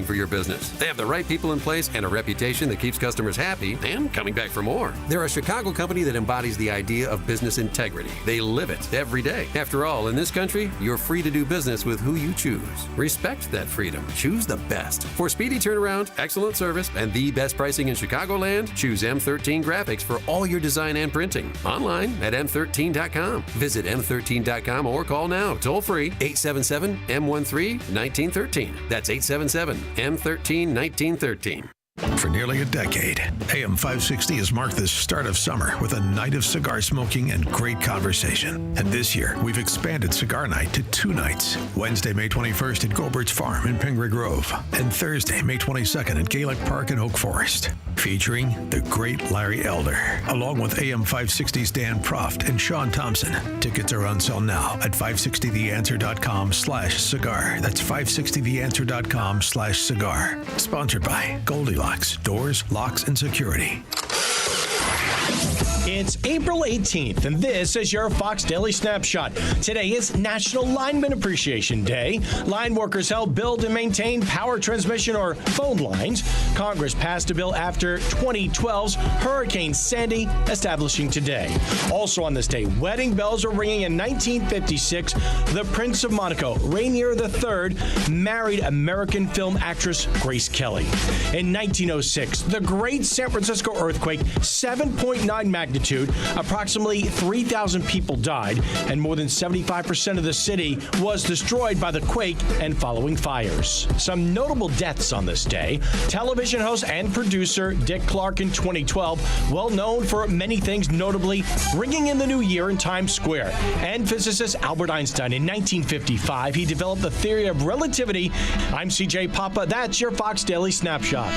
for your business. They have the right people in place and a reputation that keeps customers happy and coming back for more. They're a Chicago company that embodies the idea of business integrity. They live it every day. After all, in this country, you're free to do business with who you choose. Respect that freedom. Choose the best. For speedy turnaround, excellent service, and the best pricing in Chicagoland, choose M13 Graphics for all your design and printing. Online at M13.com. Visit M13.com or call now, toll free, 877-M13-1913. That's 877-M13-1913. For nearly a decade, AM 560 has marked the start of summer with a night of cigar smoking and great conversation. And this year, we've expanded Cigar Night to 2 nights. Wednesday, May 21st at Gobert's Farm in Pingree Grove, and Thursday, May 22nd at Gaelic Park in Oak Forest. Featuring the great Larry Elder, along with AM 560's Dan Proft and Sean Thompson. Tickets are on sale now at 560theanswer.com/cigar. That's 560theanswer.com/cigar. Sponsored by Goldilocks Doors, Locks, and Security. It's April 18th, and this is your Fox Daily Snapshot. Today is National Lineman Appreciation Day. Line workers help build and maintain power transmission or phone lines. Congress passed a bill after 2012's Hurricane Sandy, establishing today. Also on this day, wedding bells were ringing in 1956. The Prince of Monaco, Rainier III, married American film actress Grace Kelly. In 1906, the Great San Francisco earthquake, 7.9 magnitude, approximately 3,000 people died, and more than 75% of the city was destroyed by the quake and following fires. Some notable deaths on this day. Television host and producer Dick Clark in 2012, well known for many things, notably ringing in the new year in Times Square. And physicist Albert Einstein in 1955, he developed the theory of relativity. I'm CJ Papa. That's your Fox Daily Snapshot.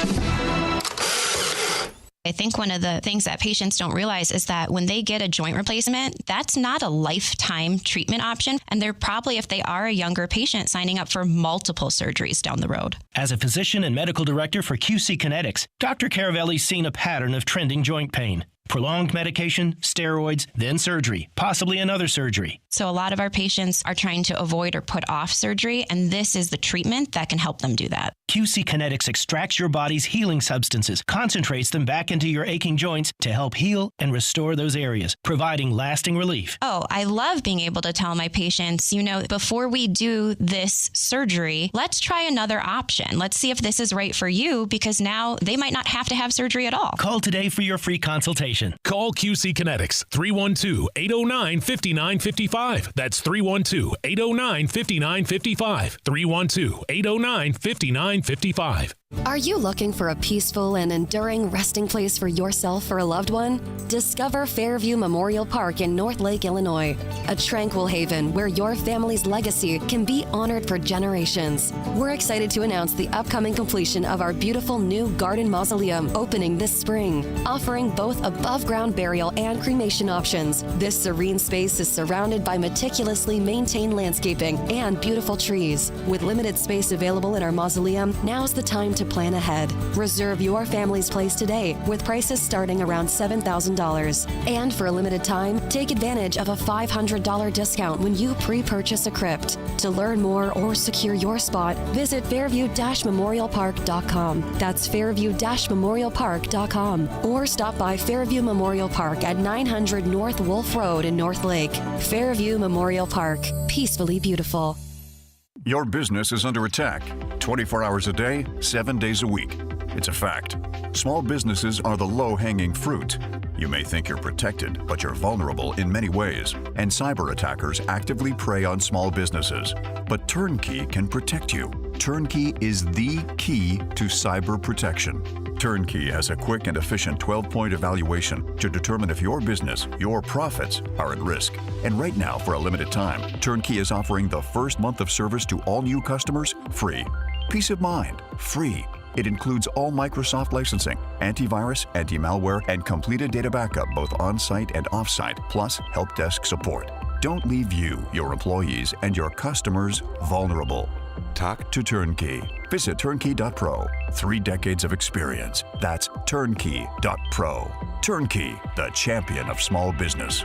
I think one of the things that patients don't realize is that when they get a joint replacement, that's not a lifetime treatment option. And they're probably, if they are a younger patient, signing up for multiple surgeries down the road. As a physician and medical director for QC Kinetics, Dr. Caravelli's seen a pattern of trending joint pain. Prolonged medication, steroids, then surgery, possibly another surgery. So a lot of our patients are trying to avoid or put off surgery, and this is the treatment that can help them do that. QC Kinetics extracts your body's healing substances, concentrates them back into your aching joints to help heal and restore those areas, providing lasting relief. Oh, I love being able to tell my patients, before we do this surgery, let's try another option. Let's see if this is right for you, because now they might not have to have surgery at all. Call today for your free consultation. Call QC Kinetics, 312-809-5955. That's 312-809-5955. 312-809-5955. Are you looking for a peaceful and enduring resting place for yourself or a loved one? Discover Fairview Memorial Park in North Lake, Illinois, a tranquil haven where your family's legacy can be honored for generations. We're excited to announce the upcoming completion of our beautiful new garden mausoleum opening this spring, offering both above-ground burial and cremation options. This serene space is surrounded by meticulously maintained landscaping and beautiful trees. With limited space available in our mausoleum, now's the time to plan ahead. Reserve your family's place today with prices starting around $7,000. And for a limited time, take advantage of a $500 discount when you pre-purchase a crypt. To learn more or secure your spot, visit fairview-memorialpark.com. That's fairview-memorialpark.com. Or stop by Fairview Memorial Park at 900 North Wolf Road in North Lake. Fairview Memorial Park. Peacefully beautiful. Your business is under attack 24 hours a day, 7 days a week. It's a fact. Small businesses are the low-hanging fruit. You may think you're protected, but you're vulnerable in many ways, and cyber attackers actively prey on small businesses. But Turnkey can protect you. Turnkey is the key to cyber protection. Turnkey has a quick and efficient 12-point evaluation to determine if your business, your profits, are at risk. And right now, for a limited time, Turnkey is offering the first month of service to all new customers free. Peace of mind, free. It includes all Microsoft licensing, antivirus, anti-malware, and completed data backup both on-site and off-site, plus help desk support. Don't leave you, your employees, and your customers vulnerable. Talk to Turnkey. Visit turnkey.pro. 3 decades of experience. That's turnkey.pro. Turnkey, the champion of small business.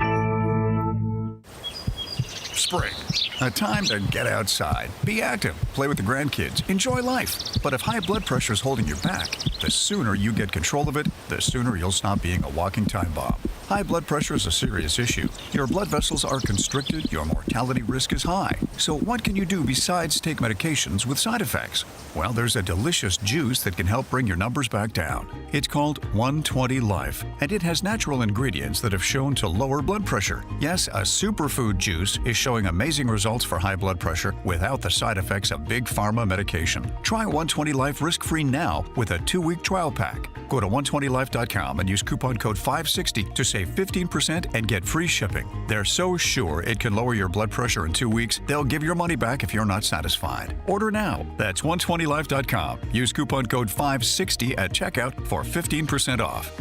Spring. A time to get outside, be active, play with the grandkids, enjoy life. But if high blood pressure is holding you back, the sooner you get control of it, the sooner you'll stop being a walking time bomb. High blood pressure is a serious issue. Your blood vessels are constricted, your mortality risk is high. So what can you do besides take medications with side effects? Well, there's a delicious juice that can help bring your numbers back down. It's called 120 Life, and it has natural ingredients that have shown to lower blood pressure. Yes, a superfood juice is showing amazing results for high blood pressure without the side effects of big pharma medication. Try 120 Life risk-free now with a 2-week trial pack. Go to 120life.com and use coupon code 560 to save 15% and get free shipping. They're so sure it can lower your blood pressure in 2 weeks, they'll give your money back if you're not satisfied. Order now. That's 120life.com. Use coupon code 560 at checkout for 15% off.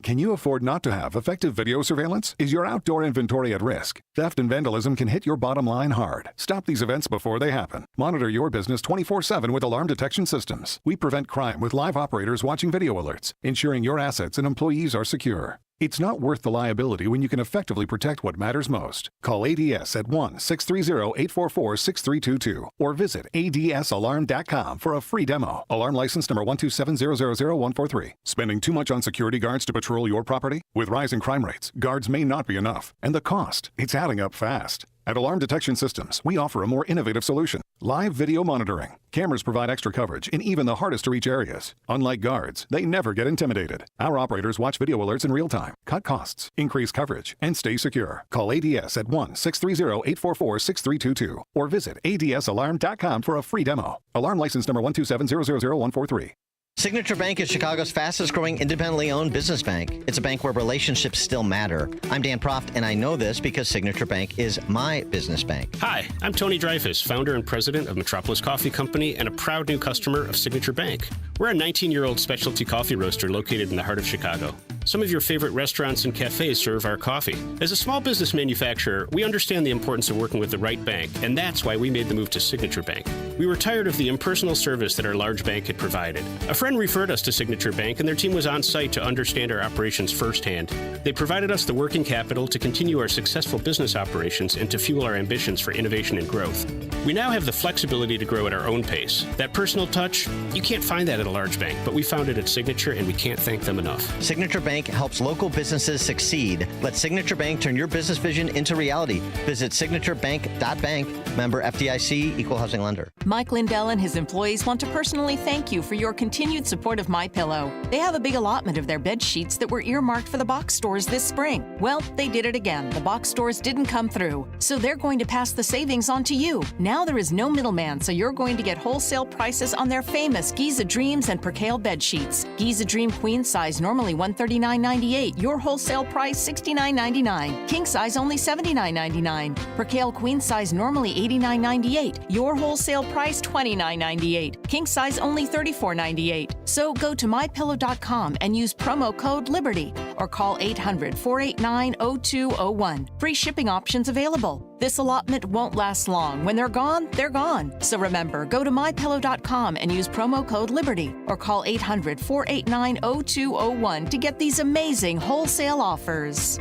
Can you afford not to have effective video surveillance? Is your outdoor inventory at risk? Theft and vandalism can hit your bottom line hard. Stop these events before they happen. Monitor your business 24/7 with alarm detection systems. We prevent crime with live operators watching video alerts, ensuring your assets and employees are secure. It's not worth the liability when you can effectively protect what matters most. Call ADS at 1-630-844-6322 or visit adsalarm.com for a free demo. Alarm license number 127000143. Spending too much on security guards to patrol your property? With rising crime rates, guards may not be enough. And the cost, it's adding up fast. At Alarm Detection Systems, we offer a more innovative solution. Live video monitoring. Cameras provide extra coverage in even the hardest-to-reach areas. Unlike guards, they never get intimidated. Our operators watch video alerts in real time, cut costs, increase coverage, and stay secure. Call ADS at 1-630-844-6322 or visit adsalarm.com for a free demo. Alarm license number 127000143. Signature Bank is Chicago's fastest-growing independently owned business bank. It's a bank where relationships still matter. I'm Dan Proft, and I know this because Signature Bank is my business bank. Hi, I'm Tony Dreyfus, founder and president of Metropolis Coffee Company and a proud new customer of Signature Bank. We're a 19-year-old specialty coffee roaster located in the heart of Chicago. Some of your favorite restaurants and cafes serve our coffee. As a small business manufacturer, we understand the importance of working with the right bank, and that's why we made the move to Signature Bank. We were tired of the impersonal service that our large bank had provided. A friend referred us to Signature Bank, and their team was on site to understand our operations firsthand. They provided us the working capital to continue our successful business operations and to fuel our ambitions for innovation and growth. We now have the flexibility to grow at our own pace. That personal touch, you can't find that at a large bank, but we found it at Signature, and we can't thank them enough. Signature Bank helps local businesses succeed. Let Signature Bank turn your business vision into reality. Visit signaturebank.bank. Member FDIC, equal housing lender. Mike Lindell and his employees want to personally thank you for your continued support of MyPillow. They have a big allotment of their bed sheets that were earmarked for the box stores this spring. Well, they did it again. The box stores didn't come through, so they're going to pass the savings on to you. Now there is no middleman, so you're going to get wholesale prices on their famous Giza Dreams and Percale bed sheets. Giza Dream queen size normally $139.98. Your wholesale price $69.99. King size only $79.99. Percale queen size normally $89.98. Your wholesale price $29.98. King size only $34.98. So go to mypillow.com and use promo code LIBERTY or call 800-489-0201. Free shipping options available. This allotment won't last long. When they're gone, they're gone. So remember, go to mypillow.com and use promo code LIBERTY or call 800-489-0201 to get these amazing wholesale offers.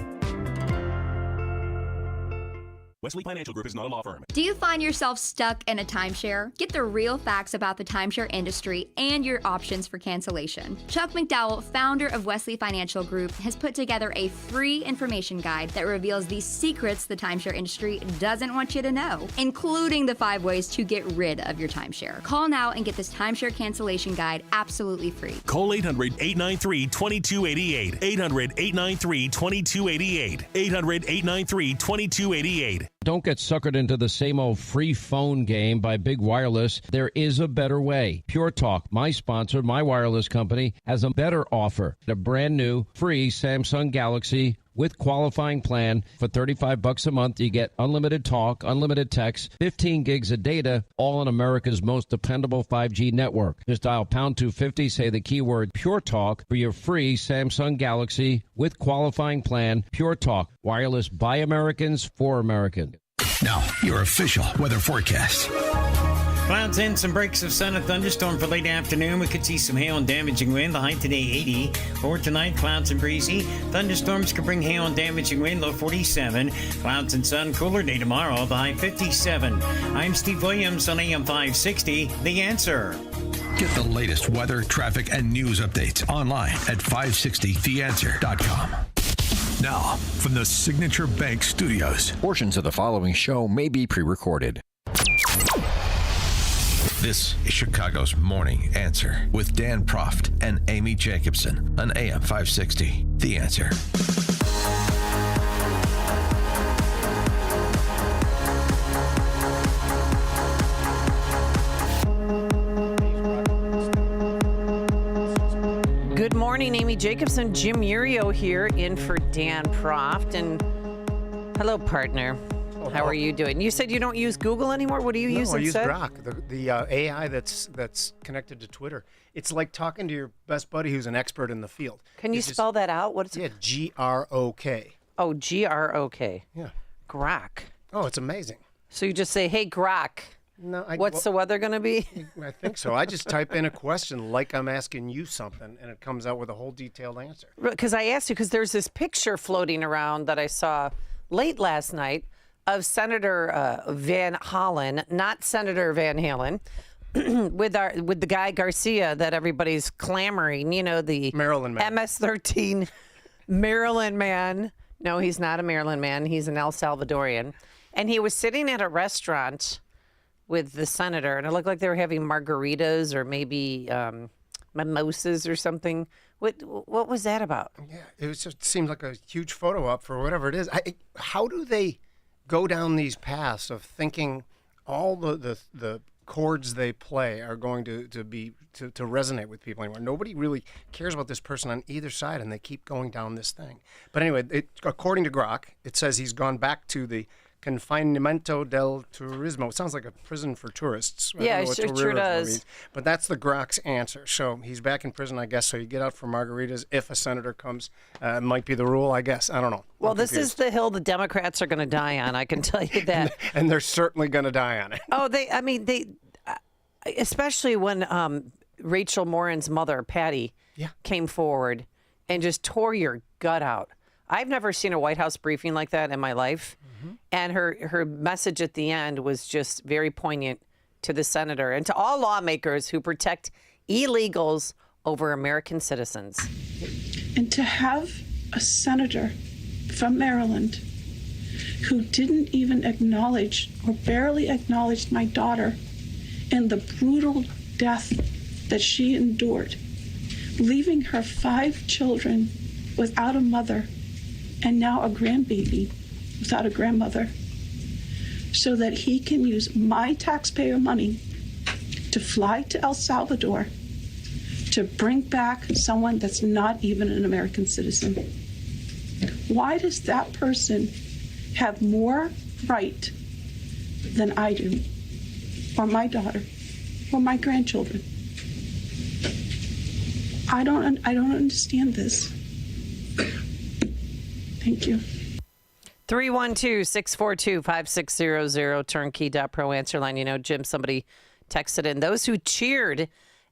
Wesley Financial Group is not a law firm. Do you find yourself stuck in a timeshare? Get the real facts about the timeshare industry and your options for cancellation. Chuck McDowell, founder of Wesley Financial Group, has put together a free information guide that reveals the secrets the timeshare industry doesn't want you to know, including the 5 ways to get rid of your timeshare. Call now and get this timeshare cancellation guide absolutely free. Call 800-893-2288. 800-893-2288. 800-893-2288. Don't get suckered into the same old free phone game by Big Wireless. There is a better way. Pure Talk, my sponsor, my wireless company, has a better offer. A brand new free Samsung Galaxy with qualifying plan for $35 a month. You get unlimited talk, unlimited text, 15 gigs of data, all on America's most dependable 5G network. Just dial pound 250, say the keyword Pure Talk for your free Samsung Galaxy with qualifying plan. Pure Talk, wireless by Americans for Americans. Now, your official weather forecast. Clouds in, some breaks of sun, a thunderstorm for late afternoon. We could see some hail and damaging wind. The high today 80. For tonight, clouds and breezy. Thunderstorms could bring hail and damaging wind, low 47. Clouds and sun, cooler day tomorrow, the high 57. I'm Steve Williams on AM 560, The Answer. Get the latest weather, traffic, and news updates online at 560theanswer.com. Now, from the Signature Bank Studios. Portions of the following show may be pre-recorded. This is Chicago's Morning Answer with Dan Proft and Amy Jacobson on AM 560. The Answer. Good morning, Amy Jacobson. Jim Urio here in for Dan Proft. And hello, partner. How are you doing? You said you don't use Google anymore. What do you use instead? I use Grok, the AI that's connected to Twitter. It's like talking to your best buddy who's an expert in the field. Can you spell that out? What is it? Yeah, Grok. Oh, Grok. Yeah. Grok. Oh, it's amazing. So you just say, hey, Grok. No, what's the weather going to be? I think so. I just type in a question like I'm asking you something, and it comes out with a whole detailed answer. Because I asked you, because there's this picture floating around that I saw late last night of Senator Van Hollen, not Senator Van Halen, with the guy Garcia that everybody's clamoring. You know, the Maryland man, MS-13 Maryland man. No, he's not a Maryland man. He's an El Salvadorian, and he was sitting at a restaurant with the senator, and it looked like they were having margaritas or maybe mimosas or something. What was that about? Yeah, it just seemed like a huge photo op for whatever it is. How do they go down these paths of thinking all the chords they play are going to resonate with people anymore? Nobody really cares about this person on either side, and they keep going down this thing. But anyway, according to Grok, it says he's gone back to the Confinamiento del Turismo. It sounds like a prison for tourists. Yeah, it sure does. Means, but that's the Grok's answer. So he's back in prison, I guess. So you get out for margaritas if a senator comes. It might be the rule, I guess. I don't know. Well, this is the hill the Democrats are going to die on. I can tell you that. And they're certainly going to die on it. Oh, they especially when Rachel Morin's mother, Patty, came forward and just tore your gut out. I've never seen a White House briefing like that in my life. Mm-hmm. And her message at the end was just very poignant to the senator and to all lawmakers who protect illegals over American citizens. And to have a senator from Maryland who didn't even acknowledge or barely acknowledged my daughter and the brutal death that she endured, leaving her 5 children without a mother and now a grandbaby without a grandmother, so that he can use my taxpayer money to fly to El Salvador to bring back someone that's not even an American citizen. Why does that person have more right than I do, or my daughter, or my grandchildren? I don't understand this. Thank you. 312-642-5600, turnkey.pro answer line. You know, Jim, somebody texted in, those who cheered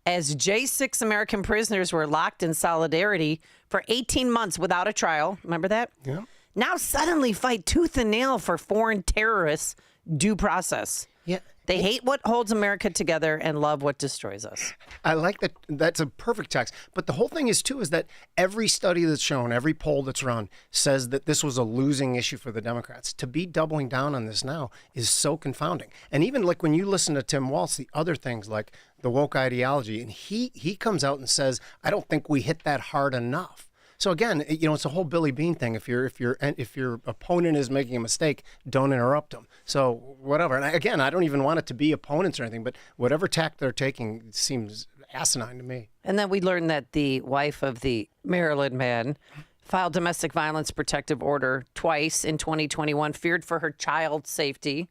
as J6 American prisoners were locked in solidarity for 18 months without a trial. Remember that? Yeah. Now suddenly fight tooth and nail for foreign terrorists due process. Yeah. They hate what holds America together and love what destroys us. I like that. That's a perfect text. But the whole thing is that every study that's shown, every poll that's run says that this was a losing issue for the Democrats. To be doubling down on this now is so confounding. And even like when you listen to Tim Walz, the other things like the woke ideology, and he comes out and says, I don't think we hit that hard enough. So again, you know, it's a whole Billy Bean thing. If your opponent is making a mistake, don't interrupt them. So whatever. And again, I don't even want it to be opponents or anything, but whatever tack they're taking seems asinine to me. And then we learned that the wife of the Maryland man filed domestic violence protective order twice in 2021, feared for her child's safety.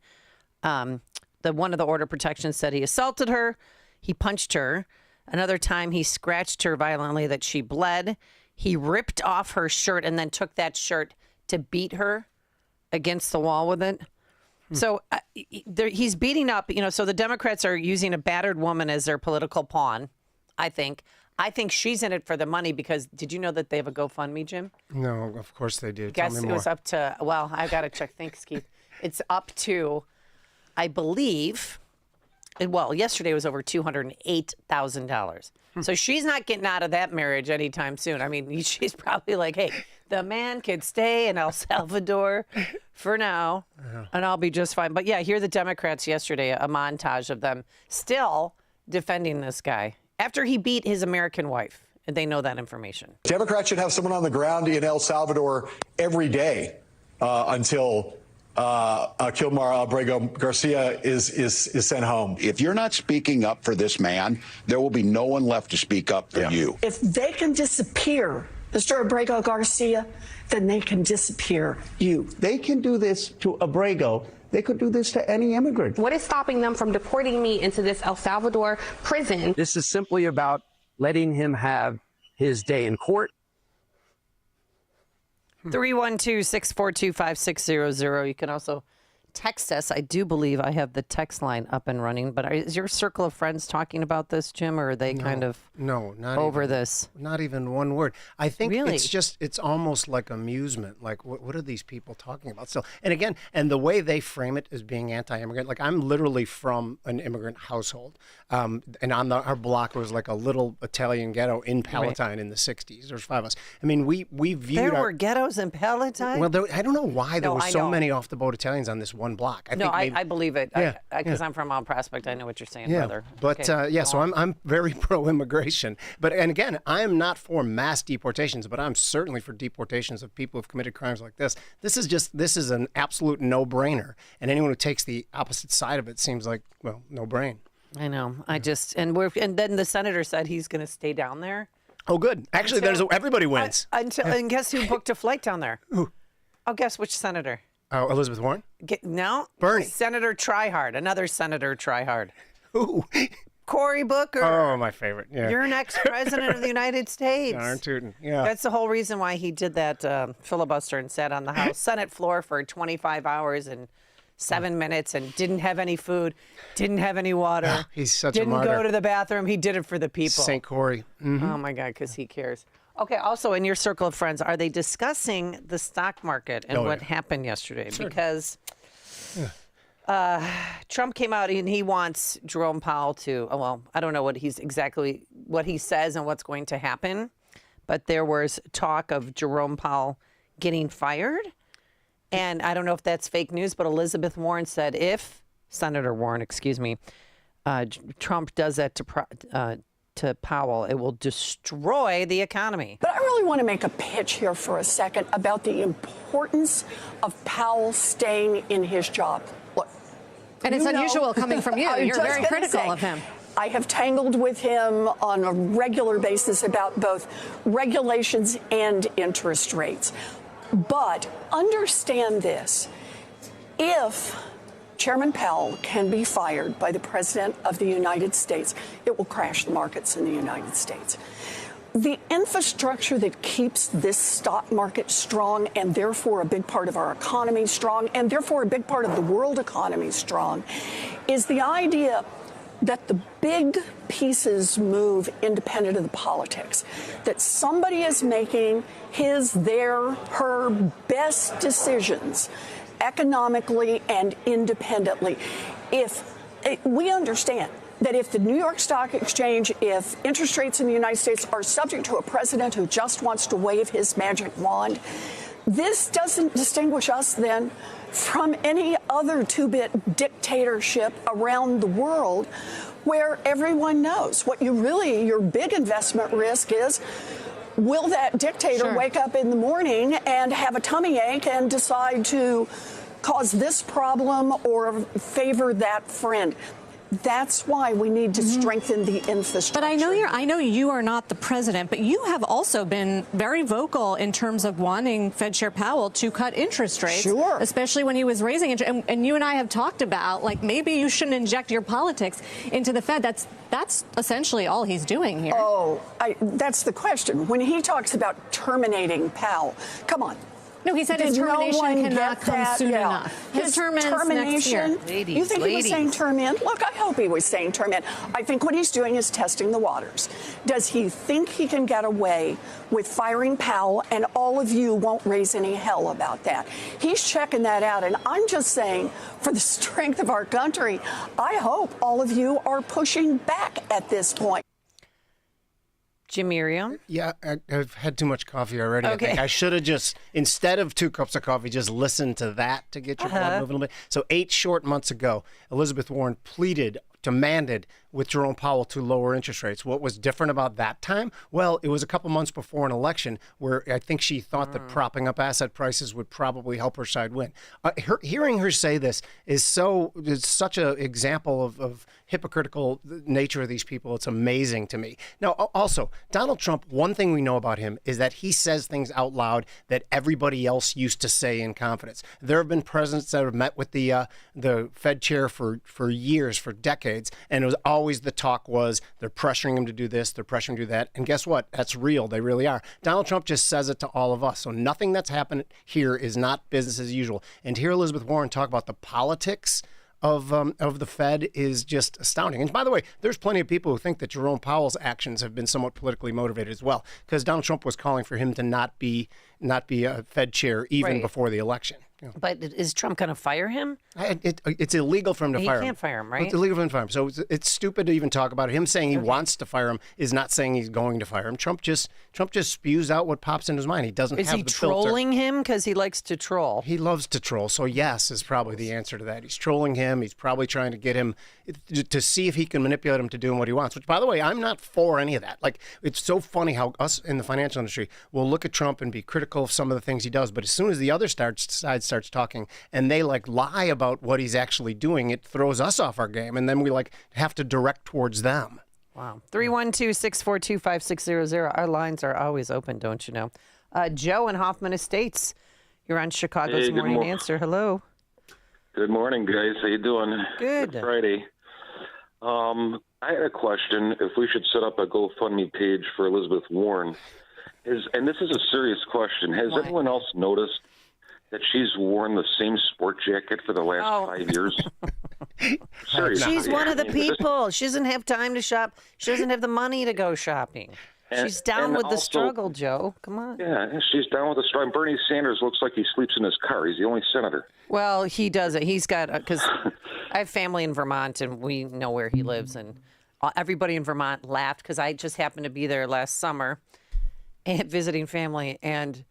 One of the order protections said he assaulted her, he punched her. Another time he scratched her violently that she bled. He ripped off her shirt and then took that shirt to beat her against the wall with it. So he's beating up, so the Democrats are using a battered woman as their political pawn, I think. I think she's in it for the money because did you know that they have a GoFundMe, Jim? No, of course they do. Guess Tell me it more. was up to, well, I got to check. Thanks, Keith. It's up to, I believe, yesterday it was over $208,000. So she's not getting out of that marriage anytime soon. I mean, she's probably like, hey, the man could stay in El Salvador for now, and I'll be just fine. But yeah, here the Democrats yesterday, a montage of them still defending this guy after he beat his American wife. And they know that information. Democrats should have someone on the ground in El Salvador every day until Kilmar Abrego Garcia is sent home. If you're not speaking up for this man, there will be no one left to speak up for you. If they can disappear Mr. Abrego Garcia, then they can disappear you. They can do this to Abrego. They could do this to any immigrant. What is stopping them from deporting me into this El Salvador prison? This is simply about letting him have his day in court. 312-642-5600. You can also text us. I do believe I have the text line up and running, but is your circle of friends talking about this, Jim, or are they kind of not over even, this? Not even one word. I think Really? it's almost like amusement. Like, what are these people talking about still? And again, and the way they frame it as being anti-immigrant, like I'm literally from an immigrant household. And on our block was like a little Italian ghetto in Palatine in the 60s. There's 5 of us. I mean, we viewed There were ghettos in Palatine? Well, I don't know why there No, were I so know. many off-the-boat Italians on this one block. I believe it. Yeah, Because yeah. I'm from Mount Prospect. I know what you're saying, Yeah, brother. but Okay, so I'm very pro-immigration. And again, I am not for mass deportations, but I'm certainly for deportations of people who've committed crimes like this. This is an absolute no-brainer. And anyone who takes the opposite side of it seems like, well, no brain. I know. And then the senator said he's going to stay down there. Oh, good. Actually, everybody wins. And guess who booked a flight down there? Who? Oh, guess which senator? Oh, Elizabeth Warren? No. Bernie. Senator Tryhard. Another Senator Tryhard. Who? Cory Booker. Oh, my favorite. Yeah. You're next president of the United States. Darn tootin'. Yeah. That's the whole reason why he did that filibuster and sat on the House Senate floor for 25 hours and 7 minutes and didn't have any food, didn't have any water. He's such a didn't martyr. go to the bathroom. He did it for the people. St. Cory. Mm-hmm. Oh, my God, because he cares. Okay, also in your circle of friends, are they discussing the stock market and what happened yesterday? Sure. Because Trump came out and he wants Jerome Powell to, I don't know what he says and what's going to happen, but there was talk of Jerome Powell getting fired. And I don't know if that's fake news, but Elizabeth Warren said Senator Warren, Trump does that to Powell, it will destroy the economy. But I really want to make a pitch here for a second about the importance of Powell staying in his job. Look, and it's unusual coming from you. You're very critical of him. I have tangled with him on a regular basis about both regulations and interest rates. But understand this. If Chairman Powell can be fired by the President of the United States, it will crash the markets in the United States. The infrastructure that keeps this stock market strong and therefore a big part of our economy strong and therefore a big part of the world economy strong is the idea that the big pieces move independent of the politics, that somebody is making her best decisions economically and independently. We understand that if the New York Stock Exchange, if interest rates in the United States are subject to a president who just wants to wave his magic wand, this doesn't distinguish us then from any other two-bit dictatorship around the world where everyone knows what your big investment risk is. Will that dictator wake up in the morning and have a tummy ache and decide to cause this problem or favor that friend? That's why we need to strengthen the infrastructure. But I know you are not the president, but you have also been very vocal in terms of wanting Fed Chair Powell to cut interest rates. Sure. Especially when he was raising it. And you and I have talked about, like, maybe you shouldn't inject your politics into the Fed. That's essentially all he's doing here. Oh, that's the question. When he talks about terminating Powell, come on. No, he said his termination cannot come soon enough. His term ends next year. You think he was saying term in? Look, I hope he was saying term in. I think what he's doing is testing the waters. Does he think he can get away with firing Powell and all of you won't raise any hell about that? He's checking that out. And I'm just saying, for the strength of our country, I hope all of you are pushing back at this point. Jim Miriam? Yeah, I've had too much coffee already. Okay. I think I should have just, instead of 2 cups of coffee, just listened to that to get your blood moving a little bit. So 8 short months ago, Elizabeth Warren demanded with Jerome Powell to lower interest rates. What was different about that time? Well, it was a couple months before an election where I think she thought that propping up asset prices would probably help her side win. Hearing her say this is such an example of hypocritical nature of these people. It's amazing to me. Now, also, Donald Trump, one thing we know about him is that he says things out loud that everybody else used to say in confidence. There have been presidents that have met with the Fed chair for years, for decades, and it was always the talk was they're pressuring him to do this, they're pressuring him to do that. And guess what? That's real. They really are. Donald Trump just says it to all of us. So nothing that's happened here is not business as usual. And to hear Elizabeth Warren talk about the politics of the Fed is just astounding. And by the way, there's plenty of people who think that Jerome Powell's actions have been somewhat politically motivated as well, because Donald Trump was calling for him to not be a Fed chair even before the election. But is Trump going to fire him? It's illegal for him to fire him. He can't fire him, right? It's illegal for him to fire him. So it's stupid to even talk about it. Him saying he wants to fire him is not saying he's going to fire him. Trump just spews out what pops in his mind. He doesn't have the filter. Is he trolling him because he likes to troll? He loves to troll. So yes is probably the answer to that. He's trolling him. He's probably trying to get him to see if he can manipulate him to doing what he wants, which, by the way, I'm not for any of that. Like, it's so funny how us in the financial industry will look at Trump and be critical of some of the things he does. But as soon as the other side starts talking and they lie about what he's actually doing, it throws us off our game. And then we have to direct towards them. Wow. 312-642-5600. Our lines are always open, don't you know? Joe in Hoffman Estates, you're on Chicago's Morning Answer. Hello. Good morning, guys. How you doing? Good. Friday. I had a question. If we should set up a GoFundMe page for Elizabeth Warren, and this is a serious question. Has anyone else noticed that she's worn the same sport jacket for the last 5 years? Seriously. She's one of the people. She doesn't have time to shop. She doesn't have the money to go shopping. She's down with the struggle, Joe. Come on. Yeah, she's down with the struggle. Bernie Sanders looks like he sleeps in his car. He's the only senator. Well, he does it. He's got, because I have family in Vermont, and we know where he lives, and everybody in Vermont laughed because I just happened to be there last summer and visiting family, and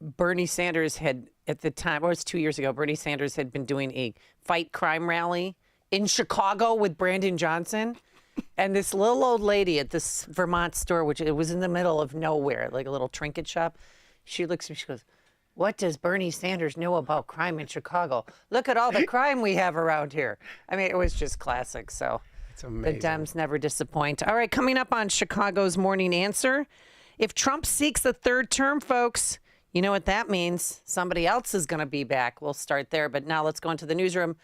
Bernie Sanders had, at the time, it was 2 years ago, Bernie Sanders had been doing a fight crime rally in Chicago with Brandon Johnson. And this little old lady at this Vermont store, which it was in the middle of nowhere, like a little trinket shop, she looks at me, she goes, "What does Bernie Sanders know about crime in Chicago? Look at all the crime we have around here." I mean, it was just classic. So it's amazing. The Dems never disappoint. All right, coming up on Chicago's Morning Answer, if Trump seeks a third term, folks, you know what that means. Somebody else is going to be back. We'll start there. But now let's go into the newsroom.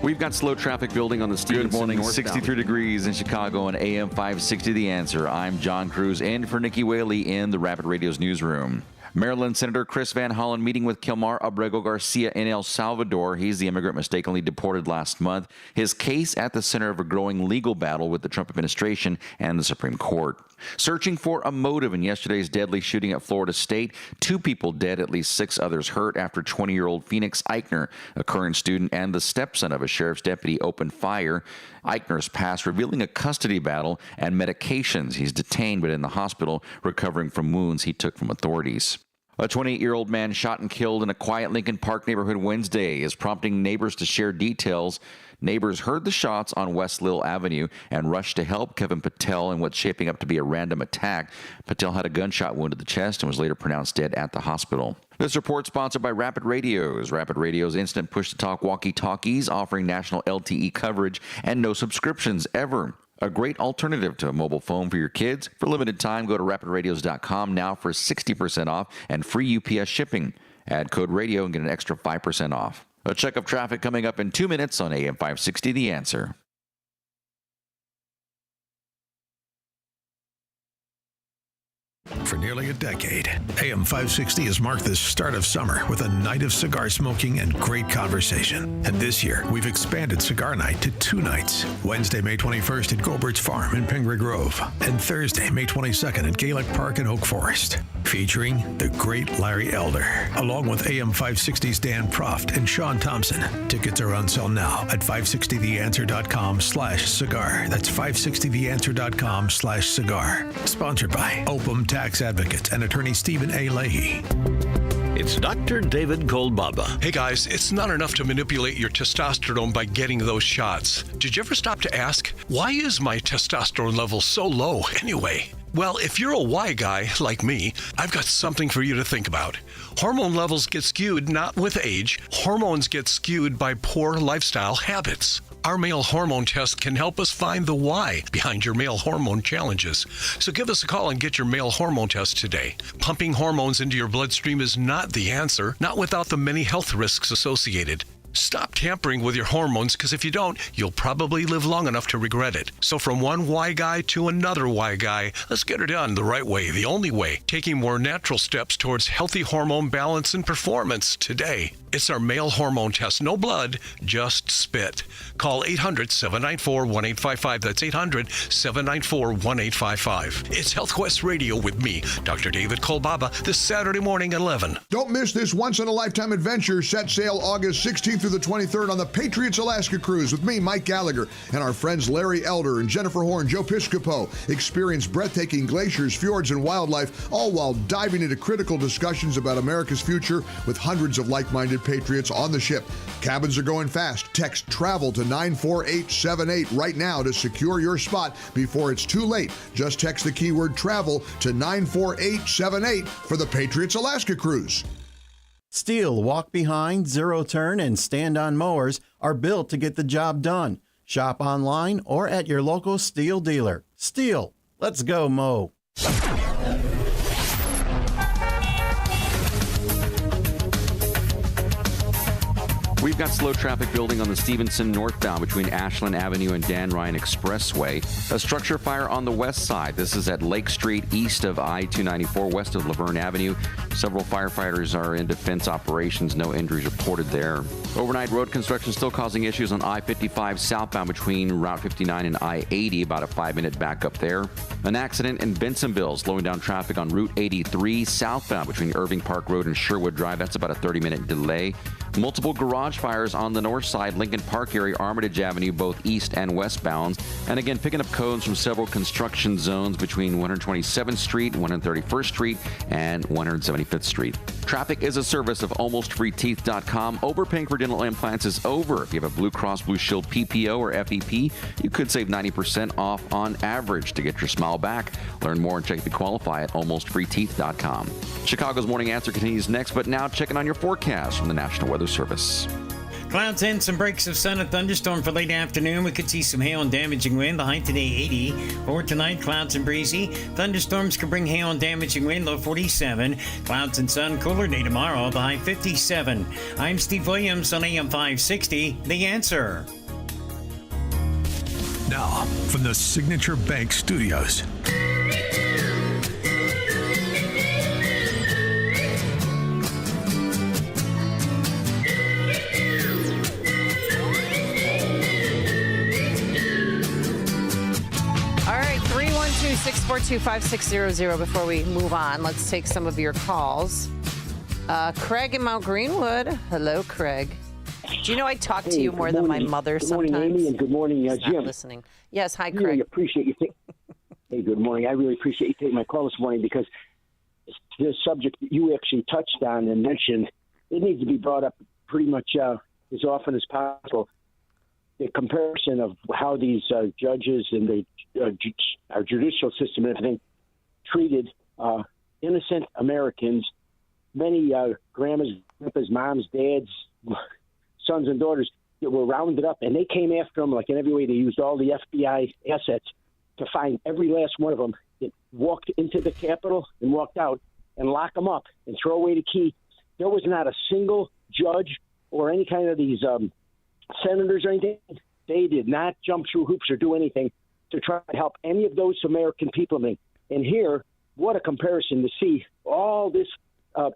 We've got slow traffic building on the Stevenson Good morning, northbound. 63 degrees in Chicago and AM 560 The Answer. I'm John Cruz in for Nikki Whaley in the Rapid Radio's newsroom. Maryland Senator Chris Van Hollen meeting with Kilmar Abrego Garcia in El Salvador. He's the immigrant mistakenly deported last month. His case at the center of a growing legal battle with the Trump administration and the Supreme Court. Searching for a motive in yesterday's deadly shooting at Florida State. 2 people dead, at least 6 others hurt after 20-year-old Phoenix Eichner, a current student and the stepson of a sheriff's deputy, opened fire. Eichner's past revealing a custody battle and medications. He's detained but in the hospital recovering from wounds he took from authorities. A 28-year-old man shot and killed in a quiet Lincoln Park neighborhood Wednesday is prompting neighbors to share details. Neighbors heard the shots on West Lil Avenue and rushed to help Kevin Patel in what's shaping up to be a random attack. Patel had a gunshot wound to the chest and was later pronounced dead at the hospital. This report sponsored by Rapid Radios. Rapid Radios instant push-to-talk walkie-talkies offering national LTE coverage and no subscriptions ever. A great alternative to a mobile phone for your kids. For limited time, go to rapidradios.com now for 60% off and free UPS shipping. Add code radio and get an extra 5% off. A check of traffic coming up in 2 minutes on AM 560 The Answer. For nearly a decade, AM 560 has marked the start of summer with a night of cigar smoking and great conversation. And this year, we've expanded Cigar Night to 2 nights. Wednesday, May 21st at Gobert's Farm in Pingree Grove, and Thursday, May 22nd at Gaelic Park in Oak Forest. Featuring the great Larry Elder, along with AM 560's Dan Proft and Sean Thompson. Tickets are on sale now at 560theanswer.com/cigar. That's 560theanswer.com/cigar. Sponsored by Opum Tax Advocates and attorney Stephen A. Leahy. It's Dr. David Kolbaba. Hey guys, it's not enough to manipulate your testosterone by getting those shots. Did you ever stop to ask, why is my testosterone level so low anyway? Well, if you're a Y guy like me, I've got something for you to think about. Hormone levels get skewed not with age. Hormones get skewed by poor lifestyle habits. Our male hormone test can help us find the why behind your male hormone challenges. So give us a call and get your male hormone test today. Pumping hormones into your bloodstream is not the answer, not without the many health risks associated. Stop tampering with your hormones, because if you don't, you'll probably live long enough to regret it. So from one Y guy to another Y guy, let's get her done the right way, the only way, taking more natural steps towards healthy hormone balance and performance today. It's our male hormone test. No blood, just spit. Call 800-794-1855. That's 800-794-1855. It's Health Quest Radio with me, Dr. David Kolbaba, this Saturday morning at 11. Don't miss this once-in-a-lifetime adventure. Set sail August 16th through the 23rd on the Patriots Alaska Cruise with me, Mike Gallagher, and our friends Larry Elder and Jennifer Horn, Joe Piscopo. Experience breathtaking glaciers, fjords, and wildlife, all while diving into critical discussions about America's future with hundreds of like-minded patriots on the ship. Cabins are going fast. Text TRAVEL to 94878 right now to secure your spot before it's too late. Just text the keyword TRAVEL to 94878 for the Patriots Alaska Cruise. Steel, walk behind, zero turn, and stand-on mowers are built to get the job done. Shop online or at your local Steel dealer. Steel, let's go mow. We've got slow traffic building on the Stevenson northbound between Ashland Avenue and Dan Ryan Expressway. A structure fire on the west side. This is at Lake Street, east of I-294, west of Laverne Avenue. Several firefighters are in defense operations. No injuries reported there. Overnight road construction still causing issues on I-55 southbound between Route 59 and I-80. About a 5-minute backup there. An accident in Bensonville, slowing down traffic on Route 83 southbound between Irving Park Road and Sherwood Drive. That's about a 30-minute delay. Multiple garage fires on the north side, Lincoln Park area, Armitage Avenue, both east and westbound. And again, picking up cones from several construction zones between 127th Street, 131st Street, and 175th Street. Traffic is a service of AlmostFreeTeeth.com. Overpaying for dental implants is over. If you have a Blue Cross Blue Shield PPO or FEP, you could save 90% off on average to get your smile back. Learn more and check to qualify at AlmostFreeTeeth.com. Chicago's Morning Answer continues next, but now checking on your forecast from the National Weather Service. Clouds and some breaks of sun, a thunderstorm for late afternoon. We could see some hail and damaging wind. The high today 80. For tonight, clouds and breezy. Thunderstorms could bring hail and damaging wind, low 47. Clouds and sun, cooler day tomorrow, the high 57. I'm Steve Williams on AM 560, The Answer. Now, from the Signature Bank Studios. All right, 312-642-5600. Before we move on, let's take some of your calls. Craig in Mount Greenwood. Hello, Craig. Do you know I talk to you more than my mother sometimes? Good morning, Amy, and good morning, Jim. Not listening. Yes, hi, I Craig. really appreciate you. Hey, good morning. I really appreciate you taking my call this morning because this subject that you actually touched on and mentioned, it needs to be brought up pretty much as often as possible. The comparison of how these judges and our judicial system and everything treated innocent Americans, many grandmas, grandpas, moms, dads, sons and daughters that were rounded up, and they came after them like in every way. They used all the FBI assets to find every last one of them that walked into the Capitol and walked out and lock them up and throw away the key. There was not a single judge or any kind of these senators or anything. They did not jump through hoops or do anything to try to help any of those American people. And here, what a comparison to see all this.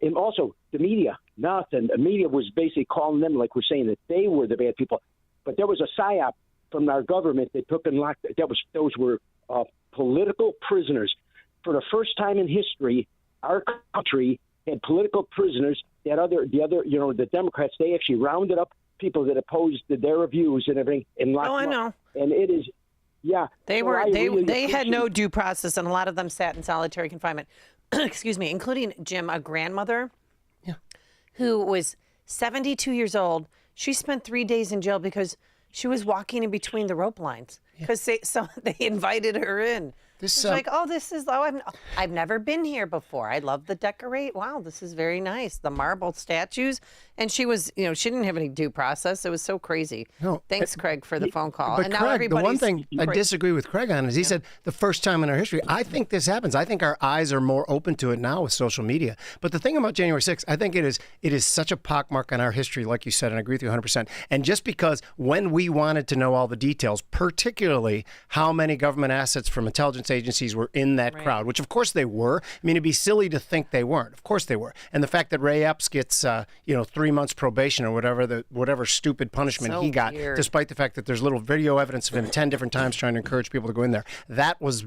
And also the media, nothing. The media was basically calling them, like we're saying, that they were the bad people. But there was a psyop from our government that took and locked. Those were political prisoners. For the first time in history, our country had political prisoners. The Democrats, they actually rounded up people that opposed their views and everything and locked them up. I know. And it is, yeah. They had no due process, and a lot of them sat in solitary confinement. Excuse me, including Jim, a grandmother who was 72 years old. She spent 3 days in jail because she was walking in between the rope lines because they invited her in. She's like, I've never been here before. I love the decorate. Wow, this is very nice. The marble statues. And she was, she didn't have any due process. It was so crazy. No, Thanks, Craig, for the phone call. But and Craig, now everybody's the one thing I disagree with Craig on is he said the first time in our history. I think this happens. I think our eyes are more open to it now with social media. But the thing about January 6th, I think it is such a pockmark on our history, like you said, and I agree with you 100%. And just because when we wanted to know all the details, particularly how many government assets from intelligence agencies were in that crowd, which of course they were. I mean, it'd be silly to think they weren't. Of course they were. And the fact that Ray Epps gets, 3 months probation or whatever stupid punishment he got, despite the fact that there's little video evidence of him 10 different times trying to encourage people to go in there. That was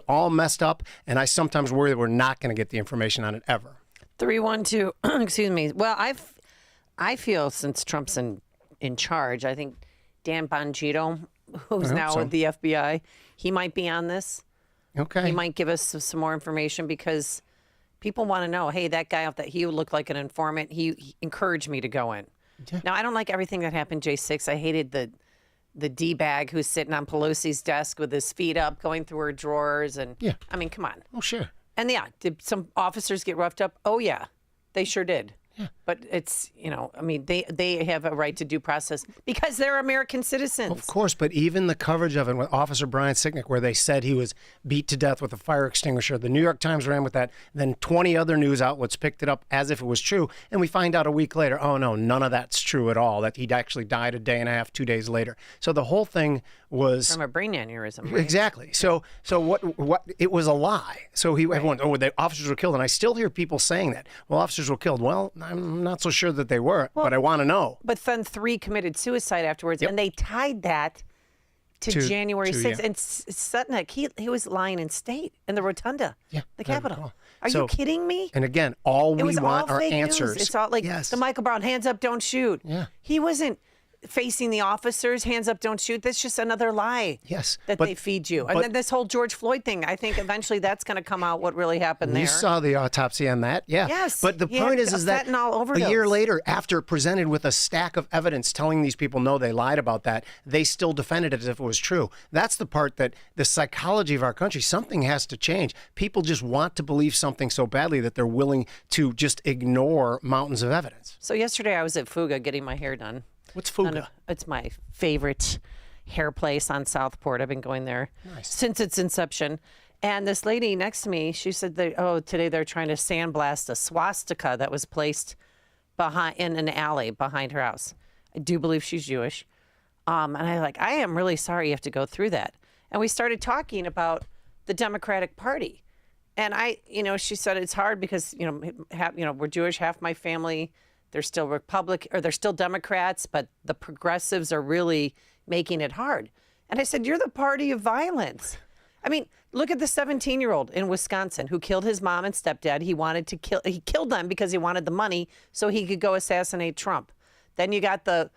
all messed up. And I sometimes worry that we're not going to get the information on it ever. 312, excuse me. Well, I feel since Trump's in charge, I think Dan Bongino, who's now with the FBI, he might be on this. Okay. He might give us some more information because people want to know, hey, that guy he looked like an informant. He encouraged me to go in. Yeah. Now, I don't like everything that happened J6. I hated the D-bag who's sitting on Pelosi's desk with his feet up, going through her drawers. And I mean, come on. Oh, sure. And did some officers get roughed up? Oh, yeah, they sure did. Yeah. But it's, they have a right to due process because they're American citizens. Of course, but even the coverage of it with Officer Brian Sicknick, where they said he was beat to death with a fire extinguisher, the New York Times ran with that, then 20 other news outlets picked it up as if it was true, and we find out a week later, oh no, none of that's true at all, that he'd actually died a day and a half, 2 days later. So the whole thing was... From a brain aneurysm, right? Exactly. So what it was a lie. So everyone, the officers were killed, and I still hear people saying that. Well, officers were killed. Well, I'm not so sure that they were, but I want to know. But then 3 committed suicide afterwards, and they tied that to January 6th. And Sutnick, he was lying in state in the rotunda, the Capitol. Are you kidding me? And again, all we want are answers. It's all like the Michael Brown, hands up, don't shoot. Yeah. He wasn't facing the officers, hands up, don't shoot. That's just another lie. Yes. That they feed you. And then this whole George Floyd thing, I think eventually that's going to come out what really happened there. You saw the autopsy on that, yeah. Yes. But the point is that a year later, after presented with a stack of evidence telling these people, no, they lied about that, they still defended it as if it was true. That's the part that the psychology of our country, something has to change. People just want to believe something so badly that they're willing to just ignore mountains of evidence. So yesterday I was at Fuga getting my hair done. What's Fuga? It's my favorite hair place on Southport. I've been going there since its inception. And this lady next to me, she said, today they're trying to sandblast a swastika that was placed in an alley behind her house. I do believe she's Jewish. And I am really sorry you have to go through that. And we started talking about the Democratic Party. And she said it's hard because, we're Jewish, half my family. They're still they're still Democrats, but the progressives are really making it hard. And I said, you're the party of violence. I mean, look at the 17-year-old in Wisconsin who killed his mom and stepdad. He killed them because he wanted the money so he could go assassinate Trump. Then you got the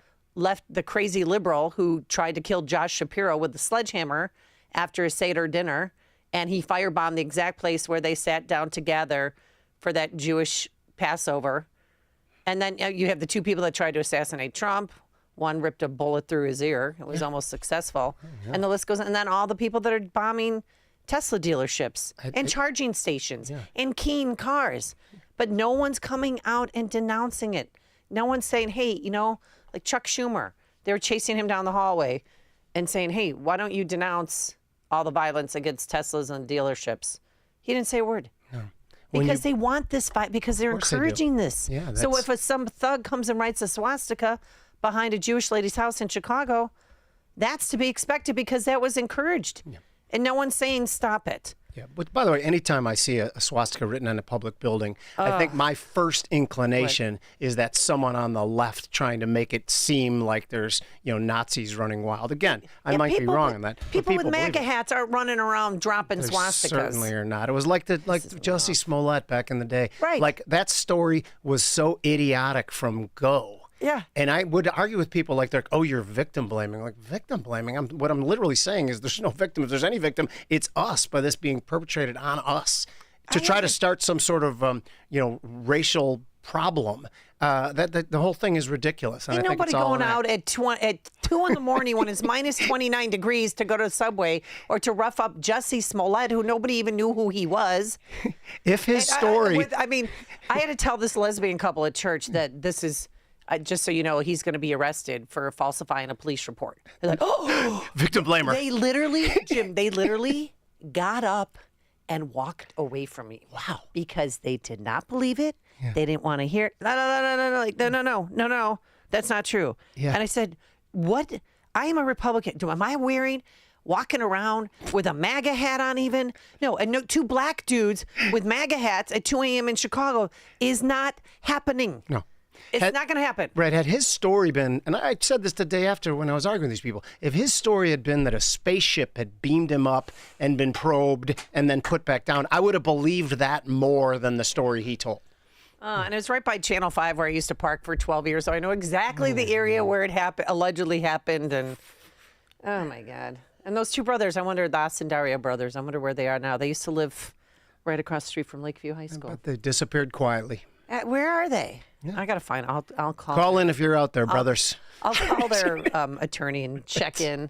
crazy liberal who tried to kill Josh Shapiro with the sledgehammer after a Seder dinner, and he firebombed the exact place where they sat down together for that Jewish Passover. And then you have the 2 people that tried to assassinate Trump. One ripped a bullet through his ear. It was almost successful. And the list goes on. And then all the people that are bombing Tesla dealerships and charging stations and keen cars. But no one's coming out and denouncing it. No one's saying, hey, like Chuck Schumer, they were chasing him down the hallway and saying, hey, why don't you denounce all the violence against Teslas and dealerships? He didn't say a word. No. Because they want this fight, because they're encouraging this. Yeah, so if some thug comes and writes a swastika behind a Jewish lady's house in Chicago, that's to be expected because that was encouraged. Yeah. And no one's saying stop it. Yeah, but by the way, anytime I see a swastika written on a public building, I think my first inclination is that someone on the left trying to make it seem like there's, Nazis running wild. Again, I might be wrong on that. People with MAGA hats aren't running around dropping swastikas. Certainly are not. It was like Jussie Smollett back in the day. Right. Like that story was so idiotic from go. Yeah. And I would argue with people like, oh, you're victim blaming. Like, victim blaming? What I'm literally saying is there's no victim. If there's any victim, it's us by this being perpetrated on us to try to start some sort of, racial problem. The whole thing is ridiculous. And Ain't I think nobody it's all going out at 2 in the morning when it's minus 29 degrees to go to the subway or to rough up Jussie Smollett, who nobody even knew who he was. If his story... I had to tell this lesbian couple at church that this is... just so you know, he's going to be arrested for falsifying a police report. They're like, oh, victim blamer. Jim, they literally got up and walked away from me. Wow. Because they did not believe it. Yeah. They didn't want to hear it. No, that's not true. Yeah. And I said, what? I am a Republican. Am I walking around with a MAGA hat on even? No, and no, 2 black dudes with MAGA hats at 2 a.m. in Chicago is not happening. No. It's not going to happen. Right. Had his story been, and I said this the day after when I was arguing with these people, if his story had been that a spaceship had beamed him up and been probed and then put back down, I would have believed that more than the story he told. And it was right by Channel 5 where I used to park for 12 years, so I know exactly the area where it allegedly happened. And oh, my God. And those 2 brothers, I wonder, the Daria brothers, I wonder where they are now. They used to live right across the street from Lakeview High School. But they disappeared quietly. Where are they? Yeah. I got to find. I'll call. Call in if you're out there, brothers. I'll call their attorney and check in.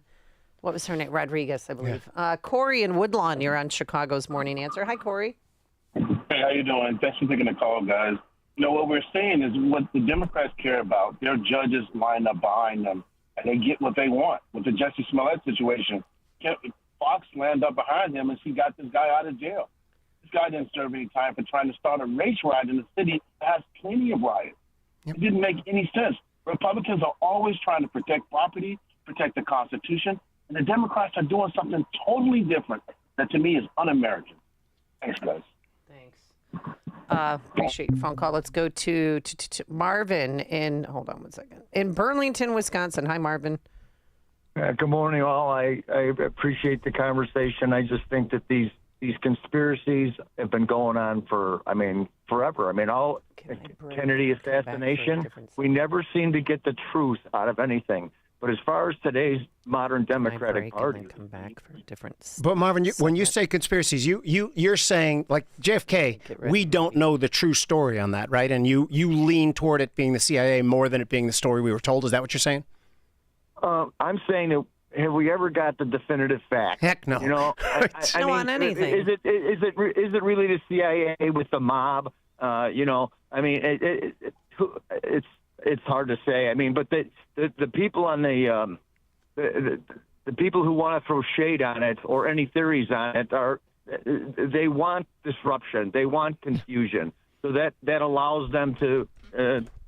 What was her name? Rodriguez, I believe. Yeah. Corey in Woodlawn, you're on Chicago's Morning Answer. Hi, Corey. Hey, how you doing? Thanks for taking the call, guys. What we're saying is what the Democrats care about. Their judges line up behind them, and they get what they want. With the Jussie Smollett situation, Fox lined up behind him, and she got this guy out of jail. This guy didn't serve any time for trying to start a race riot in a city that has plenty of riots. Yep. It didn't make any sense. Republicans are always trying to protect property, protect the Constitution, and the Democrats are doing something totally different that to me is un-American. Thanks, guys. Thanks. Appreciate your phone call. Let's go to Marvin hold on one second, in Burlington, Wisconsin. Hi, Marvin. Good morning, all. I appreciate the conversation. I just think that these conspiracies have been going on for, forever. Kennedy assassination, we never seem to get the truth out of anything. But as far as today's modern Democratic Party, come back for different. But Marvin, when you say conspiracies, you're saying like JFK, we don't know the true story on that, right? And you lean toward it being the CIA more than it being the story we were told. Is that what you're saying? I'm saying that. Have we ever got the definitive fact? Heck no. On anything. Is it really the CIA with the mob? It's hard to say. But the people on the people who want to throw shade on it or any theories on it they want disruption. They want confusion. So that allows them to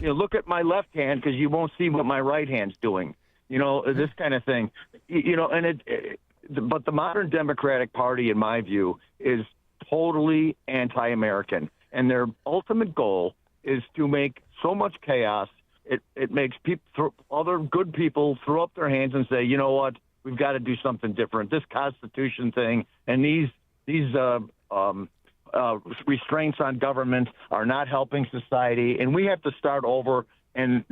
look at my left hand because you won't see what my right hand's doing. This kind of thing, but the modern Democratic Party, in my view, is totally anti-American. And their ultimate goal is to make so much chaos. It makes other good people throw up their hands and say, you know what, we've got to do something different. This Constitution thing and these restraints on government are not helping society. And we have to start over. And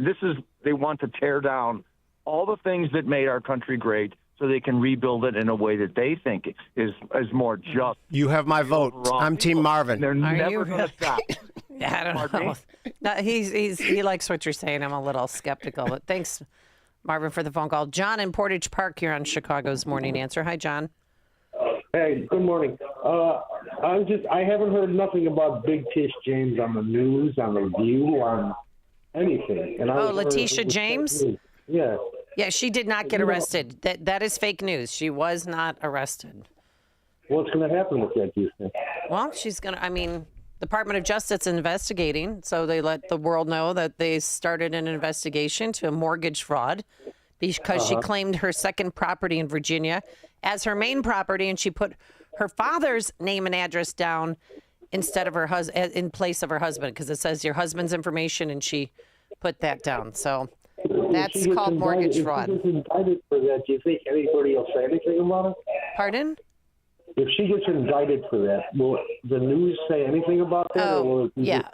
they want to tear down all the things that made our country great so they can rebuild it in a way that they think is more just. You have my vote. I'm Team Marvin. They're never going to stop. I don't know. No, he likes what you're saying. I'm a little skeptical, but thanks, Marvin, for the phone call. John in Portage Park here on Chicago's Morning Answer. Hi, John. Hey, good morning. I haven't heard nothing about Big Tish James on the news, on the View, on anything. And Letitia James? Yeah. Yeah, she did not get arrested. That is fake news. She was not arrested. What's going to happen with that, do you think? Well, she's going to, Department of Justice is investigating, so they let the world know that they started an investigation to a mortgage fraud because she claimed her second property in Virginia as her main property, and she put her father's name and address down instead of her husband, in place of her husband, because it says your husband's information, and she put that down. So that's called mortgage fraud. If she gets indicted for that, do you think anybody will say anything about it? Pardon? If she gets indicted for that, will the news say anything about that? Oh, or will it be yeah. just-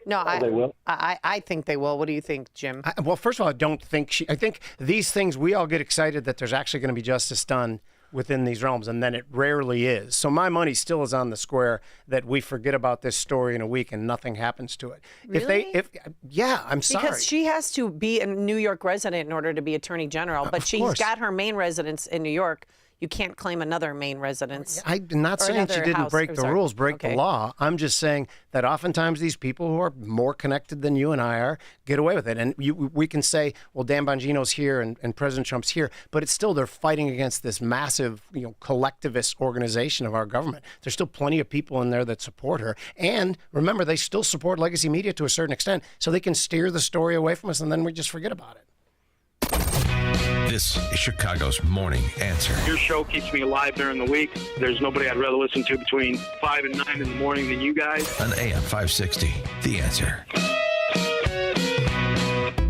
No, they will? I think they will. What do you think, Jim? Well, first of all, I don't think I think these things, we all get excited that there's actually going to be justice done within these realms, and then it rarely is. So my money still is on the square that we forget about this story in a week and nothing happens to it. Really? Yeah, I'm sorry. Because she has to be a New York resident in order to be Attorney General, but she's course. got her main residence in New York. You can't claim another main residence. I'm not or saying she another didn't house. break Or the sorry. rules, break Okay. the law. I'm just saying that oftentimes these people who are more connected than you and I are get away with it. And we can say, well, Dan Bongino's here and President Trump's here, but it's still, they're fighting against this massive, collectivist organization of our government. There's still plenty of people in there that support her. And remember, they still support legacy media to a certain extent, so they can steer the story away from us and then we just forget about it. This is Chicago's Morning Answer. Your show keeps me alive during the week. There's nobody I'd rather listen to between 5 and 9 in the morning than you guys. On AM 560, The Answer.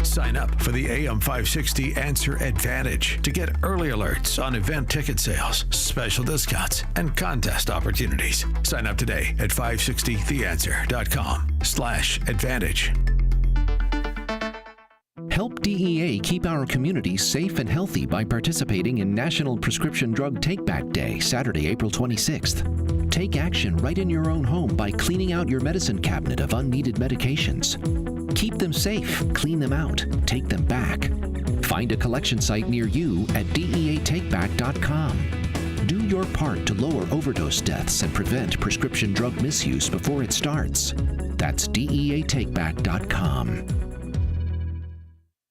Sign up for the AM 560 Answer Advantage to get early alerts on event ticket sales, special discounts, and contest opportunities. Sign up today at 560theanswer.com/advantage. Help DEA keep our communities safe and healthy by participating in National Prescription Drug Take-Back Day, Saturday, April 26th. Take action right in your own home by cleaning out your medicine cabinet of unneeded medications. Keep them safe, clean them out, take them back. Find a collection site near you at DEATakeback.com. Do your part to lower overdose deaths and prevent prescription drug misuse before it starts. That's DEATakeback.com.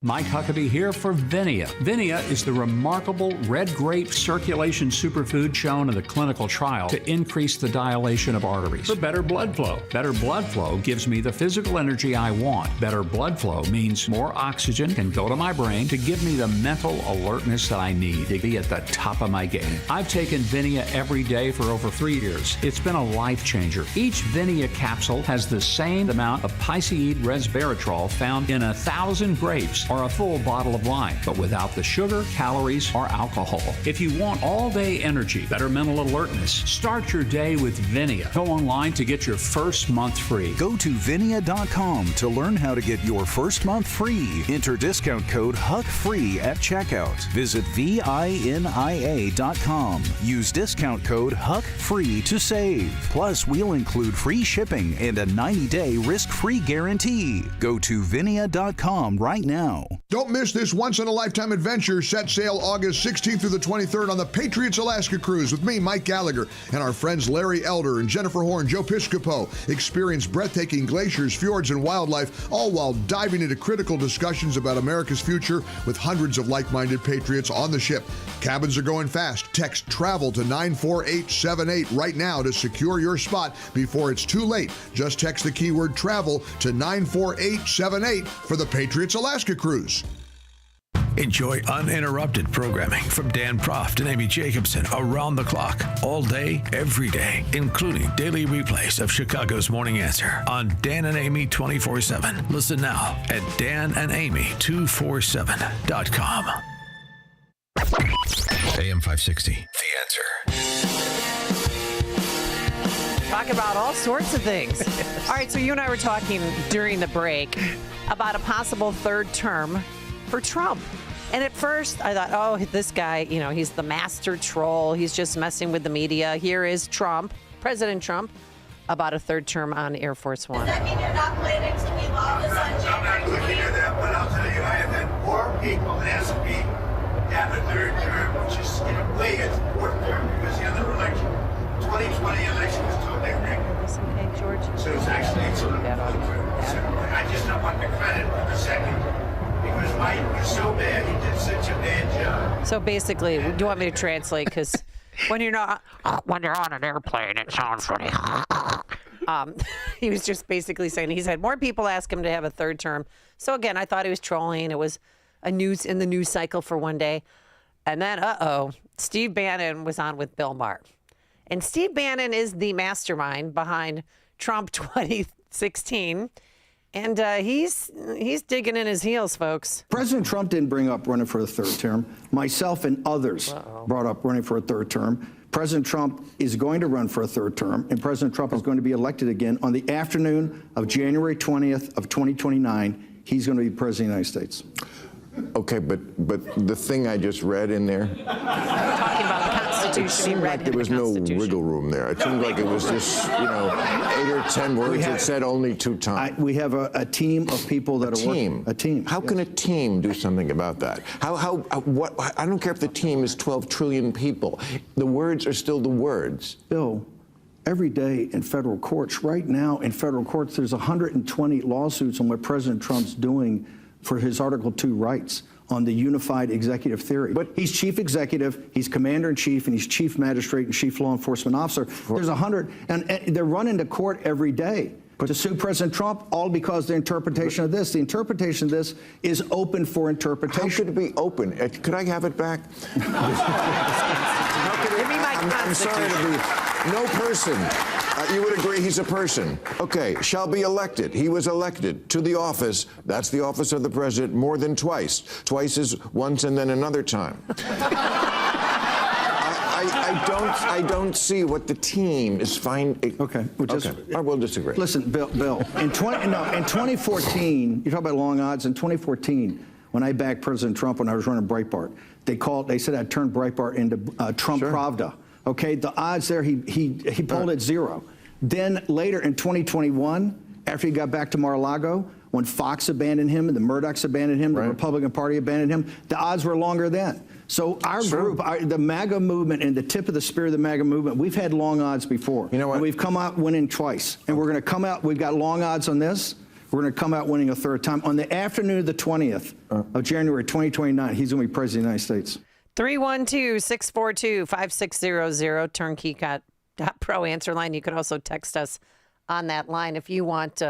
Mike Huckabee here for Vinia. Vinia is the remarkable red grape circulation superfood shown in the clinical trial to increase the dilation of arteries for better blood flow. Better blood flow gives me the physical energy I want. Better blood flow means more oxygen can go to my brain to give me the mental alertness that I need to be at the top of my game. I've taken Vinia every day for over 3 years. It's been a life changer. Each Vinia capsule has the same amount of piceid resveratrol found in 1,000 grapes or a full bottle of wine, but without the sugar, calories, or alcohol. If you want all-day energy, better mental alertness, start your day with Vinia. Go online to get your first month free. Go to Vinia.com to learn how to get your first month free. Enter discount code HUCKFREE at checkout. Visit VINIA.com. Use discount code HUCKFREE to save. Plus, we'll include free shipping and a 90-day risk-free guarantee. Go to Vinia.com right now. Don't miss this once-in-a-lifetime adventure set sail August 16th through the 23rd on the Patriots Alaska Cruise with me, Mike Gallagher, and our friends Larry Elder and Jennifer Horn, Joe Piscopo. Experience breathtaking glaciers, fjords, and wildlife, all while diving into critical discussions about America's future with hundreds of like-minded patriots on the ship. Cabins are going fast. Text TRAVEL to 94878 right now to secure your spot before it's too late. Just text the keyword TRAVEL to 94878 for the Patriots Alaska Cruise. Enjoy uninterrupted programming from Dan Proft and Amy Jacobson around the clock, all day, every day, including daily replays of Chicago's Morning Answer on Dan and Amy 24/7. Listen now at danandamy247.com. AM 560, The Answer. Talk about all sorts of things. All right, so you and I were talking during the break about a possible third term for Trump. And at first I thought, oh, this guy, he's the master troll. He's just messing with the media. Here is Trump, President Trump, about a third term on Air Force One. Does that mean you're not planning to be lawless on January 20th? I'm not looking at that, but I'll tell you, I have had more people ask me to have a third term, which is in a way it's a fourth term because the other election, 2020 election was totally rigged. Okay, George. So it's actually sort of I just don't want the credit for the second. Because Mike was so bad, he did such a bad job. So basically, do you want me to translate? Because when you're on an airplane, it sounds funny. He was just basically saying he's had more people ask him to have a third term. So again, I thought he was trolling. It was in the news cycle for one day. And then, Steve Bannon was on with Bill Maher. And Steve Bannon is the mastermind behind Trump 2016. And he's digging in his heels, folks. President Trump didn't bring up running for a third term. Myself and others brought up running for a third term. President Trump is going to run for a third term, and President Trump is going to be elected again on the afternoon of January 20th of 2029. He's going to be President of the United States. Okay, but the thing I just read in there, Talking about the Constitution. it seemed like there was no wiggle room there. It seemed like it was just, 8 or 10 words it said only 2 times. We have a team of people that are working. A team. How can a team do something about that? What? I don't care if the team is 12 trillion people. The words are still the words. Bill, every day in federal courts, right now in federal courts, there's 120 lawsuits on what President Trump's doing for his Article 2 rights on the unified executive theory. But he's chief executive, he's commander-in-chief, and he's chief magistrate and chief law enforcement officer. There's 100, and they're running to court every day to sue President Trump, all because the interpretation of this. The interpretation of this is open for interpretation. How could it be open? Could I have it back? I'm sorry to be... No person. You would agree he's a person. Okay, shall be elected. He was elected to the office. That's the office of the president more than twice. Twice is once and then another time. I don't see what the team is finding. Okay, I will disagree. Listen, Bill, in 2014, you talk about long odds. In 2014, when I backed President Trump when I was running Breitbart, they said I'd turn Breitbart into Trump Pravda. Okay, the odds there, he polled at 0. Then later in 2021, after he got back to Mar-a-Lago, when Fox abandoned him and the Murdochs abandoned him, the Republican Party abandoned him, the odds were longer then. So our group, the MAGA movement and the tip of the spear of the MAGA movement, we've had long odds before. You know what? And we've come out winning twice. And we're going to come out, we've got long odds on this. We're going to come out winning a third time. On the afternoon of the 20th of January 2029, he's going to be President of the United States. 312-642-5600, turnkey.pro answer line. You can also text us on that line if you want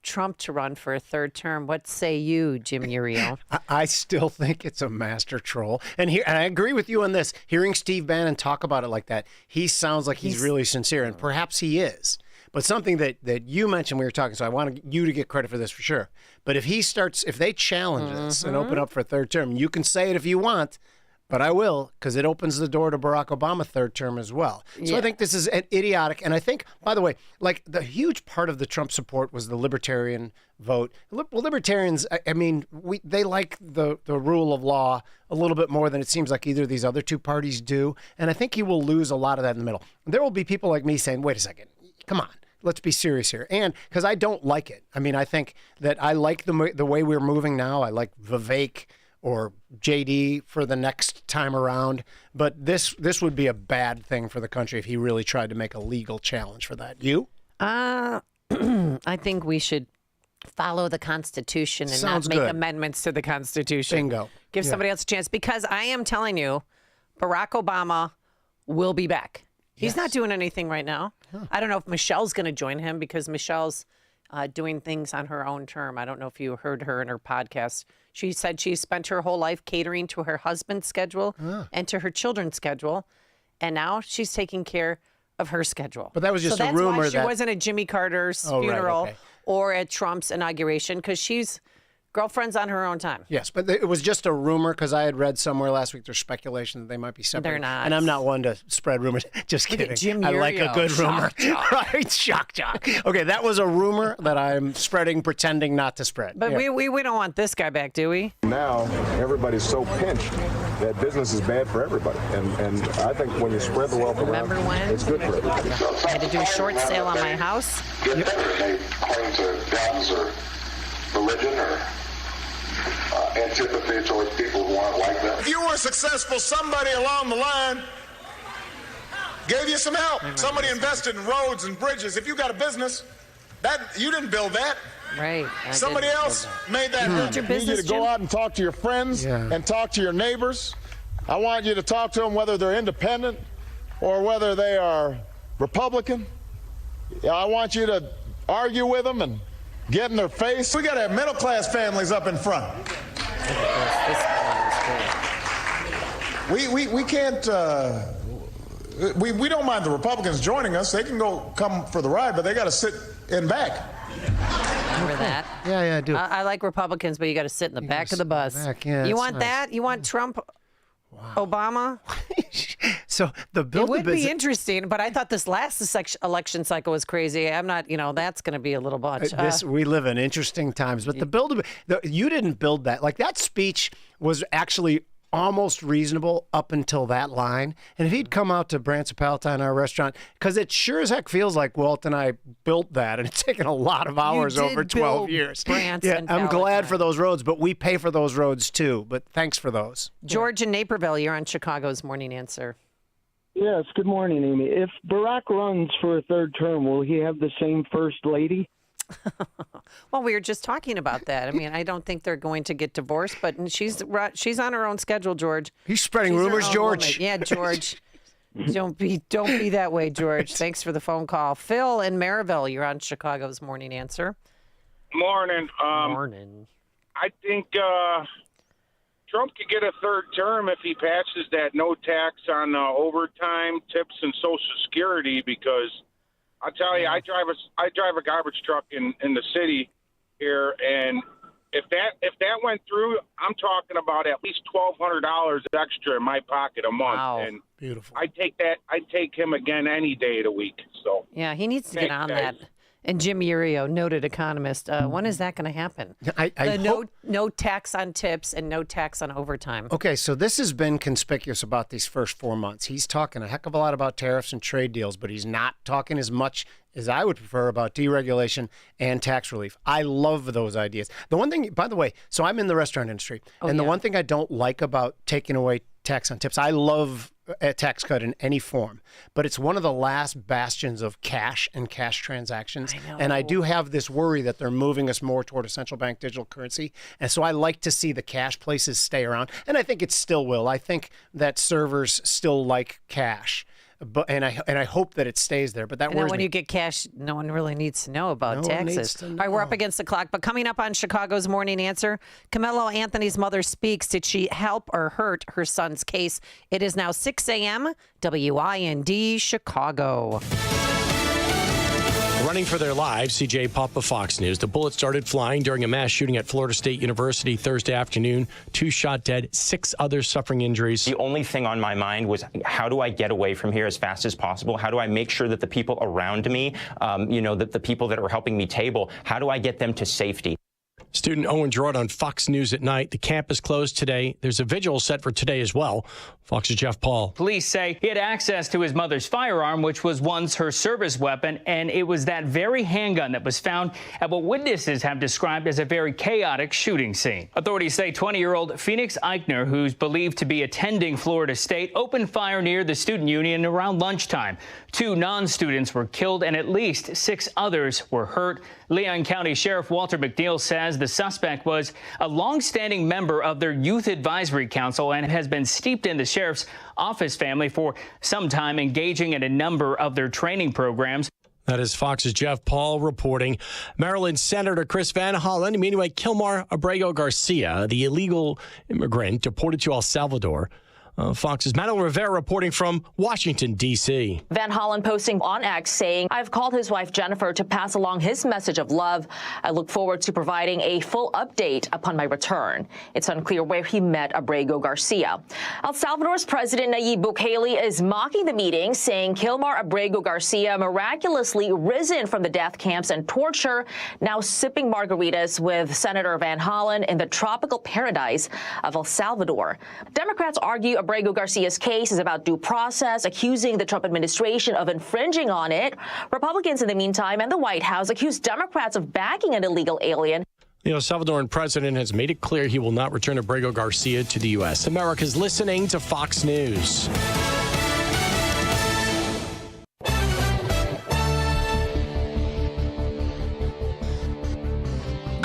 Trump to run for a third term. What say you, Jim Uriel? I still think it's a master troll. And I agree with you on this. Hearing Steve Bannon talk about it like that, he sounds like he's really sincere, and perhaps he is. But something that you mentioned, we were talking, so I want you to get credit for this for sure. But if they challenge this and open up for a third term, you can say it if you want, but I will, because it opens the door to Barack Obama third term as well. So I think this is idiotic. And I think, by the way, like the huge part of the Trump support was the libertarian vote. Libertarians, I mean, they like the rule of law a little bit more than it seems like either of these other two parties do. And I think he will lose a lot of that in the middle. There will be people like me saying, wait a second, come on. Let's be serious here. And because I don't like it. I mean, I think that I like the way we're moving now. I like Vivek or JD for the next time around. But this would be a bad thing for the country if he really tried to make a legal challenge for that. You? I think we should follow the Constitution and not make amendments to the Constitution. Bingo. Give somebody else a chance. Because I am telling you, Barack Obama will be back. He's not doing anything right now. I don't know if Michelle's going to join him because Michelle's doing things on her own term. I don't know if you heard her in her podcast. She said she spent her whole life catering to her husband's schedule and to her children's schedule. And now she's taking care of her schedule. But that was just a rumor. Why she wasn't at Jimmy Carter's funeral or at Trump's inauguration, because she's girlfriend's on her own time. Yes, but it was just a rumor because I had read somewhere last week there's speculation that they might be separate. They're not. And I'm not one to spread rumors. Just kidding. Jim I like a good rumor. Right? Shock jock. Okay, that was a rumor that I'm spreading, pretending not to spread. But we don't want this guy back, do we? Now, everybody's so pinched that business is bad for everybody. And I think when you spread the wealth around, it's good for everybody. I had to do a short sale on my house. Make claim to guns or religion or antipathy towards people who aren't like them. If you were successful, somebody along the line gave you some help. Somebody invested in roads and bridges. If you got a business, that you didn't build that. Right. Somebody else made that happen. I need you to go out and talk to your friends and talk to your neighbors. I want you to talk to them whether they're independent or whether they are Republican. I want you to argue with them and get in their face. We got to have middle-class families up in front. We can't We don't mind the Republicans joining us. They can come for the ride, but they got to sit in back. Remember that? Yeah, I do. I like Republicans, but you got to sit in the back of the bus. Yeah, you it's want nice. that? You want Trump, Obama? So the It would be interesting, but I thought this last election cycle was crazy. I'm not, that's going to be a little much. We live in interesting times, but you didn't build that. Like, that speech was actually almost reasonable up until that line. And if he'd come out to Brant's Palatine, our restaurant, because it sure as heck feels like Walt and I built that, and it's taken a lot of hours over 12 years. Brant's and I'm glad Palatine. for those roads, but we pay for those roads too. But thanks for those. George in Naperville, you're on Chicago's Morning Answer. Yes, good morning, Amy. If Barack runs for a third term, will he have the same first lady? Well, we were just talking about that. I mean, I don't think they're going to get divorced, but she's on her own schedule, George. He's spreading She's her rumors, own George. woman. Yeah, George. Don't be that way, George. Thanks for the phone call. Phil in Maryville, you're on Chicago's Morning Answer. Morning. Morning. I think Trump could get a third term if he passes that no tax on overtime, tips, and Social Security, because I'll tell you, I drive a garbage truck in the city here, and if that went through, I'm talking about at least $1,200 extra in my pocket a month. Wow. And beautiful. I'd take him again any day of the week. So Yeah, he needs to get on that. And Jim Urio, noted economist, when is that going to happen? No tax on tips and no tax on overtime. Okay, so this has been conspicuous about these first 4 months. He's talking a heck of a lot about tariffs and trade deals, but he's not talking as much as I would prefer about deregulation and tax relief. I love those ideas. The one thing, by the way, so I'm in the restaurant industry, the one thing I don't like about taking away tax on tips, I love a tax cut in any form, but it's one of the last bastions of cash and cash transactions. And I do have this worry that they're moving us more toward a central bank digital currency. And so I like to see the cash places stay around. And I think it still will. I think that servers still like cash. And I hope that it stays there. But that And then worries when me. you get cash, no one really needs to know about No one taxes. needs to All right, we're up against the clock. But coming up on Chicago's Morning Answer, Camelo Anthony's mother speaks. Did she help or hurt her son's case? It is now 6 a.m. WIND Chicago. Running for their lives, CJ Papa, Fox News. The bullet started flying during a mass shooting at Florida State University Thursday afternoon. 2 shot dead, 6 others suffering injuries. The only thing on my mind was, how do I get away from here as fast as possible? How do I make sure that the people around me, that the people that are helping me table, how do I get them to safety? Student Owen Gerard on Fox News at night. The campus closed today. There's a vigil set for today as well. Fox's Jeff Paul. Police say he had access to his mother's firearm, which was once her service weapon, and it was that very handgun that was found at what witnesses have described as a very chaotic shooting scene. Authorities say 20-year-old Phoenix Eichner, who's believed to be attending Florida State, opened fire near the student union around lunchtime. 2 non-students were killed and at least 6 others were hurt. Leon County Sheriff Walter McNeil says the suspect was a long-standing member of their Youth Advisory Council and has been steeped in the sheriff's office family for some time, engaging in a number of their training programs. That is Fox's Jeff Paul reporting. Maryland Senator Chris Van Hollen, meanwhile, Kilmar Abrego Garcia, the illegal immigrant deported to El Salvador. Fox's Madeline Rivera reporting from Washington, D.C. Van Hollen posting on X saying, "I've called his wife Jennifer to pass along his message of love. I look forward to providing a full update upon my return." It's unclear where he met Abrego Garcia. El Salvador's President Nayib Bukele is mocking the meeting, saying Kilmar Abrego Garcia miraculously risen from the death camps and torture, now sipping margaritas with Senator Van Hollen in the tropical paradise of El Salvador. Democrats argue Abrego Garcia's case is about due process, accusing the Trump administration of infringing on it. Republicans, in the meantime, and the White House accuse Democrats of backing an illegal alien. The El Salvadoran president has made it clear he will not return Abrego Garcia to the U.S. America's listening to Fox News.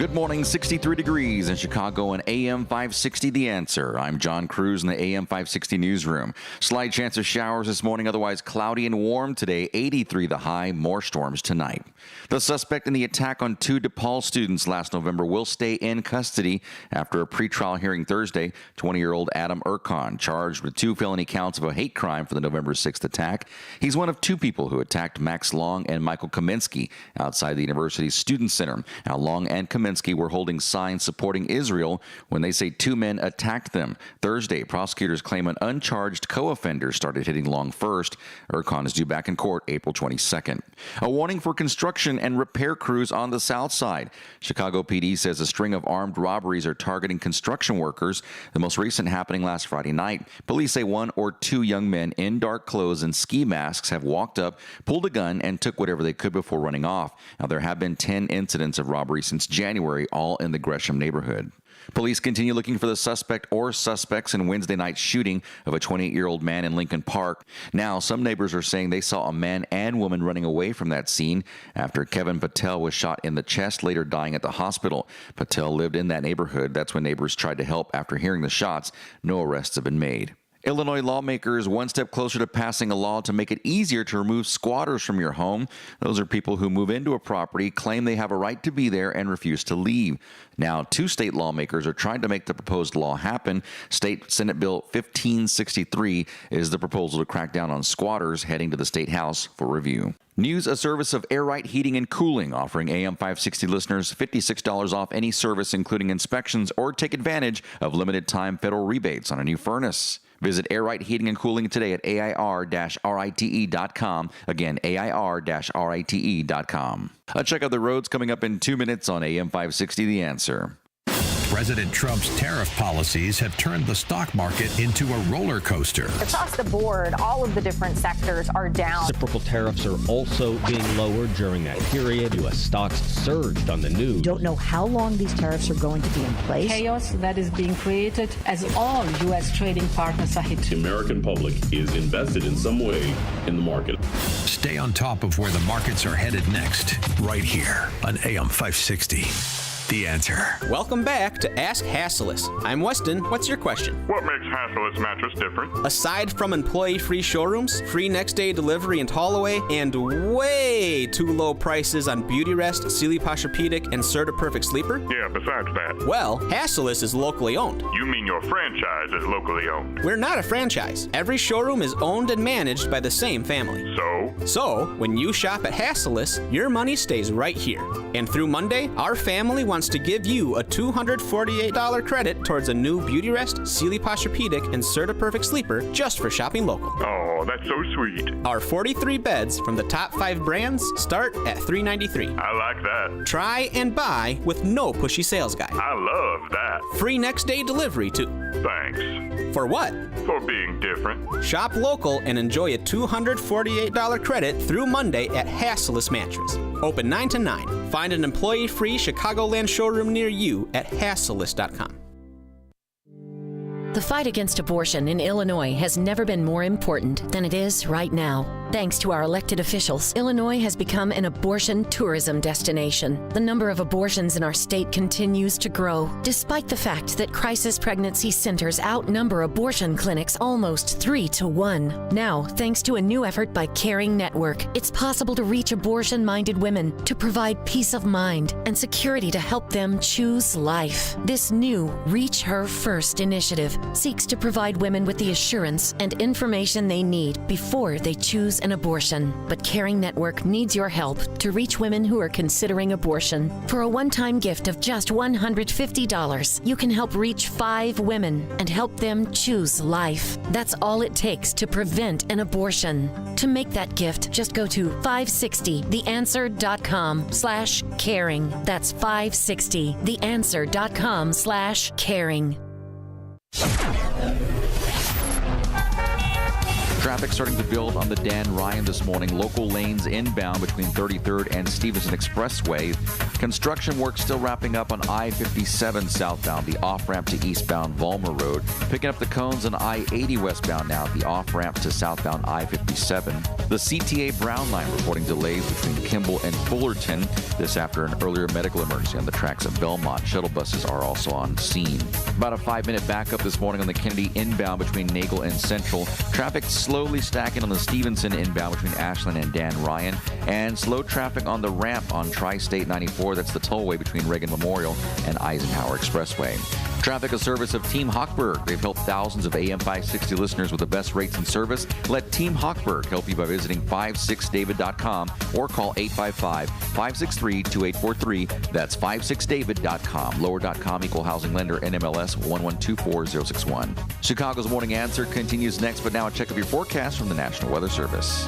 Good morning, 63 degrees in Chicago and AM 560 The Answer. I'm John Cruz in the AM 560 newsroom. Slight chance of showers this morning, otherwise cloudy and warm today, 83 the high, more storms tonight. The suspect in the attack on 2 DePaul students last November will stay in custody after a pretrial hearing Thursday. 20-year-old Adam Urcon, charged with 2 felony counts of a hate crime for the November 6th attack. He's one of 2 people who attacked Max Long and Michael Kaminsky outside the university's student center. Now, Long and Kaminsky were holding signs supporting Israel when they say 2 men attacked them. Thursday, prosecutors claim an uncharged co-offender started hitting Long first. Urcon is due back in court April 22nd. A warning for construction and repair crews on the south side. Chicago PD says a string of armed robberies are targeting construction workers. The most recent happening last Friday night. Police say 1 or 2 young men in dark clothes and ski masks have walked up, pulled a gun, and took whatever they could before running off. Now, there have been 10 incidents of robbery since January, all in the Gresham neighborhood. Police continue looking for the suspect or suspects in Wednesday night's shooting of a 28-year-old man in Lincoln Park. Now, some neighbors are saying they saw a man and woman running away from that scene after Kevin Patel was shot in the chest, later dying at the hospital. Patel lived in that neighborhood. That's when neighbors tried to help after hearing the shots. No arrests have been made. Illinois lawmakers one step closer to passing a law to make it easier to remove squatters from your home. Those are people who move into a property, claim they have a right to be there, and refuse to leave. Now, 2 state lawmakers are trying to make the proposed law happen. State Senate Bill 1563 is the proposal to crack down on squatters, heading to the State House for review. News, a service of Air Right Heating and Cooling, offering AM 560 listeners $56 off any service, including inspections, or take advantage of limited-time federal rebates on a new furnace. Visit Air Right Heating and Cooling today at AIR-RITE.com. Again, AIR-RITE.com. Check out the roads coming up in 2 minutes on AM 560 The Answer. President Trump's tariff policies have turned the stock market into a roller coaster. Across the board, all of the different sectors are down. Reciprocal tariffs are also being lowered during that period. U.S. stocks surged on the news. Don't know how long these tariffs are going to be in place. Chaos that is being created as all U.S. trading partners are hit. The American public is invested in some way in the market. Stay on top of where the markets are headed next, right here on AM 560. The Answer. Welcome back to Ask Hasselus. I'm Weston. What's your question? What makes Hasselus mattress different? Aside from employee-free showrooms, free next-day delivery and haul away, and way too low prices on Beauty Rest, Sealy Posturepedic, and Serta Perfect Sleeper? Yeah, besides that. Well, Hasselus is locally owned. You mean your franchise is locally owned? We're not a franchise. Every showroom is owned and managed by the same family. So, when you shop at Hasselus, your money stays right here. And through Monday, our family wants to give you a $248 credit towards a new Beauty Rest, Sealy Posturepedic, and Serta Perfect Sleeper just for shopping local. Oh, that's so sweet. Our 43 beds from the top 5 brands start at $393. I like that. Try and buy with no pushy sales guy. I love that. Free next day delivery too. Thanks. For what? For being different. Shop local and enjoy a $248 credit through Monday at Hasselus Mattress. Open 9 to 9. Find an employee-free Chicagoland showroom near you at Hasselus.com. The fight against abortion in Illinois has never been more important than it is right now. Thanks to our elected officials, Illinois has become an abortion tourism destination. The number of abortions in our state continues to grow, despite the fact that crisis pregnancy centers outnumber abortion clinics almost 3 to 1. Now, thanks to a new effort by Caring Network, it's possible to reach abortion-minded women to provide peace of mind and security to help them choose life. This new Reach Her First initiative seeks to provide women with the assurance and information they need before they choose an abortion. But Caring Network needs your help to reach women who are considering abortion. For a one-time gift of just $150, you can help reach 5 women and help them choose life. That's all it takes to prevent an abortion. To make that gift, just go to 560theanswer.com/caring. That's 560theanswer.com/caring. Traffic starting to build on the Dan Ryan this morning. Local lanes inbound between 33rd and Stevenson Expressway. Construction work still wrapping up on I-57 southbound, the off-ramp to eastbound Vollmer Road. Picking up the cones on I-80 westbound now, the off-ramp to southbound I-57. The CTA Brown line reporting delays between Kimball and Fullerton. This after an earlier medical emergency on the tracks at Belmont. Shuttle buses are also on scene. About a 5-minute backup this morning on the Kennedy inbound between Nagle and Central. Traffic slowly stacking on the Stevenson inbound between Ashland and Dan Ryan. And slow traffic on the ramp on Tri-State 94. That's the tollway between Reagan Memorial and Eisenhower Expressway. Traffic, a service of Team Hochberg. They've helped thousands of AM 560 listeners with the best rates and service. Let Team Hochberg help you by visiting 56david.com or call 855-563-2843. That's 56david.com. Lower.com, equal housing lender, NMLS 1124061. Chicago's Morning Answer continues next, but now a check of your forecast from the National Weather Service.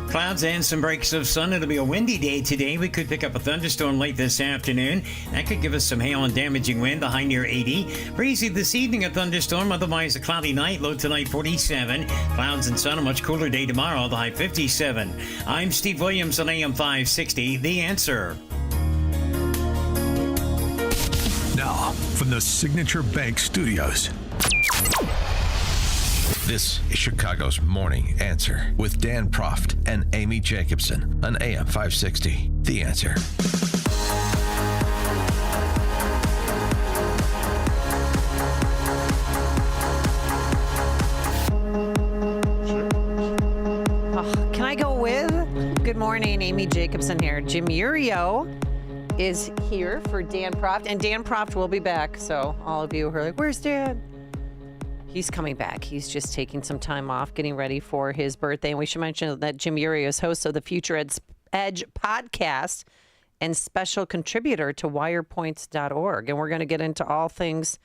Clouds and some breaks of sun. It'll be a windy day today. We could pick up a thunderstorm late this afternoon. That could give us some hail and damaging wind, the high near 80. Breezy this evening, a thunderstorm. Otherwise, a cloudy night, low tonight 47. Clouds and sun, a much cooler day tomorrow, the high 57. I'm Steve Williams on AM 560, The Answer. Now, from the Signature Bank Studios. This is Chicago's Morning Answer with Dan Proft and Amy Jacobson on AM 560. The Answer. Can I go with? Good morning, Amy Jacobson here. Jim Urio is here for Dan Proft, and Dan Proft will be back. So all of you who are like, where's Dan? He's coming back. He's just taking some time off, getting ready for his birthday. And we should mention that Jim Urio is host of the Future Edge podcast and special contributor to wirepoints.org. And we're going to get into all things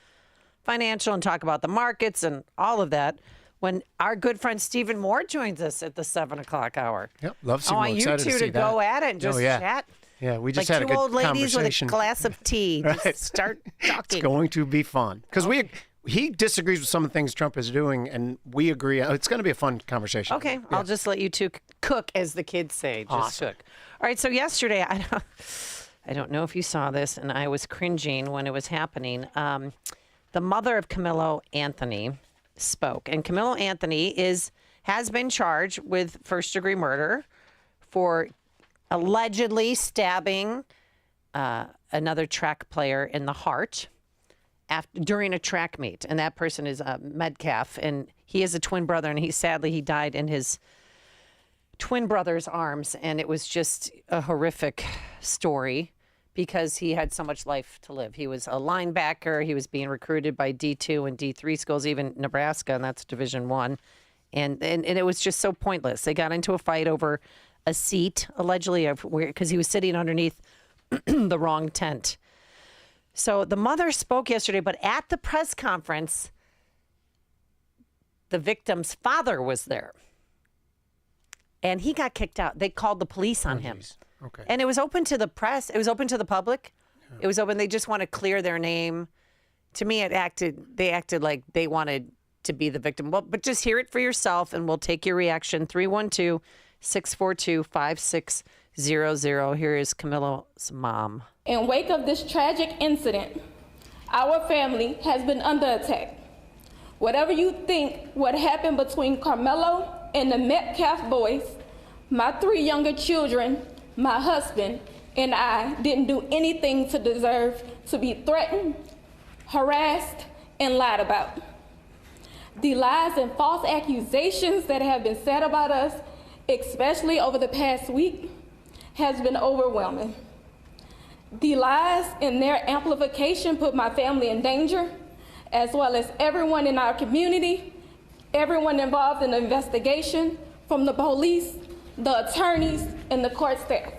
financial and talk about the markets and all of that when our good friend Stephen Moore joins us at the 7 o'clock hour. Yep, love seeing I want you two to go at it and just chat. Yeah, we just like had a good two old ladies with a conversation. glass of tea. Just Right. start talking. It's going to be fun because he disagrees with some of the things Trump is doing, and we agree. It's going to be a fun conversation. Okay, I'll just let you two cook, as the kids say. Just Awesome. cook. All right, so yesterday, I don't know if you saw this, and I was cringing when it was happening. The mother of Camilo Anthony spoke, and Camilo Anthony has been charged with first-degree murder for allegedly stabbing another track player in the heart during a track meet, and that person is Metcalf, and he has a twin brother, and he died in his twin brother's arms, and it was just a horrific story because he had so much life to live. He was a linebacker. He was being recruited by D2 and D3 schools, even Nebraska, and that's Division I, and it was just so pointless. They got into a fight over a seat, allegedly, because he was sitting underneath the wrong tent. So the mother spoke yesterday, but at the press conference, the victim's father was there. And he got kicked out. They called the police on him. Okay. And it was open to the press. It was open to the public. Yeah. It was open. They just want to clear their name. To me, they acted like they wanted to be the victim. Well, but just hear it for yourself, and we'll take your reaction. 312-642-5600. Here is Camilo's mom. In wake of this tragic incident, our family has been under attack. Whatever you think what happened between Carmelo and the Metcalf boys, my 3 younger children, my husband, and I didn't do anything to deserve to be threatened, harassed, and lied about. The lies and false accusations that have been said about us, especially over the past week, has been overwhelming. The lies and their amplification put my family in danger, as well as everyone in our community, everyone involved in the investigation, from the police, the attorneys, and the court staff.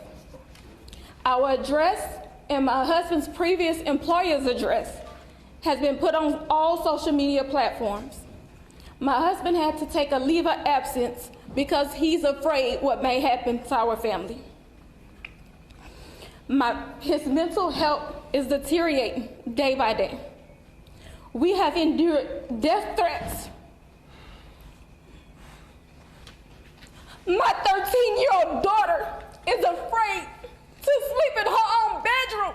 Our address and my husband's previous employer's address has been put on all social media platforms. My husband had to take a leave of absence because he's afraid what may happen to our family. His mental health is deteriorating day by day. We have endured death threats bedroom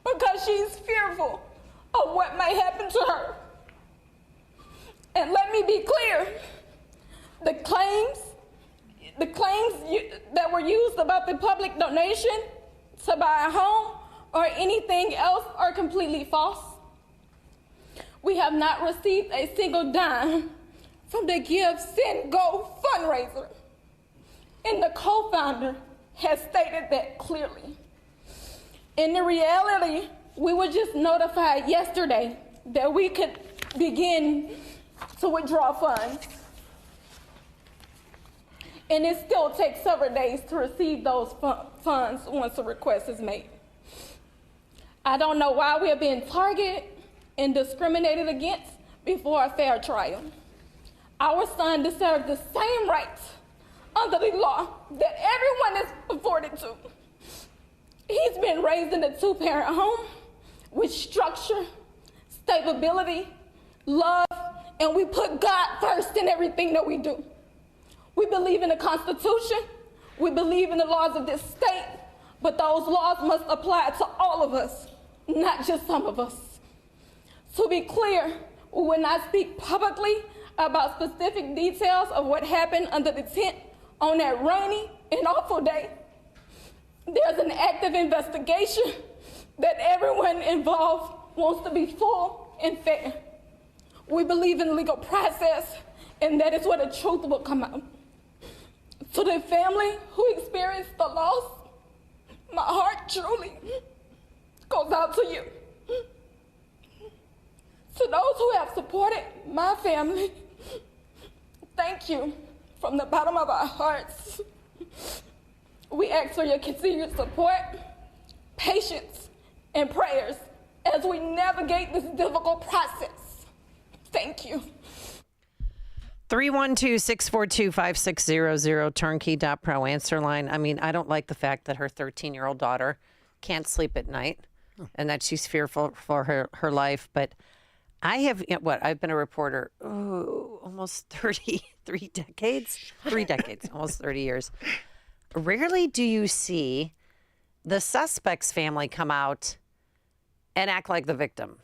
because she's fearful of what may happen to her. And let me be clear, the claims that were used about the public donation to buy a home or anything else are completely false. We have not received a single dime from the Give, Send, Go fundraiser. And the co-founder has stated that clearly. In the reality, we were just notified yesterday that we could begin to withdraw funds. And it still takes several days to receive those funds once a request is made. I don't know why we are being targeted and discriminated against before a fair trial. Our son deserves the same rights under the law that everyone is afforded to. He's been raised in a two-parent home with structure, stability, love, and we put God first in everything that we do. We believe in the Constitution, we believe in the laws of this state, but those laws must apply to all of us, not just some of us. To be clear, we will not speak publicly about specific details of what happened under the tent on that rainy and awful day. There's an active investigation that everyone involved wants to be full and fair. We believe in the legal process, and that is where the truth will come out. To the family who experienced the loss, my heart truly goes out to you. To those who have supported my family, thank you from the bottom of our hearts. We ask for your continued support, patience, and prayers as we navigate this difficult process. Thank you. 312-642-5600, turnkey.pro answer line. I mean, I don't like the fact that her 13-year-old daughter can't sleep at night and that she's fearful for her life. But I have, I've been a reporter almost 33 decades, 3 decades, almost 30 years. Rarely do you see the suspect's family come out and act like the victim.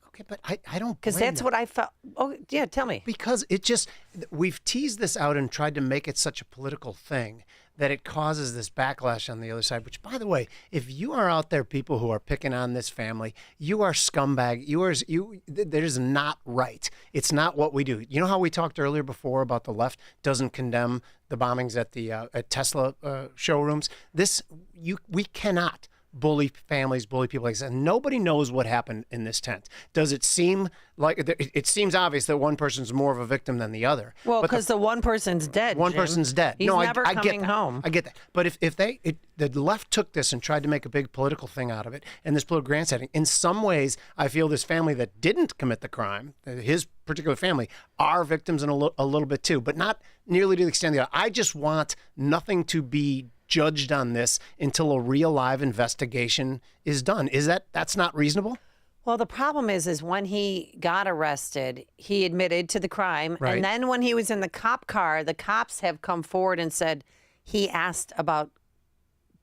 Okay, but I don't, because that's what I felt. Oh, yeah, tell me. Because we've teased this out and tried to make it such a political thing that it causes this backlash on the other side, which, by the way, if you are out there, people who are picking on this family, you are scumbag. That is not right. It's not what we do. You know how we talked earlier before about the left doesn't condemn the bombings at the at Tesla showrooms? We cannot bully families, bully people like this. And nobody knows what happened in this tent. Does it seem like it seems obvious that one person's more of a victim than the other? Well, because the one person's dead. One Jim. person's dead. He's never I coming get home. I get that. But if the left took this and tried to make a big political thing out of it, and this political grant setting, in some ways, I feel this family that didn't commit the crime, his particular family, are victims in a little bit too, but not nearly to the extent that I just want nothing to be judged on this until a real live investigation is done. That's not reasonable? Well, the problem is when he got arrested, he admitted to the crime. Right. And then when he was in the cop car, the cops have come forward and said he asked about,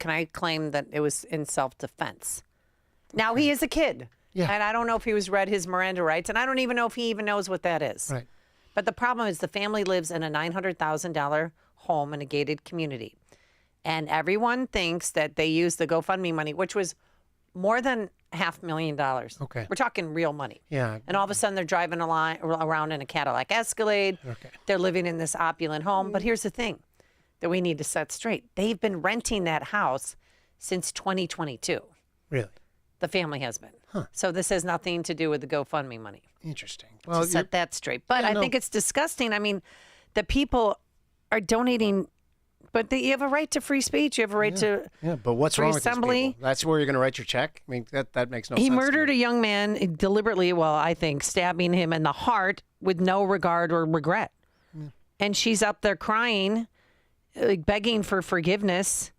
can I claim that it was in self-defense? Now, he is a kid. Yeah. And I don't know if he was read his Miranda rights, and I don't even know if he even knows what that is. Right. But the problem is the family lives in a $900,000 home in a gated community. And everyone thinks that they used the GoFundMe money, which was more than $500,000. Okay. We're talking real money. Yeah. And all of a sudden they're driving around in a Cadillac Escalade. Okay. They're living in this opulent home. But here's the thing that we need to set straight. They've been renting that house since 2022. Really? The family has been. Huh. So this has nothing to do with the GoFundMe money. Interesting. To set that straight. But I think it's disgusting. I mean, the people are donating. But you have a right to free speech. You have a right to but what's free wrong with assembly. these people? That's where you're going to write your check? I mean, that makes no sense. He murdered a young man deliberately, I think, stabbing him in the heart with no regard or regret. Yeah. And she's up there crying, begging for forgiveness.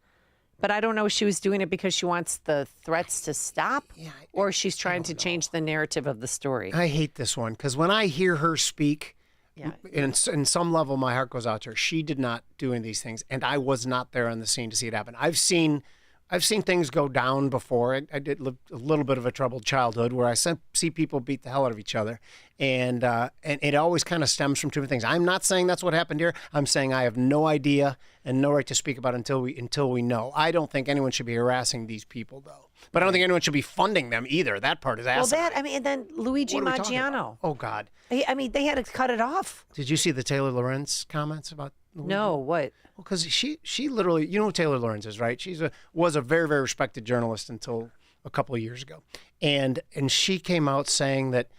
But I don't know if she was doing it because she wants the threats to stop or she's trying to change the narrative of the story. I hate this one because when I hear her speak, in some level, my heart goes out to her. She did not do any of these things, and I was not there on the scene to see it happen. I've seen I've seen things go down before. I did live a little bit of a troubled childhood where I see people beat the hell out of each other, and it always kind of stems from two different things. I'm not saying that's what happened here. I'm saying I have no idea and no right to speak about it until we know. I don't think anyone should be harassing these people, though. But I don't think anyone should be funding them either. That part is asinine. And then Luigi What are we talking Maggiano. about? Oh, God. They had to cut it off. Did you see the Taylor Lorenz comments about Luigi? No, what? Well, because she literally, you know who Taylor Lorenz is, right? Was a very, very respected journalist until a couple of years ago. And she came out saying that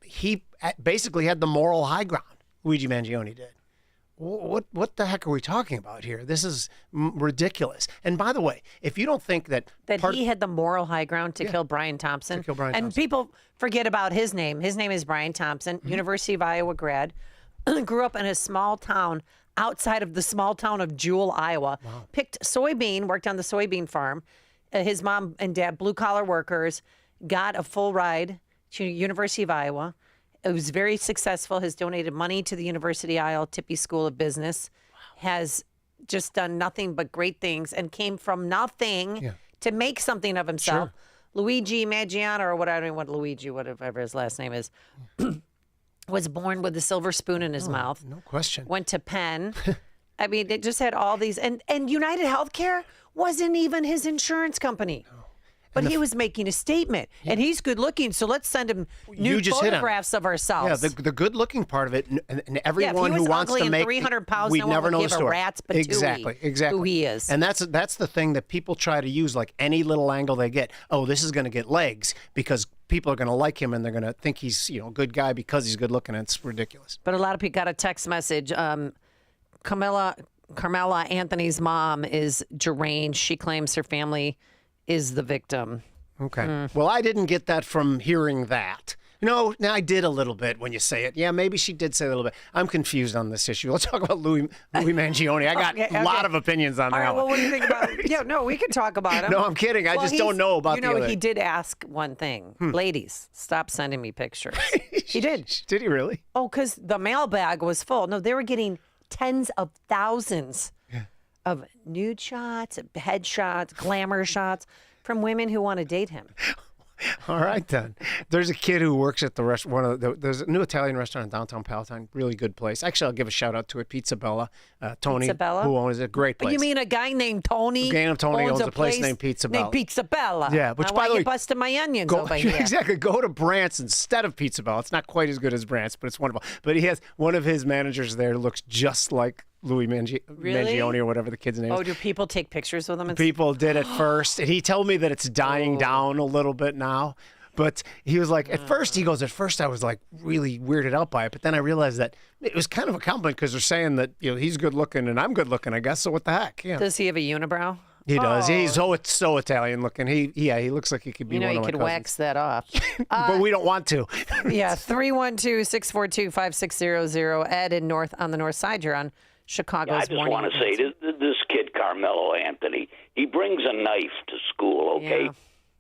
he basically had the moral high ground, Luigi Mangione did. What the heck are we talking about here? This is ridiculous. And by the way, if you don't think that he had the moral high ground to kill Brian Thompson, and people forget about his name. His name is Brian Thompson, University of Iowa grad, grew up in a small town outside of the small town of Jewell, Iowa. Wow. Picked soybean, worked on the soybean farm. His mom and dad, blue collar workers, got a full ride to University of Iowa. It was very successful. Has donated money to the University of Iowa Tippie School of Business. Has just done nothing but great things and came from nothing to make something of himself. Sure. Luigi Maggiano, or whatever his last name is, was born with a silver spoon in his mouth. No question. Went to Penn. I mean, it just had all these. And United Healthcare wasn't even his insurance company. But he was making a statement, and he's good looking, so let's send him new photographs of ourselves. Yeah, the good looking part of it, and everyone if he was who wants ugly to and make 300 pounds, we no one never would know give the a story. rat's patootie Exactly. who he is. And that's the thing that people try to use, like any little angle they get. Oh, this is going to get legs because people are going to like him and they're going to think he's a good guy because he's good looking. And it's ridiculous. But a lot of people got a text message. Carmela Anthony's mom is deranged. She claims her family is the victim. Okay. Well, I didn't get that from hearing that. No, I did a little bit when you say it. Yeah, maybe she did say a little bit. I'm confused on this issue. Let's talk about Louis Mangione. I got a lot of opinions on that All right, one. well, what do you think about it? Yeah, no, we can talk about him. No, I'm kidding. I just don't know about the other. He did ask one thing. Ladies, stop sending me pictures. He did. Did he really? Oh, because the mailbag was full. No, they were getting tens of thousands of nude shots, headshots, glamour shots from women who want to date him. All right, then. There's a kid who works at the there's a new Italian restaurant in downtown Palatine. Really good place. Actually, I'll give a shout out to it. Pizza Bella. Tony, Pizza Bella? who owns it. Great place. You mean a guy named Tony? A guy named Tony owns a place named Pizza Bella. Named Pizza Bella. Yeah, which, now, by the way, you busting my onions over here. Exactly. Go to Brandt's instead of Pizza Bella. It's not quite as good as Brandt's, but it's wonderful. But he has one of his managers there looks just like Louis Mangione or whatever the kid's name is. Oh, do people take pictures with him? People did at first, and he told me that it's dying down a little bit now. But he was like, at first I was like really weirded out by it. But then I realized that it was kind of a compliment because they're saying that he's good looking and I'm good looking, I guess. So what the heck? Yeah. Does he have a unibrow? He does. He's so Italian looking. He looks like he could be one of my cousins. You could wax that off. But we don't want to. Yeah, 312-642-5600. Ed on the north side. You're on Chicago's morning. I just want to say, this kid, Carmelo Anthony, he brings a knife to school, okay? Yeah.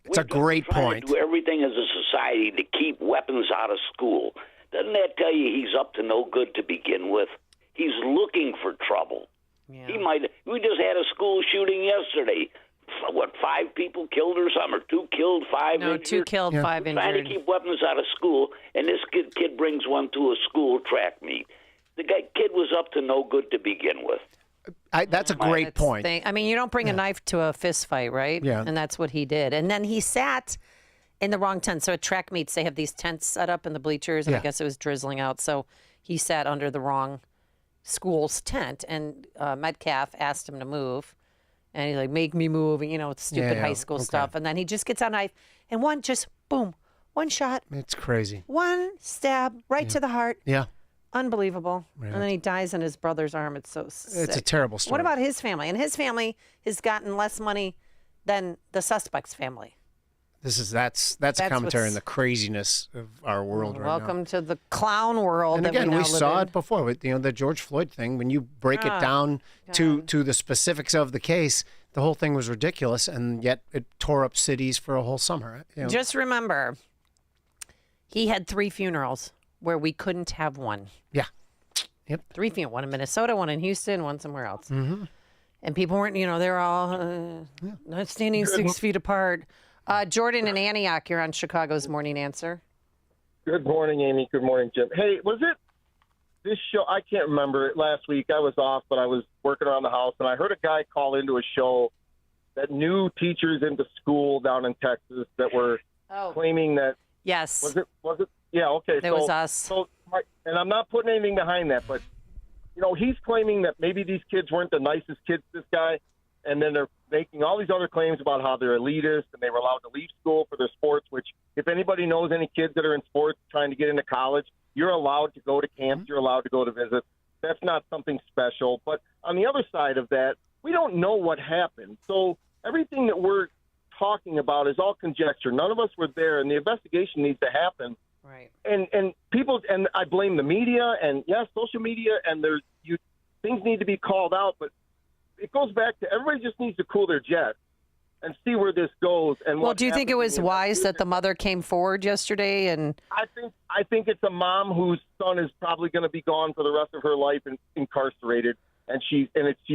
It's a great point. To do everything as a society to keep weapons out of school. Doesn't that tell you he's up to no good to begin with? He's looking for trouble. Yeah. We just had a school shooting yesterday. 5 people killed or something, or 2 killed, 5 injured? No, 2 killed, 5 injured. Trying to keep weapons out of school, and this kid brings one to a school track meet. The kid was up to no good to begin with. That's a great point. I mean, you don't bring a knife to a fist fight, right? Yeah. And that's what he did. And then he sat in the wrong tent. So at track meets, they have these tents set up in the bleachers, and I guess it was drizzling out. So he sat under the wrong school's tent, and Metcalf asked him to move. And he's like, make me move, and, stupid high school stuff. And then he just gets out a knife, and one shot. It's crazy. One stab right to the heart. Yeah. Unbelievable. Right. And then he dies in his brother's arm. It's so sick. It's a terrible story. What about his family? And his family has gotten less money than the suspect's family. That's a commentary on the craziness of our world right now. Welcome to the clown world. And again, we saw it before with the George Floyd thing. When you break it down to the specifics of the case, the whole thing was ridiculous, and yet it tore up cities for a whole summer. Just remember, he had 3 funerals where we couldn't have one. Yeah. Yep. 3 funerals. One in Minnesota, one in Houston, one somewhere else. Mm-hmm. And people weren't, they're all not standing 6 feet apart. Jordan in Antioch, you're on Chicago's Morning Answer. Good morning, Amy. Good morning, Jim. Hey, was it this show? I can't remember it. Last week I was off, but I was working around the house, and I heard a guy call into a show that knew teachers into school down in Texas that were claiming that. Yes. Was it? Yeah, okay. That was us. And I'm not putting anything behind that, but, he's claiming that maybe these kids weren't the nicest kids, this guy, and then they're making all these other claims about how they're elitist and they were allowed to leave school for their sports, which if anybody knows any kids that are in sports trying to get into college, you're allowed to go to camps, you're allowed to go to visit. That's not something special. But on the other side of that, we don't know what happened. So everything that we're talking about is all conjecture. None of us were there, and the investigation needs to happen. Right. And people, and I blame the media, and yes, social media, and things need to be called out, but it goes back to everybody just needs to cool their jets and see where this goes. And well, do you think it was wise that the mother came forward yesterday? And I think it's a mom whose son is probably going to be gone for the rest of her life and incarcerated, and she's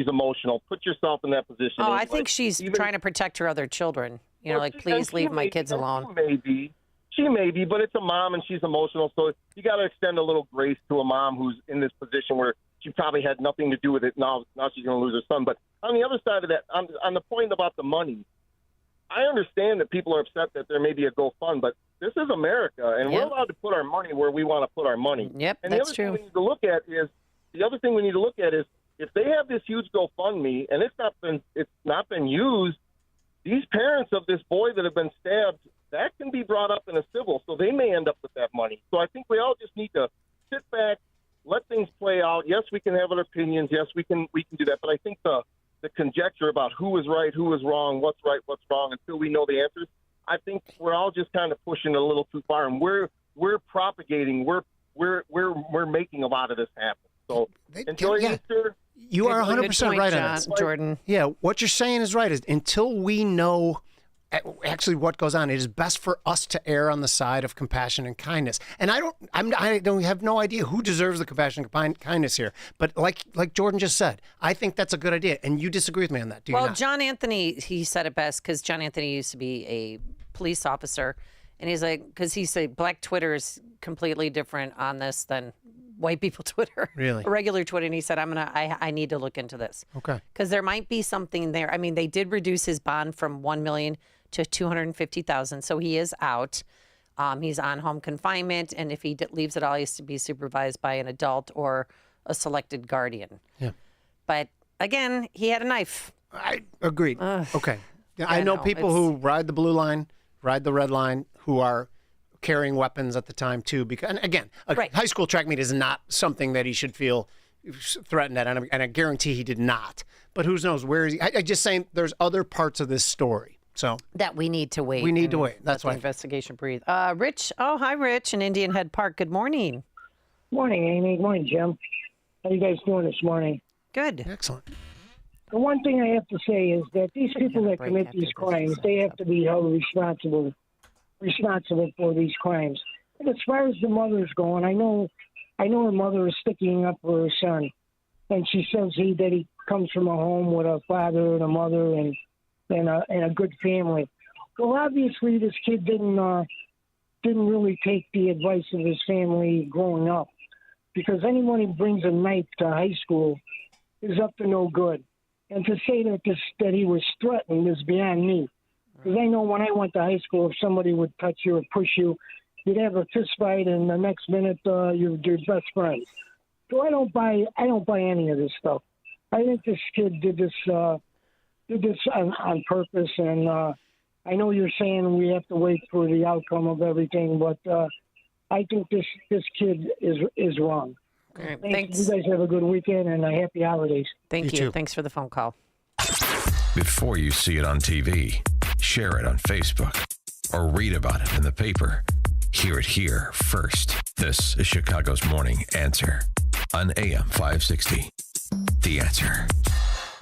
emotional. Put yourself in that position. Oh, I think she's trying to protect her other children. Please leave my kids alone. She may be, but it's a mom and she's emotional, so you got to extend a little grace to a mom who's in this position where she probably had nothing to do with it. Now she's going to lose her son. But on the other side of that, on the point about the money, I understand that people are upset that there may be a GoFund, but this is America, and we're allowed to put our money where we want to put our money. Yep, and that's the true. Thing we need to look at is if they have this huge GoFundMe and it's not been used, these parents of this boy that have been stabbed, that can be brought up in a civil, so they may end up with that money. So I think we all just need to sit back, let things play out. Yes, we can have our opinions. Yes, we can do that. But I think the conjecture about who was right, who was wrong, what's right, what's wrong, until we know the answers, I think we're all just kind of pushing it a little too far, and we're propagating, we're making a lot of this happen. So enjoy Easter. You are 100% right on this, Jordan. Yeah, what you're saying is right. Is until we know actually what goes on, it is best for us to err on the side of compassion and kindness. And I don't have no idea who deserves the compassion and kindness here. But like Jordan just said, I think that's a good idea. And you disagree with me on that, do you not? John Anthony, he said it best, because John Anthony used to be a police officer. And he's like, because he said black Twitter is completely different on this than white people Twitter. Really? Regular Twitter. And he said, I need to look into this. Okay. Because there might be something there. I mean, they did reduce his bond from $1 million to $250,000. So he is out. He's on home confinement. And if he leaves at all, he has to be supervised by an adult or a selected guardian. Yeah. But again, he had a knife. I agreed. Okay. I know people who ride the blue line, ride the red line, who are carrying weapons at the time too. Because, and again, high school track meet is not something that he should feel threatened at, and I guarantee he did not. But who knows, where is he? I just saying there's other parts of this story. So that we need to wait. We need to wait. That's why. The investigation breathe. Rich. Oh, hi, Rich in Indian Head Park. Good morning. Morning, Amy. Good morning, Jim. How you guys doing this morning? Good. Excellent. The one thing I have to say is that these people that commit these crimes, they have to be held responsible for these crimes. And as far as the mother's going, I know her mother is sticking up for her son, and she says that he comes from a home with a father and a mother and a good family. Well, obviously, this kid didn't really take the advice of his family growing up, because anyone who brings a knife to high school is up to no good. And to say that he was threatened is beyond me. Because I know when I went to high school, if somebody would touch you or push you, you'd have a fist fight, and the next minute you're best friends. So I don't buy any of this stuff. I think this kid did this on purpose, and I know you're saying we have to wait for the outcome of everything, but I think this kid is wrong. Okay, thanks. You guys have a good weekend and happy holidays. Thank you. Thanks for the phone call. Before you see it on TV, share it on Facebook, or read about it in the paper, hear it here first. This is Chicago's Morning Answer on AM 560. The Answer.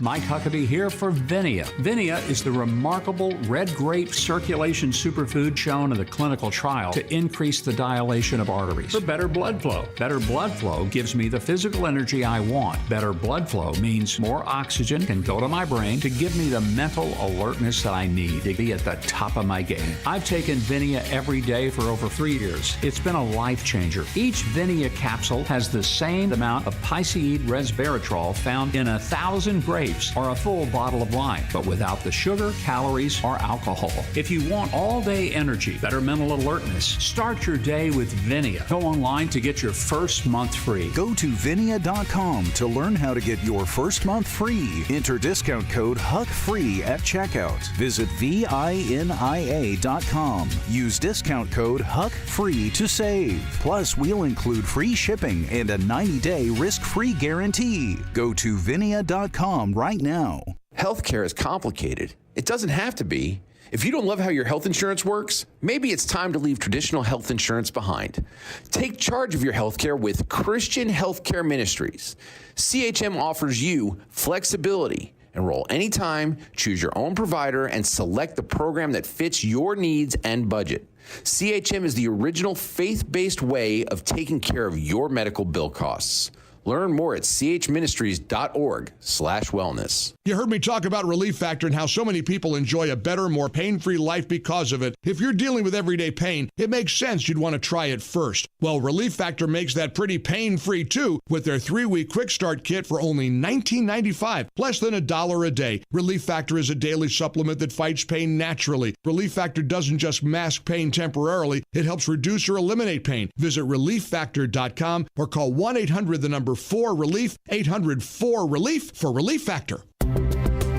Mike Huckabee here for Vinia. Vinia is the remarkable red grape circulation superfood shown in the clinical trial to increase the dilation of arteries for better blood flow. Better blood flow gives me the physical energy I want. Better blood flow means more oxygen can go to my brain to give me the mental alertness that I need to be at the top of my game. I've taken Vinia every day for over 3 years. It's been a life changer. Each Vinia capsule has the same amount of piceid resveratrol found in 1,000 grapes or a full bottle of wine, but without the sugar, calories, or alcohol. If you want all-day energy, better mental alertness, start your day with Vinia. Go online to get your first month free. Go to Vinia.com to learn how to get your first month free. Enter discount code HUCKFREE at checkout. Visit VINIA.com. Use discount code HUCKFREE to save. Plus, we'll include free shipping and a 90-day risk-free guarantee. Go to Vinia.com right now. Healthcare is complicated. It doesn't have to be. If you don't love how your health insurance works, maybe it's time to leave traditional health insurance behind. Take charge of your healthcare with Christian Healthcare Ministries. CHM offers you flexibility. Enroll anytime, choose your own provider, and select the program that fits your needs and budget. CHM is the original faith-based way of taking care of your medical bill costs. Learn more at chministries.org/wellness. You heard me talk about Relief Factor and how so many people enjoy a better, more pain-free life because of it. If you're dealing with everyday pain, it makes sense you'd want to try it first. Well, Relief Factor makes that pretty pain-free too with their 3-week quick start kit for only $19.95, less than $1 a day. Relief Factor is a daily supplement that fights pain naturally. Relief Factor doesn't just mask pain temporarily, it helps reduce or eliminate pain. Visit ReliefFactor.com or call 1-800-4RELIEF, 800-4RELIEF for Relief Factor.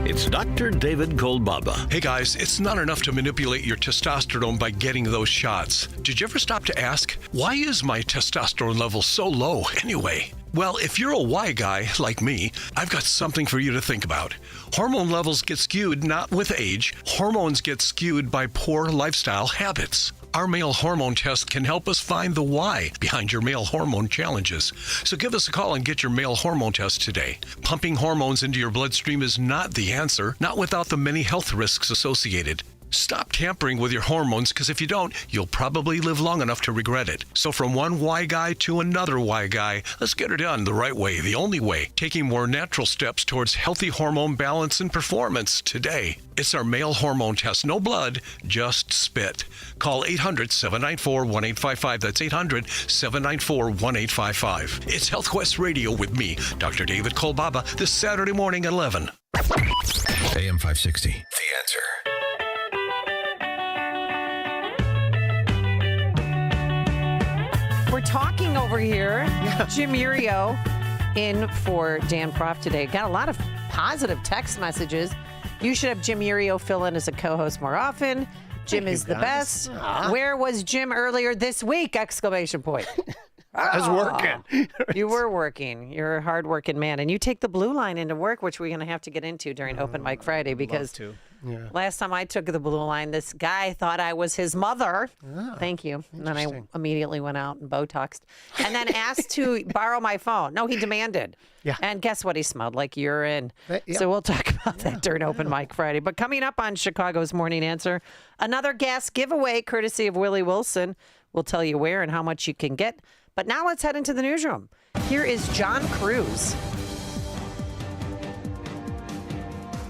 It's Dr. David Kolbaba. Hey guys, it's not enough to manipulate your testosterone by getting those shots. Did you ever stop to ask, why is my testosterone level so low anyway? Well, if you're a Y guy like me, I've got something for you to think about. Hormone levels get skewed not with age. Hormones get skewed by poor lifestyle habits. Our male hormone test can help us find the why behind your male hormone challenges. So give us a call and get your male hormone test today. Pumping hormones into your bloodstream is not the answer, not without the many health risks associated. Stop tampering with your hormones, because if you don't, you'll probably live long enough to regret it. So from one Y guy to another Y guy, let's get her done the right way, the only way, taking more natural steps towards healthy hormone balance and performance today. It's our male hormone test. No blood, just spit. Call 800-794-1855. That's 800-794-1855. It's Health Quest Radio with me, Dr. David Kolbaba, this Saturday morning at 11. AM 560, The Answer. We're talking over here. Jim Urio in for Dan Proft today. Got a lot of positive text messages. You should have Jim Urio fill in as a co-host more often. Jim is the best. Where was Jim earlier this week? Exclamation point. I was working. You were working. You're a hard-working man. And you take the blue line into work, which we're going to have to get into during Open Mic Friday, because last time I took the blue line, this guy thought I was his mother. Thank you. And then I immediately went out and Botoxed. And then asked to borrow my phone. No, he demanded. Yeah. And guess what? He smelled like urine. So we'll talk about that during Open Mic Friday. But coming up on Chicago's Morning Answer, another gas giveaway courtesy of Willie Wilson. We'll tell you where and how much you can get. But now let's head into the newsroom. Here is John Cruz.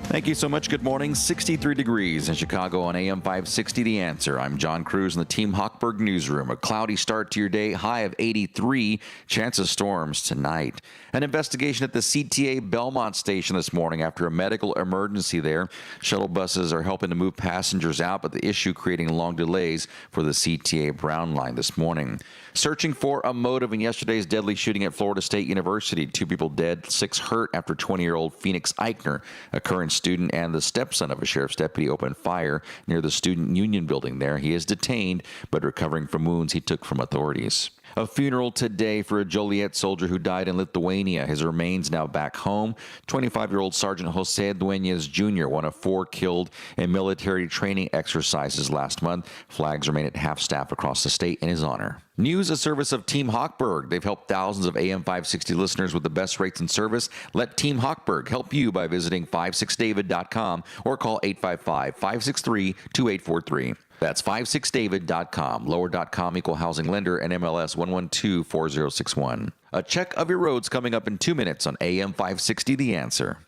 Thank you so much. Good morning. 63 degrees in Chicago on AM 560 The Answer. I'm John Cruz in the Team Hochberg newsroom. A cloudy start to your day, high of 83. Chance of storms tonight. An investigation at the CTA Belmont station this morning after a medical emergency there. Shuttle buses are helping to move passengers out, but the issue creating long delays for the CTA Brown line this morning. Searching for a motive in yesterday's deadly shooting at Florida State University. 2 people dead, 6 hurt after 20-year-old Phoenix Eichner, a current student and the stepson of a sheriff's deputy, opened fire near the student union building there. He is detained, but recovering from wounds he took from authorities. A funeral today for a Joliet soldier who died in Lithuania. His remains now back home. 25-year-old Sergeant Jose Dueñas Jr., one of 4 killed in military training exercises last month. Flags remain at half staff across the state in his honor. News, a service of Team Hochberg. They've helped thousands of AM 560 listeners with the best rates and service. Let Team Hochberg help you by visiting 56david.com or call 855-563-2843. That's 56david.com. Lower.com equal housing lender and MLS 1124061. A check of your roads coming up in 2 minutes on AM 560 The Answer.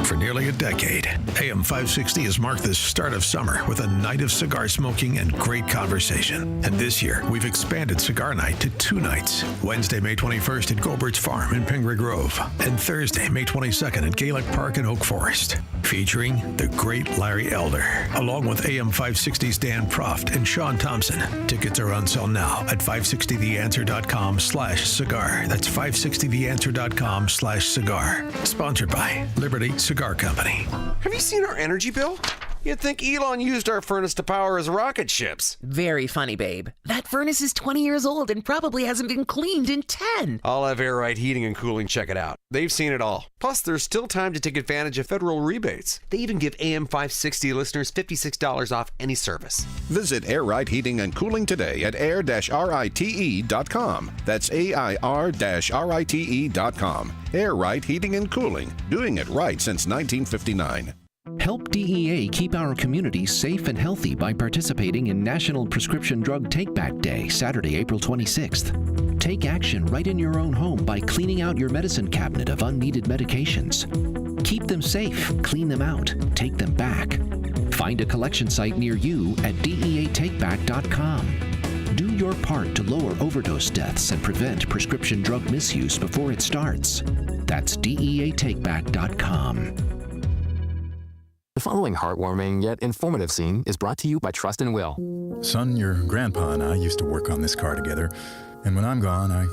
For nearly a decade, AM 560 has marked the start of summer with a night of cigar smoking and great conversation. And this year, we've expanded Cigar Night to 2 nights. Wednesday, May 21st at Gobert's Farm in Pingree Grove. And Thursday, May 22nd at Gaelic Park in Oak Forest. Featuring the great Larry Elder, along with AM 560's Dan Proft and Sean Thompson. Tickets are on sale now at 560theanswer.com/cigar. That's 560theanswer.com/cigar. Sponsored by Liberty Cigar Company. Have you seen our energy bill? You'd think Elon used our furnace to power his rocket ships. Very funny, babe. That furnace is 20 years old and probably hasn't been cleaned in 10. I'll have Air Right Heating and Cooling check it out. They've seen it all. Plus, there's still time to take advantage of federal rebates. They even give AM 560 listeners $56 off any service. Visit Air Right Heating and Cooling today at air-rite.com. That's AIR-RITE.com. Air Right Heating and Cooling, doing it right since 1959. Help DEA keep our community safe and healthy by participating in National Prescription Drug Take-Back Day, Saturday, April 26th. Take action right in your own home by cleaning out your medicine cabinet of unneeded medications. Keep them safe, clean them out, take them back. Find a collection site near you at DEATakeback.com. Do your part to lower overdose deaths and prevent prescription drug misuse before it starts. That's DEATakeback.com. The following heartwarming yet informative scene is brought to you by Trust and Will. Son, your grandpa and I used to work on this car together, and when I'm gone, I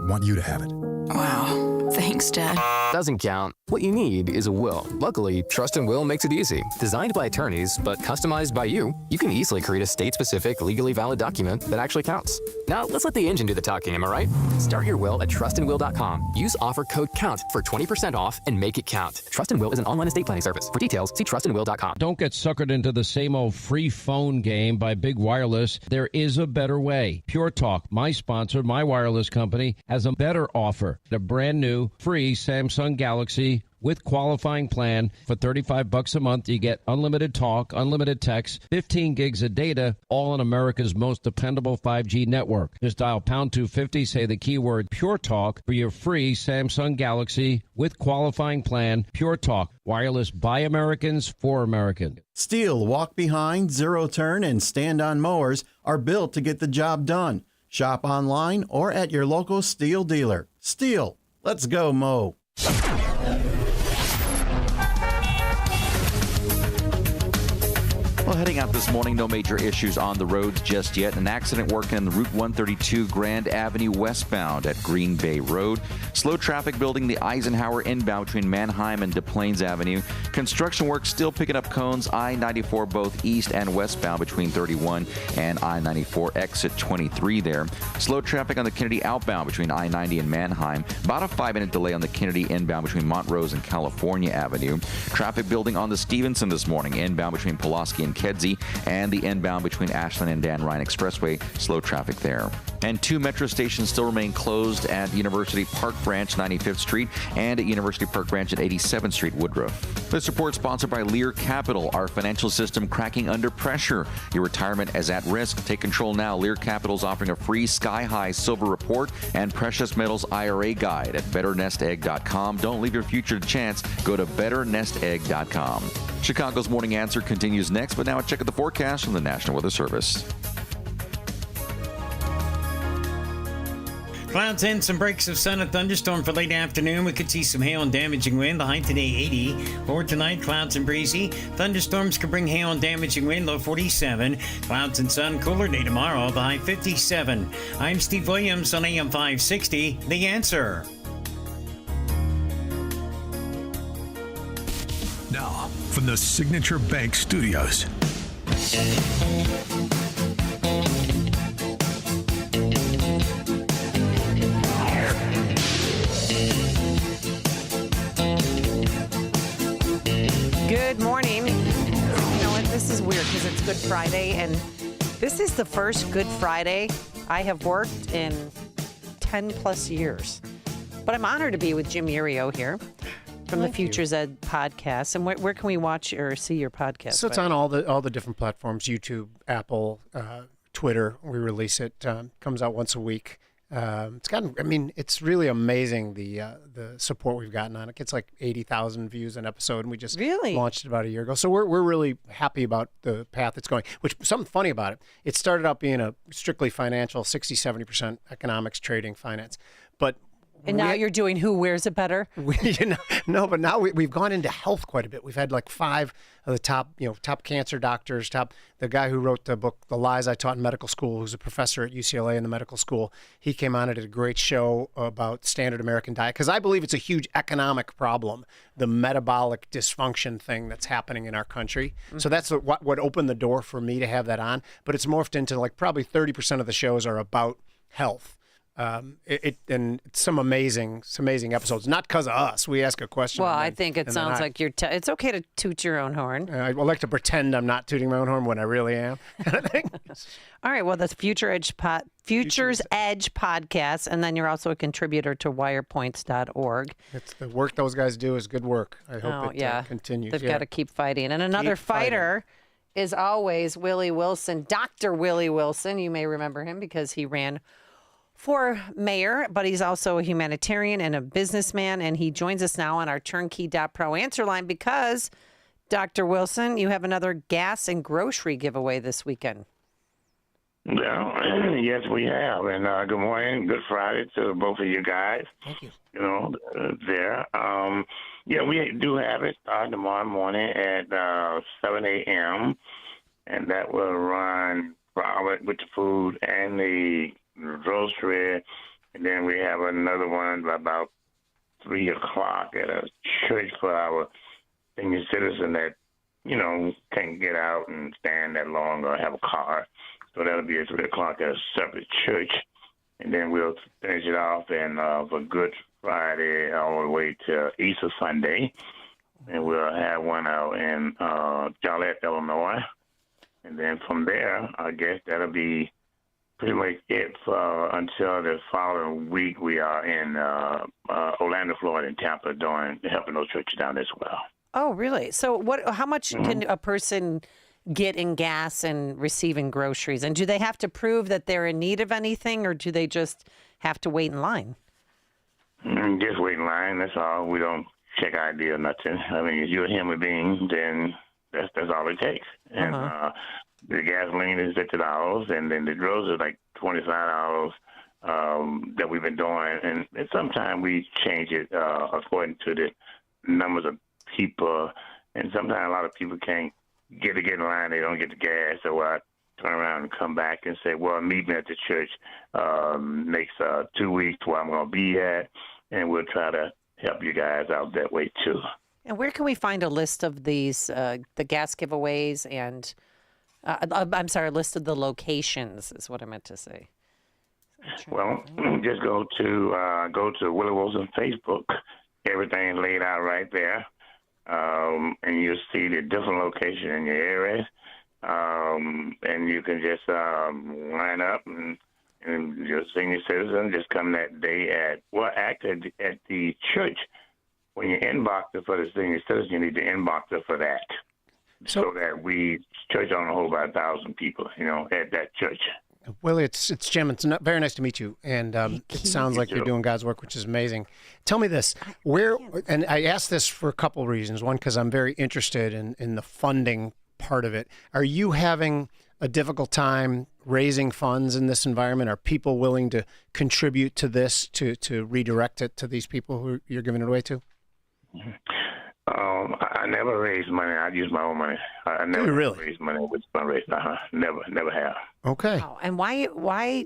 want you to have it. Wow. Thanks, Dad. Doesn't count. What you need is a will. Luckily, Trust and Will makes it easy. Designed by attorneys, but customized by you, you can easily create a state-specific, legally valid document that actually counts. Now, let's let the engine do the talking, am I right? Start your will at trustandwill.com. Use offer code COUNT for 20% off and make it count. Trust and Will is an online estate planning service. For details, see trustandwill.com. Don't get suckered into the same old free phone game by Big Wireless. There is a better way. Pure Talk, my sponsor, my wireless company, has a better offer. The brand new free Samsung Galaxy with qualifying plan for $35 a month. You get unlimited talk, unlimited text, 15 gigs of data, all on America's most dependable 5G network. Just dial pound 250, say the keyword Pure Talk for your free Samsung Galaxy with qualifying plan. Pure Talk, wireless by Americans for Americans. Steel, walk behind, zero turn, and stand on mowers are built to get the job done. Shop online or at your local Steel dealer. Steel, let's go mow. Well, heading out this morning, no major issues on the roads just yet. An accident working on Route 132 Grand Avenue westbound at Green Bay Road. Slow traffic building the Eisenhower inbound between Manheim and Des Plaines Avenue. Construction work still picking up cones I-94 both east and westbound between 31 and I-94 exit 23 there. Slow traffic on the Kennedy outbound between I-90 and Manheim. About a 5-minute delay on the Kennedy inbound between Montrose and California Avenue. Traffic building on the Stevenson this morning, inbound between Pulaski and Kedzie, and the inbound between Ashland and Dan Ryan Expressway. Slow traffic there. And 2 metro stations still remain closed at University Park Branch, 95th Street, and at University Park Branch at 87th Street, Woodruff. This report sponsored by Lear Capital, our financial system cracking under pressure. Your retirement is at risk. Take control now. Lear Capital is offering a free Sky High Silver Report and Precious Metals IRA Guide at BetterNestEgg.com. Don't leave your future to chance. Go to BetterNestEgg.com. Chicago's Morning Answer continues next, but now a check of the forecast from the National Weather Service. Clouds and some breaks of sun, a thunderstorm for late afternoon. We could see some hail and damaging wind. The high today 80. For tonight, clouds and breezy. Thunderstorms could bring hail and damaging wind, low 47. Clouds and sun, cooler day tomorrow, the high 57. I'm Steve Williams on AM 560, The Answer. Now, from the Signature Bank Studios. Good morning. You know what? This is weird because it's Good Friday, and this is the first Good Friday I have worked in 10 plus years. But I'm honored to be with Jim Urio here from the Futures Ed podcast. And where can we watch or see your podcast? So it's on all the different platforms, YouTube, Apple, Twitter. We release it. Comes out once a week. It's really amazing the support we've gotten on it. It gets like 80,000 views an episode, and we just launched it about a year ago. So we're really happy about the path it's going. Which, something funny about it, it started out being a strictly financial, 60-70% economics, trading, finance. And now you're doing Who Wears It Better? But now we've gone into health quite a bit. We've had like 5 of the top cancer doctors, the guy who wrote the book, The Lies I Taught in Medical School, who's a professor at UCLA in the medical school. He came on and did a great show about standard American diet, because I believe it's a huge economic problem, the metabolic dysfunction thing that's happening in our country. Mm-hmm. So that's what opened the door for me to have that on. But it's morphed into like probably 30% of the shows are about health. And it's some amazing episodes. Not because of us. We ask a question. Well, I think it sounds like you're. It's okay to toot your own horn. I like to pretend I'm not tooting my own horn when I really am. All right. Well, that's Futures Edge podcast, and then you're also a contributor to WirePoints.org. It's the work those guys do is good work. I hope it continues. They've got to keep fighting. And another fighter is always Willie Wilson, Dr. Willie Wilson. You may remember him because he ran for mayor, but he's also a humanitarian and a businessman, and he joins us now on our Turnkey.pro answer line because, Dr. Wilson, you have another gas and grocery giveaway this weekend. Well, yes, we have, and good morning, good Friday to both of you guys. Thank you. We do have it tomorrow morning at 7 a.m., and that will run with the food and the grocery, and then we have another one by about 3 o'clock at a church for our senior citizen that, can't get out and stand that long or have a car. So that'll be at 3 o'clock at a separate church. And then we'll finish it off for Good Friday all the way to Easter Sunday. And we'll have one out in Joliet, Illinois. And then from there, I guess that'll be pretty much it until the following week. We are in Orlando, Florida, and Tampa, helping those churches down as well. Oh, really? So how much can a person get in gas and receive in groceries? And do they have to prove that they're in need of anything, or do they just have to wait in line? Just wait in line, that's all. We don't check ID or nothing. I mean, if you're a human being, then that's all it takes. And the gasoline is $50, and then the groceries are like $25 that we've been doing. And sometimes we change it according to the numbers of people. And sometimes a lot of people can't get in line. They don't get the gas. So I turn around and come back and say, well, meet me at the church next 2 weeks where I'm going to be at, and we'll try to help you guys out that way too. And where can we find a list of these, the gas giveaways and... a list of the locations is what I meant to say. Well, just go to Willie Wilson Facebook. Everything's laid out right there, and you'll see the different location in your area, and you can just line up and your senior citizen just come that day at the church. When you inbox it for the senior citizen, you need to inbox it for that. So that church on the whole about 1,000 people, at that church. Willie, it's Jim. It's very nice to meet you, and it sounds like you're doing God's work, which is amazing. Tell me this: and I asked this for a couple of reasons. One, because I'm very interested in the funding part of it. Are you having a difficult time raising funds in this environment? Are people willing to contribute to this to redirect it to these people who you're giving it away to? Mm-hmm. I never raise money. I use my own money. I never raise money with fundraising. Never have. Okay. Wow. And why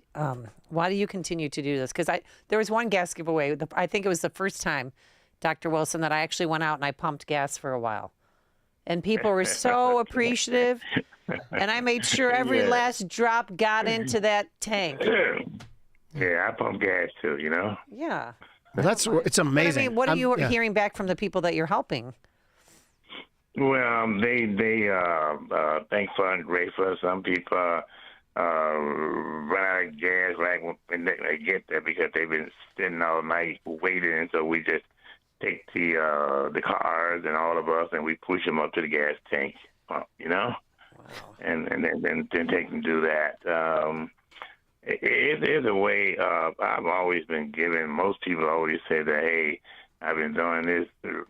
do you continue to do this? Because there was one gas giveaway. I think it was the first time, Dr. Wilson, that I actually went out and I pumped gas for a while, and people were so appreciative, and I made sure every last drop got into that tank. Yeah, I pump gas too. Yeah. Well, it's amazing. But, I mean, what are you hearing back from the people that you're helping? Well, they thank for and great for some people. run out of gas right when they get there because they've been sitting all night waiting, and so we just take the cars and all of us and we push them up to the gas tank, you know, and then take them do that. There's a way. I've always been given. Most people always say that, hey, I've been doing this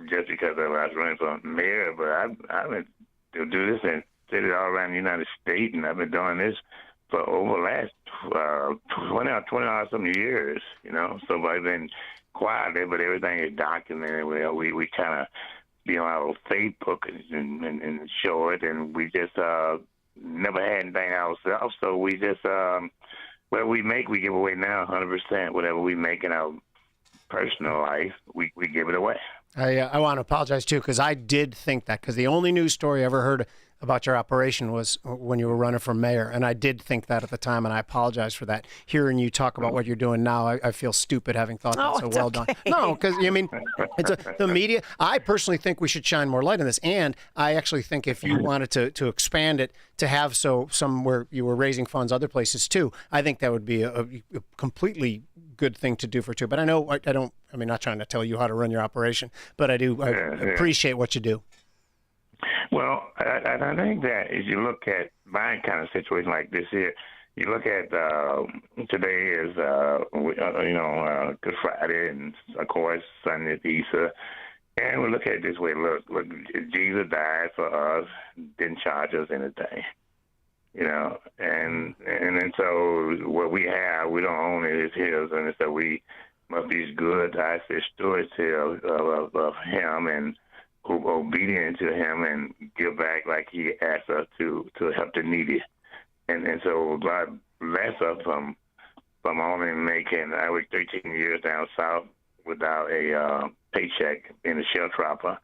just because I was running for mayor, but I've been to do this and did it all around the United States, and I've been doing this for over the last 20 some years, you know. So I've been quiet there, but everything is documented. We kind of be on our Facebook and show it, and we just never had anything ourselves, so we just whatever we make, we give away now 100%. Whatever we make in our personal life, we give it away. I want to apologize, too, because I did think that, because the only news story I ever heard about your operation was when you were running for mayor, and I did think that at the time, and I apologize for that. Hearing you talk about what you're doing now, I feel stupid having thought that, so well done. No, because, I mean, the media, I personally think we should shine more light on this, and I actually think if you wanted to expand it, to have somewhere you were raising funds other places, too, I think that would be a completely good thing to do for too. But I know, I'm not trying to tell you how to run your operation, but I appreciate what you do. Well, I think that as you look at my kind of situation like this here, you look at today is Good Friday, and of course Sunday is Easter, and we look at it this way: look, Jesus died for us, didn't charge us anything, you know, and then so what we have, we don't own it; it's His, and so we must be good, I say, stewards of Him and who obedient to Him and give back like He asked us to help the needy. And so God bless us from only making, I worked 13 years down south without a paycheck in a shell trapper.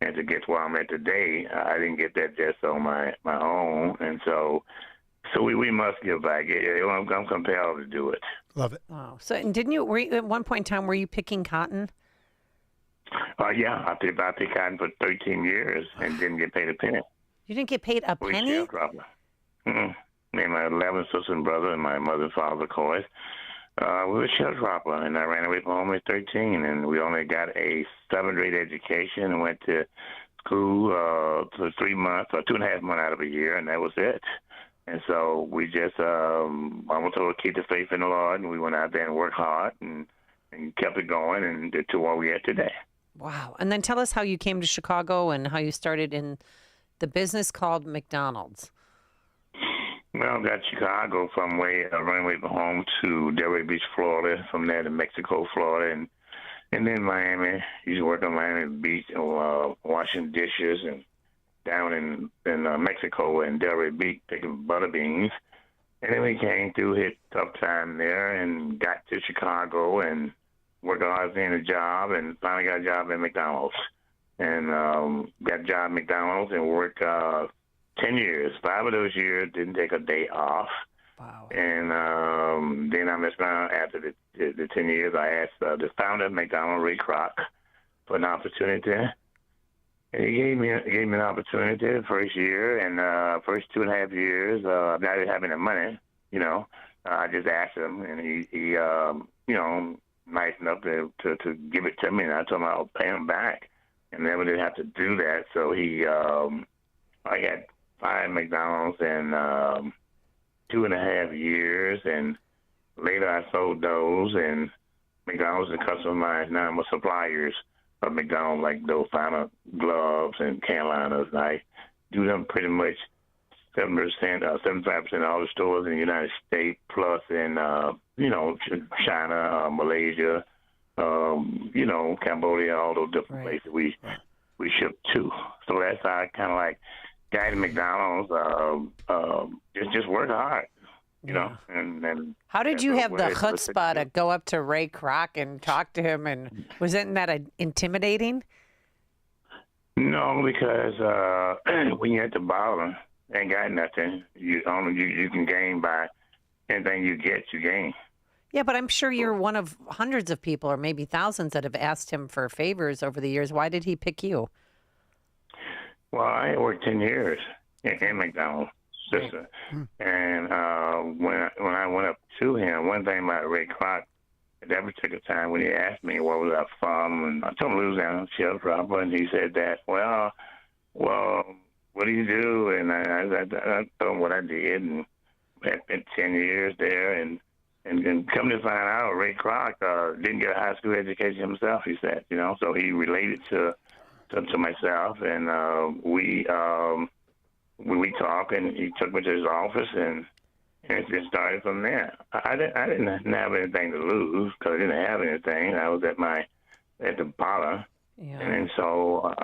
And to get to where I'm at today, I didn't get that just on my own. And so we must give back. I'm compelled to do it. Love it. Wow. So, and were you, at one point in time, were you picking cotton? Yeah, I picked cotton for 13 years and didn't get paid a penny. You didn't get paid a penny? Shell trapper. Me and my 11 sister and brother and my mother and father, of course, we were shell trapper, and I ran away from home at 13, and we only got a 7th grade education and went to school for 3 months or 2.5 months out of a year, and that was it. And so we just, Mama told us to keep the faith in the Lord, and we went out there and worked hard and kept it going and to where we are today. Wow. And then tell us how you came to Chicago and how you started in the business called McDonald's. Well, I got Chicago from running away from home to Delray Beach, Florida, from there to Mexico, Florida, and then Miami. Used to work on Miami Beach and washing dishes, and down in Mexico and Delray Beach picking butter beans. And then we came through, hit tough time there, and got to Chicago and worked hard in a job, and finally got a job at McDonald's. And got a job at McDonald's and worked 10 years. 5 of those years didn't take a day off. Wow. And then I messed around after the 10 years. I asked the founder of McDonald's, Ray Kroc, for an opportunity. And he gave me an opportunity the first year, and first 2.5 years, not having the money, you know. I just asked him, and he nice enough to give it to me, and I told him I'll pay him back. And then we didn't have to do that, so I got 5 McDonald's in 2.5 years, and later I sold those, and McDonald's is a customer of mine now. I'm a suppliers of McDonald's, like those final gloves and can liners, and I do them pretty much 7%, 75% of all the stores in the United States, plus in, China, Malaysia, Cambodia, all those different places we ship to. So that's how I kind of like got to McDonald's, just work hard, you know. And how did you have the chutzpah to go up to Ray Kroc and talk to him? And wasn't that intimidating? No, because when you're at the bottom, ain't got nothing. You can gain by anything you get, you gain. Yeah, but I'm sure you're one of hundreds of people, or maybe thousands, that have asked him for favors over the years. Why did he pick you? Well, I worked 10 years in McDonald's, sister. And when I went up to him, one thing about Ray Kroc, at that particular time when he asked me what was I from, and I told him Louisiana, sheriff robber, and he said that, well, what do you do? And I told him what I did, and I spent 10 years there, and come to find out, Ray Kroc didn't get a high school education himself, he said, so he related to myself, and we talked, and he took me to his office, and it just started from there. I didn't have anything to lose because I didn't have anything. I was at the parlor. Yeah. And so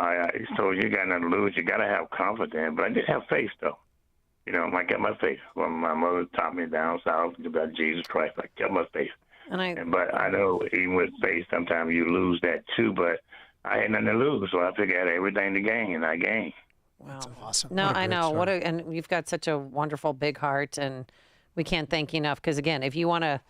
you got nothing to lose. You got to have confidence. But I did have faith, though. I kept my faith. When my mother taught me down south about Jesus Christ, I kept my faith. But I know even with faith, sometimes you lose that too. But I had nothing to lose, so I figured I had everything to gain, and I gained. Wow. That's awesome. No, I know. And you've got such a wonderful big heart, and we can't thank you enough. Because again, if you want to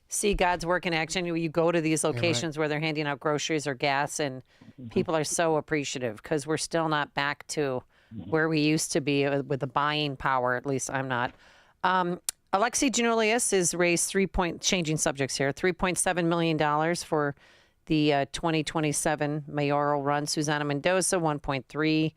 see God's work in action, you go to these locations where they're handing out groceries or gas, and people are so appreciative because we're still not back to where we used to be with the buying power. At least I'm not. Alexi Giannoulias is raised changing subjects here, $3.7 million for the 2027 mayoral run. Susana Mendoza, 1.3.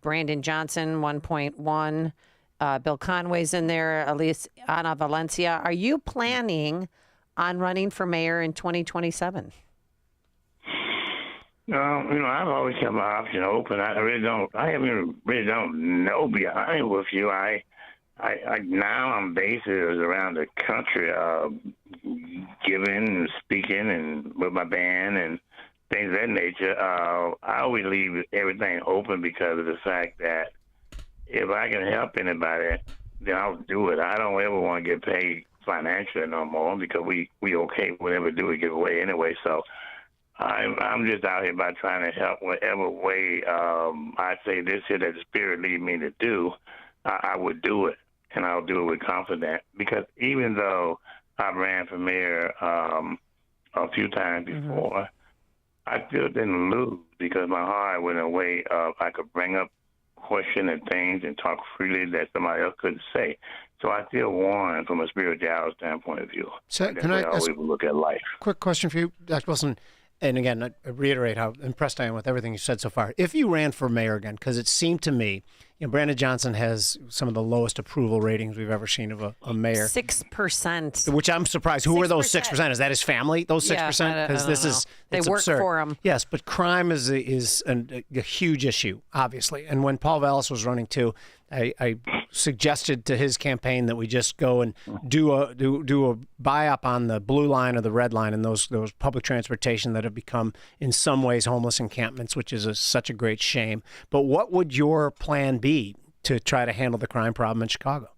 Brandon Johnson, 1.1. Bill Conway's in there. Elise Ana Valencia. Are you planning on running for mayor in 2027? I've always kept my option open. I really don't know. Be honest with you, I now I'm based around the country, giving and speaking and with my band and things of that nature. I always leave everything open because of the fact that if I can help anybody, then I'll do it. I don't ever want to get paid financially no more because we okay whatever we do we give away anyway. So I'm just out here by trying to help whatever way I say this here that the Spirit lead me to do. I would do it, and I'll do it with confidence because even though I've ran for mayor a few times before, I still didn't lose because my heart went away of I could bring up questions and things and talk freely that somebody else couldn't say. So I still won from a spiritual standpoint of view. So can I always look at life. Quick question for you, Dr. Wilson. And again, I reiterate how impressed I am with everything you said so far. If you ran for mayor again, because it seemed to me, Brandon Johnson has some of the lowest approval ratings we've ever seen of a mayor. 6%. Which I'm surprised. Who are those 6%? Is that his family? Those 6%? Because this is they work absurd. For him. Yes, but crime is a huge issue, obviously. And when Paul Vallis was running too, I suggested to his campaign that we just go and do a buy-up on the blue line or the red line and those public transportation that have become in some ways homeless encampments, which is such a great shame. But what would your plan be to try to handle the crime problem in Chicago?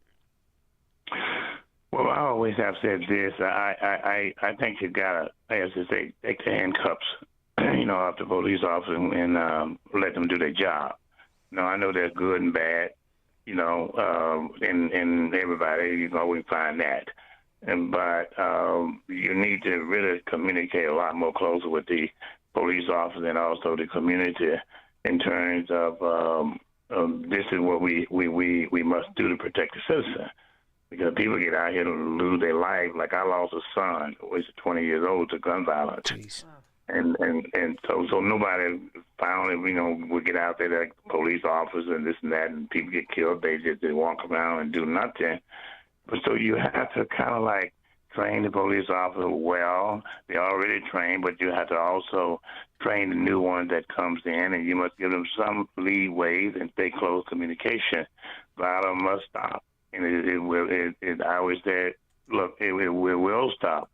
Well, I always have said this. I think you gotta, as I say, take the handcuffs, off the police officer and let them do their job. I know they're good and bad. In everybody, we find that. But you need to really communicate a lot more closer with the police officer and also the community in terms of this is what we must do to protect the citizen. Because people get out here to lose their life. Like I lost a son who was 20 years old to gun violence. Jeez. And so nobody finally, would get out there like police officers and this and that, and people get killed. They walk around and do nothing. But so you have to kind of like train the police officer well. They're already trained, but you have to also train the new one that comes in, and you must give them some leeway and stay close communication. Violence must stop. And I always say, look, it will stop.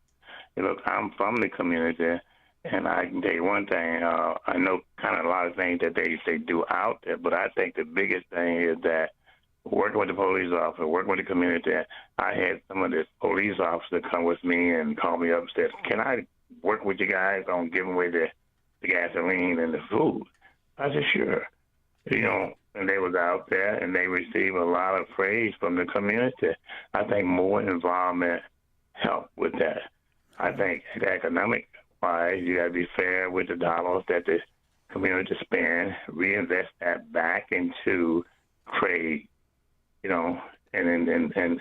And look, I'm from the community. And I can tell you one thing, I know kind of a lot of things that they do out there, but I think the biggest thing is that working with the police officer, working with the community, I had some of the police officers come with me and call me up and said, can I work with you guys on giving away the gasoline and the food? I said, sure. And they was out there and they received a lot of praise from the community. I think more involvement helped with that. I think the economic you got to be fair with the dollars that the community spend, reinvest that back into trade,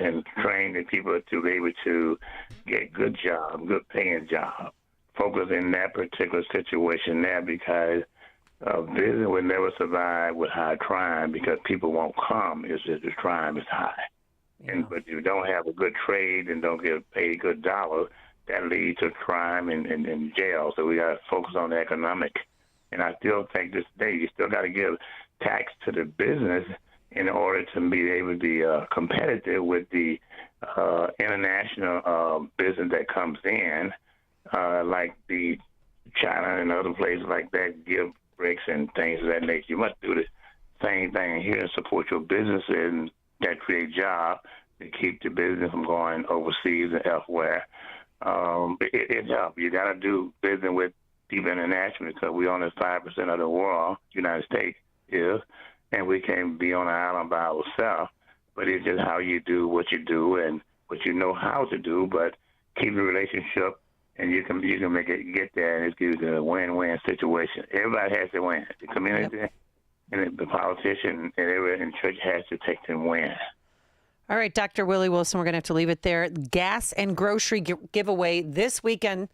and train the people to be able to get good paying job. Focus in that particular situation there, because business will never survive with high crime, because people won't come. It's just the crime is high. Yeah. But if you don't have a good trade and don't get paid good dollar, that leads to crime and jail. So we got to focus on the economic. And I still think this day you still got to give tax to the business in order to be able to be competitive with the international business that comes in, like the China and other places like that give bricks and things of that nature. You must do the same thing here and support your businesses, and that create jobs to keep the business from going overseas and elsewhere. It helps. You got to do business with people internationally, because we only 5% of the world, United States is, and we can't be on an island by ourselves. But it's just how you do what you do and what you know how to do, but keep the relationship, and you can make it get there, and it gives you a win-win situation. Everybody has to win. The community and the politician and everyone in church has to take and win. All right, Dr. Willie Wilson, we're going to have to leave it there. Gas and grocery giveaway this weekend,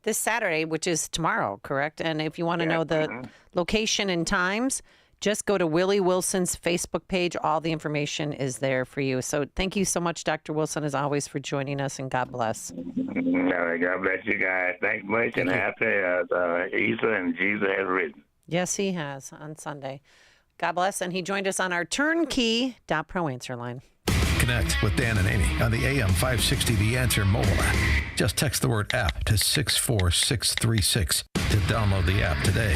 this Saturday, which is tomorrow, correct? And if you want to know the location and times, just go to Willie Wilson's Facebook page. All the information is there for you. So thank you so much, Dr. Wilson, as always, for joining us, and God bless. God bless you guys. Thanks much, and happy Easter, and Jesus has risen. Yes, he has on Sunday. God bless. And he joined us on our turnkey.pro answer line. Connect with Dan and Amy on the AM 560 The Answer mobile app. Just text the word app to 64636 to download the app today.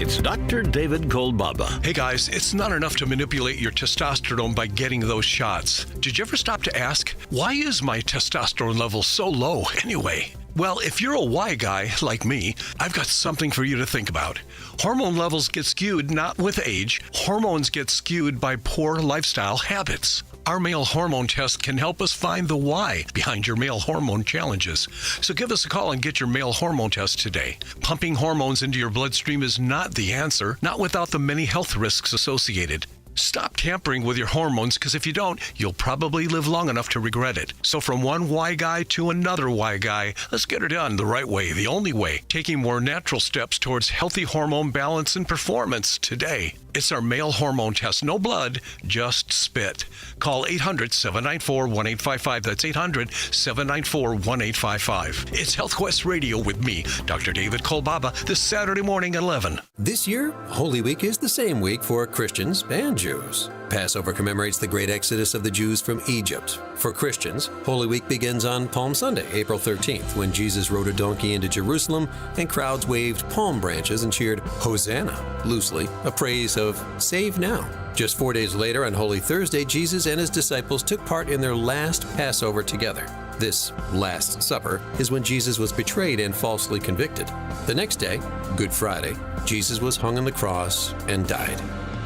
It's Dr. David Kolbaba. Hey guys, it's not enough to manipulate your testosterone by getting those shots. Did you ever stop to ask, why is my testosterone level so low anyway? Well, if you're a Y guy like me, I've got something for you to think about. Hormone levels get skewed not with age. Hormones get skewed by poor lifestyle habits. Our male hormone test can help us find the why behind your male hormone challenges. So give us a call and get your male hormone test today. Pumping hormones into your bloodstream is not the answer, not without the many health risks associated. Stop tampering with your hormones, because if you don't, you'll probably live long enough to regret it. So from one Y guy to another Y guy, let's get her done the right way, the only way, taking more natural steps towards healthy hormone balance and performance today. It's our male hormone test. No blood, just spit. Call 800-794-1855. That's 800-794-1855. It's HealthQuest Radio with me, Dr. David Kolbaba, this Saturday morning at 11. This year, Holy Week is the same week for Christians and Jews. Passover commemorates the great exodus of the Jews from Egypt. For Christians, Holy Week begins on Palm Sunday, April 13th, when Jesus rode a donkey into Jerusalem and crowds waved palm branches and cheered Hosanna, loosely, a praise of save now. Just 4 days later, on Holy Thursday, Jesus and his disciples took part in their last Passover together. This Last Supper is when Jesus was betrayed and falsely convicted. The next day, Good Friday, Jesus was hung on the cross and died.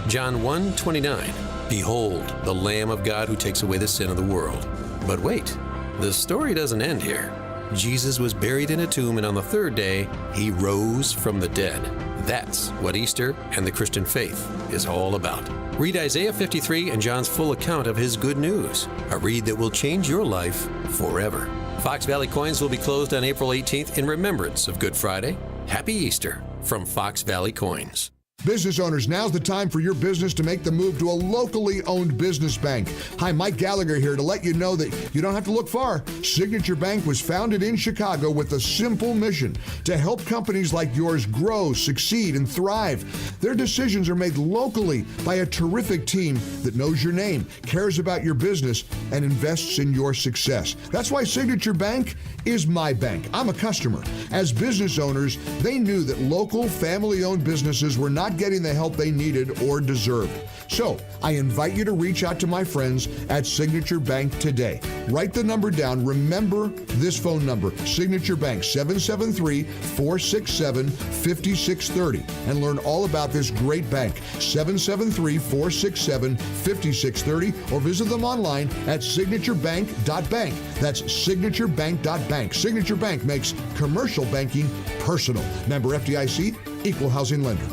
John 1:29, behold, the Lamb of God who takes away the sin of the world. But wait, the story doesn't end here. Jesus was buried in a tomb, and on the third day, he rose from the dead. That's what Easter and the Christian faith is all about. Read Isaiah 53 and John's full account of his good news, a read that will change your life forever. Fox Valley Coins will be closed on April 18th in remembrance of Good Friday. Happy Easter from Fox Valley Coins. Business owners, now's the time for your business to make the move to a locally owned business bank. Hi, Mike Gallagher here to let you know that you don't have to look far. Signature Bank was founded in Chicago with a simple mission to help companies like yours grow, succeed, and thrive. Their decisions are made locally by a terrific team that knows your name, cares about your business, and invests in your success. That's why Signature Bank is my bank. I'm a customer. As business owners, they knew that local family-owned businesses were not getting the help they needed or deserved. So I invite you to reach out to my friends at Signature Bank today. Write the number down. Remember this phone number, Signature Bank, 773-467-5630, and learn all about this great bank, 773-467-5630, or visit them online at signaturebank.bank. That's signaturebank.bank. Signature Bank makes commercial banking personal. Member FDIC, equal housing lender.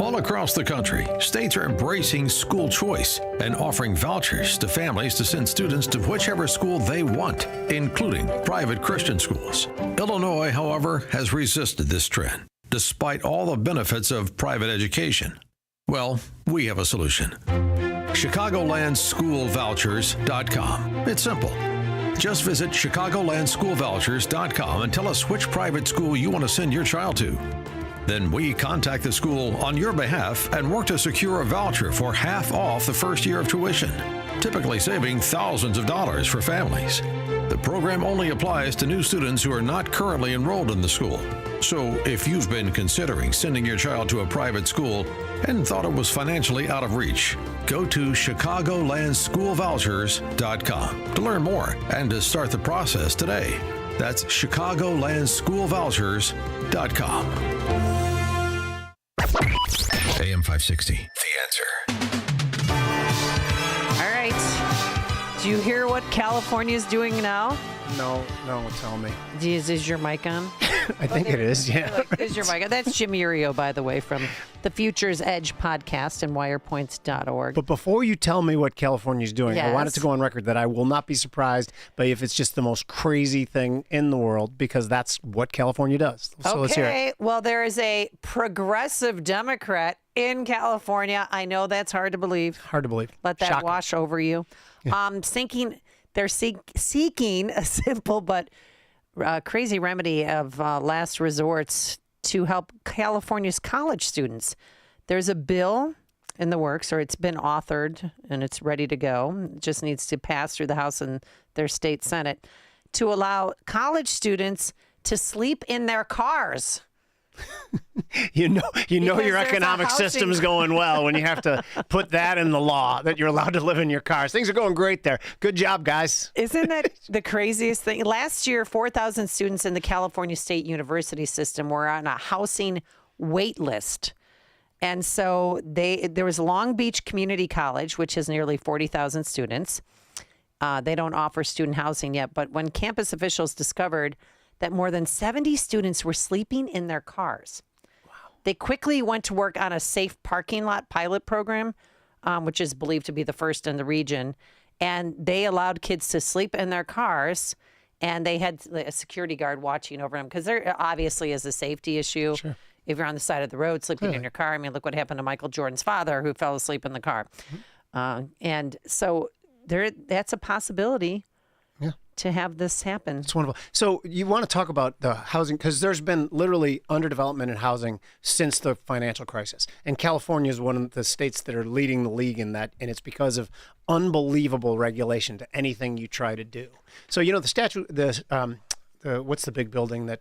All across the country, states are embracing school choice and offering vouchers to families to send students to whichever school they want, including private Christian schools. Illinois, however, has resisted this trend, despite all the benefits of private education. Well, we have a solution. ChicagolandSchoolVouchers.com. It's simple. Just visit ChicagolandSchoolVouchers.com and tell us which private school you want to send your child to. Then we contact the school on your behalf and work to secure a voucher for half off the first year of tuition, typically saving thousands of dollars for families. The program only applies to new students who are not currently enrolled in the school. So if you've been considering sending your child to a private school and thought it was financially out of reach, go to ChicagolandSchoolVouchers.com to learn more and to start the process today. That's ChicagolandSchoolVouchers.com. AM 560, The Answer. All right. Do you hear what California is doing now? No, tell me. Is your mic on? I think it is, yeah. Is your mic on? That's Jim Urio, by the way, from the Future's Edge podcast and wirepoints.org. But before you tell me what California's doing, I wanted Yes. to go on record that I will not be surprised by if it's just the most crazy thing in the world, because that's what California does. So let's hear it. Okay, well, there is a progressive Democrat in California. I know that's hard to believe. Hard to believe. Let that Shocking. wash over you. They're seeking a simple but crazy remedy of last resorts to help California's college students. There's a bill in the works, or it's been authored and it's ready to go. It just needs to pass through the House and their state Senate to allow college students to sleep in their cars. You know Because your there's a economic housing- system's going well when you have to put that in the law that you're allowed to live in your cars. Things are going great there. Good job, guys. Isn't that the craziest thing? Last year, 4,000 students in the California State University system were on a housing wait list. And so there was Long Beach Community College, which has nearly 40,000 students. They don't offer student housing yet, but when campus officials discovered that more than 70 students were sleeping in their cars, they quickly went to work on a safe parking lot pilot program, which is believed to be the first in the region. And they allowed kids to sleep in their cars, and they had a security guard watching over them, because there obviously is a safety issue. Sure. If you're on the side of the road sleeping in your car. I mean, look what happened to Michael Jordan's father, who fell asleep in the car. And so that's a possibility to have this happen. It's wonderful. So you want to talk about the housing, because there's been literally underdevelopment in housing since the financial crisis. And California is one of the states that are leading the league in that, and it's because of unbelievable regulation to anything you try to do. So, you know, the statue, what's the big building that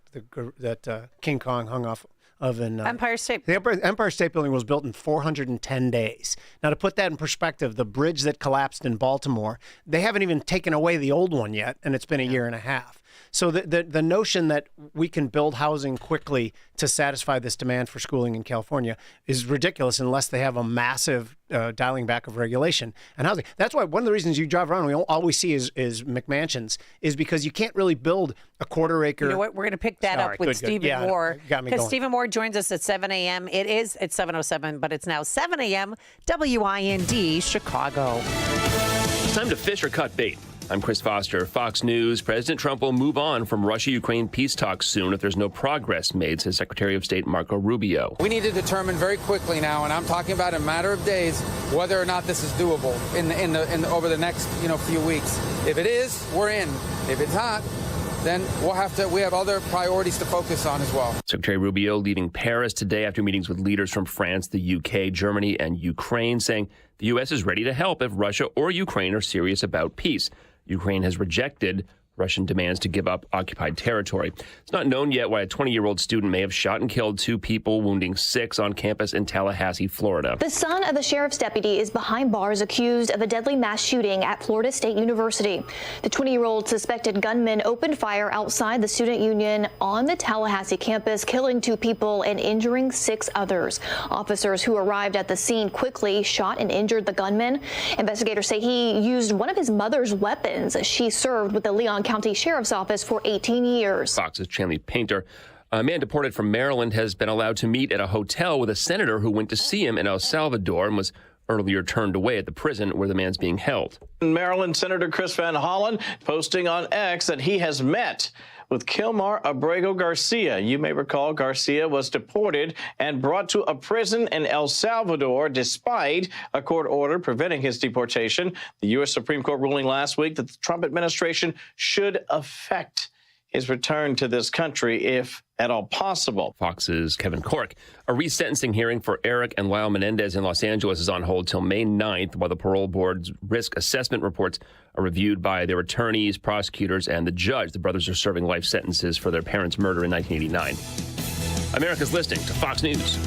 King Kong hung off of in Empire State. The Empire State Building was built in 410 days. Now, to put that in perspective, the bridge that collapsed in Baltimore, they haven't even taken away the old one yet, and it's been a year and a half. So the notion that we can build housing quickly to satisfy this demand for schooling in California is ridiculous unless they have a massive dialing back of regulation and housing. That's why one of the reasons you drive around, all we see is McMansions, is because you can't really build a quarter acre. You know what? We're going to pick that up with Stephen Moore. Because Stephen Moore joins us at 7 a.m. It is at 7:07, but it's now 7 a.m. WIND Chicago. It's time to fish or cut bait. I'm Chris Foster, Fox News. President Trump will move on from Russia-Ukraine peace talks soon if there's no progress made, says Secretary of State Marco Rubio. We need to determine very quickly now, and I'm talking about in a matter of days, whether or not this is doable over the next few weeks. If it is, we're in. If it's not, then we have other priorities to focus on as well. Secretary Rubio leaving Paris today after meetings with leaders from France, the UK, Germany, and Ukraine, saying the U.S. is ready to help if Russia or Ukraine are serious about peace. Ukraine has rejected Russian demands to give up occupied territory. It's not known yet why a 20-year-old student may have shot and killed 2 people, wounding 6 on campus in Tallahassee, Florida. The son of a sheriff's deputy is behind bars accused of a deadly mass shooting at Florida State University. The 20-year-old suspected gunman opened fire outside the student union on the Tallahassee campus, killing 2 people and injuring 6 others. Officers who arrived at the scene quickly shot and injured the gunman. Investigators say he used one of his mother's weapons. She served with the Leon County Sheriff's Office for 18 years. Fox's Chanley Painter. A man deported from Maryland has been allowed to meet at a hotel with a senator who went to see him in El Salvador and was earlier turned away at the prison where the man's being held. Maryland Senator Chris Van Hollen posting on X that he has met with Kilmar Abrego Garcia. You may recall Garcia was deported and brought to a prison in El Salvador despite a court order preventing his deportation. The U.S. Supreme Court ruling last week that the Trump administration should affect his return to this country if at all possible. Fox's Kevin Cork. A resentencing hearing for Eric and Lyle Menendez in Los Angeles is on hold till May 9th, while the parole board's risk assessment reports are reviewed by their attorneys, prosecutors, and the judge. The brothers are serving life sentences for their parents' murder in 1989. America's listening to Fox News.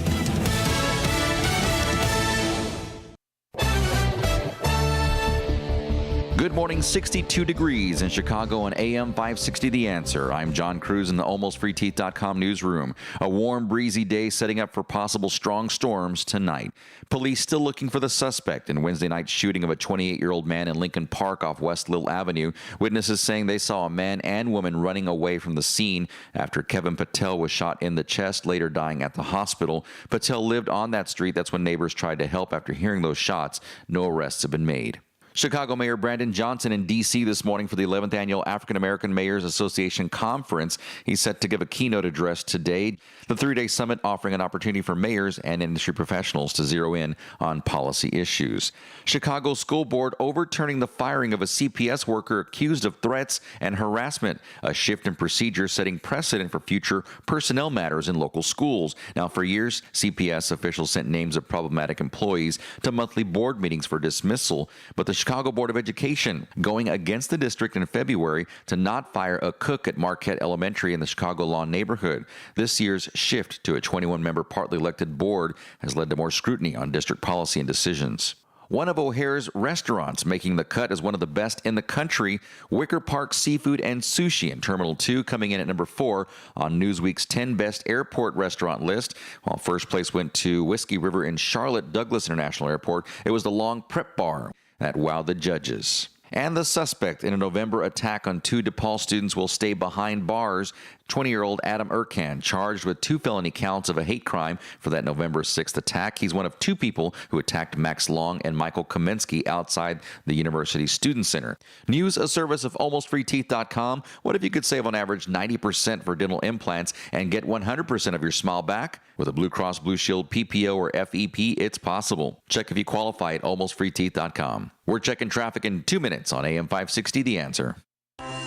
Good morning, 62 degrees in Chicago on AM 560 The Answer. I'm John Cruz in the AlmostFreeTeeth.com newsroom. A warm, breezy day setting up for possible strong storms tonight. Police still looking for the suspect in Wednesday night's shooting of a 28-year-old man in Lincoln Park off West Lil Avenue. Witnesses saying they saw a man and woman running away from the scene after Kevin Patel was shot in the chest, later dying at the hospital. Patel lived on that street. That's when neighbors tried to help after hearing those shots. No arrests have been made. Chicago Mayor Brandon Johnson in D.C. this morning for the 11th Annual African American Mayors Association Conference. He's set to give a keynote address today. The 3-day summit offering an opportunity for mayors and industry professionals to zero in on policy issues. Chicago School Board overturning the firing of a CPS worker accused of threats and harassment, a shift in procedure setting precedent for future personnel matters in local schools. Now, for years, CPS officials sent names of problematic employees to monthly board meetings for dismissal, but the Chicago Board of Education going against the district in February to not fire a cook at Marquette Elementary in the Chicago Lawn neighborhood. This year's shift to a 21-member partly elected board has led to more scrutiny on district policy and decisions. One of O'Hare's restaurants making the cut as one of the best in the country, Wicker Park Seafood and Sushi in Terminal 2, coming in at number 4 on Newsweek's 10 Best Airport Restaurant list. While first place went to Whiskey River in Charlotte Douglas International Airport, it was the Long Prep Bar that wowed the judges. And the suspect in a November attack on 2 DePaul students will stay behind bars. 20-year-old Adam Ercan charged with 2 felony counts of a hate crime for that November 6th attack. He's one of 2 people who attacked Max Long and Michael Kaminsky outside the university's student center. News, a service of AlmostFreeTeeth.com. What if you could save on average 90% for dental implants and get 100% of your smile back? With a Blue Cross Blue Shield PPO or FEP, it's possible. Check if you qualify at AlmostFreeTeeth.com. We're checking traffic in 2 minutes on AM 560 The Answer.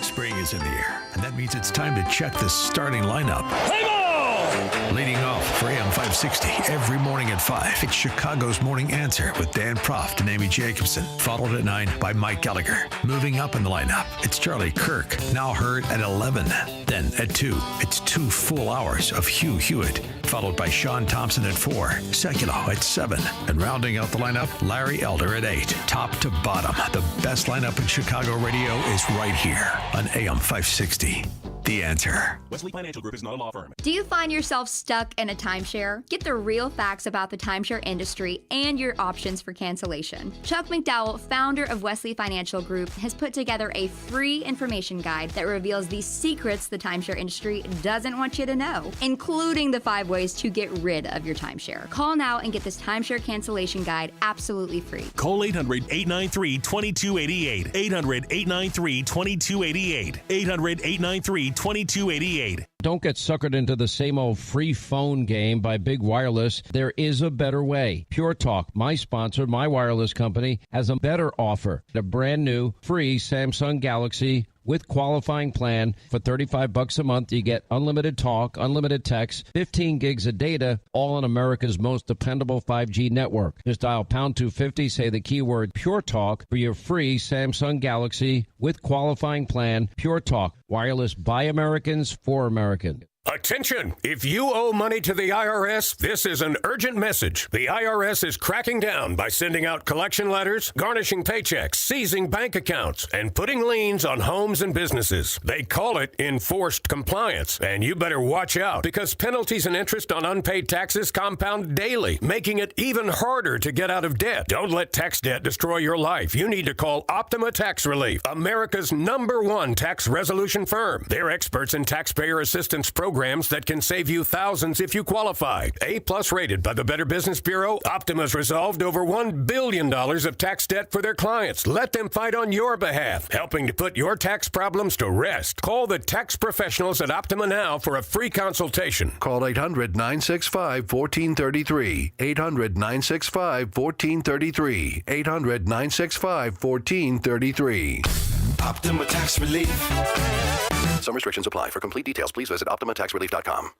Spring is in the air, and that means it's time to check the starting lineup. Leading off for AM 560 every morning at 5, it's Chicago's Morning Answer with Dan Proft and Amy Jacobson, followed at 9 by Mike Gallagher. Moving up in the lineup, it's Charlie Kirk, now heard at 11. Then at 2, it's 2 full hours of Hugh Hewitt, followed by Sean Thompson at 4, Seculo at 7, and rounding out the lineup, Larry Elder at 8. Top to bottom, the best lineup in Chicago radio is right here on AM 560. The Answer. Wesley Financial Group is not a law firm. Do you find yourself stuck in a timeshare? Get the real facts about the timeshare industry and your options for cancellation. Chuck McDowell, founder of Wesley Financial Group, has put together a free information guide that reveals the secrets the timeshare industry doesn't want you to know, including the 5 ways to get rid of your timeshare. Call now and get this timeshare cancellation guide absolutely free. Call 800-893-2288. 800-893-2288. 800-893-2288. Don't get suckered into the same old free phone game by Big Wireless. There is a better way. Pure Talk, my sponsor, my wireless company, has a better offer. A brand new free Samsung Galaxy with qualifying plan for $35 a month. You get unlimited talk, unlimited text, 15 gigs of data, all on America's most dependable 5G network. Just dial pound 250, say the keyword Pure Talk for your free Samsung Galaxy with qualifying plan. Pure Talk, wireless by Americans for Americans. Attention! If you owe money to the IRS, this is an urgent message. The IRS is cracking down by sending out collection letters, garnishing paychecks, seizing bank accounts, and putting liens on homes and businesses. They call it enforced compliance, and you better watch out because penalties and interest on unpaid taxes compound daily, making it even harder to get out of debt. Don't let tax debt destroy your life. You need to call Optima Tax Relief, America's #1 tax resolution firm. They're experts in taxpayer assistance programs programs that can save you thousands if you qualify. A-plus rated by the Better Business Bureau, Optima's resolved over $1 billion of tax debt for their clients. Let them fight on your behalf, helping to put your tax problems to rest. Call the tax professionals at Optima now for a free consultation. Call 800-965-1433. 800-965-1433. 800-965-1433. Optima Tax Relief. Some restrictions apply. For complete details, please visit OptimaTaxRelief.com.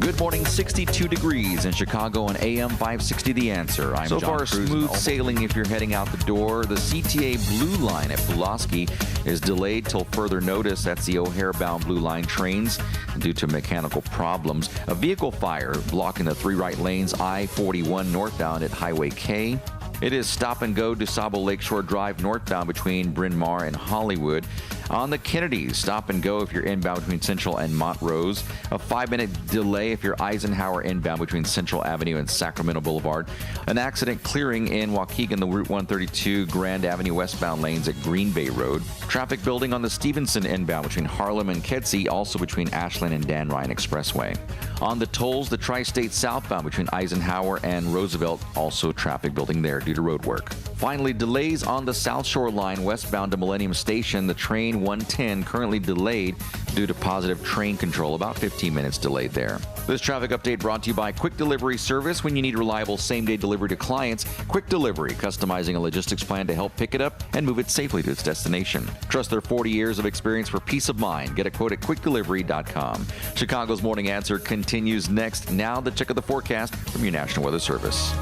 Good morning, 62 degrees in Chicago and AM 560 The Answer. I'm so John far, Cruz. smooth sailing if you're heading out the door. The CTA Blue Line at Pulaski is delayed till further notice. That's the O'Hare-bound Blue Line trains due to mechanical problems. A vehicle fire blocking the 3 right lanes I-41 northbound at Highway K. It is stop and go DuSable Lakeshore Drive northbound between Bryn Mawr and Hollywood. On the Kennedys, stop and go if you're inbound between Central and Montrose. A 5-minute delay if you're Eisenhower inbound between Central Avenue and Sacramento Boulevard. An accident clearing in Waukegan, the Route 132 Grand Avenue westbound lanes at Green Bay Road. Traffic building on the Stevenson inbound between Harlem and Kedzie, also between Ashland and Dan Ryan Expressway. On the tolls, the Tri-State southbound between Eisenhower and Roosevelt, also traffic building there due to road work. Finally, delays on the South Shore line westbound to Millennium Station. The train 110 currently delayed due to positive train control, about 15 minutes delayed there. This traffic update brought to you by Quick Delivery Service. When you need reliable same-day delivery to clients, Quick Delivery, customizing a logistics plan to help pick it up and move it safely to its destination. Trust their 40 years of experience for peace of mind. Get a quote at quickdelivery.com. Chicago's Morning Answer continues next. Now the check of the forecast from your National Weather Service.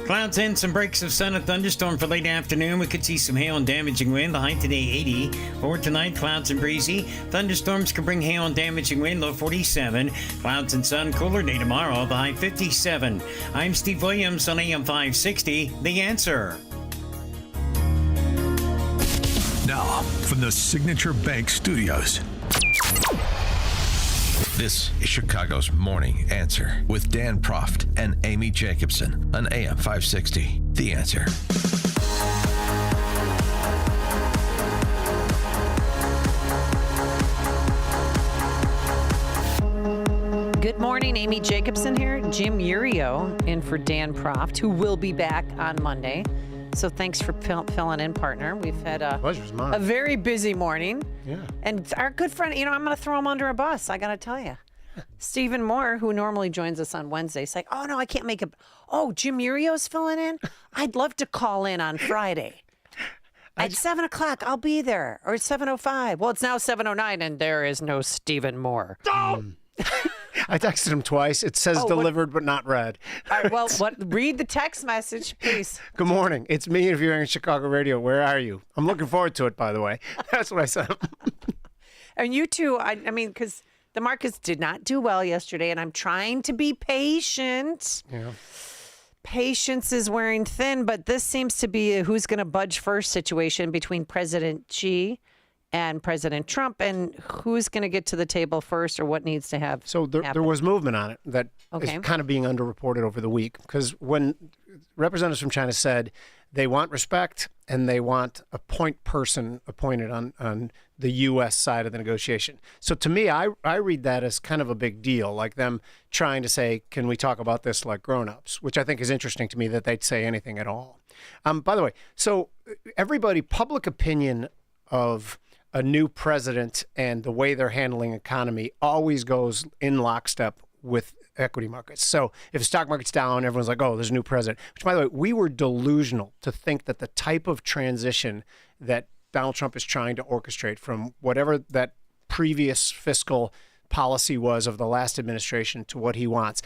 Clouds and some breaks of sun, a thunderstorm for late afternoon. We could see some hail and damaging wind. The high today 80. For tonight, clouds and breezy. Thunderstorms can bring hail and damaging wind, low 47. Clouds and sun, cooler day tomorrow, the high 57. I'm Steve Williams on AM 560, The Answer. Now, from the Signature Bank Studios, this is Chicago's Morning Answer with Dan Proft and Amy Jacobson on AM 560. The Answer. Good morning, Amy Jacobson here. Jim Urio in for Dan Proft, who will be back on Monday. So thanks for filling in, partner. We've had a very busy morning. Yeah. And our good friend, I'm going to throw him under a bus. I got to tell you. Stephen Moore, who normally joins us on Wednesdays, like, oh, no, I can't make it. Oh, Jim Urio's filling in? I'd love to call in on Friday. At 7 o'clock, I'll be there. Or 7:05. Well, it's now 7:09, and there is no Stephen Moore. I texted him twice. It says delivered but not read. All right, well, read the text message, please. Good morning. It's me interviewing Chicago radio. Where are you? I'm looking forward to it, by the way. That's what I said. And you too, I mean, because the markets did not do well yesterday, and I'm trying to be patient. Yeah. Patience is wearing thin, but this seems to be a who's going to budge first situation between President Xi and President Trump, and who's going to get to the table first, or what needs to have. So there was movement on it that is kind of being underreported over the week, because when representatives from China said they want respect and they want a point person appointed on the U.S. side of the negotiation. So to me, I read that as kind of a big deal, like them trying to say, can we talk about this like grown-ups, which I think is interesting to me that they'd say anything at all. By the way, so everybody, public opinion of a new president and the way they're handling economy always goes in lockstep with equity markets. So if the stock market's down, everyone's like, oh, there's a new president. Which, by the way, we were delusional to think that the type of transition that Donald Trump is trying to orchestrate from whatever that previous fiscal policy was of the last administration to what he wants,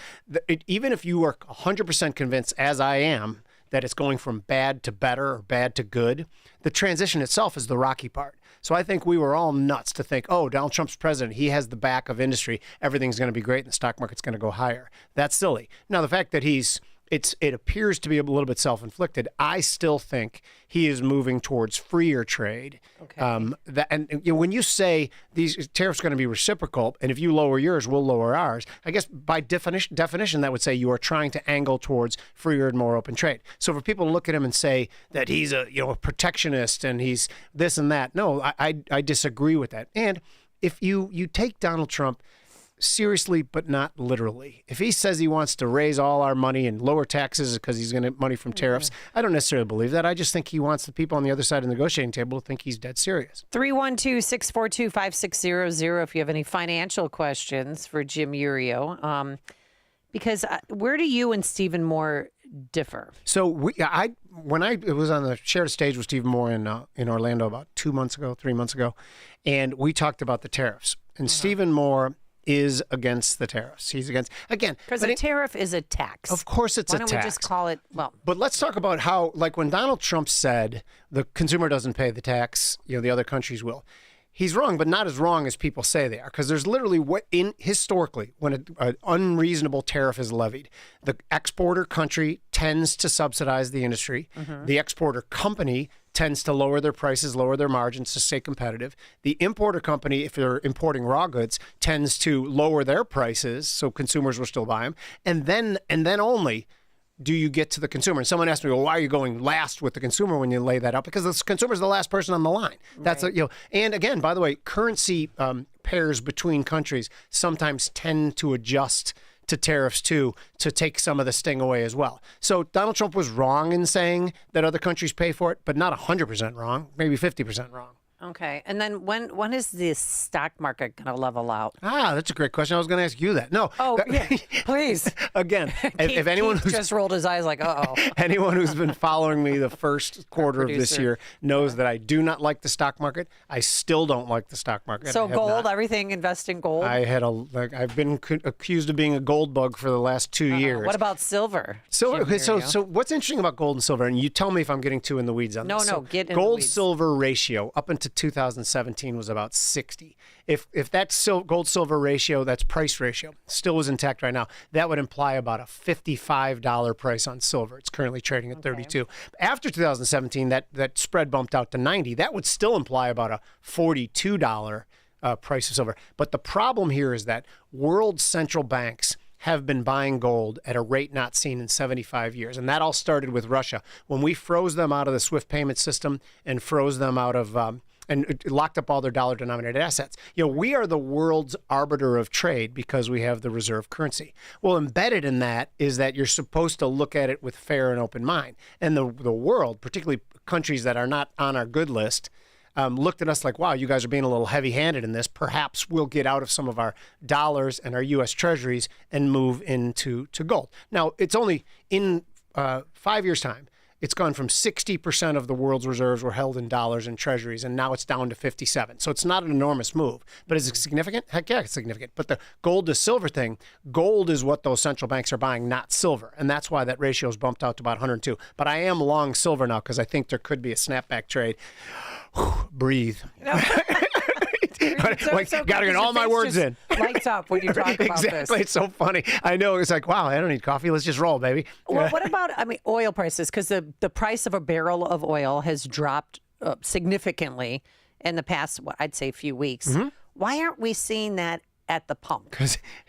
even if you are 100% convinced, as I am, that it's going from bad to better or bad to good, the transition itself is the rocky part. So I think we were all nuts to think, oh, Donald Trump's president, he has the back of industry, everything's going to be great and the stock market's going to go higher. That's silly. Now, the fact that he's it appears to be a little bit self-inflicted. I still think he is moving towards freer trade. Okay. When you say these tariffs are going to be reciprocal, and if you lower yours, we'll lower ours, I guess by definition that would say you are trying to angle towards freer and more open trade. So for people to look at him and say that he's a protectionist and he's this and that, no, I disagree with that. And if you take Donald Trump seriously, but not literally. If he says he wants to raise all our money and lower taxes because he's going to get money from tariffs, I don't necessarily believe that. I just think he wants the people on the other side of the negotiating table to think he's dead serious. 312-642-5600 if you have any financial questions for Jim Urio. Because where do you and Stephen Moore differ? So when I was on the shared stage with Stephen Moore in Orlando about 3 months ago, and we talked about the tariffs. And Stephen Moore is against the tariffs. He's against, again. Because a tariff is a tax. Of course it's a tax. Why don't we just call it, But let's talk about how, like when Donald Trump said the consumer doesn't pay the tax, the other countries will. He's wrong, but not as wrong as people say they are. Because there's literally, historically, when an unreasonable tariff is levied, the exporter country tends to subsidize the industry. The exporter company tends to lower their prices, lower their margins to stay competitive. The importer company, if they're importing raw goods, tends to lower their prices so consumers will still buy them. And then only do you get to the consumer. And someone asked me, well, why are you going last with the consumer when you lay that out? Because the consumer is the last person on the line. That's and again, by the way, currency pairs between countries sometimes tend to adjust to tariffs too, to take some of the sting away as well. So Donald Trump was wrong in saying that other countries pay for it, but not 100% wrong, maybe 50% wrong. Okay. And then when is the stock market going to level out? That's a great question. I was going to ask you that. No. Oh, yeah. Please. Again, if anyone who's just rolled his eyes like, uh-oh. Anyone who's been following me the first quarter of this year knows that I do not like the stock market. I still don't like the stock market. So gold, everything invest in gold? I've been accused of being a gold bug for the last 2 years. What about silver? Silver. Okay, so what's interesting about gold and silver, and you tell me if I'm getting too in the weeds on this. No, get in gold the weeds. Silver ratio up until 2017 was about 60. If that gold silver ratio, that's price ratio, still was intact right now, that would imply about a $55 price on silver. It's currently trading at 32. After 2017, that spread bumped out to 90. That would still imply about a $42 price of silver. But the problem here is that world central banks have been buying gold at a rate not seen in 75 years. And that all started with Russia. When we froze them out of the SWIFT payment system and froze them out of, and it locked up all their dollar-denominated assets. We are the world's arbiter of trade because we have the reserve currency. Well, embedded in that is that you're supposed to look at it with fair and open mind. And the world, particularly countries that are not on our good list, looked at us like, wow, you guys are being a little heavy-handed in this. Perhaps we'll get out of some of our dollars and our U.S. treasuries and move into gold. Now, it's only in 5 years' time. It's gone from 60% of the world's reserves were held in dollars and treasuries, and now it's down to 57. So it's not an enormous move. But is it significant? Heck yeah, it's significant. But the gold to silver thing, gold is what those central banks are buying, not silver. And that's why that ratio is bumped out to about 102. But I am long silver now because I think there could be a snapback trade. Breathe. Gotta get all my words in. Lights up when you talk about exactly. this. It's so funny. I know. It's like, wow, I don't need coffee. Let's just roll, baby. Well, what about, oil prices? Because the price of a barrel of oil has dropped significantly in the past, I'd say, few weeks. Mm-hmm. Why aren't we seeing that at the pump?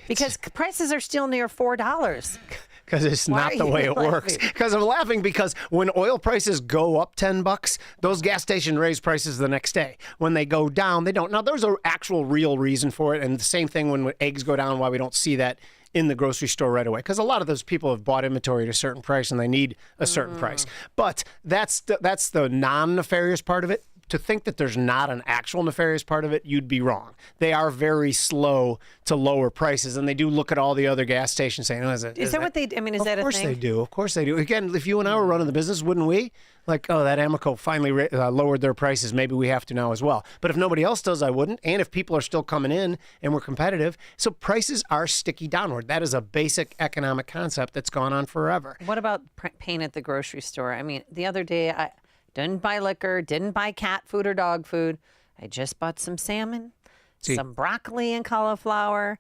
Because prices are still near $4. Because it's not the way it works. Because I'm laughing because when oil prices go up $10, those gas stations raise prices the next day. When they go down, they don't. Now, there's an actual real reason for it. And the same thing when eggs go down, why we don't see that in the grocery store right away. Because a lot of those people have bought inventory at a certain price and they need a certain price. But that's the non-nefarious part of it. To think that there's not an actual nefarious part of it, you'd be wrong. They are very slow to lower prices, and they do look at all the other gas stations saying, is that what they, is that a thing? Of course they do. Of course they do. Again, if you and I were running the business, wouldn't we? Like, oh, that Amoco finally lowered their prices. Maybe we have to now as well. But if nobody else does, I wouldn't. And if people are still coming in and we're competitive, so prices are sticky downward. That is a basic economic concept that's gone on forever. What about pain at the grocery store? The other day, I didn't buy liquor, didn't buy cat food or dog food. I just bought some salmon, some broccoli and cauliflower.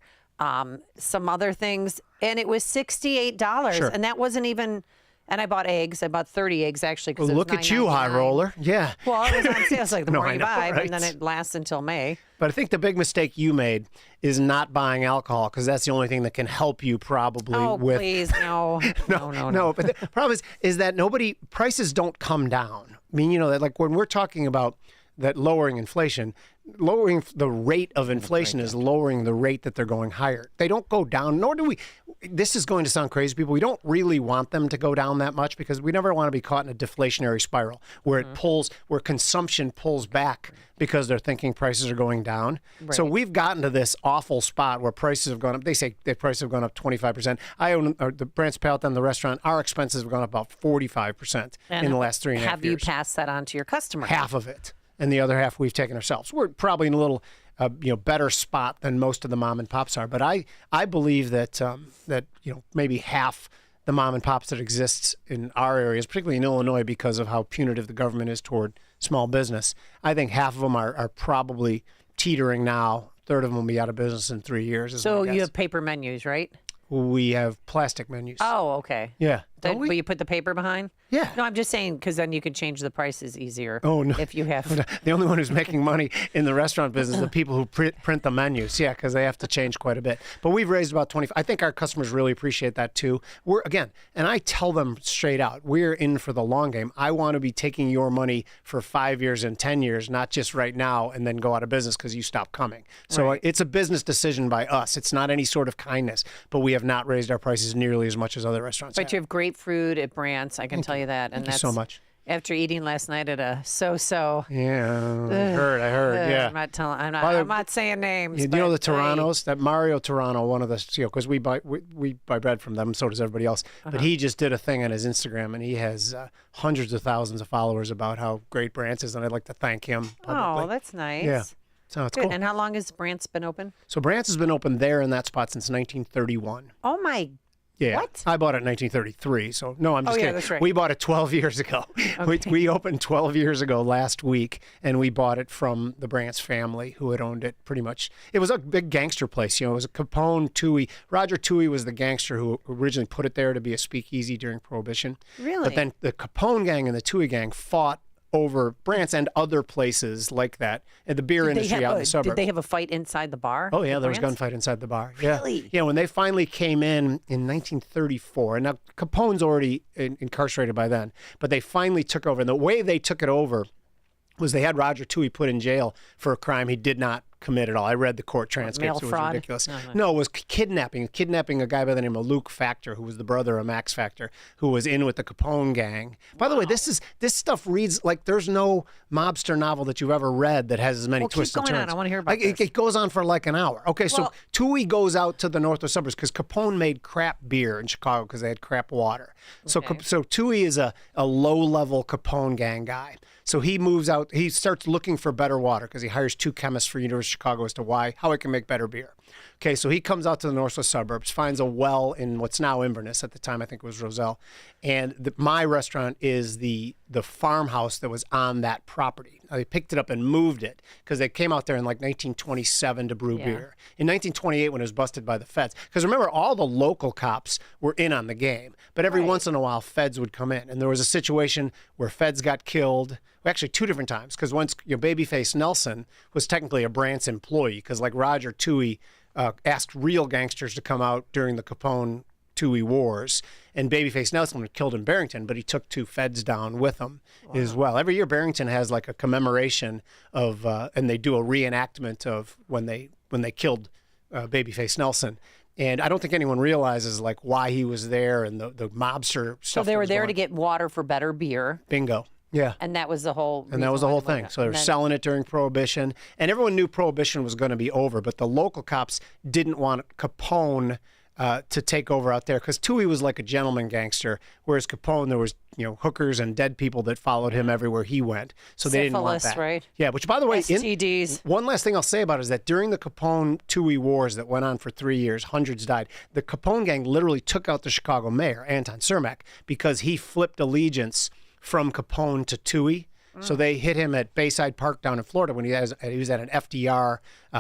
some other things, and it was $68. Sure. And that wasn't even. And I bought eggs. I bought 30 eggs actually. Well, look at you, high roller. Yeah. Well, it was on sale. It's like the No, more I you know, buy, right? and then it lasts until May. But I think the big mistake you made is not buying alcohol, because that's the only thing that can help you probably Oh, with. please, no. No. But the problem is that prices don't come down. I mean, that like when we're talking about that lowering inflation, lowering the rate of inflation is lowering the rate that they're going higher. They don't go down, nor do we. This is going to sound crazy, people. We don't really want them to go down that much, because we never want to be caught in a deflationary spiral where it pulls, where consumption pulls back because they're thinking prices are going down. Right. So we've gotten to this awful spot where prices have gone up. They say the prices have gone up 25%. I own the Brant's Palatin, the restaurant. Our expenses have gone up about 45% in the last 3.5 years. Have you passed that on to your customers? Half of it. And the other half we've taken ourselves. We're probably in a little, better spot than most of the mom and pops are. But I believe that maybe half the mom and pops that exists in our areas, particularly in Illinois, because of how punitive the government is toward small business. I think half of them are probably teetering now. A third of them will be out of business in 3 years. So you have paper menus, right? We have plastic menus. Oh, okay. Yeah. But you put the paper behind? Yeah. No, I'm just saying, because then you could change the prices easier. Oh, no. If you have. The only one who's making money in the restaurant business is the people who print the menus. Yeah, because they have to change quite a bit. But we've raised about 25. I think our customers really appreciate that too. And I tell them straight out, we're in for the long game. I want to be taking your money for 5 years and 10 years, not just right now and then go out of business because you stop coming. So Right. It's a business decision by us. It's not any sort of kindness, but we have not raised our prices nearly as much as other restaurants But have. you have great food at Brant's, I can tell you that. And Thank you so much. After eating last night at a so-so. Yeah, I heard. Yeah. I'm not saying names. You know the but they- Torontos? That Mario Toronto, one of the, because we buy bread from them, so does everybody else. But he just did a thing on his Instagram, and he has hundreds of thousands of followers about how great Brant's is, and I'd like to thank him publicly. Oh, that's nice. Yeah. So it's Good. cool. And how long has Brant's been open? So Brant's has been open there in that spot since 1931. Oh, my. Yeah. What? I bought it in 1933. So, no, I'm just kidding. That's right. We bought it 12 years ago. We opened 12 years ago last week, and we bought it from the Brant's family, who had owned it pretty much. It was a big gangster place. It was a Capone, Toohey. Roger Toohey was the gangster who originally put it there to be a speakeasy during Prohibition. Really? But then the Capone gang and the Toohey gang fought over Brant's and other places like that, and the beer industry out in the suburbs. Did they have a fight inside the bar? Oh, yeah, at there was a Brant's? gunfight inside the bar. Really? Yeah, when they finally came in 1934, and now Capone's already incarcerated by then, but they finally took over. And the way they took it over was they had Roger Toohey put in jail for a crime he did not commit at all. I read the court transcripts. It was fraud? ridiculous. No, it was kidnapping a guy by the name of Luke Factor, who was the brother of Max Factor, who was in with the Capone gang. By the way, this stuff reads like there's no mobster novel that you've ever read that has as many twists and keep going turns. on. I want to hear about It goes on for like an hour. Okay, so Toohey goes out to the northwest suburbs because Capone made crap beer in Chicago because they had crap water. So Toohey is a low-level Capone gang guy. So he moves out. He starts looking for better water because he hires two chemists for University of Chicago as to how it can make better beer. Okay, so he comes out to the northwest suburbs, finds a well in what's now Inverness. At the time, I think it was Roselle. And my restaurant is the farmhouse that was on that property. Now, they picked it up and moved it because they came out there in like 1927 to brew beer. In 1928, when it was busted by the feds. Because remember, all the local cops were in on the game. But every once in a while, feds would come in. And there was a situation where feds got killed. Well, actually, two different times. Because once Babyface Nelson was technically a Brant's employee. Because like Roger Toohey asked real gangsters to come out during the Capone-Toohey wars. And Babyface Nelson was killed in Barrington, but he took two feds down with him as well. Every year, Barrington has like a commemoration of, and they do a reenactment of when they killed Babyface Nelson. And I don't think anyone realizes like why he was there and the mobster stuff. So they were there to get water for better beer. Bingo. Yeah. And that was the whole And that was the whole reason why thing. So they were selling it during Prohibition. And everyone knew Prohibition was going to be over, but the local cops didn't want Capone to take over out there because Toohey was like a gentleman gangster, whereas Capone, there was hookers and dead people that followed him everywhere he went. So they didn't want Syphilis, that. right? Yeah, which by the way, STDs. One last thing I'll say about it is that during the Capone-Toohey wars that went on for 3 years, hundreds died. The Capone gang literally took out the Chicago mayor, Anton Cermak, because he flipped allegiance from Capone to Toohey. So they hit him at Bayside Park down in Florida when he was at an FDR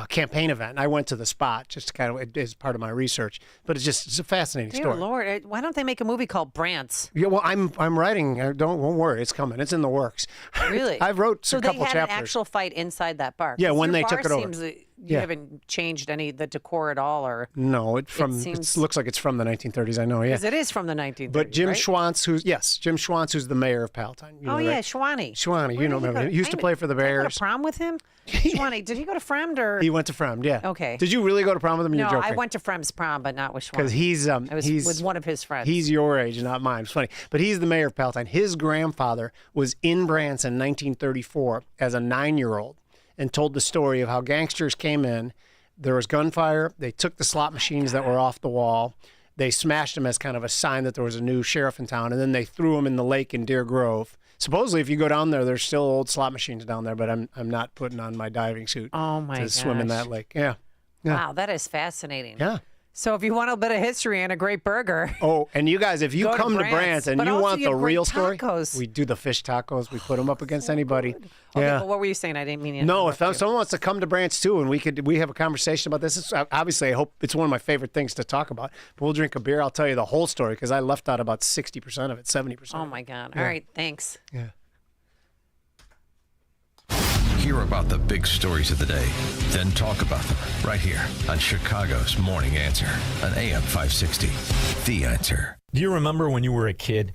campaign event. And I went to the spot just to kind of as part of my research. But it's a fascinating Dear story. Lord, why don't they make a movie called Brant's? Yeah, well, I'm writing. Won't worry, it's coming. It's in the works. Really? I've wrote so a couple they had chapters. an actual fight inside that bar. Yeah, 'Cause when your they took bar it over. Seems that you Yeah. haven't changed any of the decor at all, or No, it seems- looks like it's from the 1930s. I know, yeah. because it is from the 1930s. But Jim right? Schwantz, Jim Schwantz, who's the mayor of Palatine. You know, Oh yeah, right? Schwani. Schwani, you know, remember him. He used to play for the Did I go Bears. to prom with him? Schwani, did he go to Fremd or? He went to Fremd, yeah. Okay. Did you really go to prom with him? No, You're joking. I went to Fremd's prom, but not with Schwani. Because he's I was he's with one of his friends. He's your age, not mine. It's funny, but he's the mayor of Palatine. His grandfather was in Brant's in 1934 as a 9-year-old and told the story of how gangsters came in. There was gunfire. They took the slot machines that were off the wall. They smashed them as kind of a sign that there was a new sheriff in town, and then they threw them in the lake in Deer Grove. Supposedly, if you go down there, there's still old slot machines down there, but I'm not putting on my diving suit to swim in that lake. Yeah. Wow, that is fascinating. Yeah. So if you want a bit of history and a great burger, Oh, and you guys, if you Go to come to Brant's, Brant's and but you also want you the have great real story, tacos. we do the fish tacos. We put them up against anybody. okay, Yeah. but what were you saying? I didn't mean to No, interrupt if you. someone wants to come to Brant's too, and we have a conversation about this. Obviously, I hope it's one of my favorite things to talk about. But we'll drink a beer. I'll tell you the whole story because I left out about 60% of it, 70%. Oh my God! Yeah. All right, thanks. Yeah. Hear about the big stories of the day, then talk about them right here on Chicago's Morning Answer on AM 560. The Answer. Do you remember when you were a kid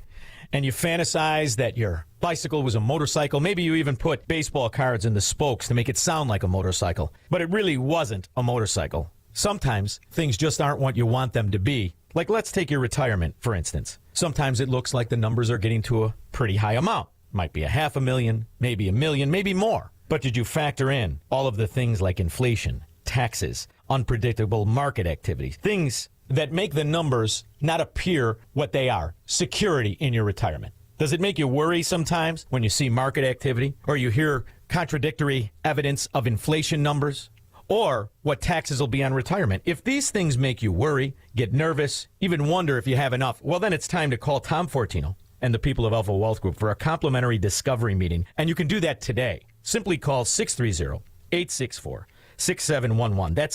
and you fantasized that your bicycle was a motorcycle? Maybe you even put baseball cards in the spokes to make it sound like a motorcycle, but it really wasn't a motorcycle. Sometimes things just aren't what you want them to be. Like, let's take your retirement, for instance. Sometimes it looks like the numbers are getting to a pretty high amount. Might be $500,000, maybe $1 million, maybe more. But did you factor in all of the things like inflation, taxes, unpredictable market activities, things that make the numbers not appear what they are, security in your retirement? Does it make you worry sometimes when you see market activity or you hear contradictory evidence of inflation numbers or what taxes will be on retirement? If these things make you worry, get nervous, even wonder if you have enough, well, then it's time to call Tom Fortino and the people of Alpha Wealth Group for a complimentary discovery meeting. And you can do that today. Simply call 630-864-6711. That's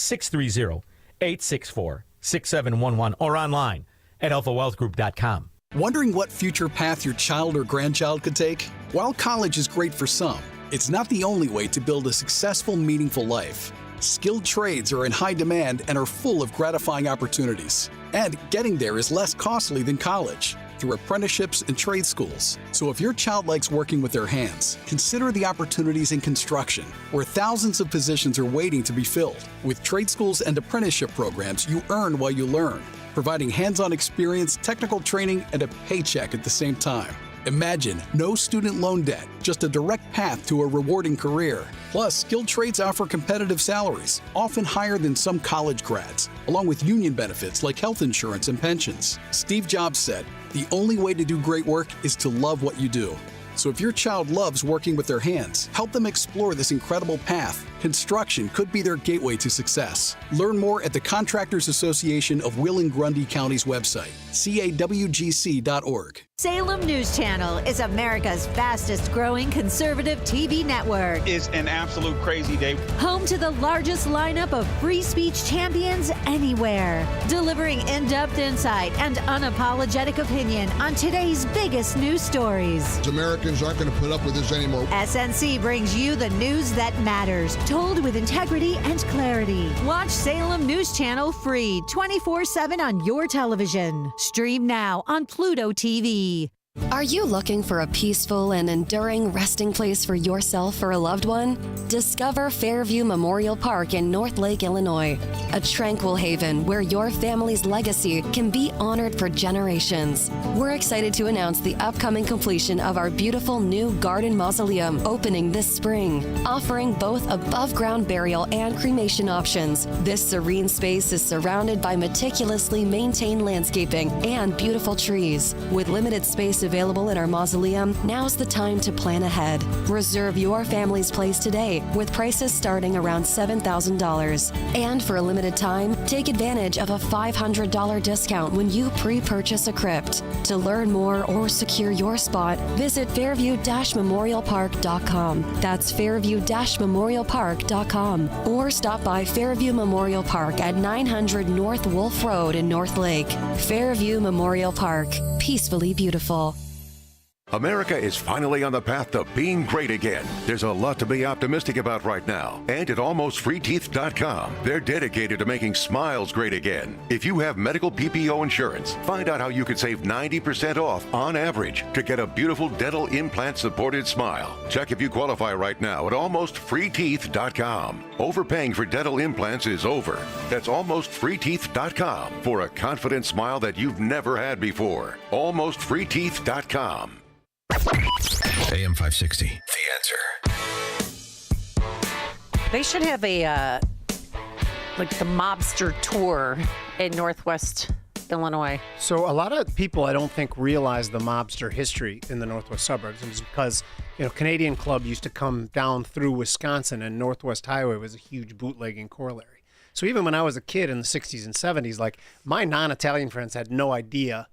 630-864-6711 or online at alphawealthgroup.com. Wondering what future path your child or grandchild could take? While college is great for some, it's not the only way to build a successful, meaningful life. Skilled trades are in high demand and are full of gratifying opportunities. And getting there is less costly than college through apprenticeships and trade schools. So if your child likes working with their hands, consider the opportunities in construction, where thousands of positions are waiting to be filled. With trade schools and apprenticeship programs, you earn while you learn, providing hands-on experience, technical training, and a paycheck at the same time. Imagine no student loan debt, just a direct path to a rewarding career. Plus, skilled trades offer competitive salaries, often higher than some college grads, along with union benefits like health insurance and pensions. Steve Jobs said, "The only way to do great work is to love what you do." So if your child loves working with their hands, help them explore this incredible path. Construction could be their gateway to success. Learn more at the Contractors Association of Will and Grundy County's website, cawgc.org. Salem News Channel is America's fastest growing conservative TV network. It's an absolute crazy day. Home to the largest lineup of free speech champions anywhere. Delivering in-depth insight and unapologetic opinion on today's biggest news stories. Americans aren't going to put up with this anymore. SNC brings you the news that matters, told with integrity and clarity. Watch Salem News Channel free 24/7 on your television. Stream now on Pluto TV. Are you looking for a peaceful and enduring resting place for yourself or a loved one? Discover Fairview Memorial Park in North Lake, Illinois, a tranquil haven where your family's legacy can be honored for generations. We're excited to announce the upcoming completion of our beautiful new garden mausoleum opening this spring, offering both above-ground burial and cremation options. This serene space is surrounded by meticulously maintained landscaping and beautiful trees, with limited space seats available in our mausoleum, now's the time to plan ahead. Reserve your family's place today with prices starting around $7,000. And for a limited time, take advantage of a $500 discount when you pre-purchase a crypt. To learn more or secure your spot, visit fairview-memorialpark.com. That's fairview-memorialpark.com. Or stop by Fairview Memorial Park at 900 North Wolf Road in North Lake. Fairview Memorial Park. Peacefully beautiful. America is finally on the path to being great again. There's a lot to be optimistic about right now. And at almostfreeteeth.com, they're dedicated to making smiles great again. If you have medical PPO insurance, find out how you could save 90% off on average to get a beautiful dental implant supported smile. Check if you qualify right now at almostfreeteeth.com. Overpaying for dental implants is over. That's almostfreeteeth.com for a confident smile that you've never had before. Almostfreeteeth.com. AM 560, The Answer. They should have a, like the mobster tour in Northwest Illinois. So a lot of people, I don't think, realize the mobster history in the Northwest suburbs. And it's because, Canadian Club used to come down through Wisconsin, and Northwest Highway was a huge bootlegging corollary. So even when I was a kid in the 60s and 70s, like, my non-Italian friends had no idea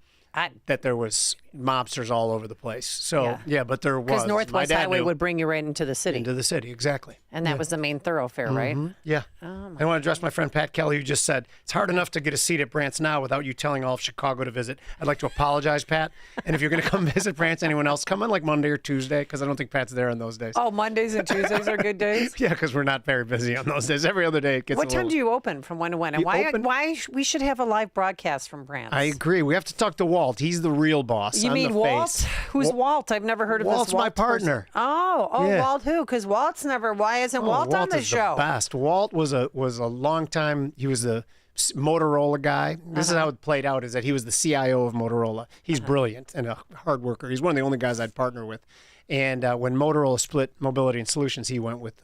that there was mobsters all over the place. So, yeah but there was. Because Northwest Highway would bring you right into the city. Into the city, exactly. And that was the main thoroughfare, right? Yeah. Oh, I want to address my friend Pat Kelly, who just said, it's hard enough to get a seat at Brant's now without you telling all of Chicago to visit. I'd like to apologize, Pat. And if you're going to come visit Brant's, anyone else, come on like Monday or Tuesday, because I don't think Pat's there on those days. Oh, Mondays and Tuesdays are good days? Yeah, because we're not very busy on those days. Every other day it gets What time do you open from when to when? And why we should have a live broadcast from Brant's? I agree. We have to talk to Walt. He's the real boss. You mean Walt? Who's Walt? I've never heard of Walt's this Walt my partner. Person. Oh, Yeah. Walt who? Because Walt's never. Why isn't Walt on the is show? The best. Walt was a long time. He was the Motorola guy. This is how it played out: is that he was the CIO of Motorola. He's brilliant and a hard worker. He's one of the only guys I'd partner with. And when Motorola split Mobility and Solutions, he went with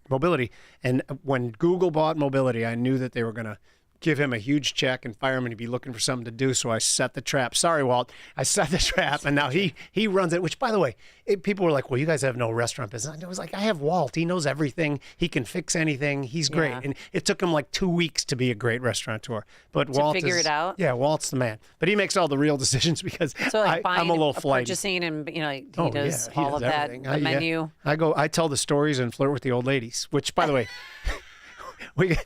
Mobility. And when Google bought Mobility, I knew that they were going to give him a huge check and fire him, and he'd be looking for something to do. So I set the trap. Sorry, Walt. I set the trap, and now he runs it. Which, by the way, people were like, "Well, you guys have no restaurant business." I was like, "I have Walt. He knows everything. He can fix anything. He's great." Yeah. And it took him like 2 weeks to be a great restaurateur. But To Walt figure it out? Yeah, Walt's the man. But he makes all the real decisions because So like buying, I'm a little flighty. purchasing, and he Oh, does yeah, he all does of that. everything. The menu. I tell the stories and flirt with the old ladies. Which, by the way. We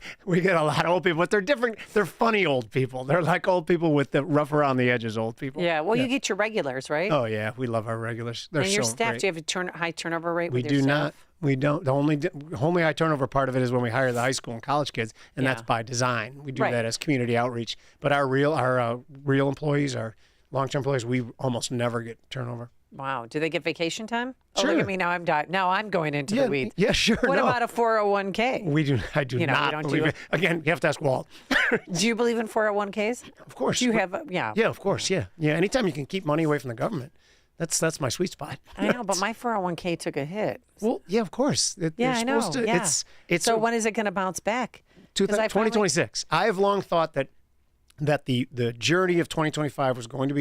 get a lot of old people, but they're different. They're funny old people. They're like old people with the rough around the edges old people. Yeah. Well, you get your regulars, right? Oh yeah, we love our regulars. They're and your so staff. great. Do you have a high turnover rate? We with your do staff? not. We don't. The only high turnover part of it is when we hire the high school and college kids, and that's by design. We do Right. that as community outreach. But our real employees, our long-term employees, we almost never get turnover. Wow. Do they get vacation time? Oh, Sure. look at me now. Now I'm going into the weeds. Yeah, sure. What no. about a 401k? I do You know, we not don't believe do it. Again, you have to ask Walt. Do you believe in 401ks? Of course. Do you have? Yeah. Yeah, of course. Yeah. Anytime you can keep money away from the government, that's my sweet spot. I know, but my 401k took a hit. Well, yeah, of course. Yeah, I know. Yeah. It's so when is it going to bounce back? 2026. I have long thought that the journey of 2025 was going to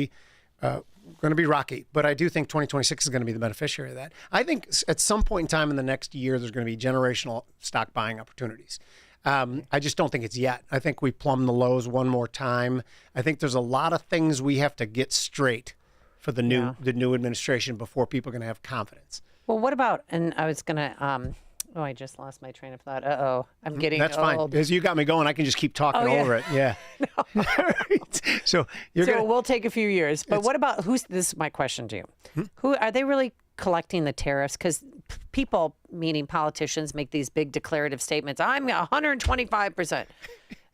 be rocky, but I do think 2026 is going to be the beneficiary of that. I think at some point in time in the next year, there's going to be generational stock buying opportunities. I just don't think it's yet. I think we plumb the lows one more time. I think there's a lot of things we have to get straight for the new administration before people are going to have confidence. Well, what about? And I was going to. Oh, I just lost my train of thought. I'm getting That's old. fine. Because you got me going, I can just keep talking over it. Yeah. So we'll take a few years. But what about this is my question to you. Who are they really collecting the tariffs? Because people, meaning politicians, make these big declarative statements. I'm 125%.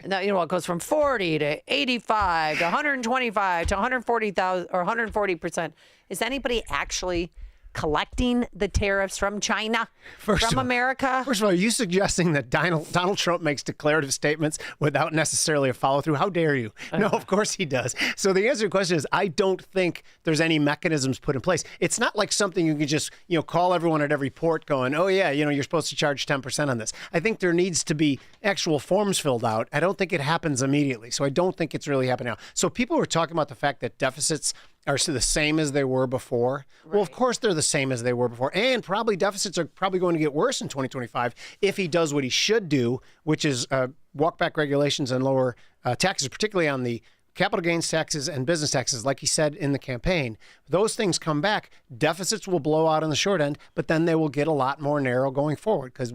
And that, it goes from 40 to 85 to 125 to 140,000 or 140%. Is anybody actually collecting the tariffs from China, from America? First of all, are you suggesting that Donald Trump makes declarative statements without necessarily a follow-through? How dare you? No, of course he does. So the answer to your question is I don't think there's any mechanisms put in place. It's not like something you can just, call everyone at every port going, oh, yeah, you're supposed to charge 10% on this. I think there needs to be actual forms filled out. I don't think it happens immediately. So I don't think it's really happening now. So people were talking about the fact that deficits are the same as they were before. Right. Well, of course they're the same as they were before. And probably deficits are probably going to get worse in 2025 if he does what he should do, which is walk back regulations and lower taxes, particularly on the capital gains taxes and business taxes, like he said in the campaign. Those things come back, deficits will blow out on the short end, but then they will get a lot more narrow going forward because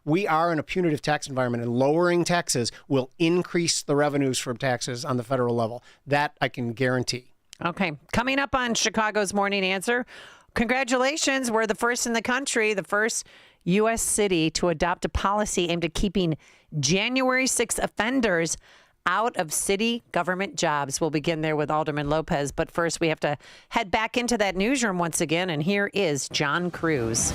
we are in a punitive tax environment, and lowering taxes will increase the revenues from taxes on the federal level. That I can guarantee. Okay. Coming up on Chicago's Morning Answer, congratulations. We're the first in the country, the first U.S. city to adopt a policy aimed at keeping January 6 offenders out of city government jobs. We'll begin there with Alderman Lopez. But first, we have to head back into that newsroom once again. And here is John Cruz.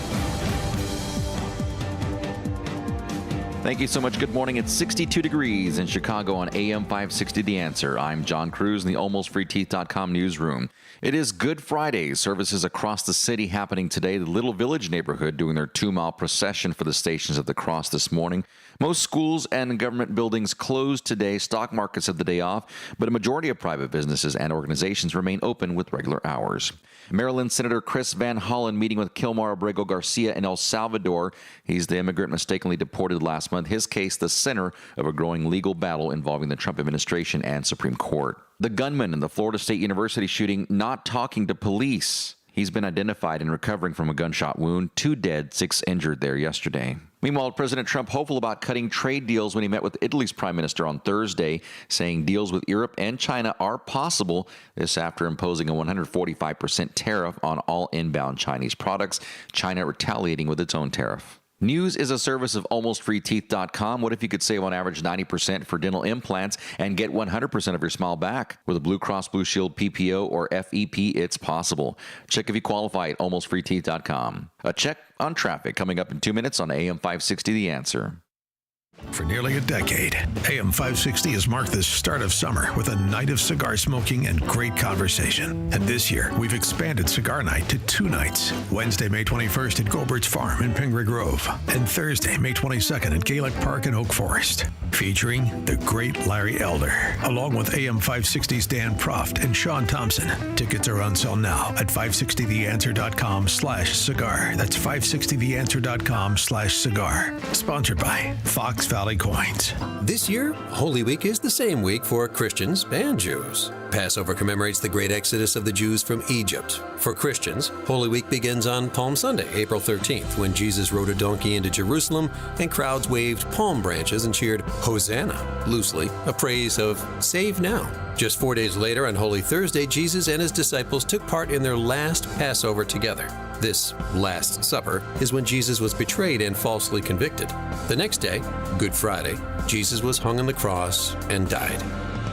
Thank you so much. Good morning. It's 62 degrees in Chicago on AM 560 The Answer. I'm John Cruz in the AlmostFreeTeeth.com newsroom. It is Good Friday. Services across the city happening today. The Little Village neighborhood doing their 2-mile procession for the Stations of the Cross this morning. Most schools and government buildings closed today. Stock markets have the day off, but a majority of private businesses and organizations remain open with regular hours. Maryland Senator Chris Van Hollen meeting with Kilmar Abrego Garcia in El Salvador. He's the immigrant mistakenly deported last month. His case, the center of a growing legal battle involving the Trump administration and Supreme Court. The gunman in the Florida State University shooting not talking to police. He's been identified and recovering from a gunshot wound. 2 dead, 6 injured there yesterday. Meanwhile, President Trump hopeful about cutting trade deals when he met with Italy's prime minister on Thursday, saying deals with Europe and China are possible. This after imposing a 145% tariff on all inbound Chinese products, China retaliating with its own tariff. News is a service of AlmostFreeTeeth.com. What if you could save on average 90% for dental implants and get 100% of your smile back? With a Blue Cross Blue Shield PPO or FEP, it's possible. Check if you qualify at AlmostFreeTeeth.com. A check on traffic coming up in 2 minutes on AM 560 The Answer. For nearly a decade, AM 560 has marked the start of summer with a night of cigar smoking and great conversation. And this year, we've expanded Cigar Night to 2 nights. Wednesday, May 21st at Gobert's Farm in Pingree Grove. And Thursday, May 22nd at Gaelic Park in Oak Forest. Featuring the great Larry Elder, along with AM 560's Dan Proft and Sean Thompson. Tickets are on sale now at 560theanswer.com/cigar. That's 560theanswer.com/cigar. Sponsored by Fox Valley Coins. This year, Holy Week is the same week for Christians and Jews. Passover commemorates the great exodus of the Jews from Egypt. For Christians, Holy Week begins on Palm Sunday, April 13th, when Jesus rode a donkey into Jerusalem and crowds waved palm branches and cheered, Hosanna, loosely, a praise of save now. Just 4 days later, on Holy Thursday, Jesus and his disciples took part in their last Passover together. This Last Supper is when Jesus was betrayed and falsely convicted. The next day, Good Friday, Jesus was hung on the cross and died.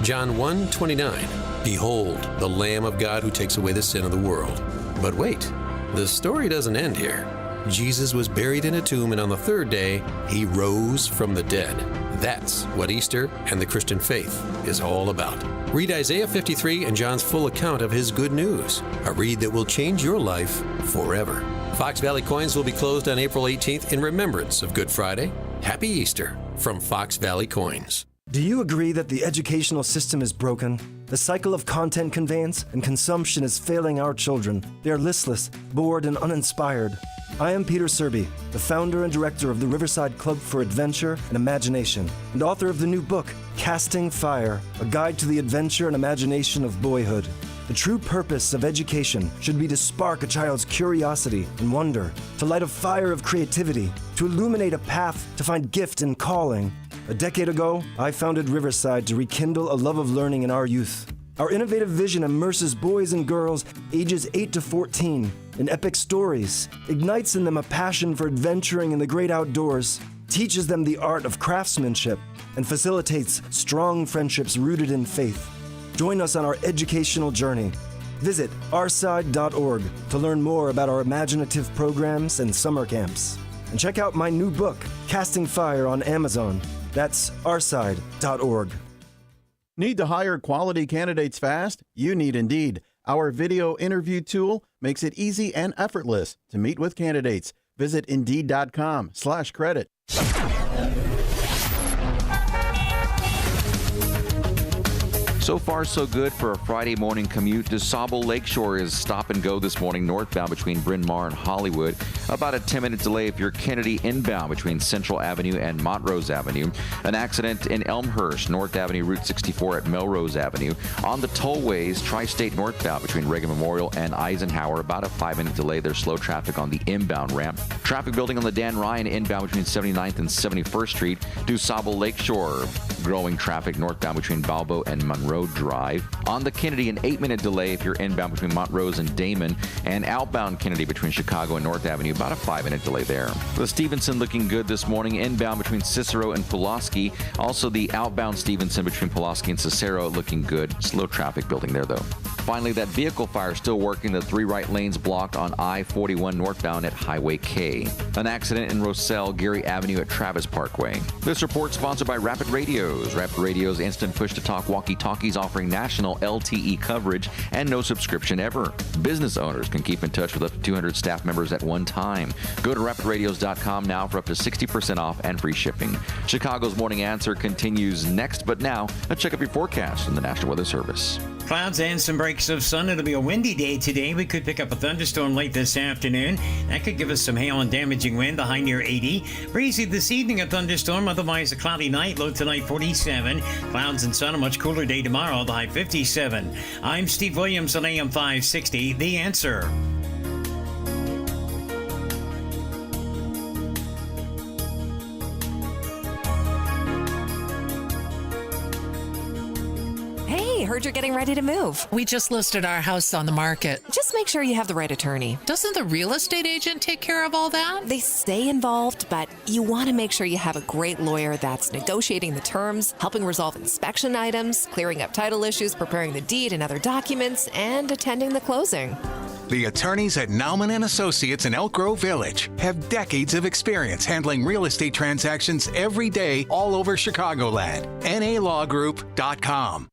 John 1:29, Behold, the Lamb of God who takes away the sin of the world. But wait, the story doesn't end here. Jesus was buried in a tomb, and on the 3rd day, he rose from the dead. That's what Easter and the Christian faith is all about. Read Isaiah 53 and John's full account of his good news, a read that will change your life forever. Fox Valley Coins will be closed on April 18th in remembrance of Good Friday. Happy Easter from Fox Valley Coins. Do you agree that the educational system is broken? The cycle of content conveyance and consumption is failing our children. They are listless, bored, and uninspired. I am Peter Serby, the founder and director of the Riverside Club for Adventure and Imagination, and author of the new book, Casting Fire, a guide to the adventure and imagination of boyhood. The true purpose of education should be to spark a child's curiosity and wonder, to light a fire of creativity, to illuminate a path to find gift and calling. A decade ago, I founded Riverside to rekindle a love of learning in our youth. Our innovative vision immerses boys and girls ages 8 to 14 in epic stories, ignites in them a passion for adventuring in the great outdoors, teaches them the art of craftsmanship, and facilitates strong friendships rooted in faith. Join us on our educational journey. Visit ourside.org to learn more about our imaginative programs and summer camps. And check out my new book, Casting Fire, on Amazon. That's ourside.org. Need to hire quality candidates fast? You need Indeed. Our video interview tool makes it easy and effortless to meet with candidates. Visit Indeed.com/credit. So far, so good for a Friday morning commute. DeSable Lakeshore is stop and go this morning northbound between Bryn Mawr and Hollywood. About a 10-minute delay if you're Kennedy inbound between Central Avenue and Montrose Avenue. An accident in Elmhurst, North Avenue, Route 64 at Melrose Avenue. On the tollways, Tri-State northbound between Reagan Memorial and Eisenhower. About a 5-minute delay. There's slow traffic on the inbound ramp. Traffic building on the Dan Ryan inbound between 79th and 71st Street. DuSable Lakeshore. Growing traffic northbound between Balbo and Monroe Drive. On the Kennedy, an 8-minute delay if you're inbound between Montrose and Damon. And outbound Kennedy between Chicago and North Avenue. About a 5-minute delay there. The Stevenson looking good this morning. Inbound between Cicero and Pulaski. Also the outbound Stevenson between Pulaski and Cicero looking good. Slow traffic building there though. Finally, that vehicle fire still working. The 3 right lanes blocked on I-41 northbound at Highway K. An accident in Roselle, Geary Avenue at Travis Parkway. This report sponsored by Rapid Radios. Rapid Radios instant push-to-talk walkie-talkies offering national LTE coverage and no subscription ever. Business owners can keep in touch with up to 200 staff members at one time. Go to rapidradios.com now for up to 60% off and free shipping. Chicago's Morning Answer continues next, but now let's check up your forecast from the National Weather Service. Clouds and some breaks of sun. It'll be a windy day today. We could pick up a thunderstorm late this afternoon. That could give us some hail and damaging wind, the high near 80. Breezy this evening, a thunderstorm. Otherwise, a cloudy night, low tonight 47. Clouds and sun, a much cooler day tomorrow, the high 57. I'm Steve Williams on AM 560, The Answer. Heard you're getting ready to move. We just listed our house on the market. Just make sure you have the right attorney. Doesn't the real estate agent take care of all that? They stay involved, but you want to make sure you have a great lawyer that's negotiating the terms, helping resolve inspection items, clearing up title issues, preparing the deed and other documents, and attending the closing. The attorneys at Nauman & Associates in Elk Grove Village have decades of experience handling real estate transactions every day all over Chicagoland. NALawGroup.com.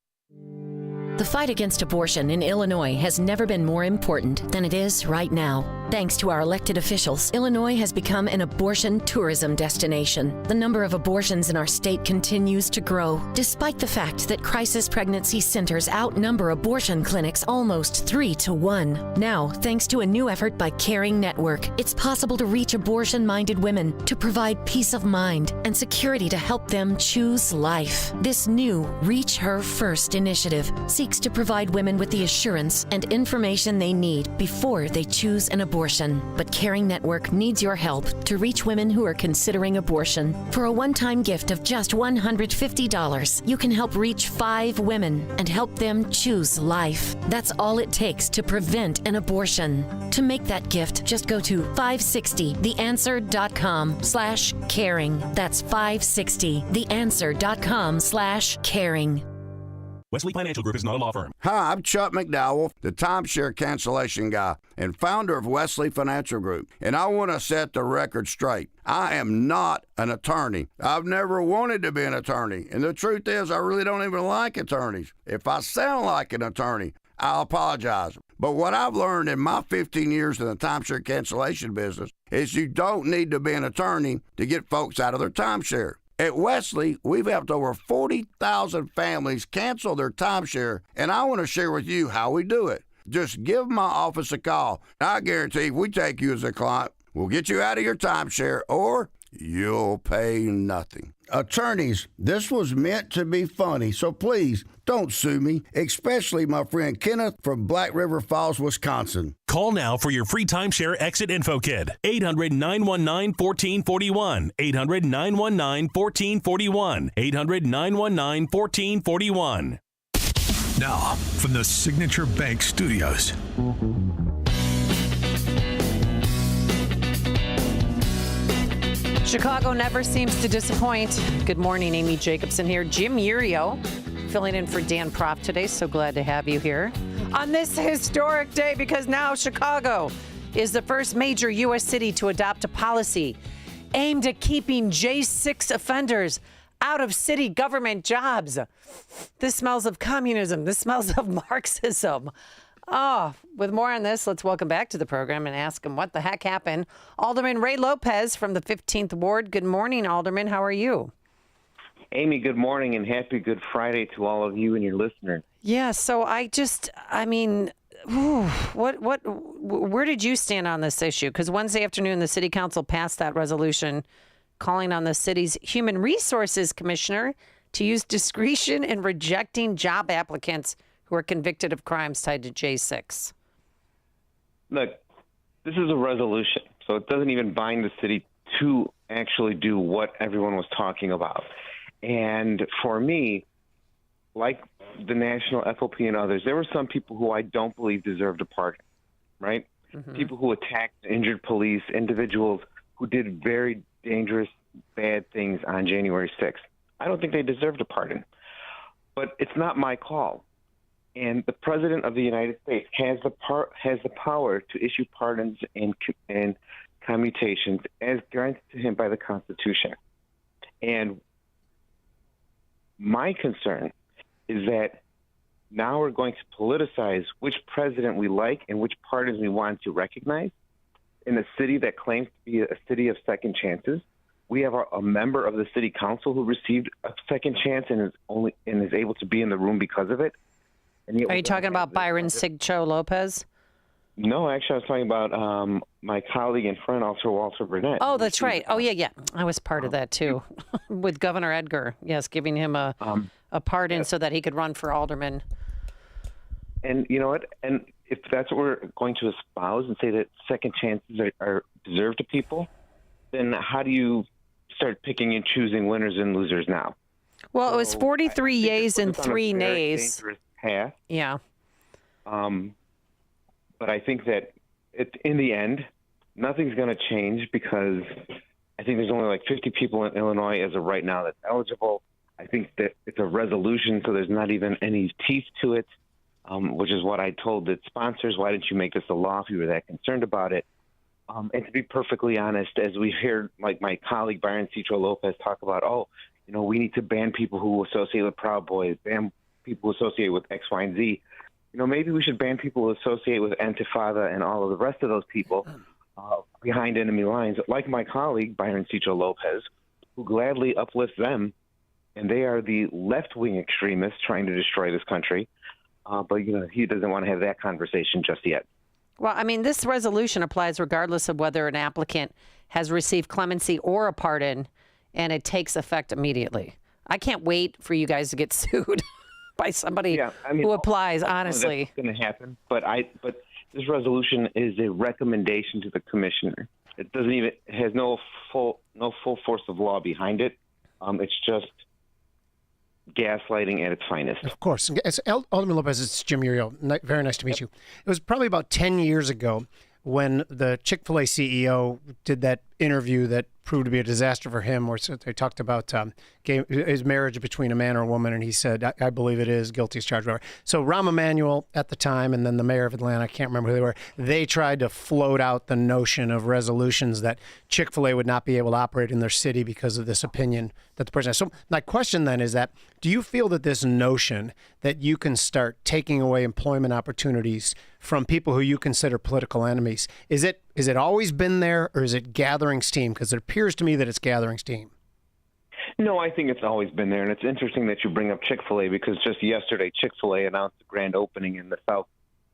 The fight against abortion in Illinois has never been more important than it is right now. Thanks to our elected officials, Illinois has become an abortion tourism destination. The number of abortions in our state continues to grow, despite the fact that crisis pregnancy centers outnumber abortion clinics almost 3 to 1. Now, thanks to a new effort by Caring Network, it's possible to reach abortion-minded women to provide peace of mind and security to help them choose life. This new Reach Her First initiative seeks to provide women with the assurance and information they need before they choose an abortion. But Caring Network needs your help to reach women who are considering abortion. For a one-time gift of just $150, you can help reach 5 women and help them choose life. That's all it takes to prevent an abortion. To make that gift, just go to 560theanswer.com/caring. That's 560theanswer.com/caring. Wesley Financial Group is not a law firm. Hi, I'm Chuck McDowell, the timeshare cancellation guy and founder of Wesley Financial Group. And I want to set the record straight. I am not an attorney. I've never wanted to be an attorney. And the truth is, I really don't even like attorneys. If I sound like an attorney, I'll apologize. But what I've learned in my 15 years in the timeshare cancellation business is you don't need to be an attorney to get folks out of their timeshare. At Wesley, we've helped over 40,000 families cancel their timeshare, and I want to share with you how we do it. Just give my office a call. I guarantee if we take you as a client, we'll get you out of your timeshare, or you'll pay nothing. Attorneys, this was meant to be funny, so please don't sue me, especially my friend Kenneth from Black River Falls, Wisconsin. Call now for your free timeshare exit info kit. 800-919-1441. 800-919-1441. 800-919-1441. Now, from the Signature Bank Studios. Chicago never seems to disappoint. Good morning, Amy Jacobson here. Jim Urio filling in for Dan Proft today. So glad to have you here on this historic day, because now Chicago is the first major U.S. city to adopt a policy aimed at keeping J6 offenders out of city government jobs. This smells of communism. This smells of Marxism. Oh, with more on this, let's welcome back to the program and ask him what the heck happened. Alderman Ray Lopez from the 15th Ward. Good morning, Alderman. How are you? Amy, good morning and happy Good Friday to all of you and your listeners. Yeah, so where did you stand on this issue? Because Wednesday afternoon, the city council passed that resolution calling on the city's human resources commissioner to use discretion in rejecting job applicants who are convicted of crimes tied to J6. Look, this is a resolution, so it doesn't even bind the city to actually do what everyone was talking about. And for me, like the National FOP and others, there were some people who I don't believe deserved a pardon, right? Mm-hmm. People who attacked injured police, individuals who did very dangerous, bad things on January 6th. I don't think they deserved a pardon. But it's not my call. And the President of the United States has the power to issue pardons and commutations as granted to him by the Constitution. And my concern is that now we're going to politicize which president we like and which pardons we want to recognize. In a city that claims to be a city of second chances, we have a member of the city council who received a second chance and is able to be in the room because of it. And Are you talking about Byron Sigcho Lopez? No, actually, I was talking about my colleague and friend, Officer Walter Burnett. Oh, that's right. Oh, yeah. I was part of that, too, with Governor Edgar. Yes, giving him a pardon so that he could run for alderman. And you know what? And if that's what we're going to espouse and say that second chances are deserved to people, then how do you start picking and choosing winners and losers now? Well, it was 43 yays and 3 nays. Dangerous path. Yeah. But I think that in the end, nothing's going to change because I think there's only like 50 people in Illinois as of right now that's eligible. I think that it's a resolution, so there's not even any teeth to it, which is what I told the sponsors. Why didn't you make this a law if you were that concerned about it? And to be perfectly honest, as we heard like my colleague Byron Sigcho Lopez talk about, we need to ban people who associate with Proud Boys, ban people who associate with X, Y, and Z. Maybe we should ban people who associate with Antifada and all of the rest of those people behind enemy lines, like my colleague, Byron Sigcho Lopez, who gladly uplifts them, and they are the left-wing extremists trying to destroy this country. But he doesn't want to have that conversation just yet. Well, I mean, this resolution applies regardless of whether an applicant has received clemency or a pardon, and it takes effect immediately. I can't wait for you guys to get sued by somebody who applies, honestly. That's going to happen, but this resolution is a recommendation to the commissioner. It has no full force of law behind it. It's just gaslighting at its finest. Of course. Alderman Lopez, it's Jim Uriel. Very nice to meet you. It was probably about 10 years ago when the Chick-fil-A CEO did that interview that proved to be a disaster for him, where they talked about his marriage between a man or a woman, and he said, I believe it is, guilty as charged. Whatever. So Rahm Emanuel at the time, and then the mayor of Atlanta, I can't remember who they were, they tried to float out the notion of resolutions that Chick-fil-A would not be able to operate in their city because of this opinion that the president has. So my question then is that, do you feel that this notion that you can start taking away employment opportunities from people who you consider political enemies, is it always been there, or is it gathering steam? Because it appears to me that it's gathering steam. No, I think it's always been there, and it's interesting that you bring up Chick-fil-A because just yesterday Chick-fil-A announced the grand opening in the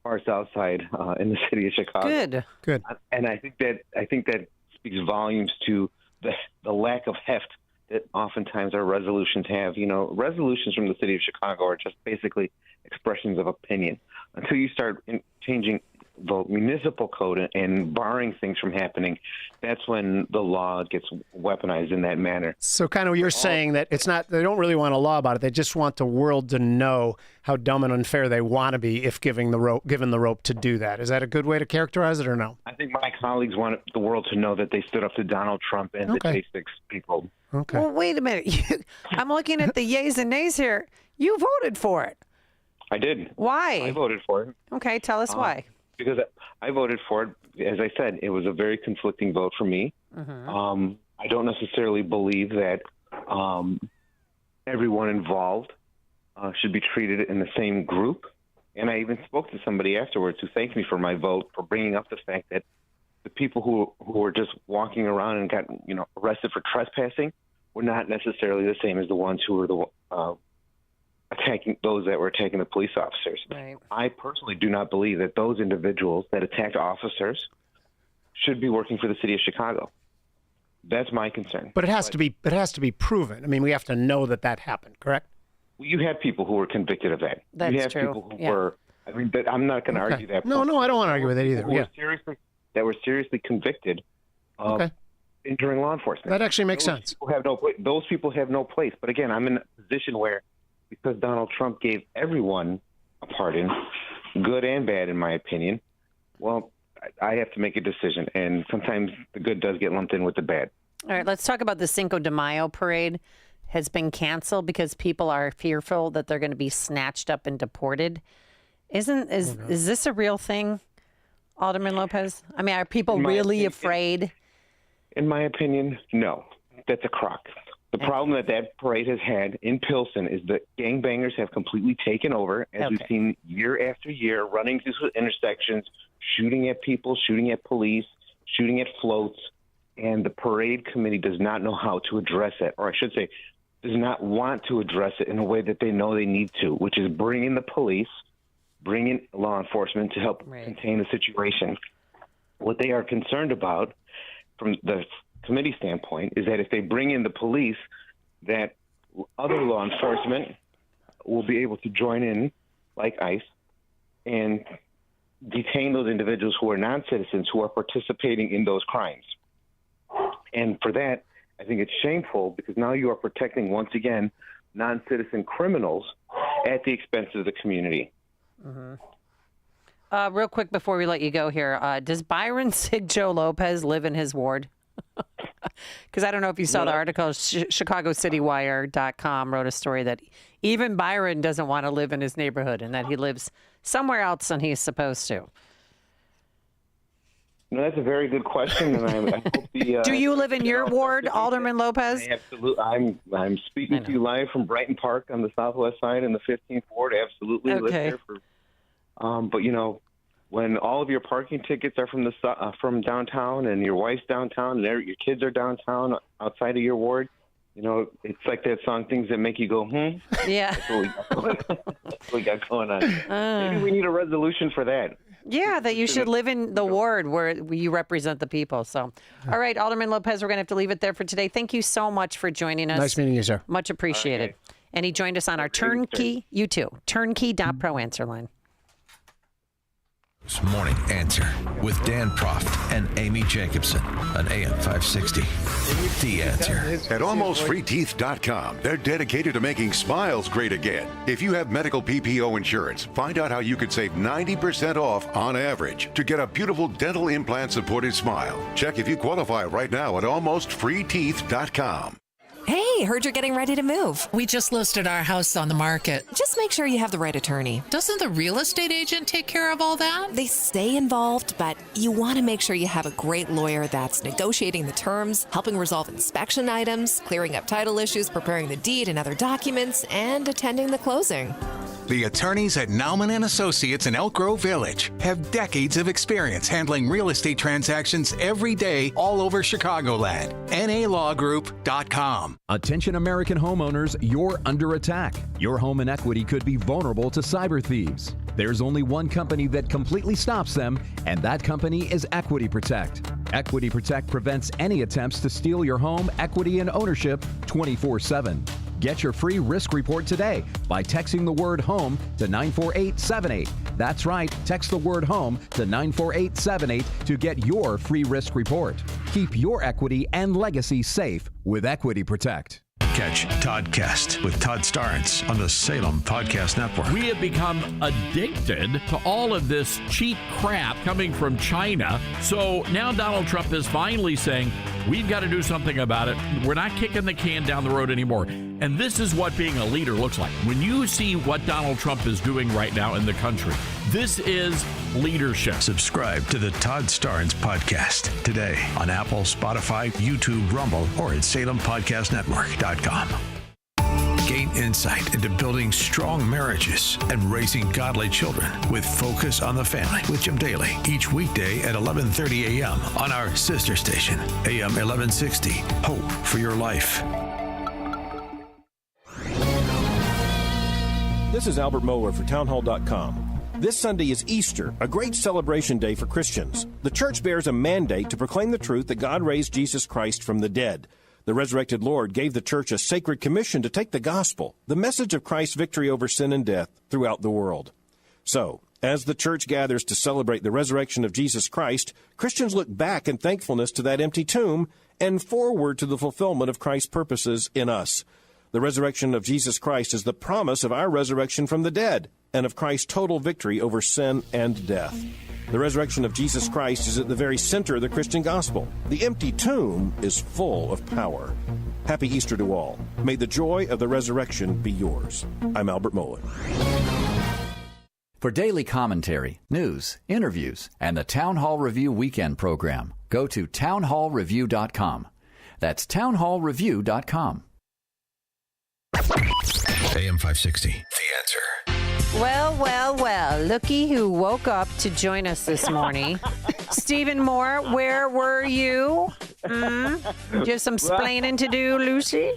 far south side in the city of Chicago. Good. And I think that speaks volumes to the lack of heft that oftentimes our resolutions have. Resolutions from the city of Chicago are just basically expressions of opinion. Until you start changing the municipal code and barring things from happening, that's when the law gets weaponized in that manner. So kind of you're saying that it's not, they don't really want a law about it. They just want the world to know how dumb and unfair they want to be if given the rope to do that. Is that a good way to characterize it or no? I think my colleagues want the world to know that they stood up to Donald Trump and the J6 people. Okay. Well, wait a minute. I'm looking at the yays and nays here. You voted for it. I did. Why? I voted for it. Okay, tell us why. Because I voted for it. As I said, it was a very conflicting vote for me. Mm-hmm. I don't necessarily believe that everyone involved should be treated in the same group. And I even spoke to somebody afterwards who thanked me for my vote for bringing up the fact that the people who were just walking around and got arrested for trespassing were not necessarily the same as the ones who were attacking those that were attacking the police officers. Right. I personally do not believe that those individuals that attacked officers should be working for the city of Chicago. That's my concern. But it has to be proven. I mean, we have to know that happened, correct? You have people who were convicted of that. That's you have true. people who were. I mean, I'm not going to argue that. No, I don't want to argue with that either. That were seriously convicted of injuring law enforcement. That actually makes sense. Those people have no place. But again, I'm in a position where, because Donald Trump gave everyone a pardon, good and bad, in my opinion, well, I have to make a decision. And sometimes the good does get lumped in with the bad. All right, let's talk about the Cinco de Mayo parade. Has been canceled because people are fearful that they're going to be snatched up and deported. Is this a real thing, Alderman Lopez? I mean, are people really afraid? In my opinion, no. That's a crock. The problem that parade has had in Pilsen is that gangbangers have completely taken over, as we've seen year after year, running through intersections, shooting at people, shooting at police, shooting at floats, and the parade committee does not know how to address it, or I should say, does not want to address it in a way that they know they need to, which is bring in the police, bring in law enforcement to help contain the situation. What they are concerned about from the committee standpoint is that if they bring in the police, that other law enforcement will be able to join in, like ICE, and detain those individuals who are non-citizens who are participating in those crimes. And for that, I think it's shameful because now you are protecting, once again, non-citizen criminals at the expense of the community. Mm-hmm. Real quick before we let you go here, does Byron Sig Joe Lopez live in his ward? Because I don't know if you saw the article, ChicagoCityWire.com wrote a story that even Byron doesn't want to live in his neighborhood and that he lives somewhere else than he's supposed to. No, that's a very good question, and I hope the. Do you live in your ward, Alderman Lopez? Absolutely. I'm speaking to you live from Brighton Park on the southwest side in the 15th ward. Absolutely, live there for. But when all of your parking tickets are from downtown, and your wife's downtown, and your kids are downtown outside of your ward, it's like that song, "Things That Make You Go, Hmm." Yeah. That's what we got going on. Maybe we need a resolution for that. Yeah, that you should live in the ward where you represent the people. So, all right, Alderman Lopez, we're going to have to leave it there for today. Thank you so much for joining us. Nice meeting you, sir. Much appreciated. Okay. And he joined us on our Turnkey, you too, turnkey.pro answer line. Morning Answer with Dan Proft and Amy Jacobson on AM 560. The Answer. At almostfreeteeth.com, they're dedicated to making smiles great again. If you have medical PPO insurance, find out how you could save 90% off on average to get a beautiful dental implant supported smile. Check if you qualify right now at almostfreeteeth.com. Hey, heard you're getting ready to move. We just listed our house on the market. Just make sure you have the right attorney. Doesn't the real estate agent take care of all that? They stay involved, but you want to make sure you have a great lawyer that's negotiating the terms, helping resolve inspection items, clearing up title issues, preparing the deed and other documents, and attending the closing. The attorneys at Nauman & Associates in Elk Grove Village have decades of experience handling real estate transactions every day all over Chicagoland. NALawGroup.com. Attention American homeowners, you're under attack. Your home and equity could be vulnerable to cyber thieves. There's only one company that completely stops them, and that company is Equity Protect. Equity Protect prevents any attempts to steal your home, equity, and ownership 24/7. Get your free risk report today by texting the word HOME to 94878. That's right, text the word HOME to 94878 to get your free risk report. Keep your equity and legacy safe with Equity Protect. Catch Toddcast with Todd Starnes on the Salem Podcast Network. We have become addicted to all of this cheap crap coming from China. So now Donald Trump is finally saying, we've got to do something about it. We're not kicking the can down the road anymore. And this is what being a leader looks like. When you see what Donald Trump is doing right now in the country, this is leadership. Subscribe to the Todd Starnes Podcast today on Apple, Spotify, YouTube, Rumble, or at SalemPodcastNetwork.com. Gain insight into building strong marriages and raising godly children with Focus on the Family with Jim Daly each weekday at 11:30 a.m. on our sister station, AM 1160. Hope for your life. This is Albert Mohler for townhall.com. This Sunday is Easter, a great celebration day for Christians. The church bears a mandate to proclaim the truth that God raised Jesus Christ from the dead. The resurrected Lord gave the church a sacred commission to take the gospel, the message of Christ's victory over sin and death, throughout the world. So, as the church gathers to celebrate the resurrection of Jesus Christ, Christians look back in thankfulness to that empty tomb and forward to the fulfillment of Christ's purposes in us. The resurrection of Jesus Christ is the promise of our resurrection from the dead and of Christ's total victory over sin and death. The resurrection of Jesus Christ is at the very center of the Christian gospel. The empty tomb is full of power. Happy Easter to all. May the joy of the resurrection be yours. I'm Albert Mohler. For daily commentary, news, interviews, and the Town Hall Review weekend program, go to townhallreview.com. That's townhallreview.com. AM 560, The Answer. Well, looky who woke up to join us this morning. Stephen Moore, where were you? Do you have some splaining to do, Lucy?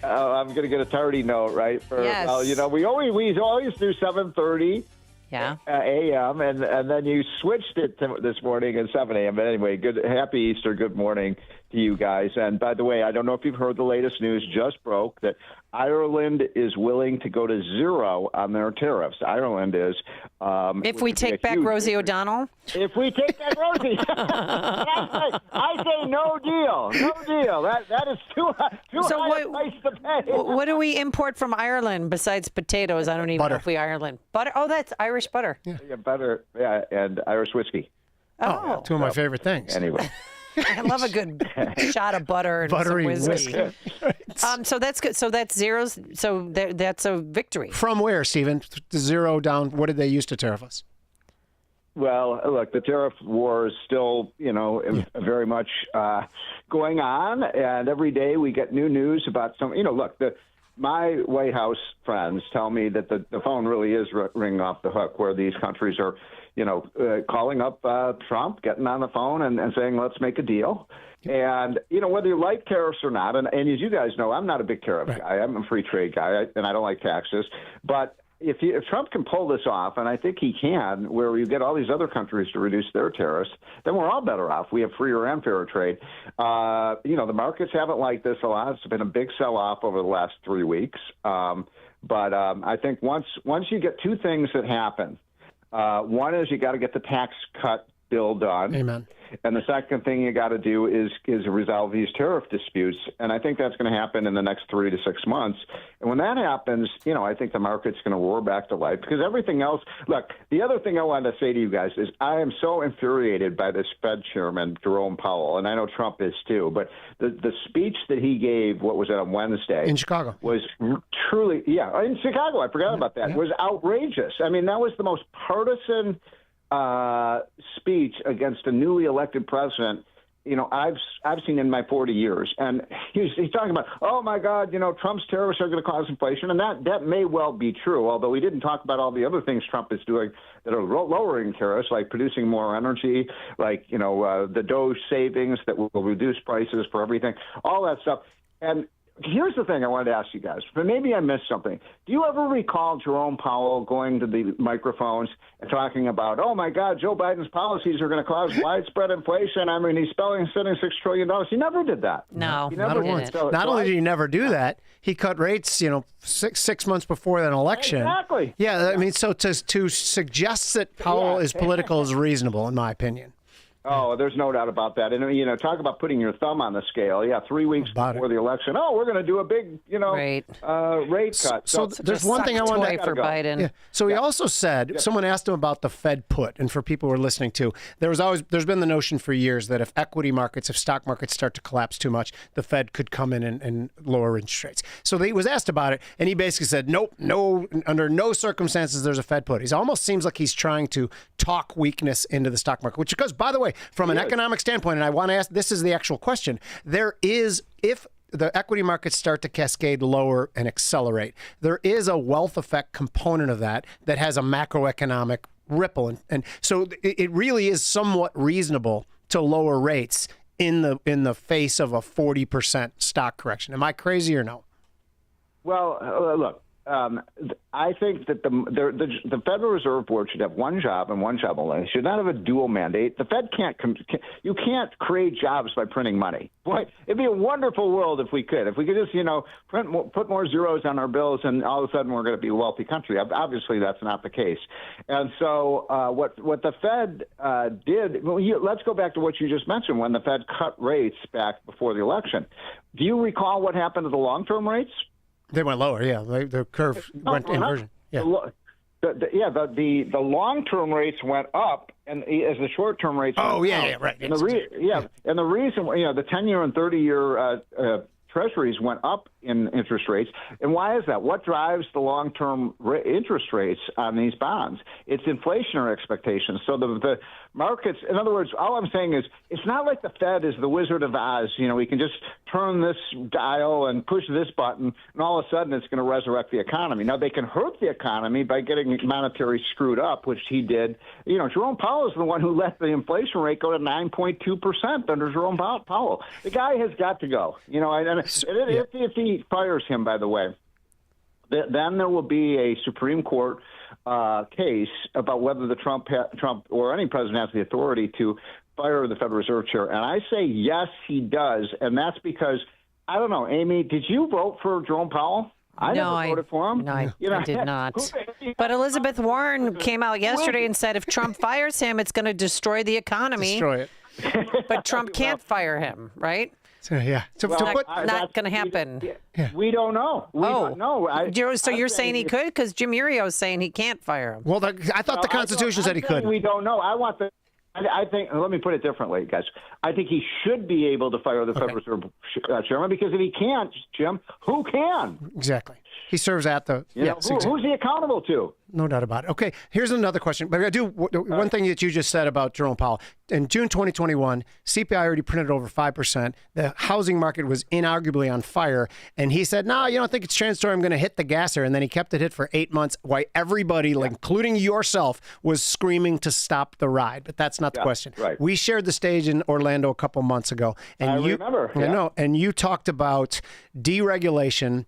I'm going to get a tardy note, right? Yes. Well, we always do 7:30 a.m., and then you switched it to this morning at 7 a.m. But anyway, happy Easter, good morning to you guys. And by the way, I don't know if you've heard the latest news, just broke, that Ireland is willing to go to zero on their tariffs. Ireland is. If we take back Rosie O'Donnell? If we take back Rosie. I say no deal. No deal. That is too high a price to pay. What do we import from Ireland besides potatoes? I don't even know if we Ireland. Butter? Oh, that's Irish butter. Yeah, butter, and Irish whiskey. Oh. Two of my favorite things. Anyway. I love a good shot of butter and Buttery some whiskey. So that's good. So that's zeros. So that's a victory. From where, Stephen? Zero down. What did they use to tariff us? Well, look, the tariff war is still, very much going on, and every day we get new news about some. Look, my White House friends tell me that the phone really is ringing off the hook, where these countries are, calling up Trump, getting on the phone and saying, let's make a deal. And, whether you like tariffs or not, and as you guys know, I'm not a big tariff guy. I'm a free trade guy, and I don't like taxes. But if Trump can pull this off, and I think he can, where you get all these other countries to reduce their tariffs, then we're all better off. We have freer and fairer trade. The markets haven't liked this a lot. It's been a big sell-off over the last 3 weeks. But I think once you get two things that happen, one is you got to get the tax cut bill done. Amen. And the second thing you got to do is resolve these tariff disputes. And I think that's going to happen in the next 3 to 6 months. And when that happens, I think the market's going to roar back to life, because everything else. Look, the other thing I wanted to say to you guys is I am so infuriated by this Fed chairman, Jerome Powell, and I know Trump is too. But the speech that he gave, what was it, on Wednesday? In Chicago. Was truly, in Chicago. I forgot about that. Was outrageous. I mean, that was the most partisan speech against a newly elected president, I've seen in my 40 years. And he's talking about, oh my God, Trump's tariffs are going to cause inflation, and that may well be true. Although he didn't talk about all the other things Trump is doing that are lowering tariffs, like producing more energy, like the Doge savings that will reduce prices for everything, all that stuff. And here's the thing I wanted to ask you guys, but maybe I missed something. Do you ever recall Jerome Powell going to the microphones and talking about, oh, my God, Joe Biden's policies are going to cause widespread inflation? I mean, he's spending $6 trillion. He never did that. No, he never did. Not only did he never do that, he cut rates, six months before an election. Exactly. Yeah, I mean, so to suggest that Powell is political is reasonable, in my opinion. Oh, there's no doubt about that. And, talk about putting your thumb on the scale. Yeah, 3 weeks before the election. Oh, we're going to do a big, rate cut. So there's one thing I wanted to for Biden. Yeah. So he also said, someone asked him about the Fed put, and for people who are listening to, there's been the notion for years that if stock markets start to collapse too much, the Fed could come in and lower interest rates. So he was asked about it, and he basically said, nope, no, under no circumstances there's a Fed put. It almost seems like he's trying to talk weakness into the stock market, which goes, by the way, from an economic standpoint, and I want to ask, this is the actual question, if the equity markets start to cascade lower and accelerate, there is a wealth effect component of that has a macroeconomic ripple. And so it really is somewhat reasonable to lower rates in the face of a 40% stock correction. Am I crazy or no? Well, look, I think that the Federal Reserve Board should have one job and one job only. It should not have a dual mandate. The Fed you can't create jobs by printing money. Boy, it'd be a wonderful world if we could. If we could just, put more zeros on our bills, and all of a sudden we're going to be a wealthy country. Obviously, that's not the case. And so, what the Fed did. Well, let's go back to what you just mentioned when the Fed cut rates back before the election. Do you recall what happened to the long-term rates? They went lower, yeah. The curve went inversion. Yeah. The long-term rates went up, and as the short-term rates went right. And the reason, the 10-year and 30-year Treasuries went up in interest rates. And why is that? What drives the long-term interest rates on these bonds? It's inflationary expectations. So the markets, in other words, all I'm saying is it's not like the Fed is the Wizard of Oz. We can just turn this dial and push this button, and all of a sudden it's going to resurrect the economy. Now, they can hurt the economy by getting monetary screwed up, which he did. Jerome Powell is the one who let the inflation rate go to 9.2% under Jerome Powell. The guy has got to go. If he fires him, by the way, then there will be a Supreme Court case about whether the Trump or any president has the authority to fire the Federal Reserve Chair. And I say yes, he does. And that's because, I don't know, Amy, did you vote for Jerome Powell? I never voted for him. No, I did not. But Elizabeth Warren came out yesterday and said if Trump fires him, it's going to destroy the economy. Destroy it. But Trump can't fire him, right? Yeah. Not going to happen. We don't know. We don't know. So you're saying he could? Because Jim Irio is saying he can't fire him. Well, I thought the Constitution said he could. We don't know. I think, let me put it differently, guys. I think he should be able to fire the Federal Reserve Chairman, because if he can't, Jim, who can? Exactly. He serves at the... Who's he accountable to? No doubt about it. Okay, here's another question. But I do one thing that you just said about Jerome Powell. In June 2021, CPI already printed over 5%. The housing market was inarguably on fire. And he said, no, you don't think it's transitory. I'm going to hit the gas here. And then he kept it hit for 8 months while everybody, including yourself, was screaming to stop the ride. But that's not the question. Right. We shared the stage in Orlando a couple months ago. And I remember. I know. And you talked about deregulation,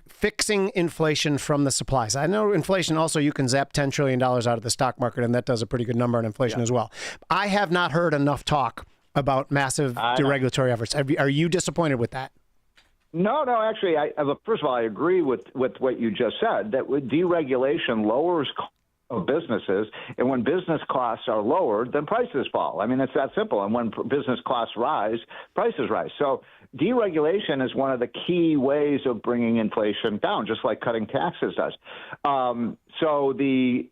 fixing inflation from the supply side. I know inflation also, you can zap $10 trillion out of the stock market, and that does a pretty good number on inflation as well. I have not heard enough talk about massive deregulatory efforts. Are you disappointed with that? No, actually, first of all, I agree with what you just said, that with deregulation lowers of businesses, and when business costs are lowered, then prices fall. I mean, it's that simple. And when business costs rise, prices rise. So deregulation is one of the key ways of bringing inflation down, just like cutting taxes does.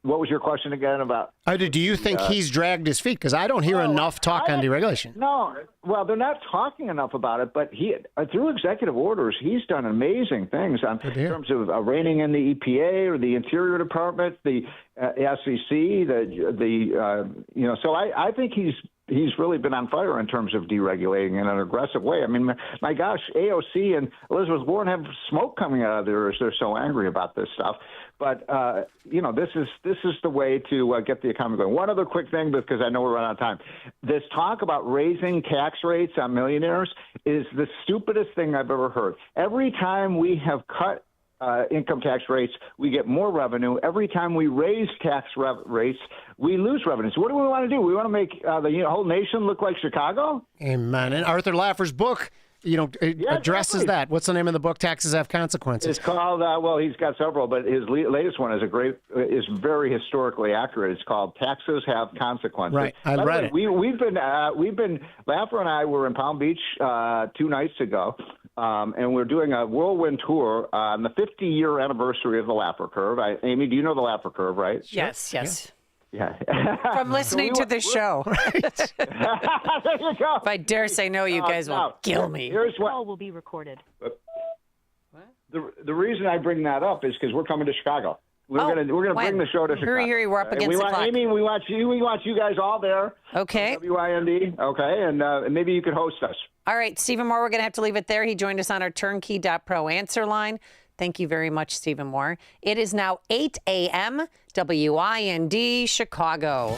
What was your question again about? Do you think he's dragged his feet? Because I don't hear enough talk on deregulation. No, well, they're not talking enough about it, but he, through executive orders, he's done amazing things in terms of reining in the EPA or the Interior Department, the SEC, So I think he's really been on fire in terms of deregulating in an aggressive way. I mean, my gosh, AOC and Elizabeth Warren have smoke coming out of there as they're so angry about this stuff. But this is the way to get the economy going. One other quick thing, because I know we're running out of time. This talk about raising tax rates on millionaires is the stupidest thing I've ever heard. Every time we have cut income tax rates, we get more revenue. Every time we raise tax rates, we lose revenue. So what do we want to do? We want to make the whole nation look like Chicago? Amen. And Arthur Laffer's book, addresses that. What's the name of the book? Taxes Have Consequences. It's called, he's got several, but his latest one is very historically accurate. It's called Taxes Have Consequences. Right, I read it. We've been, Laffer and I were in Palm Beach 2 nights ago, and we're doing a whirlwind tour on the 50-year anniversary of the Laffer curve. Amy, do you know the Laffer curve, right? Yes. Yeah. From listening to this show. There you go. If I dare say no, you guys will kill me. Here's what Call will be recorded. The reason I bring that up is because we're coming to Chicago. We're gonna bring the show to Chicago. Hurry, we're up against the clock. Amy, we want you guys all there. Okay. WIND. Okay, and maybe you could host us. All right, Stephen Moore, we're going to have to leave it there. He joined us on our Turnkey.pro answer line. Thank you very much, Stephen Moore. It is now 8 a.m. WIND Chicago.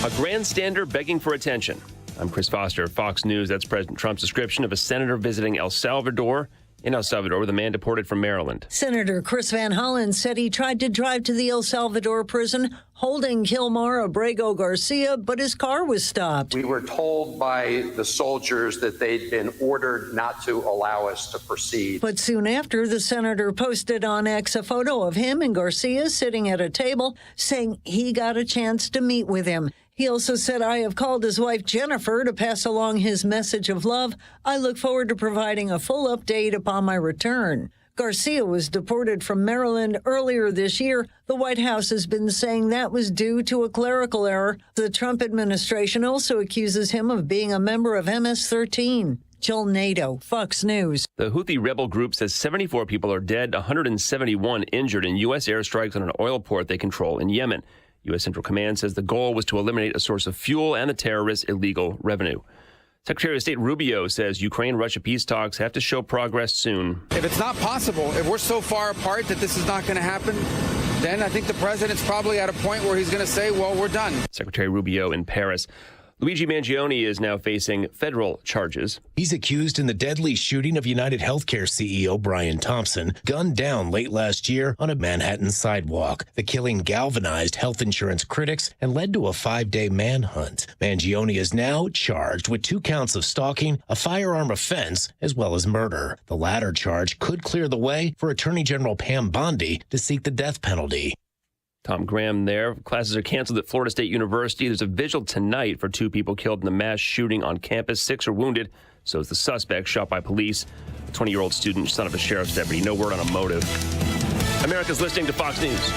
A grandstander begging for attention. I'm Chris Foster of Fox News. That's President Trump's description of a senator visiting El Salvador In El Salvador, with a man deported from Maryland. Senator Chris Van Hollen said he tried to drive to the El Salvador prison holding Kilmar Abrego Garcia, but his car was stopped. We were told by the soldiers that they'd been ordered not to allow us to proceed. But soon after, the senator posted on X a photo of him and Garcia sitting at a table, saying he got a chance to meet with him. He also said, I have called his wife Jennifer to pass along his message of love. I look forward to providing a full update upon my return. Garcia was deported from Maryland earlier this year. The White House has been saying that was due to a clerical error. The Trump administration also accuses him of being a member of MS-13. Jill Nato, Fox News. The Houthi rebel group says 74 people are dead, 171 injured in U.S. airstrikes on an oil port they control in Yemen. U.S. Central Command says the goal was to eliminate a source of fuel and the terrorists' illegal revenue. Secretary of State Rubio says Ukraine-Russia peace talks have to show progress soon. If it's not possible, if we're so far apart that this is not going to happen, then I think the president's probably at a point where he's going to say, well, we're done. Secretary Rubio in Paris. Luigi Mangione is now facing federal charges. He's accused in the deadly shooting of United Healthcare CEO Brian Thompson, gunned down late last year on a Manhattan sidewalk. The killing galvanized health insurance critics and led to a 5-day manhunt. Mangione is now charged with 2 counts of stalking, a firearm offense, as well as murder. The latter charge could clear the way for Attorney General Pam Bondi to seek the death penalty. Tom Graham there. Classes are canceled at Florida State University. There's a vigil tonight for 2 people killed in the mass shooting on campus. 6 are wounded. So is the suspect shot by police. A 20-year-old student, son of a sheriff's deputy. No word on a motive. America's listening to Fox News.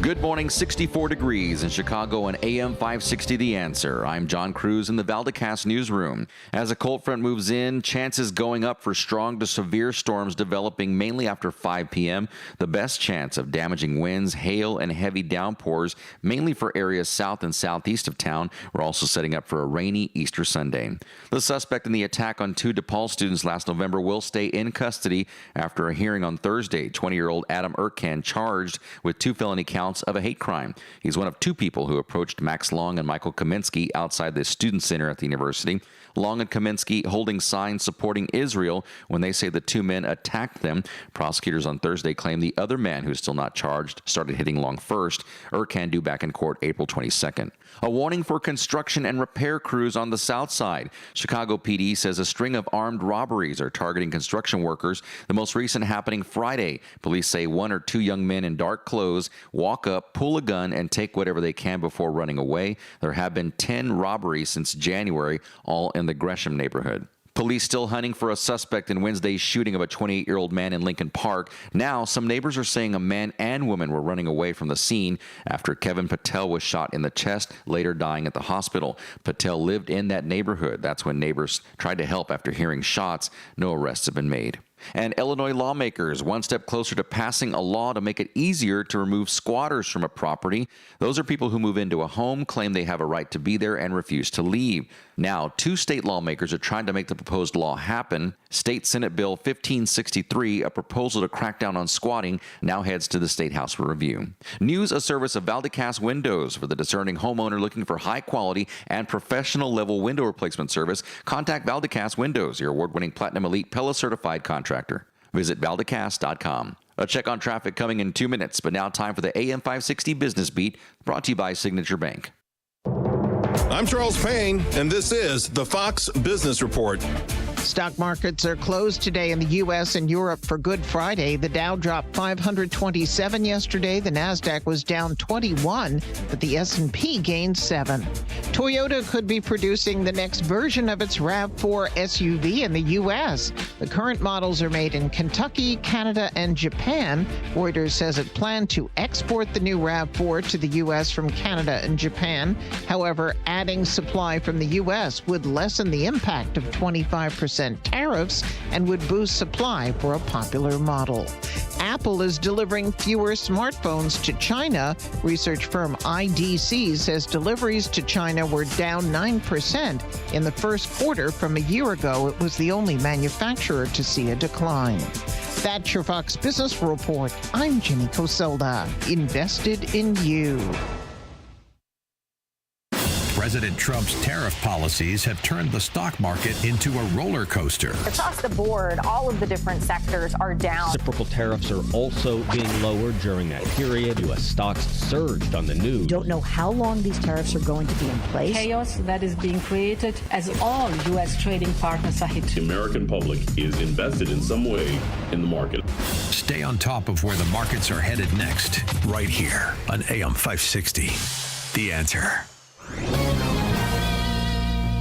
Good morning, 64 degrees in Chicago and AM 560 The Answer. I'm John Cruz in the Valdecast newsroom. As a cold front moves in, chances going up for strong to severe storms developing mainly after 5 p.m. The best chance of damaging winds, hail, and heavy downpours, mainly for areas south and southeast of town. We're also setting up for a rainy Easter Sunday. The suspect in the attack on 2 DePaul students last November will stay in custody after a hearing on Thursday. 20-year-old Adam Erkan charged with 2 felony counts of a hate crime. He's one of 2 people who approached Max Long and Michael Kaminsky outside the student center at the university. Long and Kaminsky holding signs supporting Israel when they say the 2 men attacked them. Prosecutors on Thursday claim the other man, who's still not charged, started hitting Long first. Erkan due back in court April 22nd. A warning for construction and repair crews on the south side. Chicago PD says a string of armed robberies are targeting construction workers. The most recent happening Friday. Police say 1 or 2 young men in dark clothes walk up, pull a gun, and take whatever they can before running away. There have been 10 robberies since January, all in the Gresham neighborhood. Police still hunting for a suspect in Wednesday's shooting of a 28-year-old man in Lincoln Park. Now, some neighbors are saying a man and woman were running away from the scene after Kevin Patel was shot in the chest, later dying at the hospital. Patel lived in that neighborhood. That's when neighbors tried to help after hearing shots. No arrests have been made. And Illinois lawmakers one step closer to passing a law to make it easier to remove squatters from a property. Those are people who move into a home, claim they have a right to be there, and refuse to leave. Now, 2 state lawmakers are trying to make the proposed law happen. State Senate Bill 1563, a proposal to crack down on squatting, now heads to the State House for review. News, a service of Valdecast Windows for the discerning homeowner looking for high-quality and professional-level window replacement service. Contact Valdecast Windows, your award-winning Platinum Elite Pella-certified contractor. Visit Valdecast.com. A check on traffic coming in 2 minutes, but now time for the AM 560 Business Beat, brought to you by Signature Bank. I'm Charles Payne, and this is the Fox Business Report. Stock markets are closed today in the U.S. and Europe for Good Friday. The Dow dropped 527 yesterday. The Nasdaq was down 21, but the S&P gained 7. Toyota could be producing the next version of its RAV4 SUV in the U.S. The current models are made in Kentucky, Canada, and Japan. Reuters says it planned to export the new RAV4 to the U.S. from Canada and Japan. However, adding supply from the U.S. would lessen the impact of 25% tariffs and would boost supply for a popular model. Apple is delivering fewer smartphones to China. Research firm IDC says deliveries to China were down 9% in the first quarter. From a year ago, it was the only manufacturer to see a decline. That's your Fox Business Report. I'm Jenny Coselda, invested in you. President Trump's tariff policies have turned the stock market into a roller coaster. Across the board, all of the different sectors are down. Reciprocal tariffs are also being lowered during that period. U.S. stocks surged on the news. Don't know how long these tariffs are going to be in place. Chaos that is being created as all U.S. trading partners are hit. The American public is invested in some way in the market. Stay on top of where the markets are headed next, right here on AM 560. The Answer.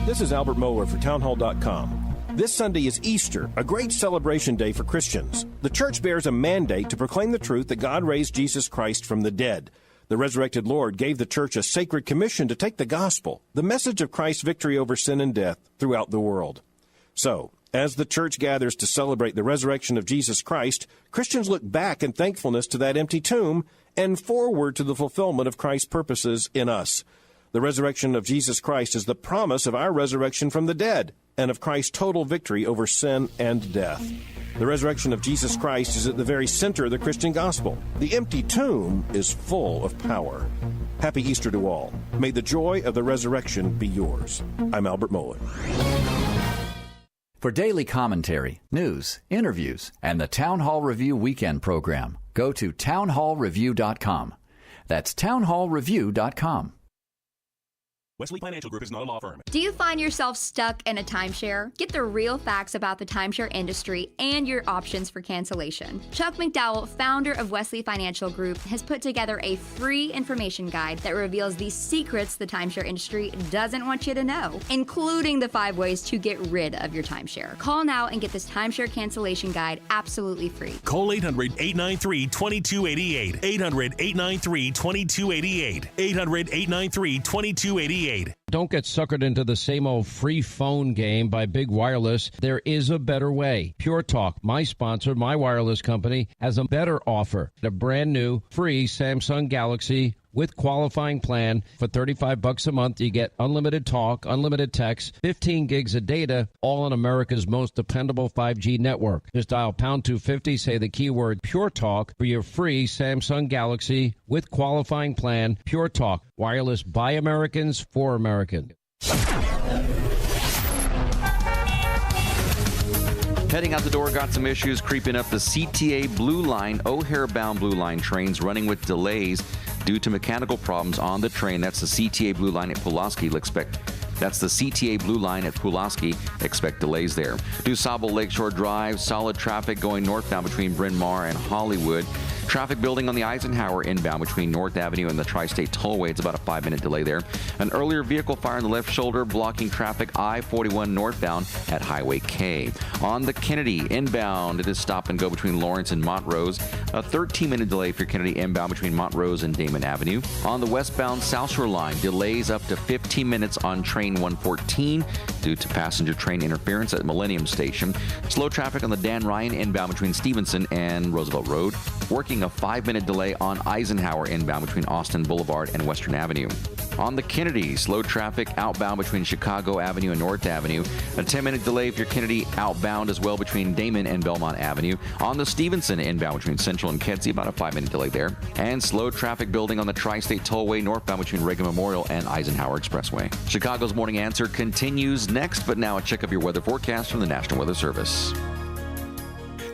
This is Albert Mohler for townhall.com. This Sunday is Easter, a great celebration day for Christians. The church bears a mandate to proclaim the truth that God raised Jesus Christ from the dead. The resurrected Lord gave the church a sacred commission to take the gospel, the message of Christ's victory over sin and death, throughout the world. So, as the church gathers to celebrate the resurrection of Jesus Christ, Christians look back in thankfulness to that empty tomb and forward to the fulfillment of Christ's purposes in us. The resurrection of Jesus Christ is the promise of our resurrection from the dead and of Christ's total victory over sin and death. The resurrection of Jesus Christ is at the very center of the Christian gospel. The empty tomb is full of power. Happy Easter to all. May the joy of the resurrection be yours. I'm Albert Mohler. For daily commentary, news, interviews, and the Town Hall Review Weekend program, go to townhallreview.com. That's townhallreview.com. Wesley Financial Group is not a law firm. Do you find yourself stuck in a timeshare? Get the real facts about the timeshare industry and your options for cancellation. Chuck McDowell, founder of Wesley Financial Group, has put together a free information guide that reveals the secrets the timeshare industry doesn't want you to know, including the 5 ways to get rid of your timeshare. Call now and get this timeshare cancellation guide absolutely free. Call 800-893-2288. 800-893-2288. 800-893-2288. Don't get suckered into the same old free phone game by Big Wireless. There is a better way. Pure Talk, my sponsor, my wireless company, has a better offer. A brand new free Samsung Galaxy with qualifying plan for $35 a month. You get unlimited talk, unlimited text, 15 gigs of data, all on America's most dependable 5G network. Just dial pound 250, say the keyword Pure Talk for your free Samsung Galaxy with qualifying plan. Pure Talk, wireless by Americans for Americans. Heading out the door, got some issues creeping up the CTA Blue Line, O'Hare-bound Blue Line trains running with delays due to mechanical problems on the train. That's the CTA Blue Line at Pulaski. That's the CTA Blue Line at Pulaski. Expect delays there. DuSable Lakeshore Drive, solid traffic going northbound between Bryn Mawr and Hollywood. Traffic building on the Eisenhower inbound between North Avenue and the Tri-State Tollway. It's about a 5-minute delay there. An earlier vehicle fire on the left shoulder blocking traffic I-41 northbound at Highway K. On the Kennedy inbound, it is stop and go between Lawrence and Montrose. A 13-minute delay for Kennedy inbound between Montrose and Damon Avenue. On the westbound South Shore line, delays up to 15 minutes on train 114 due to passenger train interference at Millennium Station. Slow traffic on the Dan Ryan inbound between Stevenson and Roosevelt Road. Working a 5-minute delay on Eisenhower inbound between Austin Boulevard and Western Avenue. On the Kennedy, slow traffic outbound between Chicago Avenue and North Avenue. A 10-minute delay for your Kennedy outbound as well between Damon and Belmont Avenue. On the Stevenson inbound between Central and Kedzie, about a 5-minute delay there. And slow traffic building on the Tri-State Tollway northbound between Reagan Memorial and Eisenhower Expressway. Chicago's Morning Answer continues next, but now a check of your weather forecast from the National Weather Service.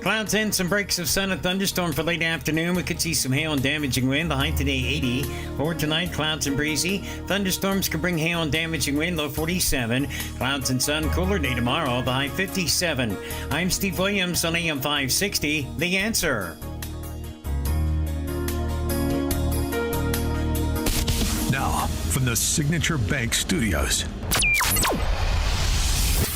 Clouds and some breaks of sun, a thunderstorm for late afternoon. We could see some hail and damaging wind. The high today 80. For tonight, clouds and breezy. Thunderstorms could bring hail and damaging wind, low 47. Clouds and sun, cooler day tomorrow, the high 57. I'm Steve Williams on AM 560, The Answer. Now, from the Signature Bank Studios.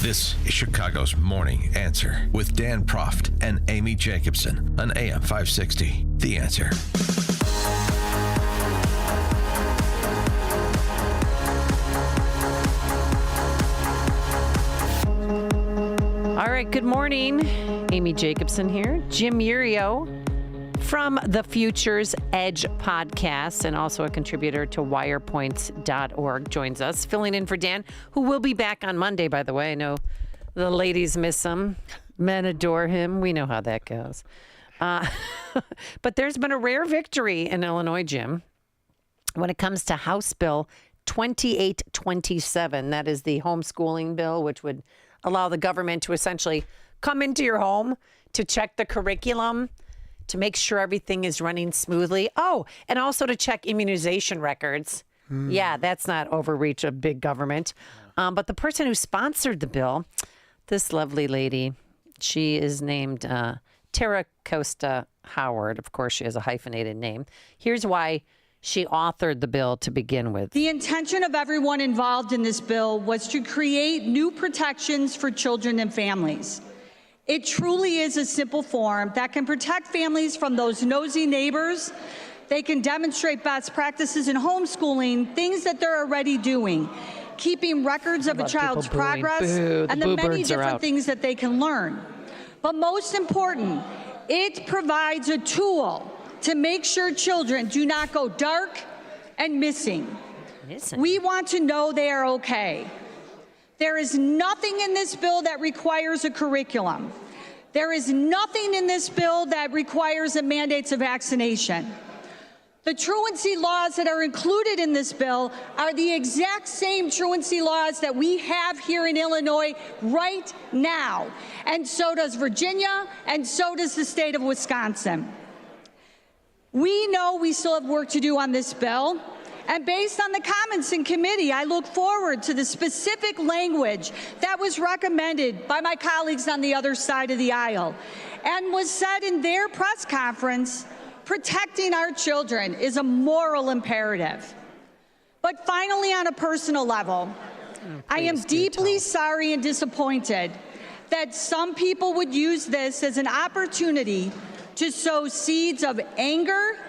This is Chicago's Morning Answer with Dan Proft and Amy Jacobson on AM 560. The Answer. All right, good morning. Amy Jacobson here. Jim Urio from the Futures Edge podcast and also a contributor to wirepoints.org joins us, filling in for Dan, who will be back on Monday, by the way. I know the ladies miss him. Men adore him. We know how that goes. But there's been a rare victory in Illinois, Jim, when it comes to House Bill 2827. That is the homeschooling bill, which would allow the government to essentially come into your home to check the curriculum, to make sure everything is running smoothly. Oh, and also to check immunization records. Yeah, that's not overreach of big government. But the person who sponsored the bill, this lovely lady, she is named Tara Costa Howard. Of course, she has a hyphenated name. Here's why she authored the bill to begin with. The intention of everyone involved in this bill was to create new protections for children and families. It truly is a simple form that can protect families from those nosy neighbors. They can demonstrate best practices in homeschooling, things that they're already doing, keeping records of a child's progress, and the many different things that they can learn. But most important, it provides a tool to make sure children do not go dark and missing. We want to know they are okay. There is nothing in this bill that requires a curriculum. There is nothing in this bill that requires a mandates of vaccination. The truancy laws that are included in this bill are the exact same truancy laws that we have here in Illinois right now. And so does Virginia, and so does the state of Wisconsin. We know we still have work to do on this bill. And based on the comments in committee, I look forward to the specific language that was recommended by my colleagues on the other side of the aisle and was said in their press conference. Protecting our children is a moral imperative. But finally, on a personal level, I am deeply sorry and disappointed that some people would use this as an opportunity to sow seeds of anger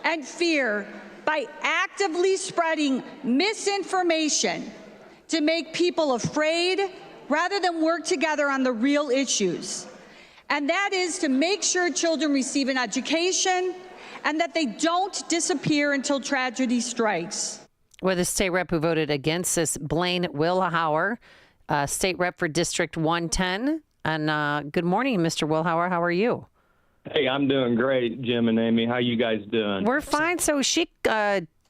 and fear by actively spreading misinformation to make people afraid rather than work together on the real issues. And that is to make sure children receive an education and that they don't disappear until tragedy strikes. Well, the state rep who voted against this, Blaine Wilhauer, state rep for District 110. And good morning, Mr. Wilhauer. How are you? Hey, I'm doing great, Jim and Amy. How you guys doing? We're fine. So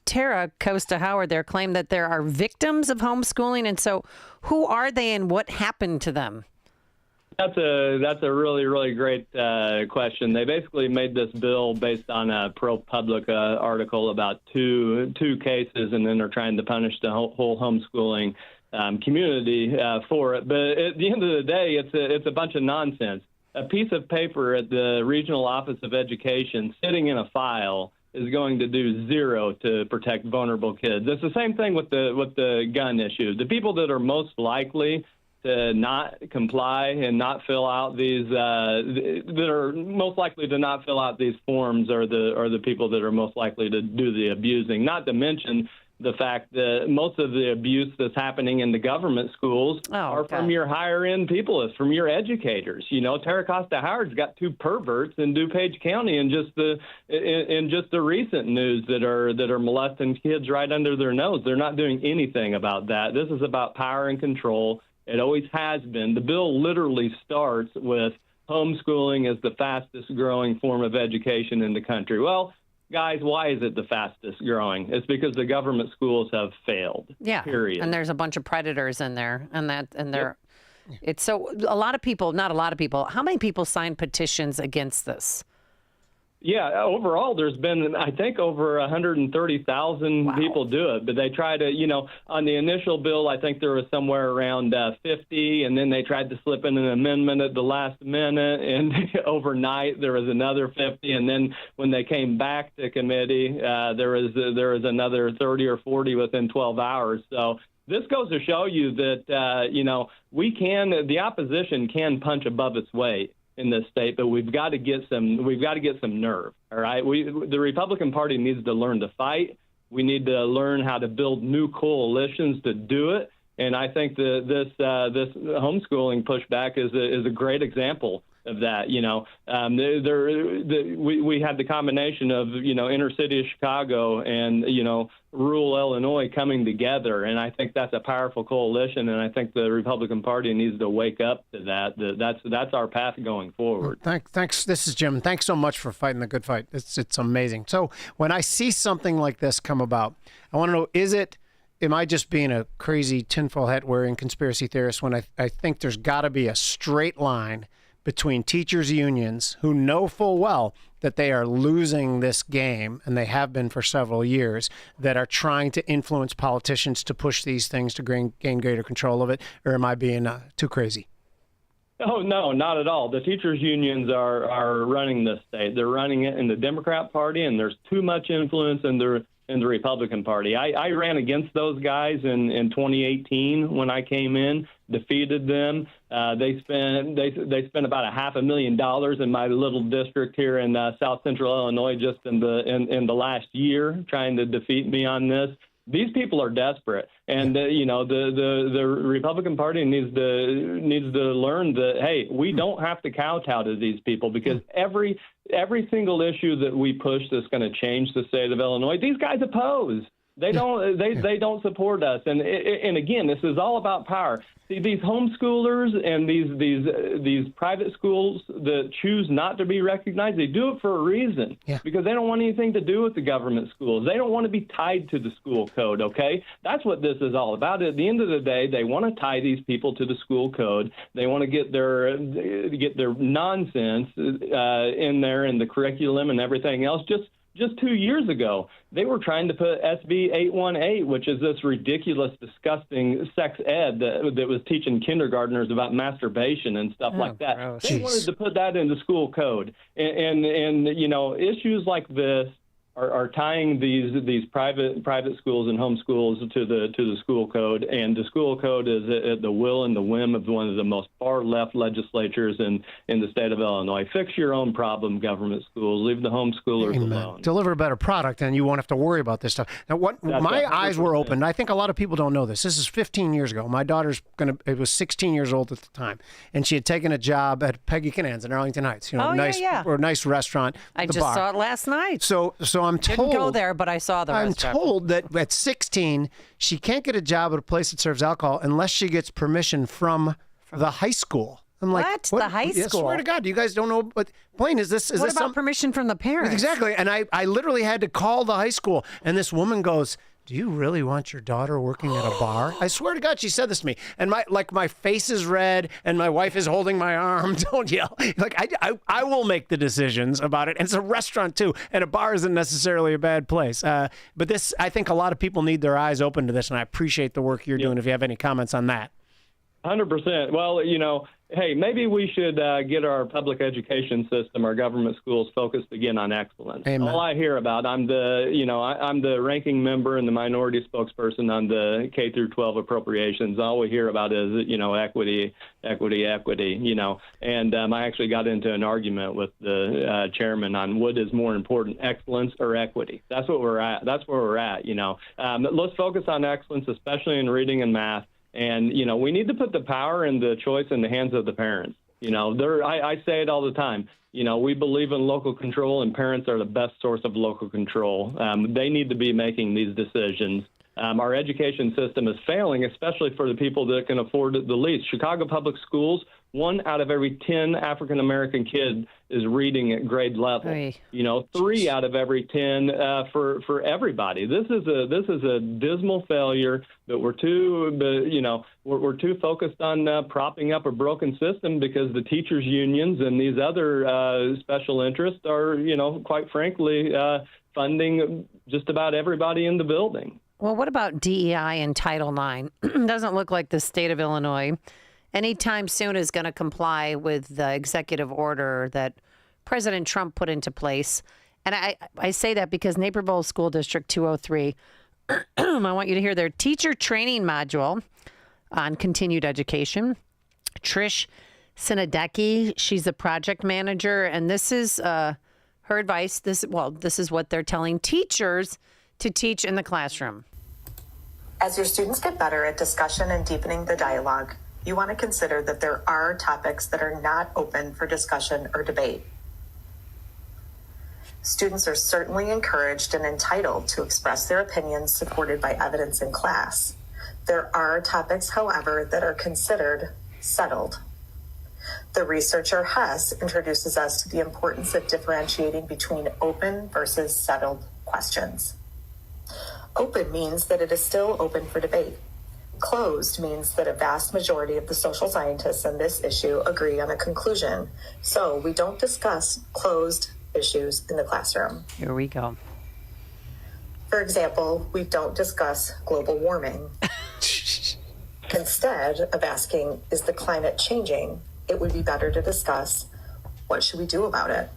Tara Costa Howard there claimed that there are victims of homeschooling. And so who are they and what happened to them? That's a really, really great question. They basically made this bill based on a ProPublica article about two cases, and then they're trying to punish the whole homeschooling community for it. But at the end of the day, it's a bunch of nonsense. A piece of paper at the Regional Office of Education sitting in a file is going to do zero to protect vulnerable kids. It's the same thing with the gun issue. The people that are most likely to not comply and not fill out these that are most likely to not fill out these forms are the people that are most likely to do the abusing. Not to mention the fact that most of the abuse that's happening in the government schools are from your higher end people. It's from your educators. You know, Tara Costa Howard's got two perverts in DuPage County in just the recent news that are molesting kids right under their nose. They're not doing anything about that. This is about power and control. It always has been. The bill literally starts with homeschooling as the fastest growing form of education in the country. Well, guys, why is it the fastest growing? It's because the government schools have failed. Yeah. Period. And there's a bunch of predators in there, it's so a lot of people, not a lot of people. How many people signed petitions against this? Yeah, overall, there's been, I think, over 130,000 people do it. But they try to, on the initial bill, I think there was somewhere around 50, and then they tried to slip in an amendment at the last minute, and overnight there was another 50, and then when they came back to committee, there was another 30 or 40 within 12 hours. So this goes to show you that, the opposition can punch above its weight in this state, but we've got to get some nerve. All right. The Republican Party needs to learn to fight. We need to learn how to build new coalitions to do it. And I think that this homeschooling pushback is a great example of that. We had the combination of, inner city of Chicago and, rural Illinois coming together. And I think that's a powerful coalition. And I think the Republican Party needs to wake up to that. That's our path going forward. Thanks. This is Jim. Thanks so much for fighting the good fight. It's amazing. So when I see something like this come about, I want to know, is it am I just being a crazy tinfoil hat wearing conspiracy theorist when I think there's got to be a straight line between teachers' unions who know full well that they are losing this game, and they have been for several years, that are trying to influence politicians to push these things to gain greater control of it? Or am I being too crazy? Oh, no, not at all. The teachers' unions are running this state. They're running it in the Democrat Party, and there's too much influence in the Republican Party. I ran against those guys in 2018 when I came in, defeated them. They spent about $500,000 in my little district here in South Central Illinois just in the last year trying to defeat me on this. These people are desperate, and the Republican Party needs to learn that, hey, we don't have to kowtow to these people, because every single issue that we push that's going to change the state of Illinois, these guys oppose. They don't don't support us, and again, this is all about power. See, these homeschoolers and these private schools that choose not to be recognized, they do it for a reason, because they don't want anything to do with the government schools. They don't want to be tied to the school code. Okay, that's what this is all about. At the end of the day, they want to tie these people to the school code. They want to get their nonsense in there in the curriculum and everything else. Just 2 years ago, they were trying to put SB 818, which is this ridiculous, disgusting sex ed that was teaching kindergartners about masturbation and stuff like that. Gross. They wanted to put that in the school code. And issues like this are tying these private schools and homeschools to the school code, and the school code is at the will and the whim of one of the most far left legislatures in the state of Illinois. Fix your own problem, government schools. Leave the homeschoolers alone. Deliver a better product, and you won't have to worry about this stuff. Now, my eyes were opened. I think a lot of people don't know this. This is 15 years ago. My daughter's was 16 years old at the time, and she had taken a job at Peggy Canan's in Arlington Heights. Or a nice restaurant. I just saw it last night. So I'm told. Didn't go there, but I saw the restaurant. I'm told that at 16, she can't get a job at a place that serves alcohol unless she gets permission from the high school. I'm like, what? The high school? I swear to God, you guys don't know. But Blaine, is this what about permission from the parents? Exactly. And I literally had to call the high school, and this woman goes, "Do you really want your daughter working at a bar?" I swear to God, she said this to me. And my face is red, and my wife is holding my arm. Don't yell. Like, I will make the decisions about it. And it's a restaurant, too. And a bar isn't necessarily a bad place. But this, I think a lot of people need their eyes open to this, and I appreciate the work you're doing. If you have any comments on that. 100%. Well, hey, maybe we should get our public education system, our government schools, focused again on excellence. Amen. All I hear about, I'm the ranking member and the minority spokesperson on the K through 12 appropriations. All we hear about is, equity. And I actually got into an argument with the chairman on what is more important, excellence or equity. That's what we're at. That's where we're at. Let's focus on excellence, especially in reading and math. And, we need to put the power and the choice in the hands of the parents. I say it all the time. We believe in local control, and parents are the best source of local control. They need to be making these decisions. Our education system is failing, especially for the people that can afford it the least. Chicago Public Schools, 1 out of every 10 African-American kids is reading at grade level. Hey. 3 out of every 10 for everybody. This is a dismal failure, but we're too focused on propping up a broken system because the teachers' unions and these other special interests are, quite frankly, funding just about everybody in the building. Well, what about DEI and Title IX? Doesn't look like the state of Illinois anytime soon is going to comply with the executive order that President Trump put into place. And I say that because Naperville School District 203, I want you to hear their teacher training module on continued education. Trish Sinadecki, she's a project manager, and this is her advice. This is what they're telling teachers to teach in the classroom. As your students get better at discussion and deepening the dialogue, you want to consider that there are topics that are not open for discussion or debate. Students are certainly encouraged and entitled to express their opinions supported by evidence in class. There are topics, however, that are considered settled. The researcher Hess introduces us to the importance of differentiating between open versus settled questions. Open means that it is still open for debate. Closed means that a vast majority of the social scientists on this issue agree on a conclusion. So we don't discuss closed issues in the classroom. Here we go. For example, we don't discuss global warming. Instead of asking, is the climate changing, it would be better to discuss, what should we do about it?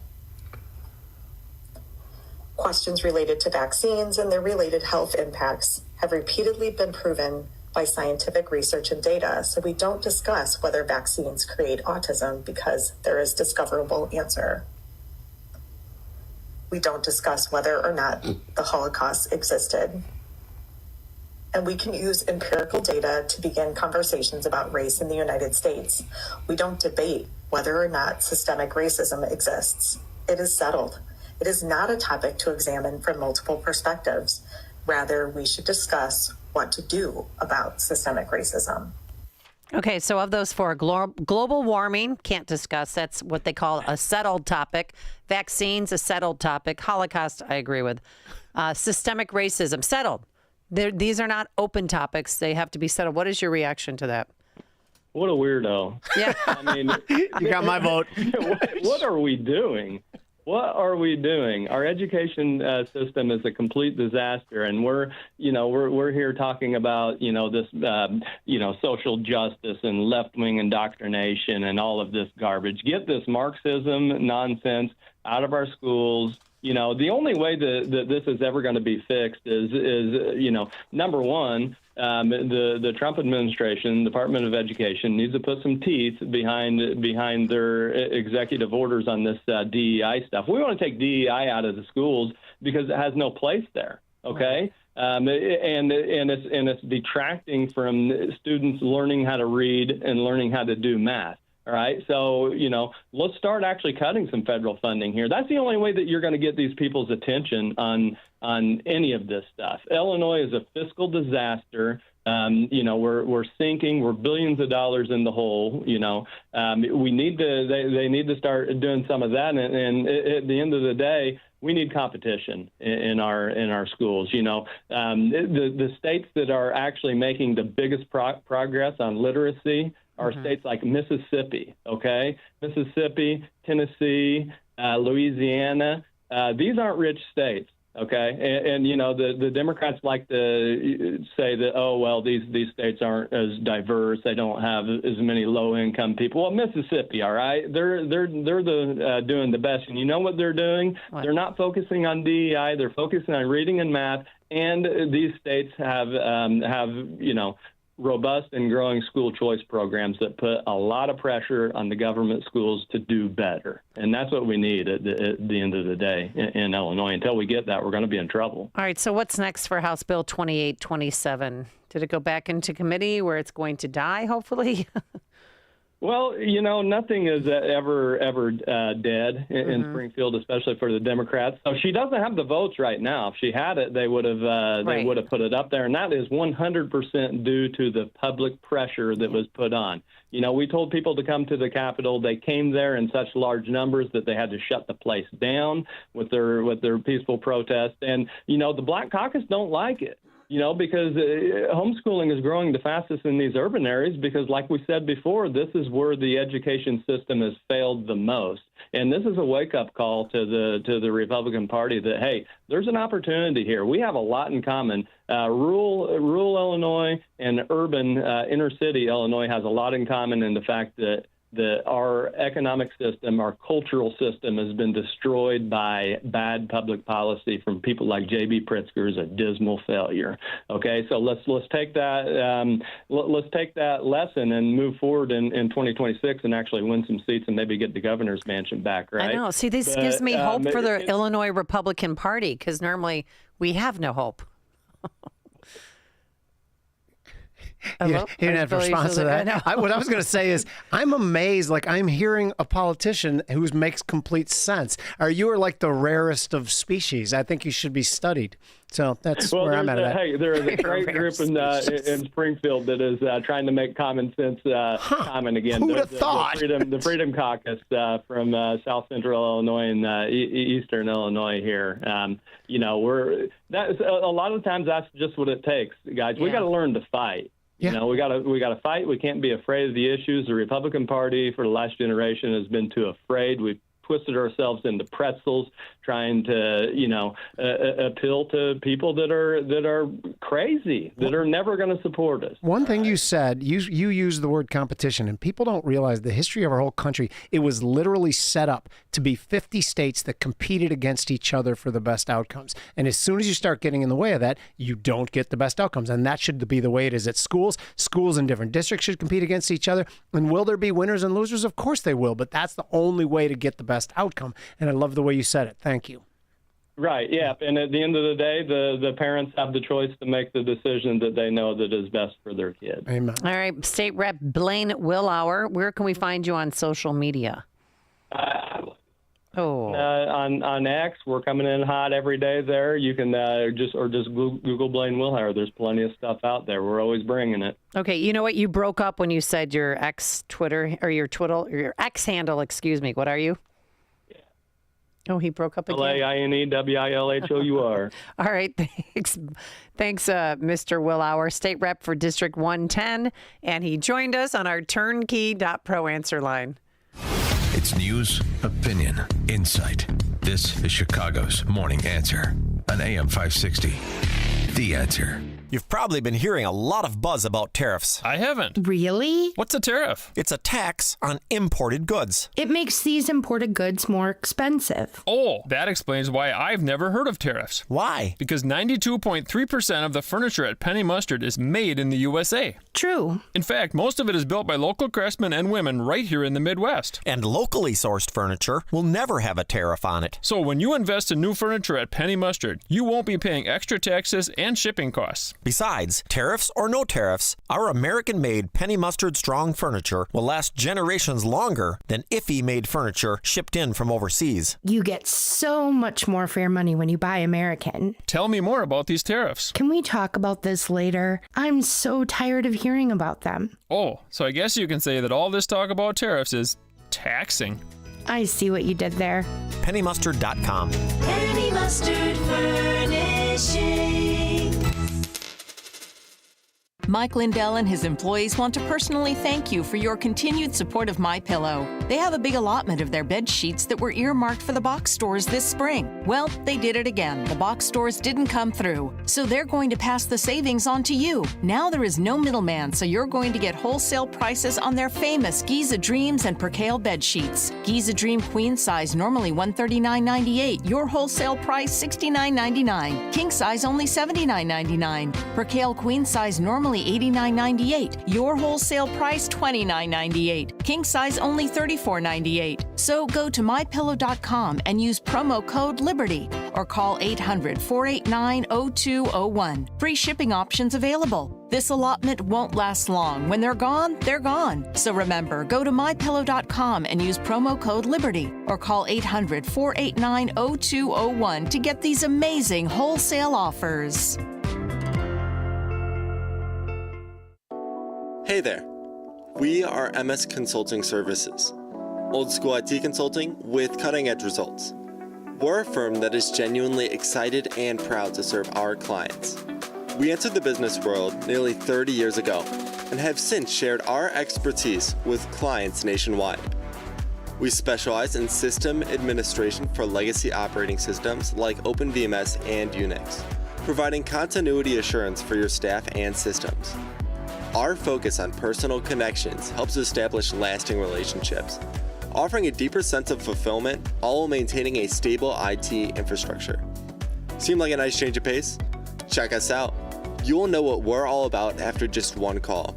Questions related to vaccines and their related health impacts have repeatedly been proven by scientific research and data, so we don't discuss whether vaccines create autism because there is discoverable answer. We don't discuss whether or not the Holocaust existed. And we can use empirical data to begin conversations about race in the United States. We don't debate whether or not systemic racism exists. It is settled. It is not a topic to examine from multiple perspectives. Rather, we should discuss what to do about systemic racism. Okay, so of those four, global warming, can't discuss. That's what they call a settled topic. Vaccines, a settled topic. Holocaust, I agree with. Systemic racism, settled. These are not open topics. They have to be settled. What is your reaction to that? What a weirdo. Yeah. I mean, you got my vote. What are we doing? What are we doing? Our education system is a complete disaster, and we're here talking about this social justice and left-wing indoctrination and all of this garbage. Get this Marxism nonsense out of our schools. The only way that this is ever going to be fixed is number one, the Trump administration, Department of Education, needs to put some teeth behind their executive orders on this DEI stuff. We want to take DEI out of the schools because it has no place there. Okay. And it's detracting from students learning how to read and learning how to do math. All right. So, let's start actually cutting some federal funding here. That's the only way that you're going to get these people's attention on any of this stuff. Illinois is a fiscal disaster. We're sinking. We're billions of dollars in the hole. We need to. They need to start doing some of that. And at the end of the day, we need competition in our schools. The states that are actually making the biggest progress on literacy are states like Mississippi, Mississippi, Tennessee, Louisiana. These aren't rich states, And the Democrats like to say that, these states aren't as diverse. They don't have as many low-income people. Well, Mississippi, all right, they're doing the best. And you know what they're doing? What? They're not focusing on DEI. They're focusing on reading and math. And these states have robust and growing school choice programs that put a lot of pressure on the government schools to do better. And that's what we need at the end of the day in Illinois. Until we get that, we're going to be in trouble. All right. So what's next for House Bill 2827? Did it go back into committee where it's going to die, hopefully? Well, nothing is ever dead in Springfield, especially for the Democrats. So she doesn't have the votes right now. If she had it, they would have put it up there, and that is 100% due to the public pressure that was put on. We told people to come to the Capitol. They came there in such large numbers that they had to shut the place down with their peaceful protest. And the Black Caucus don't like it. Because homeschooling is growing the fastest in these urban areas because, like we said before, this is where the education system has failed the most. And this is a wake-up call to the Republican Party that, hey, there's an opportunity here. We have a lot in common. Rural Illinois and urban inner-city Illinois has a lot in common in the fact that our economic system, our cultural system has been destroyed by bad public policy from people like J.B. Pritzker's a dismal failure. Okay, so let's take that lesson and move forward in 2026 and actually win some seats and maybe get the governor's mansion back. Right? I know. See, this gives me hope for the Illinois Republican Party because normally we have no hope. You didn't have to respond to that. What I was going to say is, I'm amazed. Like, I'm hearing a politician who makes complete sense. You are like the rarest of species. I think you should be studied. So that's where I'm at. Hey, there is a great group in Springfield that is trying to make common sense common again. Who'd have thought? The Freedom Caucus from South Central Illinois and Eastern Illinois here. That's a lot of times that's just what it takes, guys. We got to learn to fight. Yeah. We got to fight. We can't be afraid of the issues. The Republican Party for the last generation has been too afraid. We've twisted ourselves into pretzels, trying to, appeal to people that are crazy, that are never going to support us. One thing you said, you used the word competition, and people don't realize the history of our whole country. It was literally set up to be 50 states that competed against each other for the best outcomes. And as soon as you start getting in the way of that, you don't get the best outcomes. And that should be the way it is at schools. Schools in different districts should compete against each other. And will there be winners and losers? Of course they will, but that's the only way to get the best outcome. And I love the way you said it. Thank you. Right, yeah. And at the end of the day, the parents have the choice to make the decision that they know that is best for their kid. Amen. All right, State Rep Blaine Willauer, where can we find you on social media? On X, we're coming in hot every day there. You can just Google Blaine Willauer. There's plenty of stuff out there. We're always bringing it. Okay, you know what? You broke up when you said your X Twitter or your X handle. Excuse me. What are you? Oh, he broke up again. LAINEWILHOUR. All right, thanks, Mr. Willauer, State Rep for District 110, and he joined us on our turnkey.pro answer line. It's news, opinion, insight. This is Chicago's Morning Answer on AM 560. The Answer. You've probably been hearing a lot of buzz about tariffs. I haven't. Really? What's a tariff? It's a tax on imported goods. It makes these imported goods more expensive. Oh, that explains why I've never heard of tariffs. Why? Because 92.3% of the furniture at Penny Mustard is made in the USA. True. In fact, most of it is built by local craftsmen and women right here in the Midwest. And locally sourced furniture will never have a tariff on it. So when you invest in new furniture at Penny Mustard, you won't be paying extra taxes and shipping costs. Besides, tariffs or no tariffs, our American-made Penny Mustard Strong furniture will last generations longer than IFE-made furniture shipped in from overseas. You get so much more for your money when you buy American. Tell me more about these tariffs. Can we talk about this later? I'm so tired of hearing about them. Oh, so I guess you can say that all this talk about tariffs is taxing. I see what you did there. PennyMustard.com. Penny Mustard Furnishing. Mike Lindell and his employees want to personally thank you for your continued support of MyPillow. They have a big allotment of their bed sheets that were earmarked for the box stores this spring. Well, they did it again. The box stores didn't come through, so they're going to pass the savings on to you. Now there is no middleman, so you're going to get wholesale prices on their famous Giza Dreams and Percale bed sheets. Giza Dream queen size normally $139.98. Your wholesale price $69.99. King size only $79.99. Percale queen size normally $89.98. Your wholesale price $29.98. King size only $34.98. So go to mypillow.com and use promo code LIBERTY or call 800-489-0201. Free shipping options available. This allotment won't last long. When they're gone, they're gone. So remember, go to mypillow.com and use promo code LIBERTY or call 800-489-0201 to get these amazing wholesale offers. Hey there. We are MS Consulting Services, old school IT consulting with cutting edge results. We're a firm that is genuinely excited and proud to serve our clients. We entered the business world nearly 30 years ago and have since shared our expertise with clients nationwide. We specialize in system administration for legacy operating systems like OpenVMS and Unix, providing continuity assurance for your staff and systems. Our focus on personal connections helps establish lasting relationships, offering a deeper sense of fulfillment, all while maintaining a stable IT infrastructure. Seem like a nice change of pace? Check us out. You'll know what we're all about after just one call.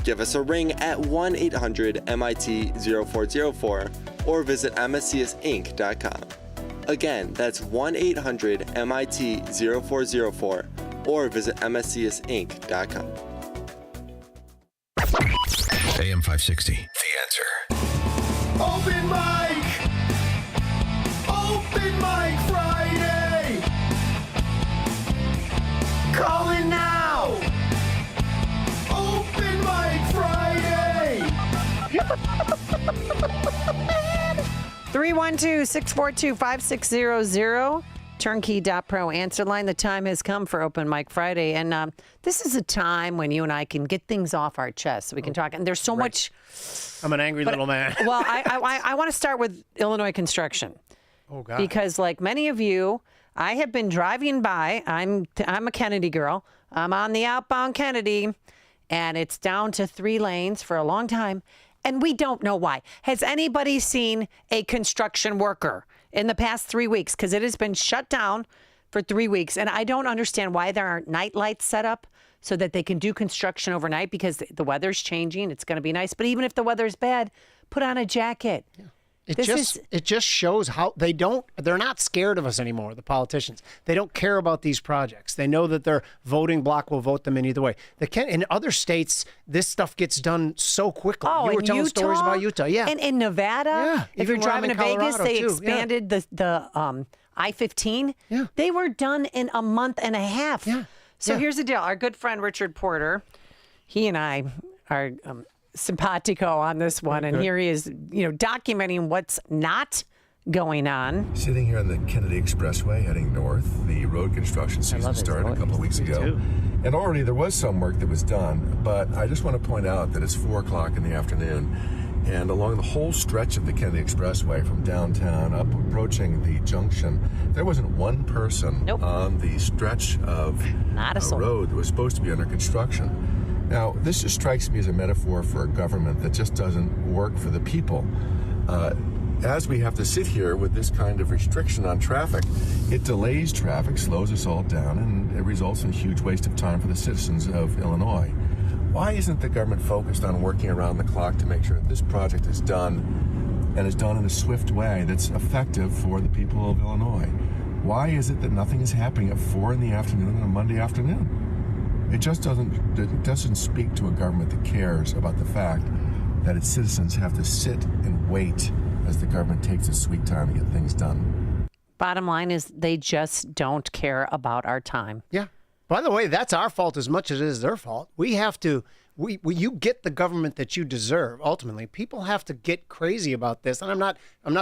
Give us a ring at 1-800-MIT-0404 or visit mscsinc.com. Again, that's 1-800-MIT-0404 or visit mscsinc.com. AM 560. The Answer. Open mic! Open mic Friday! Call in now! Open mic Friday! 312-642-5600. Turnkey.pro answer line. The time has come for Open Mic Friday. And this is a time when you and I can get things off our chest. So we can talk. And there's so much. I'm an angry little man. Well, I want to start with Illinois construction. Oh, God. Because like many of you, I have been driving by. I'm a Kennedy girl. I'm on the outbound Kennedy. And it's down to 3 lanes for a long time. And we don't know why. Has anybody seen a construction worker in the past 3 weeks? Because it has been shut down for 3 weeks. And I don't understand why there aren't night lights set up so that they can do construction overnight, because the weather's changing. It's going to be nice. But even if the weather's bad, put on a jacket. Yeah. It just shows how they're not scared of us anymore, the politicians. They don't care about these projects. They know that their voting bloc will vote them in either way. In other states, this stuff gets done so quickly. Oh, you were telling stories about Utah. Yeah. And in Nevada, yeah. if you're driving to Vegas, they expanded the I-15. Yeah. They were done in a month and a half. Yeah. So here's the deal. Our good friend Richard Porter, he and I are simpatico on this one, and here he is, documenting what's not going on. Sitting here on the Kennedy Expressway heading north, the road construction season started a couple of weeks ago, and already there was some work that was done, but I just want to point out that it's 4 o'clock in the afternoon, and along the whole stretch of the Kennedy Expressway from downtown up approaching the junction, there wasn't one person on the stretch of road that was supposed to be under construction. Now, this just strikes me as a metaphor for a government that just doesn't work for the people. As we have to sit here with this kind of restriction on traffic, it delays traffic, slows us all down, and it results in a huge waste of time for the citizens of Illinois. Why isn't the government focused on working around the clock to make sure that this project is done, and is done in a swift way that's effective for the people of Illinois? Why is it that nothing is happening at 4 in the afternoon on a Monday afternoon? It just doesn't speak to a government that cares about the fact that its citizens have to sit and wait as the government takes its sweet time to get things done. Bottom line is they just don't care about our time. Yeah. By the way, that's our fault as much as it is their fault. We have to, you get the government that you deserve. Ultimately, people have to get crazy about this. And I'm not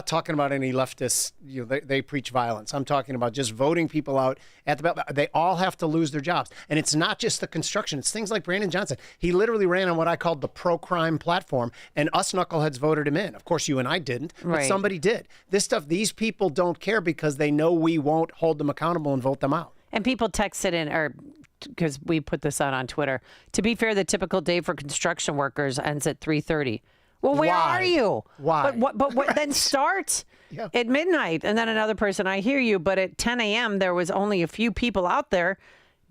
talking about any leftists. They preach violence. I'm talking about just voting people out at the ballot. They all have to lose their jobs. And it's not just the construction. It's things like Brandon Johnson. He literally ran on what I called the pro-crime platform, and us knuckleheads voted him in. Of course, you and I didn't, but somebody did. This stuff, these people don't care because they know we won't hold them accountable and vote them out. And people texted in, or because we put this out on Twitter, to be fair, the typical day for construction workers ends at 3:30. Well, where are you? Why? But then start at midnight. And then another person, I hear you, but at 10 a.m. there was only a few people out there.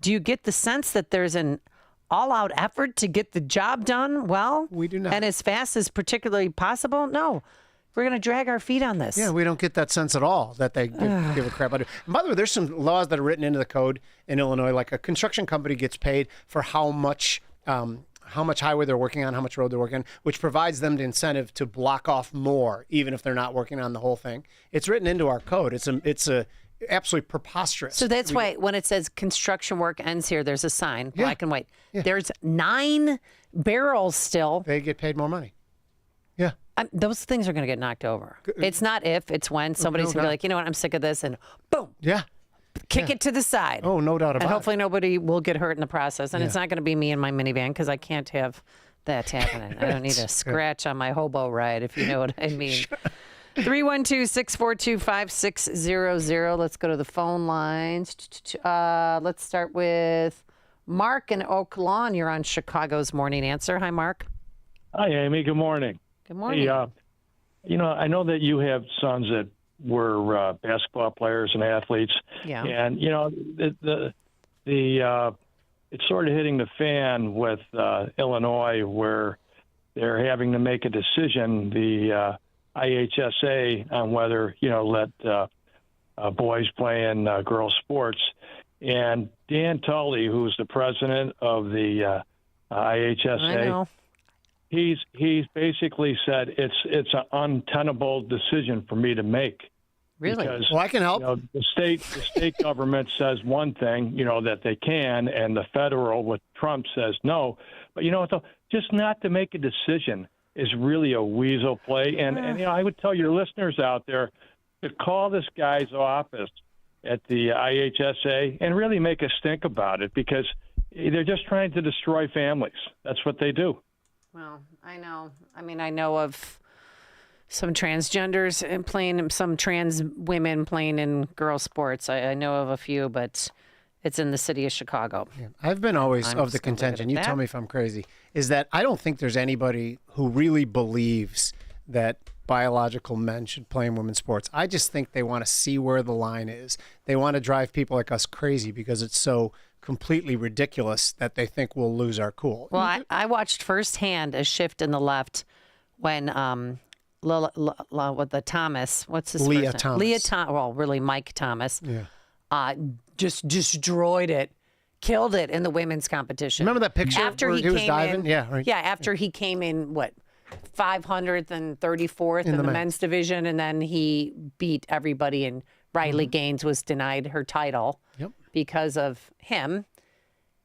Do you get the sense that there's an all-out effort to get the job done well? We do not. And as fast as particularly possible? No. We're going to drag our feet on this. Yeah, we don't get that sense at all that they give a crap about it. And by the way, there's some laws that are written into the code in Illinois, like a construction company gets paid for how much highway they're working on, how much road they're working on, which provides them the incentive to block off more, even if they're not working on the whole thing. It's written into our code. It's a absolutely preposterous. So that's why when it says construction work ends here, there's a sign, black and white. Yeah. There's 9 barrels still. They get paid more money. Yeah. Those things are going to get knocked over. It's not if, it's when. Somebody's going to be like, you know what, I'm sick of this, and boom. Yeah. Kick it to the side. Oh, no doubt about it. And hopefully nobody will get hurt in the process. And it's not going to be me in my minivan, because I can't have that happening. I don't need a scratch on my hobo ride, if you know what I mean. 312-642-5600. Let's go to the phone lines. Let's start with Mark in Oak Lawn. You're on Chicago's Morning Answer. Hi, Mark. Hi, Amy. Good morning. Good morning. Hey, I know that you have sons that were basketball players and athletes. Yeah. And, it's sort of hitting the fan with Illinois, where they're having to make a decision, the IHSA, on whether, let boys play in girls sports. And Dan Tully, who's the president of the IHSA, I know. he's basically said it's an untenable decision for me to make. Really? Because, well, I can help. The state government says one thing, that they can, and the federal with Trump says no. But just not to make a decision is really a weasel play. And I would tell your listeners out there to call this guy's office at the IHSA and really make a stink about it, because they're just trying to destroy families. That's what they do. Well, I know. I mean, I know of some transgenders and playing, some trans women playing in girl sports. I know of a few, but it's in the city of Chicago. Yeah. I've been always of the contention, you tell me if I'm crazy, is that I don't think there's anybody who really believes that biological men should play in women's sports. I just think they want to see where the line is. They want to drive people like us crazy because it's so completely ridiculous that they think we'll lose our cool. Well, I watched firsthand a shift in the left when with the Thomas, what's his Leah first Thomas. name? Leah Thomas. Well, really Mike Thomas. Yeah. Just destroyed it, killed it in the women's competition. Remember that picture after where he was came diving? In, Yeah, right. Yeah, after he came in, 500th and 34th in the men's division, and then he beat everybody, and Riley Gaines was denied her title because of him.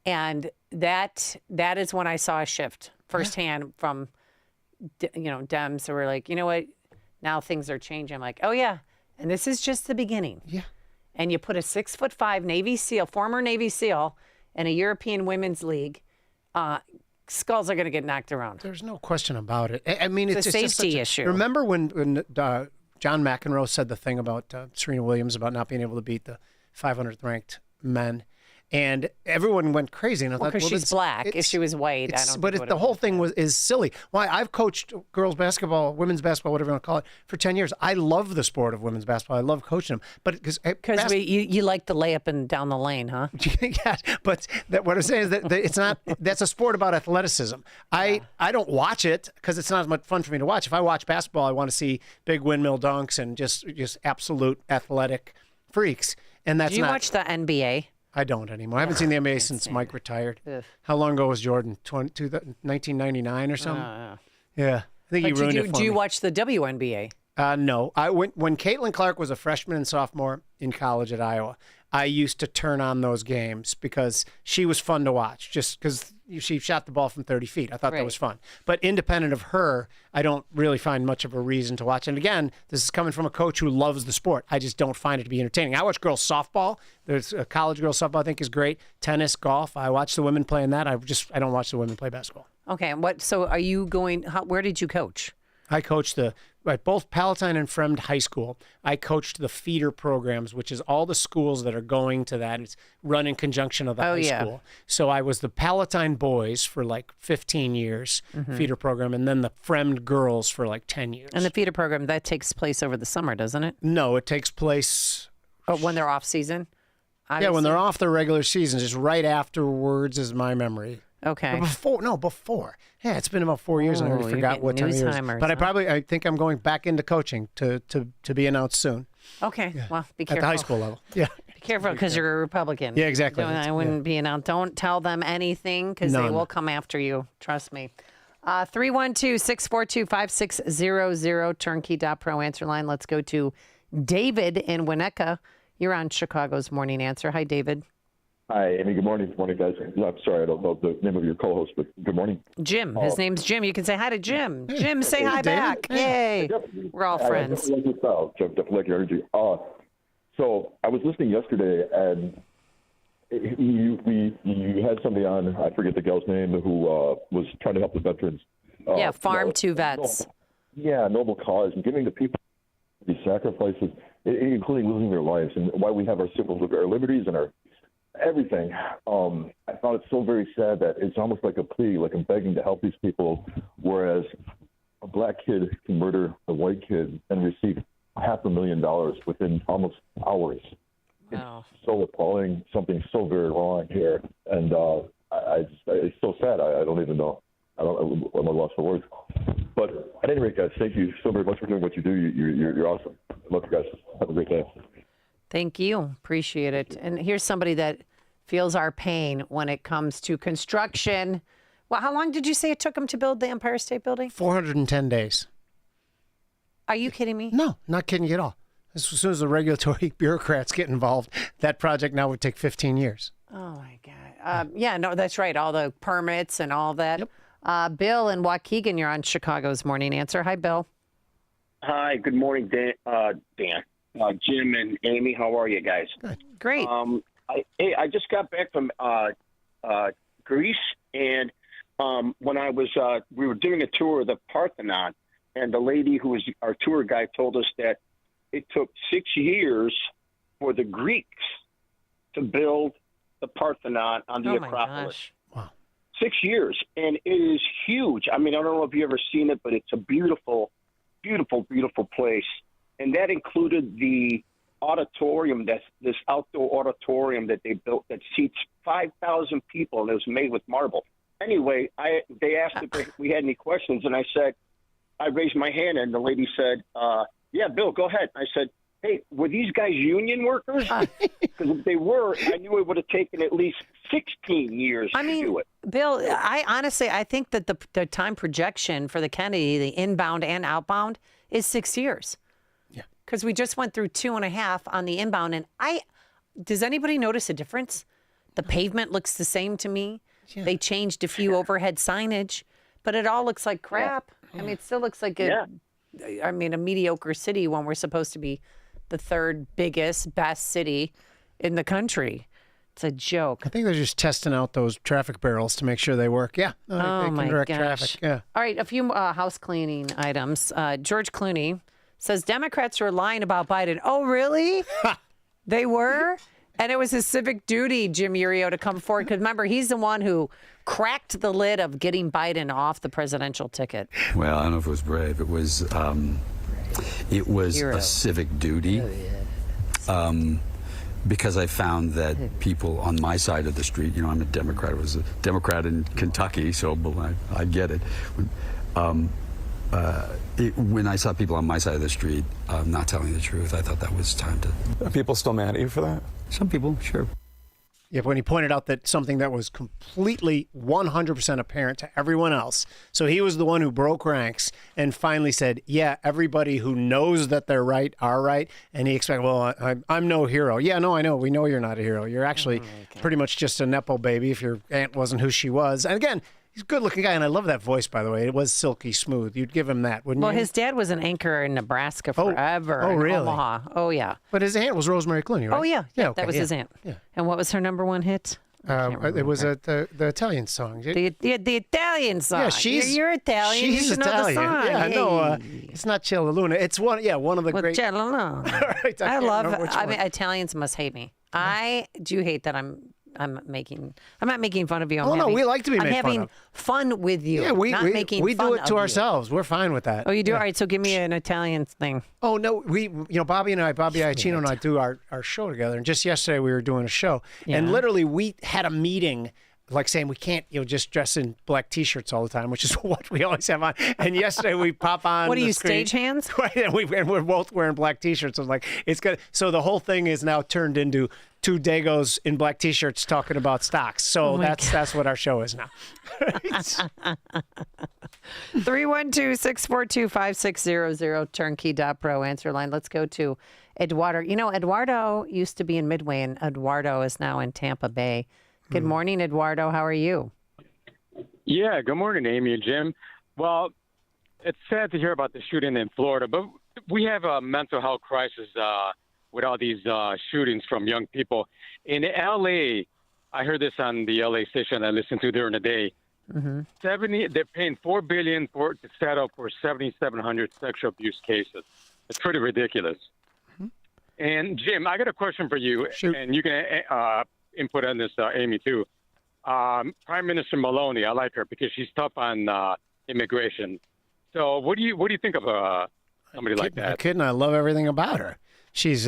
And that is when I saw a shift firsthand from, Dems who were like, you know what, now things are changing. I'm like, oh yeah, and this is just the beginning. Yeah. And you put a 6'5" Navy SEAL, former Navy SEAL, in a European Women's League, skulls are going to get knocked around. There's no question about it. I mean, it's a just safety issue. Remember when John McEnroe said the thing about Serena Williams about not being able to beat the 500th ranked men? And everyone went crazy. And I thought, because she's black. If she was white, I don't. But the whole thing is silly. Why? I've coached girls basketball, women's basketball, whatever you want to call it, for 10 years. I love the sport of women's basketball. I love coaching them. But because you like the layup and down the lane, huh? Yeah. But what I'm saying is that it's not. That's a sport about athleticism. I don't watch it because it's not as much fun for me to watch. If I watch basketball, I want to see big windmill dunks and just absolute athletic freaks. And that's. Do you watch the NBA? I don't anymore. I haven't seen the NBA since Mike retired. Ugh. How long ago was Jordan? 1999 or something? Yeah. I think he ruined it for me. Do you watch the WNBA? No. When Caitlin Clark was a freshman and sophomore in college at Iowa, I used to turn on those games because she was fun to watch, just because she shot the ball from 30 feet. I thought that was fun. But independent of her, I don't really find much of a reason to watch. And again, this is coming from a coach who loves the sport. I just don't find it to be entertaining. I watch girls softball. There's a college girls softball I think is great. Tennis, golf. I watch the women playing that. I don't watch the women play basketball. Okay. So are you going? Where did you coach? I coached at both Palatine and Fremd High School. I coached the feeder programs, which is all the schools that are going to that. It's run in conjunction of the high school. So I was the Palatine boys for 15 years, feeder program, and then the Fremd girls for 10 years. And the feeder program, that takes place over the summer, doesn't it? No, it takes place... Oh, when they're off season? Obviously. Yeah, when they're off their regular seasons. It's right afterwards is my memory. Okay. Before. Yeah, it's been about 4 years and I already forgot what time it is. But I think I'm going back into coaching to be announced soon. Okay. Yeah. Well, be careful. At the high school level. Yeah. Be careful because you're a Republican. Yeah, exactly. I wouldn't be announced. Don't tell them anything because they will come after you. Trust me. 312-642-5600, turnkey.pro answer line. Let's go to David in Winnetka. You're on Chicago's Morning Answer. Hi, David. Hi, Amy. Good morning. Good morning, guys. I'm sorry, I don't know the name of your co-host, but good morning. Jim. His name's Jim. You can say hi to Jim. Jim, say hi back. Yay. We're all friends. I definitely like your style. Definitely like your energy. So I was listening yesterday, and you had somebody on, I forget the gal's name, who was trying to help the veterans. Farm to vets. Noble cause, and giving the people these sacrifices, including losing their lives, and why we have our civil liberties and our everything. I found it so very sad that it's almost like a plea, like I'm begging to help these people, whereas a black kid can murder a white kid and receive $500,000 within almost hours. Wow. It's so appalling, something so very wrong here, and it's so sad. I don't even know. I'm at a loss for words. But at any rate, guys, thank you so very much for doing what you do. You're awesome. I love you guys. Have a great day. Thank you. Appreciate it. And here's somebody that feels our pain when it comes to construction. Well, how long did you say it took them to build the Empire State Building? 410 days. Are you kidding me? No, not kidding you at all. As soon as the regulatory bureaucrats get involved, that project now would take 15 years. Oh, my God. Yeah, no, that's right. All the permits and all that. Yep. Bill in Waukegan, you're on Chicago's Morning Answer. Hi, Bill. Hi, good morning, Dan. Jim and Amy, how are you guys? Good. Great. I just got back from Greece, and when I was, we were doing a tour of the Parthenon, and the lady who was our tour guide told us that it took 6 years for the Greeks to build the Parthenon on the Acropolis. Wow. 6 years, and it is huge. I mean, I don't know if you've ever seen it, but it's a beautiful, beautiful, beautiful place. And that included the auditorium, this outdoor auditorium that they built that seats 5,000 people, and it was made with marble. Anyway, they asked if we had any questions, and I raised my hand, and the lady said, yeah, Bill, go ahead. I said, hey, were these guys union workers? Because if they were, I knew it would have taken at least 16 years to do it. Bill, I think that the time projection for the Kennedy, the inbound and outbound, is 6 years. Yeah. Because we just went through 2.5 on the inbound. And does anybody notice a difference? The pavement looks the same to me. Yeah. They changed a few overhead signage, but it all looks like crap. Yeah. I mean, it still looks like a mediocre city when we're supposed to be the third biggest, best city in the country. It's a joke. I think they're just testing out those traffic barrels to make sure they work. Yeah. They can direct traffic. Yeah. All right, a few house cleaning items. George Clooney says Democrats were lying about Biden. Oh, really? They were? And it was his civic duty, Jim Urio, to come forward. Because remember, he's the one who cracked the lid of getting Biden off the presidential ticket. Well, I don't know if it was brave. It was Hero. a civic duty. Because I found that people on my side of the street, I'm a Democrat. I was a Democrat in Kentucky, so I get it. When I saw people on my side of the street not telling the truth, I thought that was time to... Are people still mad at you for that? Some people, sure. Yeah, when he pointed out that something that was completely 100% apparent to everyone else. So he was the one who broke ranks and finally said, yeah, everybody who knows that they're right are right. And he expected, well, I'm no hero. Yeah, no, I know. We know you're not a hero. You're actually pretty much just a Nepo baby if your aunt wasn't who she was. And again, he's a good-looking guy, and I love that voice, by the way. It was silky smooth. You'd give him that, wouldn't you? Well, his dad was an anchor in Nebraska forever. Oh, really? Omaha. Oh, yeah. But his aunt was Rosemary Clooney, right? Oh, yeah. Okay, that was his aunt. Yeah. And what was her number one hit? It was the Italian song. The Italian song. Yeah, you're Italian. She's you should Italian. know the song. Yeah, no, it's not Cielo Luna. It's one of the great. Cielo Luna. Right, I love. Italians must hate me. I do hate that I'm not making fun of you. No, we like to be made fun of. I'm having fun with you. Yeah, we do it to you. ourselves. We're fine with that. Oh, you do? Yeah. All right, so give me an Italian thing. Oh, no, Bobby Iacchino and I do our show together. And just yesterday we were doing a show. Yeah. And literally we had a meeting like saying we can't just dress in black T-shirts all the time, which is what we always have on. And yesterday we pop on. What are the you, screen, stagehands? Right, and we're both wearing black T-shirts. So it's good. So the whole thing is now turned into two Dagos in black T-shirts talking about stocks. So that's what our show is now. 312-642-5600 turnkey.pro answer line. Let's go to Eduardo. Eduardo used to be in Midway, and Eduardo is now in Tampa Bay. Good morning, Eduardo. How are you? Yeah, good morning, Amy and Jim. Well, it's sad to hear about the shooting in Florida, but we have a mental health crisis with all these shootings from young people. In L.A., I heard this on the L.A. station I listened to during the day. Mm-hmm. They're paying $4 billion to settle for 7,700 sexual abuse cases. It's pretty ridiculous. Mm-hmm. And Jim, I got a question for you, and you can input on this, Amy, too. Prime Minister Maloney, I like her because she's tough on immigration. So what do you think of somebody like that? I'm kidding. I love everything about her. She's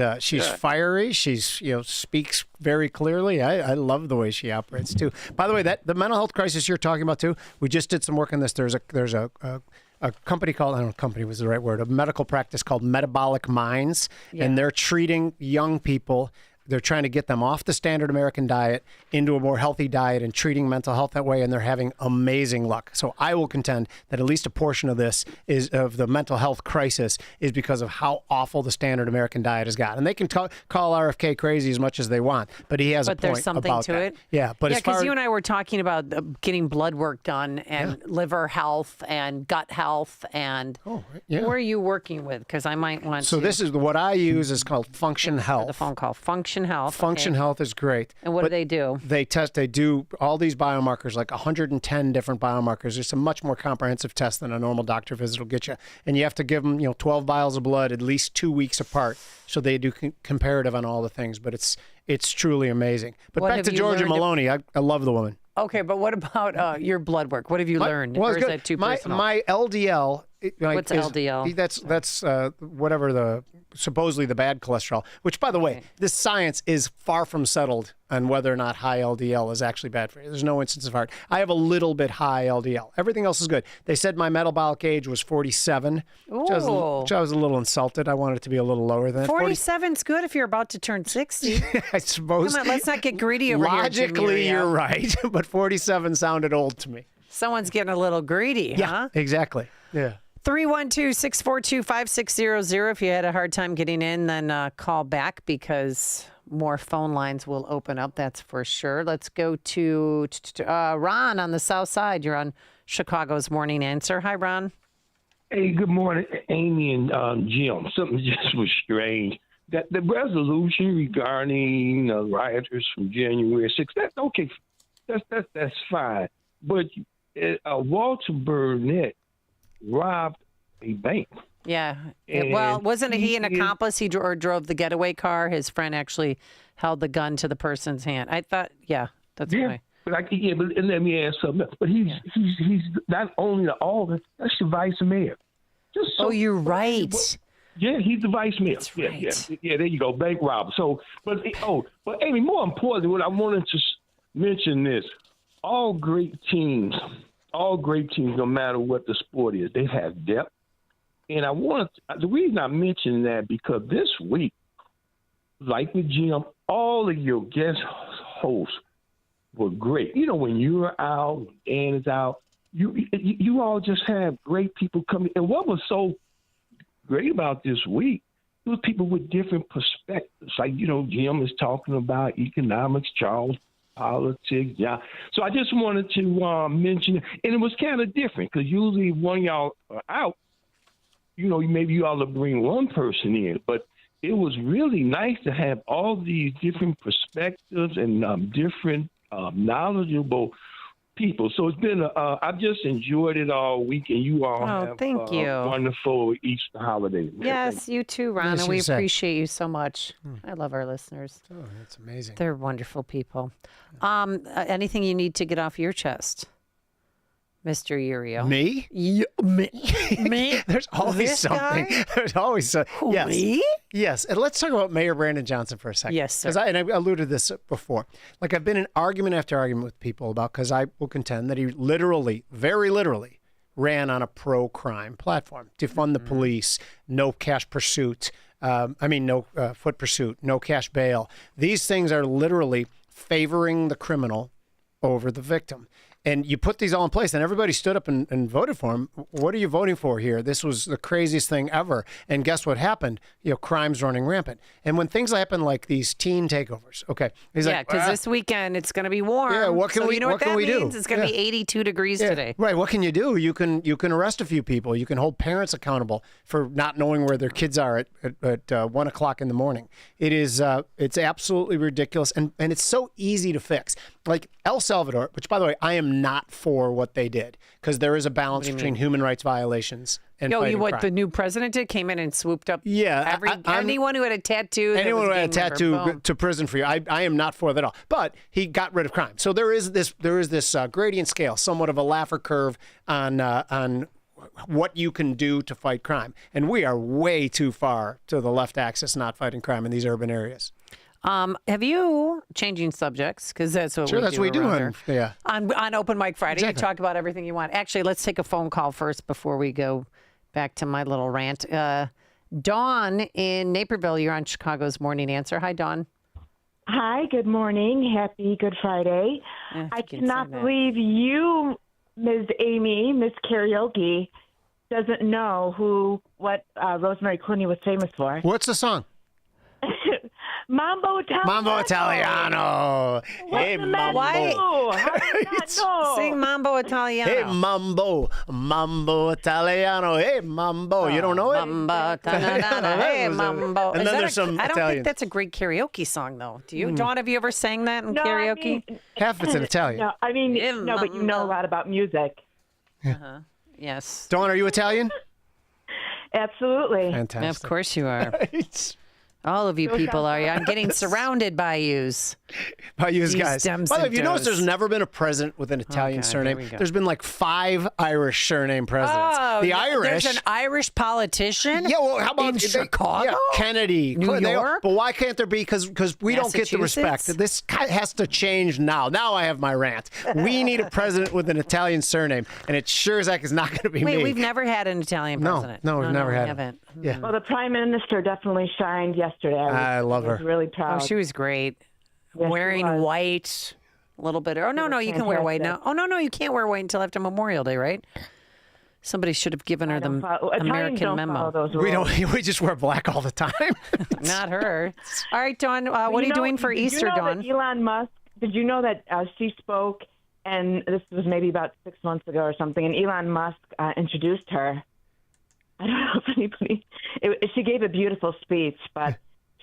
fiery. She's speaks very clearly. I love the way she operates too. By the way, the mental health crisis you're talking about too. We just did some work on this. There's a company called, I don't know if company was the right word, a medical practice called Metabolic Minds, and they're treating young people they're trying to get them off the standard American diet into a more healthy diet and treating mental health that way, and they're having amazing luck. So I will contend that at least a portion of this is of the mental health crisis is because of how awful the standard American diet has got. And they can call RFK crazy as much as they want, but he has a point there's something about to that. it. Yeah, but yeah, as far because you and I were talking about getting blood work done and liver health and gut health and who are you working with? Because I might want So to. this is what I use is called Function Health. The phone call, Function Health. Function Health is great. And what do they do? They do all these biomarkers, like 110 different biomarkers. It's a much more comprehensive test than a normal doctor visit will get you. And you have to give them, 12 vials of blood at least 2 weeks apart. So they do comparative on all the things, but it's truly amazing. But What back have to you Georgia learned Maloney. I love the woman. Okay, but what about your blood work? What have you learned? Well, or it's is good. that too personal? My LDL. What's LDL? That's whatever supposedly the bad cholesterol. Which, by the way, this science is far from settled on whether or not high LDL is actually bad for you. There's no instance of heart. I have a little bit high LDL. Everything else is good. They said my metabolic age was 47, which I was a little insulted. I wanted it to be a little lower than that. 47's good if you're about to turn 60. I suppose. Come on, let's not get greedy over Logically, here. you're right, but 47 sounded old to me. Someone's getting a little greedy, huh? Exactly. Yeah. 312-642-5600. If you had a hard time getting in, then call back because more phone lines will open up. That's for sure. Let's go to Ron on the south side. You're on Chicago's Morning Answer. Hi, Ron. Hey, good morning, Amy and Jim. Something just was strange. That the resolution regarding rioters from January 6th, that's okay. That's fine. But Walter Burnett robbed a bank. Yeah. Well, wasn't he an accomplice? He drove the getaway car. His friend actually held the gun to the person's hand. I thought, that's right. But and let me ask something. But he's not only the alder, that's the vice mayor. You're right. Yeah, he's the vice mayor. That's Yeah, right. yeah. There you go, bank robber. So, but Amy, more importantly, what I wanted to mention this: all great teams, no matter what the sport is, they have depth. And the reason I mention that because this week, like with Jim, all of your guest hosts were great. When you're out, when Dan is out, you all just have great people coming. And what was so great about this week, it was people with different perspectives. Like, Jim is talking about economics, Charles politics. Yeah. So I just wanted to mention, and it was kind of different because usually when y'all are out, maybe you ought to bring one person in, but it was really nice to have all these different perspectives and different knowledgeable people. So it's been I've just enjoyed it all week, and you all have thank you. Wonderful Easter holiday. Yes, you too, Ron, and we appreciate you so much. I love our listeners. Oh, that's amazing. They're wonderful people. Anything you need to get off your chest, Mr. Urio? Me? Me? There's always This something. guy? There's always something. Yes. Me? Yes. And let's talk about Mayor Brandon Johnson for a second. Yes, sir. And I alluded to this before. Like, I've been in argument after argument with people about, because I will contend that he literally, very literally, ran on a pro-crime platform. Defund the police, no cash pursuit. No foot pursuit, no cash bail. These things are literally favoring the criminal over the victim. And you put these all in place, and everybody stood up and voted for him. What are you voting for here? This was the craziest thing ever. And guess what happened? Crime's running rampant. And when things happen like these teen takeovers, okay. Because this weekend it's going to be warm. Yeah, what can we do? It's going to be 82 degrees today. Right. What can you do? You can arrest a few people. You can hold parents accountable for not knowing where their kids are at 1 o'clock in the morning. It's absolutely ridiculous, and it's so easy to fix. Like El Salvador, which, by the way, I am not for what they did, because there is a balance between human rights violations and fighting crime. The new president did came in and swooped up. Yeah, anyone who had a tattoo. Anyone who had a tattoo to prison for you. I am not for that at all. But he got rid of crime. So there is this gradient scale, somewhat of a Laffer curve on what you can do to fight crime, and we are way too far to the left axis not fighting crime in these urban areas. Have you, changing subjects, because that's what we do on Open Mic Friday. Exactly. You talk about everything you want. Actually, let's take a phone call first before we go back to my little rant. Dawn in Naperville, you're on Chicago's Morning Answer. Hi, Dawn. Hi, good morning. Happy Good Friday. I cannot believe you, Ms. Amy, Miss Karaoke, doesn't know what Rosemary Clooney was famous for. What's the song? Mambo Italiano. Mambo Italiano. Hey, Mambo. How do you not know? Sing Mambo Italiano. Hey, Mambo Italiano. Hey, Mambo. You don't know it? Mambo Italiano. Hey, Mambo. And then there's some I don't Italian. think that's a great karaoke song, though. Do you? Dawn, have you ever sang that in karaoke? Half it's in Italian. No, I mean, no, but you know a lot about music. Uh-huh. Yes. Dawn, are you Italian? Absolutely. Fantastic. Of course you are. All of you people are. I'm getting surrounded by yous. By you These guys. By Dems the way, and have you noticed does. there's never been a president with an Italian God, surname? here we go. There's been like 5 Irish surname presidents. Oh, the no, Irish. There's an Irish politician. Yeah, well, how about in Chicago? Yeah, Kennedy, New Clinton, York? but why can't there be? Because we don't get the respect. Massachusetts? This has to change now. Now I have my rant. We need a president with an Italian surname, and it sure as heck is not going to be Wait, me. we've never had an Italian No, president. no, we've never we had it. haven't. Yeah. Well, the Prime Minister definitely shined yesterday. I love was her. really proud. Oh, she was great. Yes, she Wearing was. white, a little bit. Oh, no, was you can wear white now. fantastic. Oh, no, you can't wear white until after Memorial Day, right? Somebody should have given her the Italians American don't memo. follow those We rules. don't. We just wear black all the time. Not her. All right, Dawn, what are you doing for did Easter, you know Dawn? that Elon Musk, did you know that she spoke, and this was maybe about 6 months ago or something, and Elon Musk introduced her. I don't know if anybody, she gave a beautiful speech, but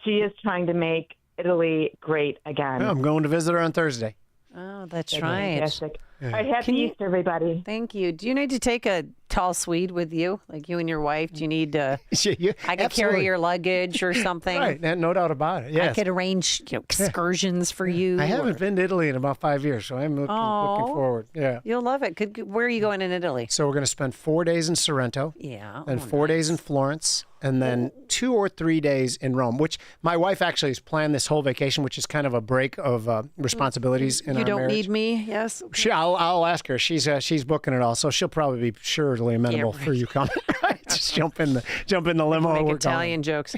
she is trying to make Italy great again. I'm going to visit her on Thursday. Oh, that's That's right. fantastic. Yeah. All right, happy Can you- Easter, everybody. Thank you. Do you need to take a tall Swede with you, like you and your wife? Do you need to? I could carry absolutely. your luggage or something. Right, no doubt about it. Yes. I could arrange excursions for you. I or- haven't been to Italy in about 5 years, so I'm looking forward. Yeah. You'll love it. Where are you going in Italy? So we're going to spend 4 days in Sorrento. Yeah. And 4 days in Florence, and then 2 or 3 days in Rome, which my wife actually has planned this whole vacation, which is kind of a break of responsibilities in You our don't marriage. need me, yes? I'll ask her. She's booking it all, so she'll probably be surely amenable for you coming. Right? Just jump in the limo. Make we're Italian jokes.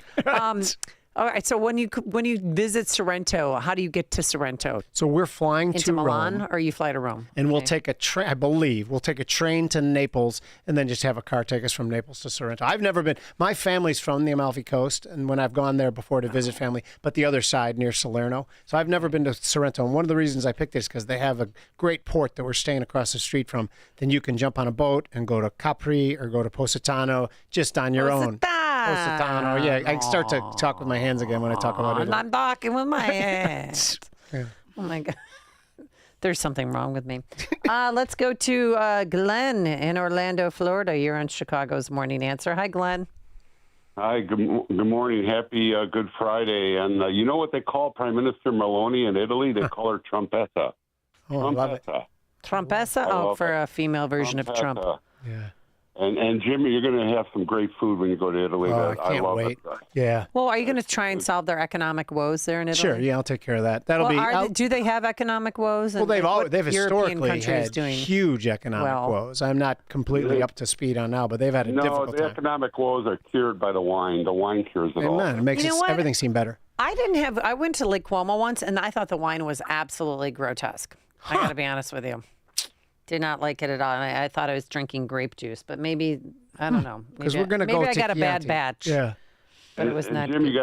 All right. So when you visit Sorrento, how do you get to Sorrento? So we're flying Into to Milan, Rome, or you fly to Rome? and we'll take a train. I believe we'll take a train to Naples, and then just have a car take us from Naples to Sorrento. I've never been. My family's from the Amalfi Coast, and when I've gone there before to visit family, but the other side near Salerno. So I've never been to Sorrento, and one of the reasons I picked it is because they have a great port that we're staying across the street from. Then you can jump on a boat and go to Capri or go to Positano just on your own. Positano. Yeah, I start to talk with my hands again when I talk about it. I'm talking with my hands. Yeah. Oh my God. There's something wrong with me. Let's go to Glenn in Orlando, Florida. You're on Chicago's Morning Answer. Hi, Glenn. Hi, good morning. Happy Good Friday. And you know what they call Prime Minister Meloni in Italy? They call her Trumpetta. Oh, I love it. Trumpessa? I Oh, love for a female version of Trump. Yeah. And Jimmy, you're going to have some great food when you go to Italy. Oh, I can't love wait. it. Yeah. Well, are you going to try and solve their economic woes there in Italy? Sure. Yeah, I'll take care of that. That'll be. Do they have economic woes? Well, they've European historically country is had doing huge economic woes. I'm not completely up to speed on now, but they've had a No, difficult the time. economic woes are cured by the wine. The wine cures it all. Amen. It makes You know what? everything seem better. I went to Lake Como once, and I thought the wine was absolutely grotesque. I got to be honest with you. Did not like it at all. And I thought I was drinking grape juice, but maybe, I don't know. Because Maybe we're going to maybe go I to got a bad Chianti. batch. Yeah. But it was And not Jim, good.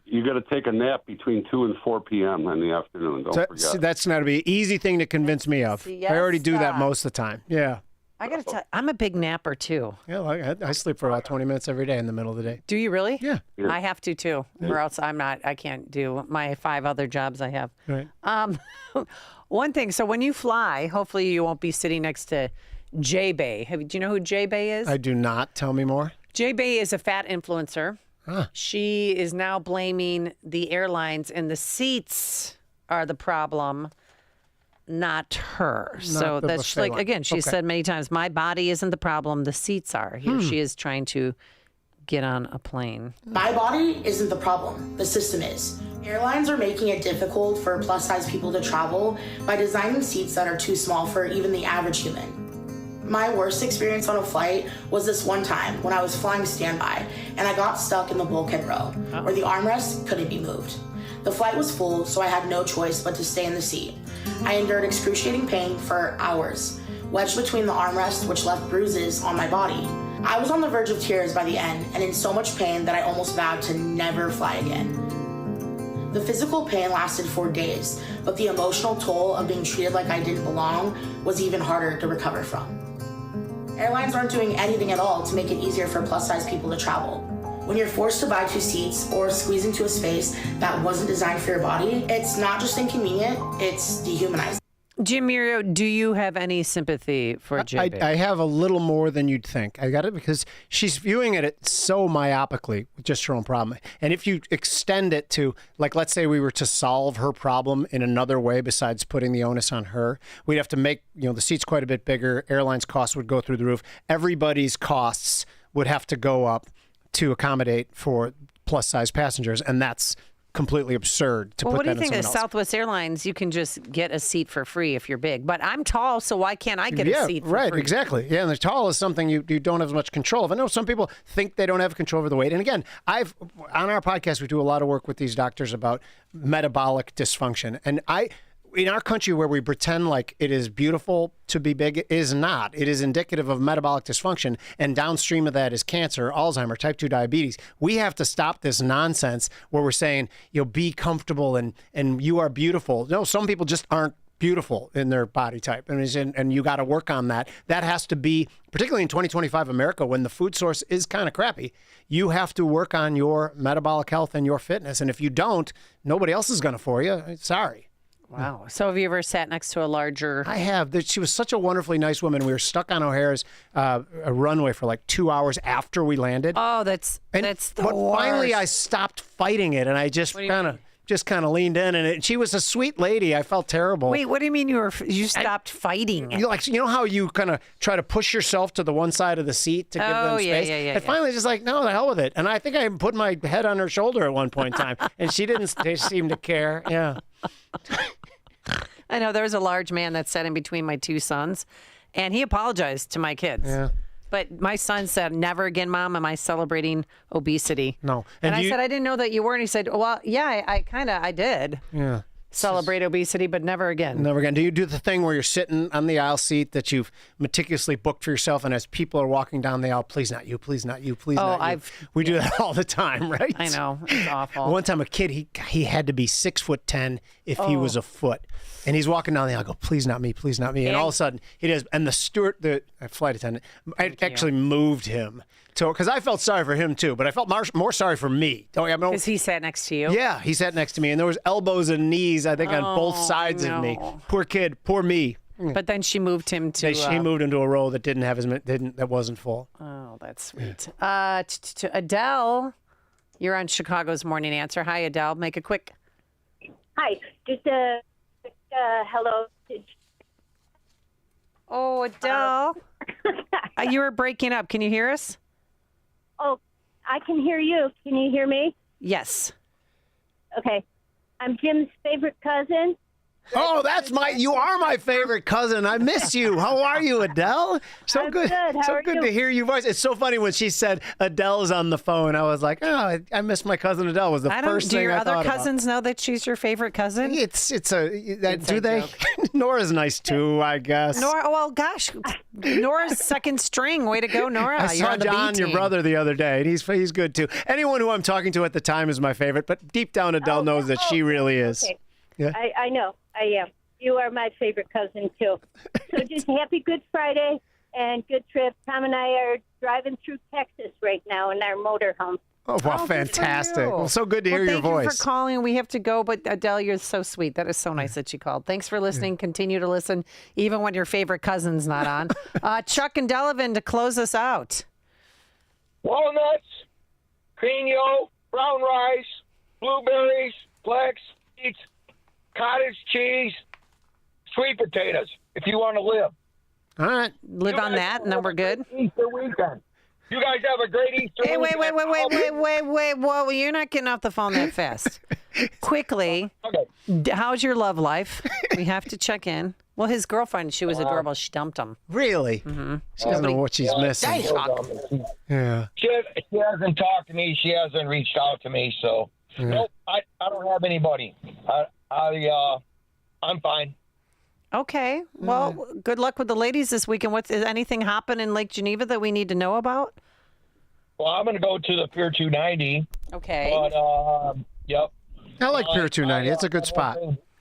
you got to take a nap between 2 and 4 p.m. in the afternoon. Don't So, forget. that's going to be an easy thing to convince me of. I already do that Siesta. most of the time. Yeah. I got to tell you, I'm a big napper, too. Yeah, well, I sleep for about 20 minutes every day in the middle of the day. Do you really? Yeah. I have to, too, or else I can't do my 5 other jobs I have. Right. One thing, so when you fly, hopefully you won't be sitting next to J-Bay. Do you know who J-Bay is? I do not. Tell me more. J-Bay is a fat influencer. Huh. She is now blaming the airlines, and the seats are the problem, not her. So the that's buffet like, line. again, she Okay. said many times, my body isn't the problem, the seats are. Here she is trying to get on a plane. My body isn't the problem, the system is. Airlines are making it difficult for plus size people to travel by designing seats that are too small for even the average human. My worst experience on a flight was this one time when I was flying standby and I got stuck in the bulkhead row where the armrest couldn't be moved. The flight was full, so I had no choice but to stay in the seat. I endured excruciating pain for hours, wedged between the armrests, which left bruises on my body. I was on the verge of tears by the end, and in so much pain that I almost vowed to never fly again. The physical pain lasted for days, but the emotional toll of being treated like I didn't belong was even harder to recover from. Airlines aren't doing anything at all to make it easier for plus-size people to travel. When you're forced to buy 2 seats or squeeze into a space that wasn't designed for your body, it's not just inconvenient, it's dehumanizing. Jim Mirio, do you have any sympathy for JB? I have a little more than you'd think. I got it because she's viewing it so myopically with just her own problem. And if you extend it to, like, let's say we were to solve her problem in another way besides putting the onus on her, we'd have to make, the seats quite a bit bigger. Airlines' costs would go through the roof. Everybody's costs would have to go up to accommodate for plus-size passengers, and that's completely absurd to put that in someone else. What do you think of Southwest Airlines? You can just get a seat for free if you're big. But I'm tall, so why can't I get a seat for free? Right, exactly. Yeah, and the tall is something you don't have as much control of. I know some people think they don't have control over the weight. And again, on our podcast, we do a lot of work with these doctors about metabolic dysfunction. And in our country where we pretend like it is beautiful to be big, it is not. It is indicative of metabolic dysfunction, and downstream of that is cancer, Alzheimer's, type 2 diabetes. We have to stop this nonsense where we're saying, be comfortable and you are beautiful. No, some people just aren't beautiful in their body type, and you got to work on that. That has to be, particularly in 2025 America, when the food source is kind of crappy, you have to work on your metabolic health and your fitness. And if you don't, nobody else is going to for you. Sorry. Wow. So have you ever sat next to a larger... I have. She was such a wonderfully nice woman. We were stuck on O'Hara's a runway for like 2 hours after we landed. Oh, that's the worst. But finally I stopped fighting it, and I just kind of leaned in, and she was a sweet lady. I felt terrible. Wait, what do you mean you stopped fighting it? You know how you kind of try to push yourself to the one side of the seat to give them space? Yeah. Finally just like, no, the hell with it. And I think I put my head on her shoulder at one point in time, and she didn't seem to care. Yeah. I know there was a large man that sat in between my 2 sons, and he apologized to my kids. Yeah. But my son said, "Never again, Mom, am I celebrating obesity?" No. And I said, "I didn't know that you were." And he said, "Well, yeah, I did. Yeah. Celebrate obesity, but never again." Never again. Do you do the thing where you're sitting on the aisle seat that you've meticulously booked for yourself, and as people are walking down the aisle, please not you, please not you, please not you. We do that all the time, right? I know. It's awful. One time a kid, he had to be 6'10" if he was a foot. And he's walking down the aisle, I go, please not me, please not me. And all of a sudden, he does. And the steward, the flight attendant, I actually moved him. Because I felt sorry for him, too. But I felt more sorry for me. Because he sat next to you? Yeah, he sat next to me. And there was elbows and knees, I think, on both sides of me. Poor kid, poor me. But then she moved him to... She moved into a row that that wasn't full. Oh, that's sweet. To Adele, you're on Chicago's Morning Answer. Hi, Adele. Make it quick. Hi. Just a hello. Oh, Adele. You were breaking up. Can you hear us? Oh, I can hear you. Can you hear me? Yes. Okay. I'm Jim's favorite cousin. Oh, you are my favorite cousin. I miss you. How are you, Adele? I'm good. How are you? To hear your voice. It's so funny when she said Adele's on the phone. I was like, oh, I miss my cousin Adele. Was the first thing I thought about. Do your other cousins know that she's your favorite cousin? Do they? Nora's nice too, I guess. Nora, well, gosh, Nora's second string. Way to go, Nora. I saw John, your brother, the other day, and he's good too. Anyone who I'm talking to at the time is my favorite, but deep down, Adele knows that she really is. Okay. Yeah. I know. I am. You are my favorite cousin, too. So just happy Good Friday and good trip. Tom and I are driving through Texas right now in our motorhome. Oh, wow, fantastic. Well, so good to hear your voice. Thank you for calling. We have to go, but Adele, you're so sweet. That is so nice that you called. Thanks for listening. Yeah. Continue to listen, even when your favorite cousin's not on. Chuck and Delavan to close us out. Walnuts, Cream-Yo, brown rice, blueberries, flax seeds, cottage cheese, sweet potatoes, if you want to live. All right. Live on that, and then we're good. Easter weekend. You guys have a great Easter weekend. Wait. Whoa, you're not getting off the phone that fast. Quickly, how's your love life? We have to check in. Well, his girlfriend, she was adorable. She dumped him. Really? Mm-hmm. She doesn't know what she's missing. Yeah. She hasn't talked to me. She hasn't reached out to me, so... Nope, I don't have anybody. I'm fine. Okay. Well, good luck with the ladies this weekend. Is anything hopping in Lake Geneva that we need to know about? Well, I'm going to go to the Pier 290. Okay. But, yep. I like Pier 290. It's a good spot.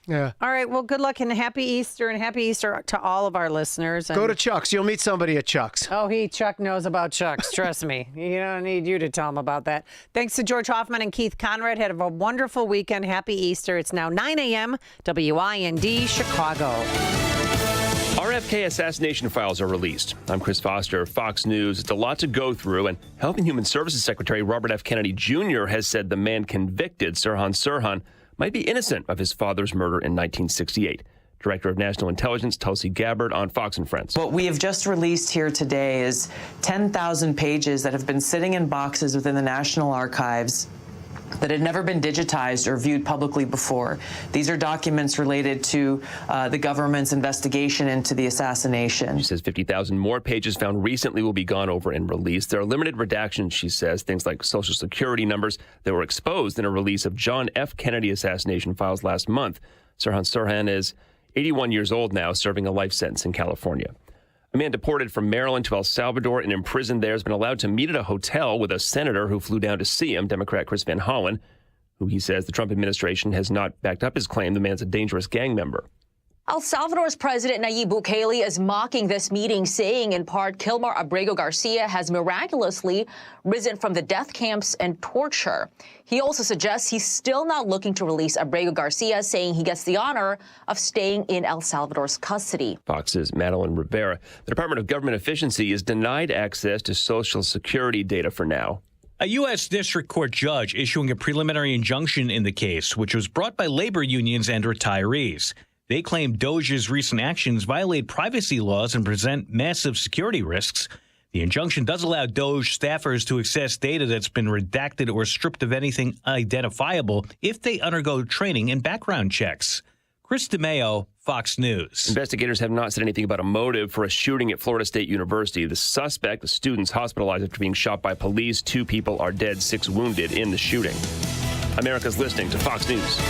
Yeah. All right. Well, good luck and happy Easter to all of our listeners. And Go to Chuck's. You'll meet somebody at Chuck's. Oh, Chuck knows about Chuck's. Trust me. You don't need you to tell him about that. Thanks to George Hoffman and Keith Conrad. Have a wonderful weekend. Happy Easter. It's now 9 a.m. WIND Chicago. RFK assassination files are released. I'm Chris Foster, Fox News. It's a lot to go through, and Health and Human Services Secretary Robert F. Kennedy Jr. has said the man convicted, Sirhan Sirhan, might be innocent of his father's murder in 1968. Director of National Intelligence Tulsi Gabbard on Fox and Friends. What we have just released here today is 10,000 pages that have been sitting in boxes within the National Archives that had never been digitized or viewed publicly before. These are documents related to the government's investigation into the assassination. She says 50,000 more pages found recently will be gone over and released. There are limited redactions, she says, things like Social Security numbers that were exposed in a release of John F. Kennedy assassination files last month. Sirhan Sirhan is 81 years old now, serving a life sentence in California. A man deported from Maryland to El Salvador and imprisoned there has been allowed to meet at a hotel with a senator who flew down to see him, Democrat Chris Van Hollen, who he says the Trump administration has not backed up his claim the man's a dangerous gang member. El Salvador's President Nayib Bukele is mocking this meeting, saying in part Kilmar Abrego Garcia has miraculously risen from the death camps and torture. He also suggests he's still not looking to release Abrego Garcia, saying he gets the honor of staying in El Salvador's custody. Fox's Madeline Rivera. The Department of Government Efficiency is denied access to Social Security data for now. A U.S. District Court judge issuing a preliminary injunction in the case, which was brought by labor unions and retirees. They claim Doge's recent actions violate privacy laws and present massive security risks. The injunction does allow Doge staffers to access data that's been redacted or stripped of anything identifiable if they undergo training and background checks. Chris DeMeo, Fox News. Investigators have not said anything about a motive for a shooting at Florida State University. The suspect, a student's hospitalized after being shot by police. 2 people are dead, 6 wounded in the shooting. America's listening to Fox News.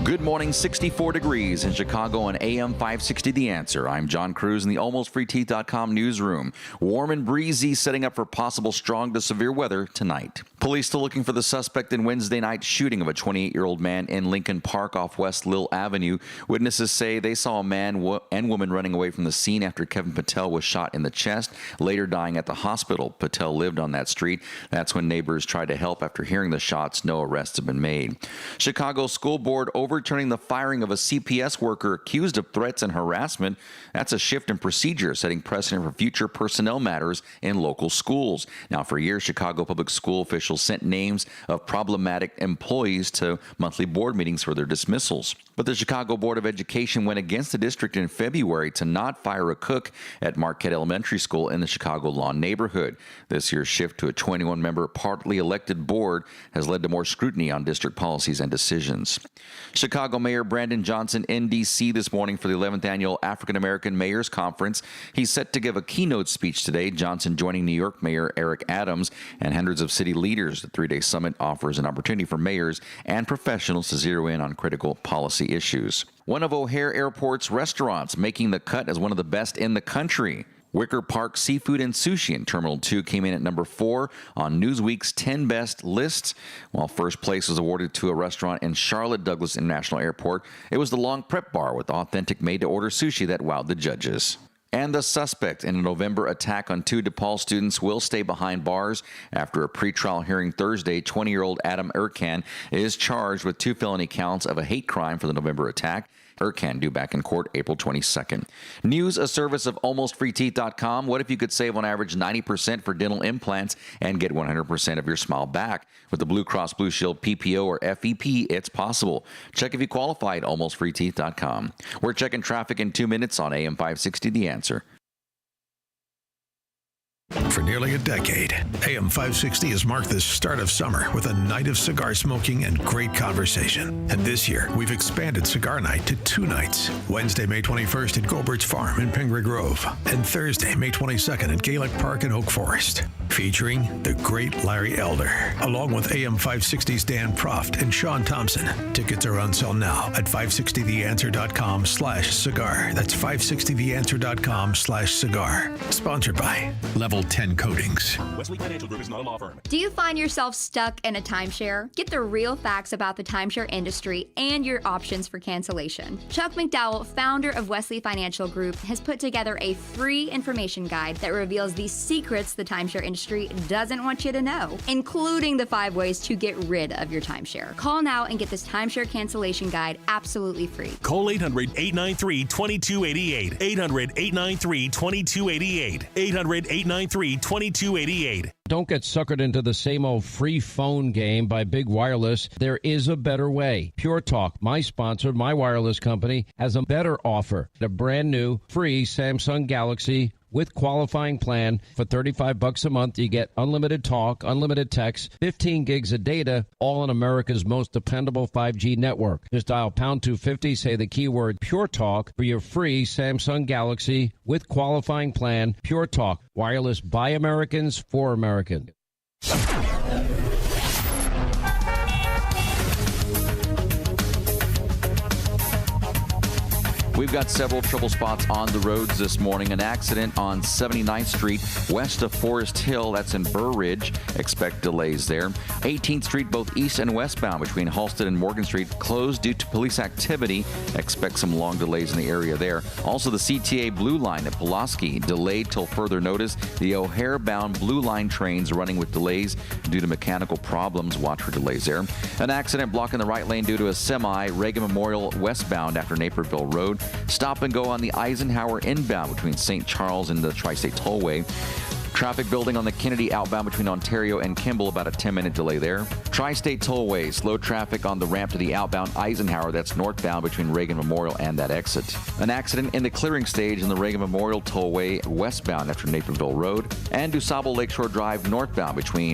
Good morning, 64 degrees in Chicago on AM 560 The Answer. I'm John Cruz in the AlmostFreeTeeth.com newsroom. Warm and breezy, setting up for possible strong to severe weather tonight. Police still looking for the suspect in Wednesday night shooting of a 28-year-old man in Lincoln Park off West Lil Avenue. Witnesses say they saw a man and woman running away from the scene after Kevin Patel was shot in the chest, later dying at the hospital. Patel lived on that street. That's when neighbors tried to help after hearing the shots. No arrests have been made. Chicago School Board overturning the firing of a CPS worker accused of threats and harassment. That's a shift in procedure, setting precedent for future personnel matters in local schools. Now, for years, Chicago public school officials sent names of problematic employees to monthly board meetings for their dismissals. But the Chicago Board of Education went against the district in February to not fire a cook at Marquette Elementary School in the Chicago Lawn neighborhood. This year's shift to a 21-member, partly elected board has led to more scrutiny on district policies and decisions. Chicago Mayor Brandon Johnson in D.C. this morning for the 11th Annual African American Mayors Conference. He's set to give a keynote speech today. Johnson joining New York Mayor Eric Adams and hundreds of city leaders. The 3-day summit offers an opportunity for mayors and professionals to zero in on critical policy issues. One of O'Hare Airport's restaurants making the cut as one of the best in the country. Wicker Park Seafood and Sushi in Terminal 2 came in at number 4 on Newsweek's 10 Best list, while first place was awarded to a restaurant in Charlotte Douglas International Airport. It was the Long Prep Bar with authentic made-to-order sushi that wowed the judges. And the suspect in a November attack on 2 DePaul students will stay behind bars. After a pretrial hearing Thursday, 20-year-old Adam Ercan is charged with 2 felony counts of a hate crime for the November attack. Ercan due back in court April 22nd. News, a service of AlmostFreeTeeth.com. What if you could save on average 90% for dental implants and get 100% of your smile back? With the Blue Cross Blue Shield PPO or FEP, it's possible. Check if you qualify at AlmostFreeTeeth.com. We're checking traffic in 2 minutes on AM 560 The Answer. For nearly a decade, AM 560 has marked the start of summer with a night of cigar smoking and great conversation. And this year, we've expanded Cigar Night to 2 nights. Wednesday, May 21st at Gobert's Farm in Pingree Grove, and Thursday, May 22nd at Gaelic Park in Oak Forest. Featuring the great Larry Elder, along with AM 560's Dan Proft and Sean Thompson. Tickets are on sale now at 560theanswer.com/cigar. That's 560theanswer.com/cigar. Sponsored by Level 10 Coatings. Wesley Financial Group is not a law firm. Do you find yourself stuck in a timeshare? Get the real facts about the timeshare industry and your options for cancellation. Chuck McDowell, founder of Wesley Financial Group, has put together a free information guide that reveals the secrets the timeshare industry doesn't want you to know, including the 5 ways to get rid of your timeshare. Call now and get this timeshare cancellation guide absolutely free. Call 800-893-2288. 800-893-2288. 800-893-2288. Don't get suckered into the same old free phone game by Big Wireless. There is a better way. Pure Talk, my sponsor, my wireless company, has a better offer. A brand new free Samsung Galaxy with qualifying plan for $35 a month. You get unlimited talk, unlimited text, 15 gigs of data, all on America's most dependable 5G network. Just dial pound 250, say the keyword Pure Talk for your free Samsung Galaxy with qualifying plan. Pure Talk, wireless by Americans for Americans. We've got several trouble spots on the roads this morning. An accident on 79th Street west of Forest Hill. That's in Burr Ridge. Expect delays there. 18th Street, both east and westbound between Halsted and Morgan Street, closed due to police activity. Expect some long delays in the area there. Also, the CTA Blue Line at Pulaski delayed till further notice. The O'Hare-bound Blue Line trains running with delays due to mechanical problems. Watch for delays there. An accident blocking the right lane due to a semi. Reagan Memorial westbound after Naperville Road. Stop and go on the Eisenhower inbound between St. Charles and the Tri-State Tollway. Traffic building on the Kennedy outbound between Ontario and Kimball, about a 10-minute delay there. Tri-State Tollway, slow traffic on the ramp to the outbound Eisenhower, that's northbound between Reagan Memorial and that exit. An accident in the clearing stage in the Reagan Memorial Tollway westbound after Naperville Road. And DuSable Lakeshore Drive northbound between